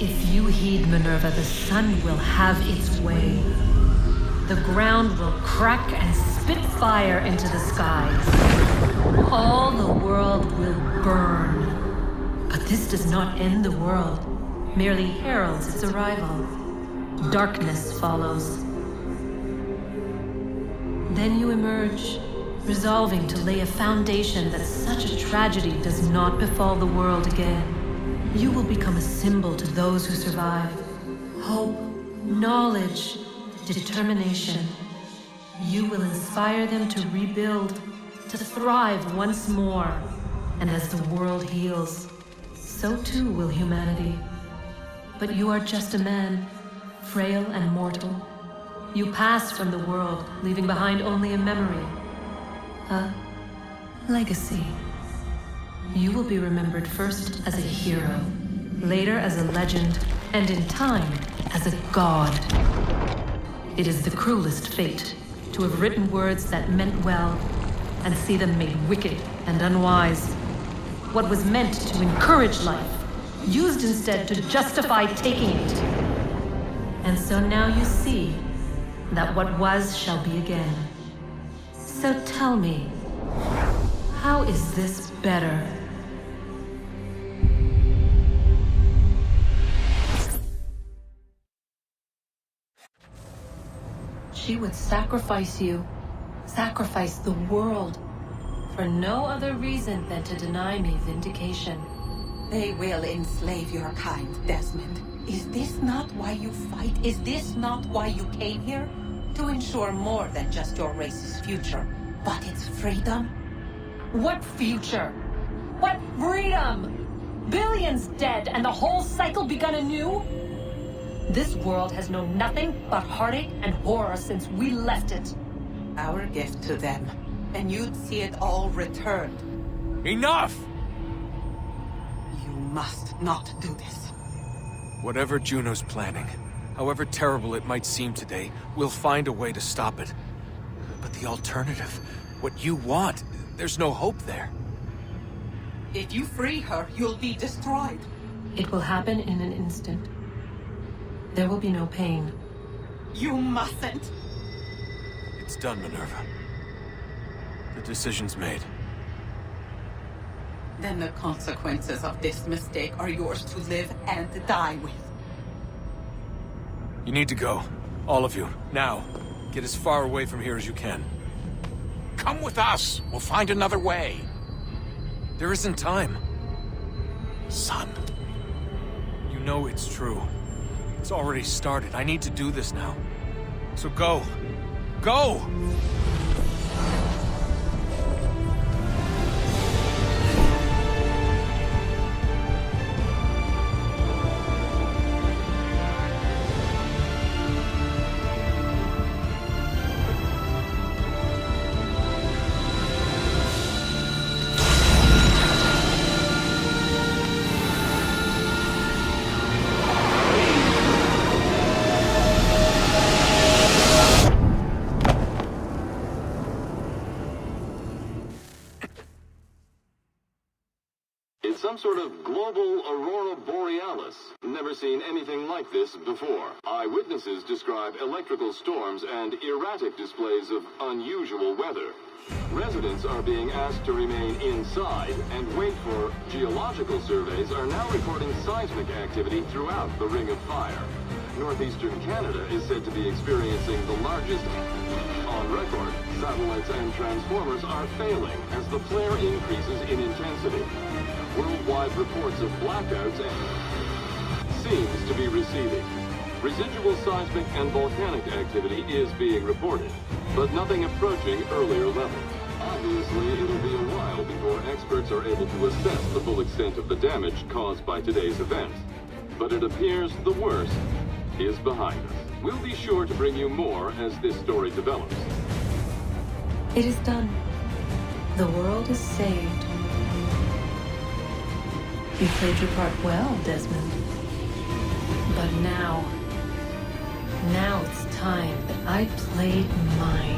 Speaker 8: If you heed Minerva, the sun will have its way. The ground will crack and spit fire into the skies. All the world will burn. But this does not end the world, merely heralds its arrival. Darkness follows. Then you emerge, resolving to lay a foundation that such a tragedy does not befall the world again. You will become a symbol to those who survive. Hope knowledge, determination. You will inspire them to rebuild, to thrive once more. And as the world heals, so too will humanity. But you are just a man, frail and mortal. You pass from the world, leaving behind only a memory. A legacy. You will be remembered first as a hero, later as a legend, and in time, as a god. It is the cruelest fate to have written words that meant well, and see them made wicked and unwise. What was meant to encourage life, used instead to justify taking it. And so now you see that what was shall be again. So tell me, how is this better? She would sacrifice you, sacrifice the world, for no other reason than to deny me vindication.
Speaker 11: They will enslave your kind, Desmond. Is this not why you fight? Is this not why you came here? To ensure more than just your race's future, but its freedom?
Speaker 8: What future? What freedom? Billions dead and the whole cycle begun anew? This world has known nothing but heartache and horror since we left it.
Speaker 11: Our gift to them, and you'd see it all returned.
Speaker 5: Enough!
Speaker 11: You must not do this.
Speaker 5: Whatever Juno's planning, however terrible it might seem today, we'll find a way to stop it. But the alternative, what you want, there's no hope there.
Speaker 11: If you free her, you'll be destroyed.
Speaker 8: It will happen in an instant. There will be no pain.
Speaker 11: You mustn't.
Speaker 5: It's done, Minerva. The decision's made.
Speaker 11: Then the consequences of this mistake are yours to live and die with.
Speaker 5: You need to go. All of you. Now. Get as far away from here as you can.
Speaker 2: Come with us. We'll find another way.
Speaker 5: There isn't time.
Speaker 2: Son.
Speaker 5: You know it's true. It's already started. I need to do this now. So go. Go!
Speaker 16: Some sort of global aurora borealis. Never seen anything like this before. Eyewitnesses describe electrical storms and erratic displays of unusual weather. Residents are being asked to remain inside and wait for geological surveys are now reporting seismic activity throughout the Ring of Fire. Northeastern Canada is said to be experiencing the largest on record. Satellites and transformers are failing as the flare increases in intensity. Worldwide reports of blackouts seems to be receding. Residual seismic and volcanic activity is being reported, but nothing approaching earlier levels. Obviously, it'll be a while before experts are able to assess the full extent of the damage caused by today's event. But it appears the worst is behind us. We'll be sure to bring you more as this story develops.
Speaker 8: It is done. The world is saved. You played your part well, Desmond. But now it's time that I played mine.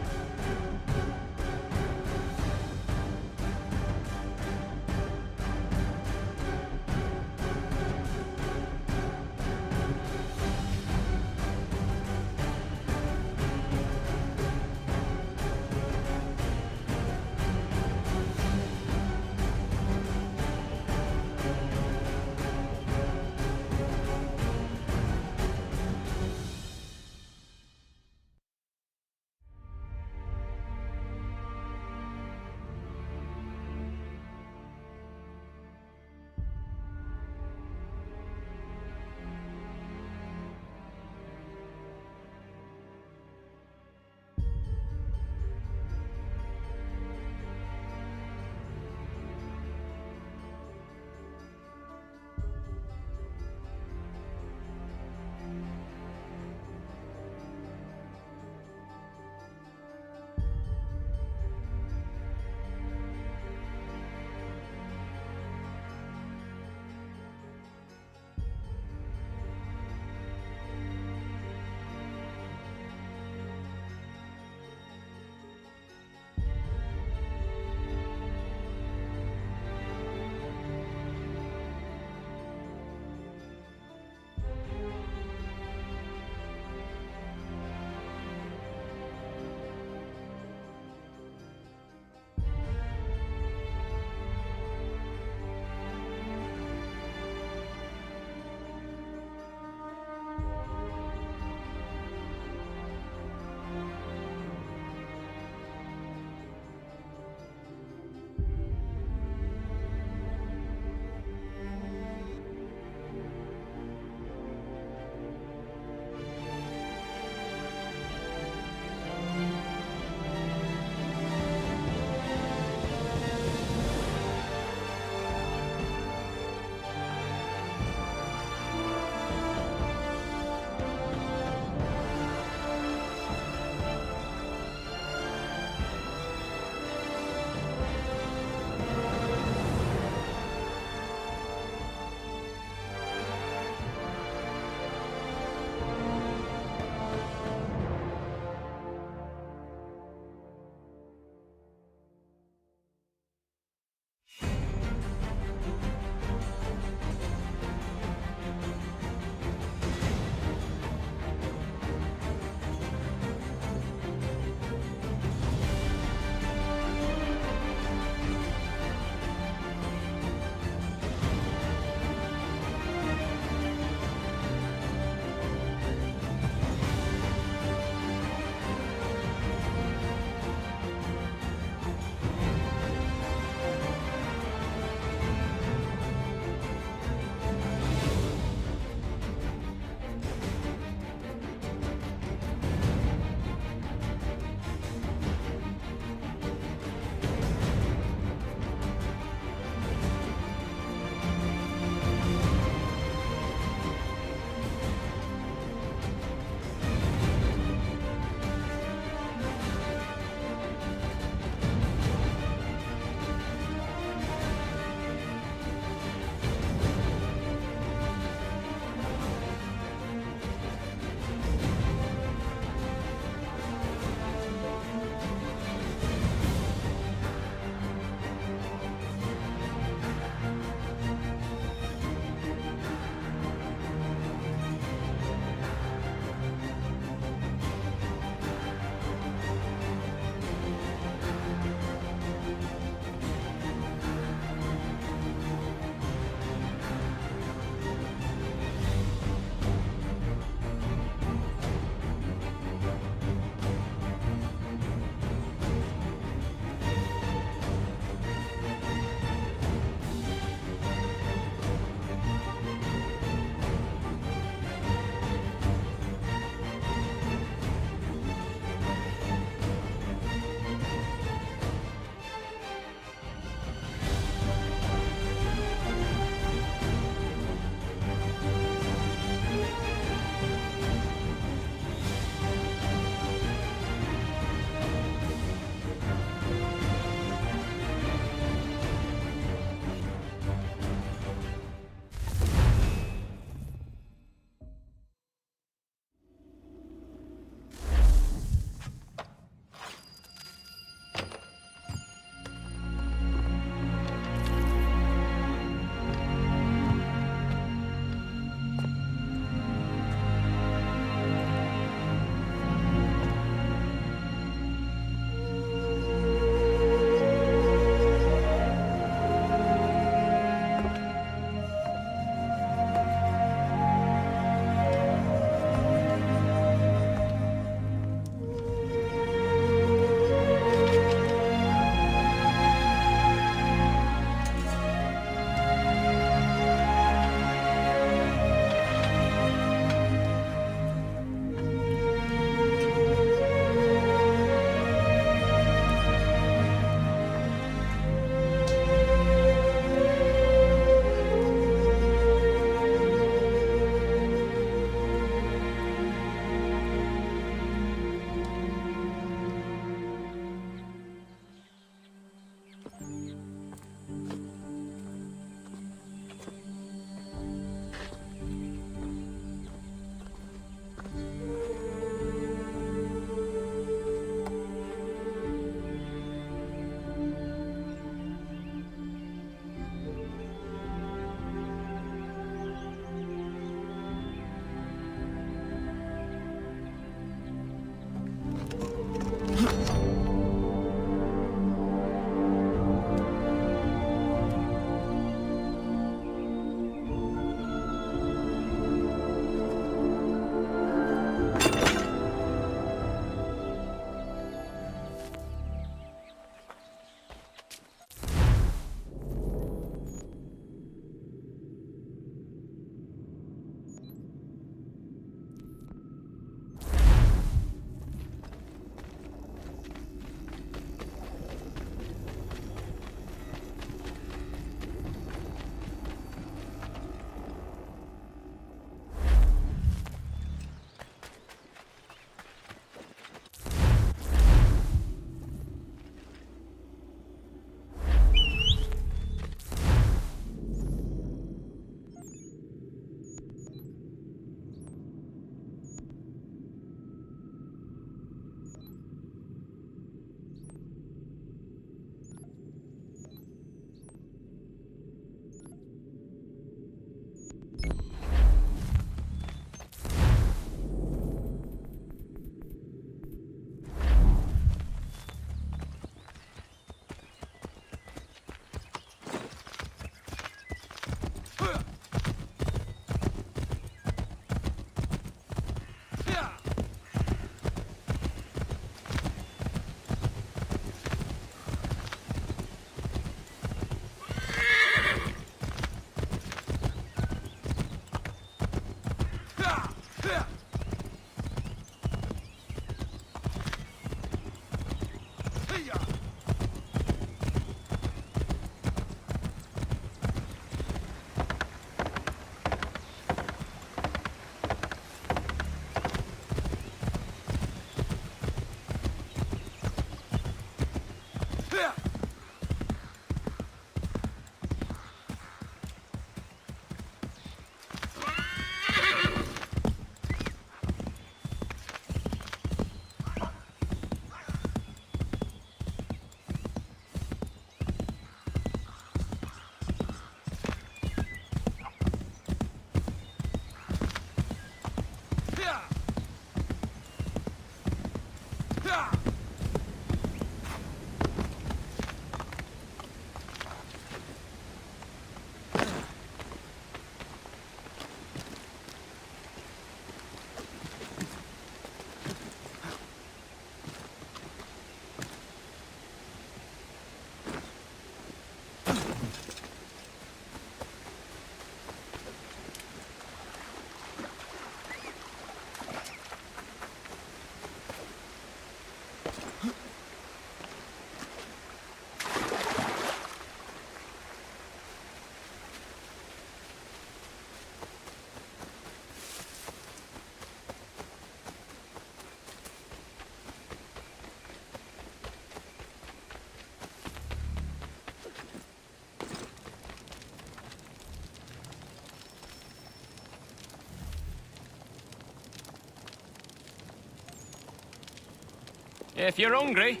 Speaker 6: If you're hungry,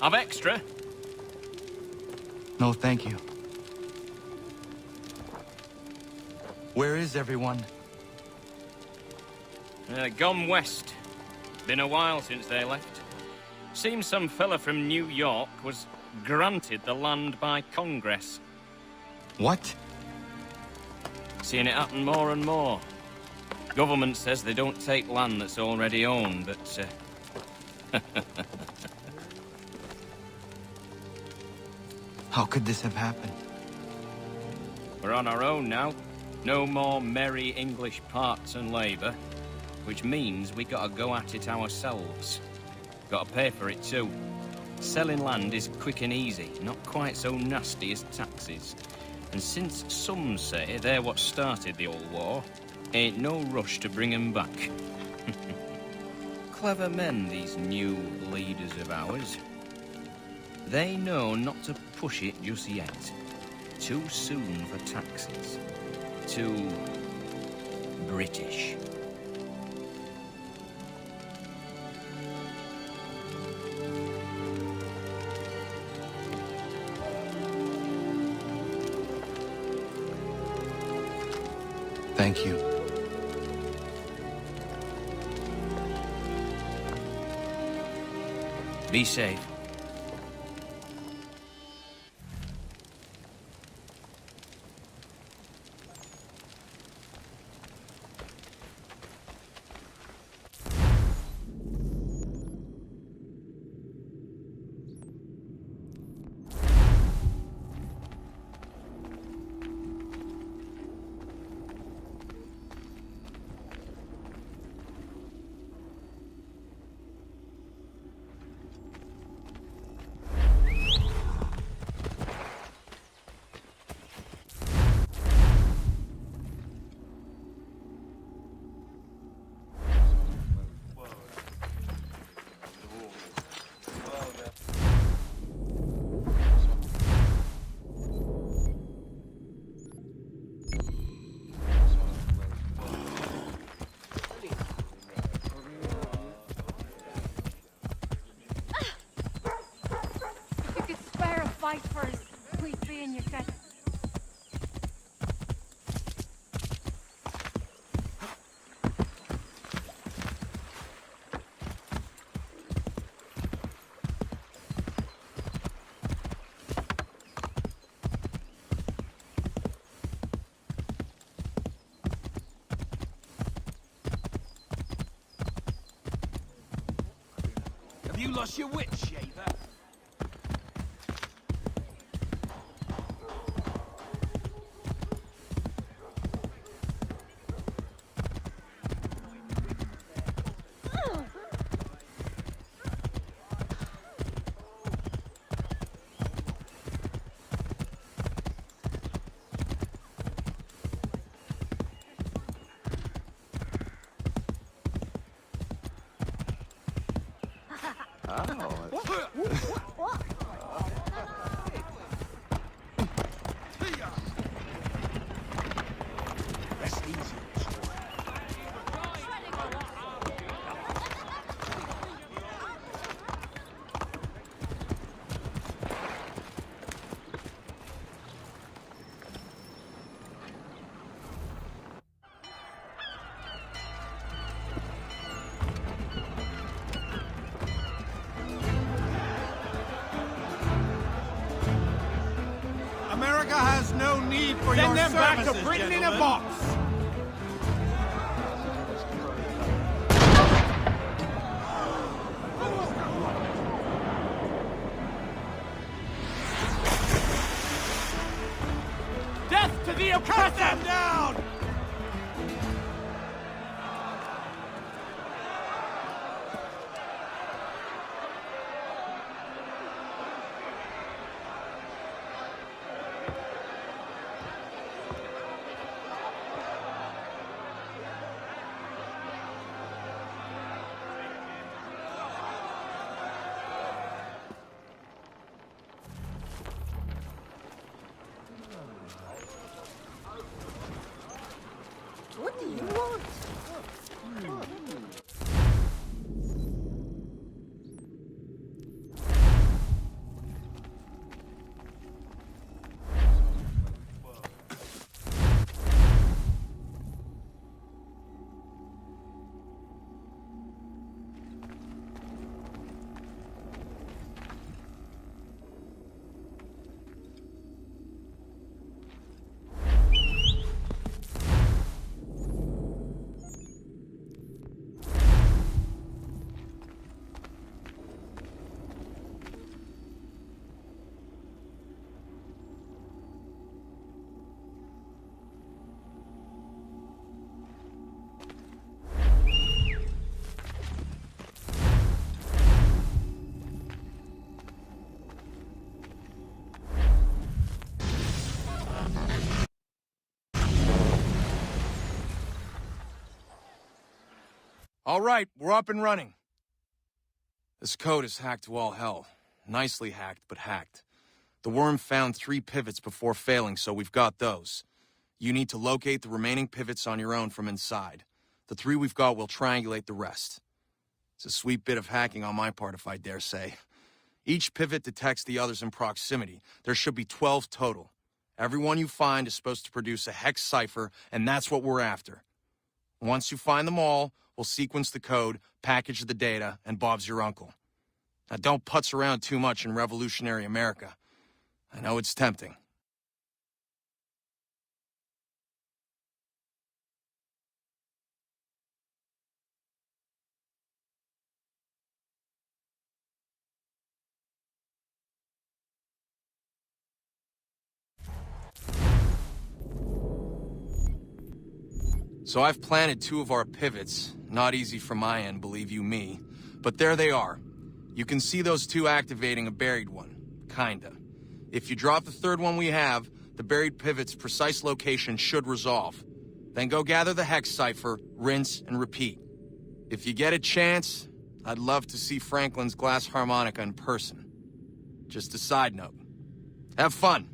Speaker 6: I've extra.
Speaker 7: No, thank you. Where is everyone?
Speaker 6: Gone west. Been a while since they left. Seems some fella from New York was granted the land by Congress.
Speaker 7: What?
Speaker 6: Seeing it happen more and more. Government says they don't take land that's already owned, but...
Speaker 7: How could this have happened?
Speaker 6: We're on our own now. No more merry English parts and labour. Which means we gotta go at it ourselves. Gotta pay for it too. Selling land is quick and easy, not quite so nasty as taxes. And since some say they're what started the old war, ain't no rush to bring 'em back. Clever men, these new leaders of ours. They know not to push it just yet. Too soon for taxes. Too... British.
Speaker 7: Thank you.
Speaker 6: Be safe.
Speaker 17: Fight first. Please be in your set.
Speaker 14: Have you lost your wits, shaver?
Speaker 4: America has no need for your
Speaker 14: Send them back to
Speaker 4: services,
Speaker 14: Britain in a
Speaker 4: gentlemen.
Speaker 14: box! Death to the oppressor!
Speaker 4: Cut them down!
Speaker 18: What do you want?
Speaker 5: All right, we're up and running. This code is hacked to all hell. Nicely hacked, but hacked. The worm found 3 pivots before failing, so we've got those. You need to locate the remaining pivots on your own from inside. The 3 we've got will triangulate the rest. It's a sweet bit of hacking on my part, if I dare say. Each pivot detects the others in proximity. There should be 12 total. Every one you find is supposed to produce a hex cipher, and that's what we're after. Once you find them all, we'll sequence the code, package the data, and Bob's your uncle. Now don't putz around too much in revolutionary America. I know it's tempting. So I've planted 2 of our pivots. Not easy from my end, believe you me. But there they are. You can see those 2 activating a buried one. Kinda. If you drop the 3rd one we have, the buried pivot's precise location should resolve. Then go gather the hex cipher, rinse, and repeat. If you get a chance, I'd love to see Franklin's glass harmonica in person. Just a side note. Have fun!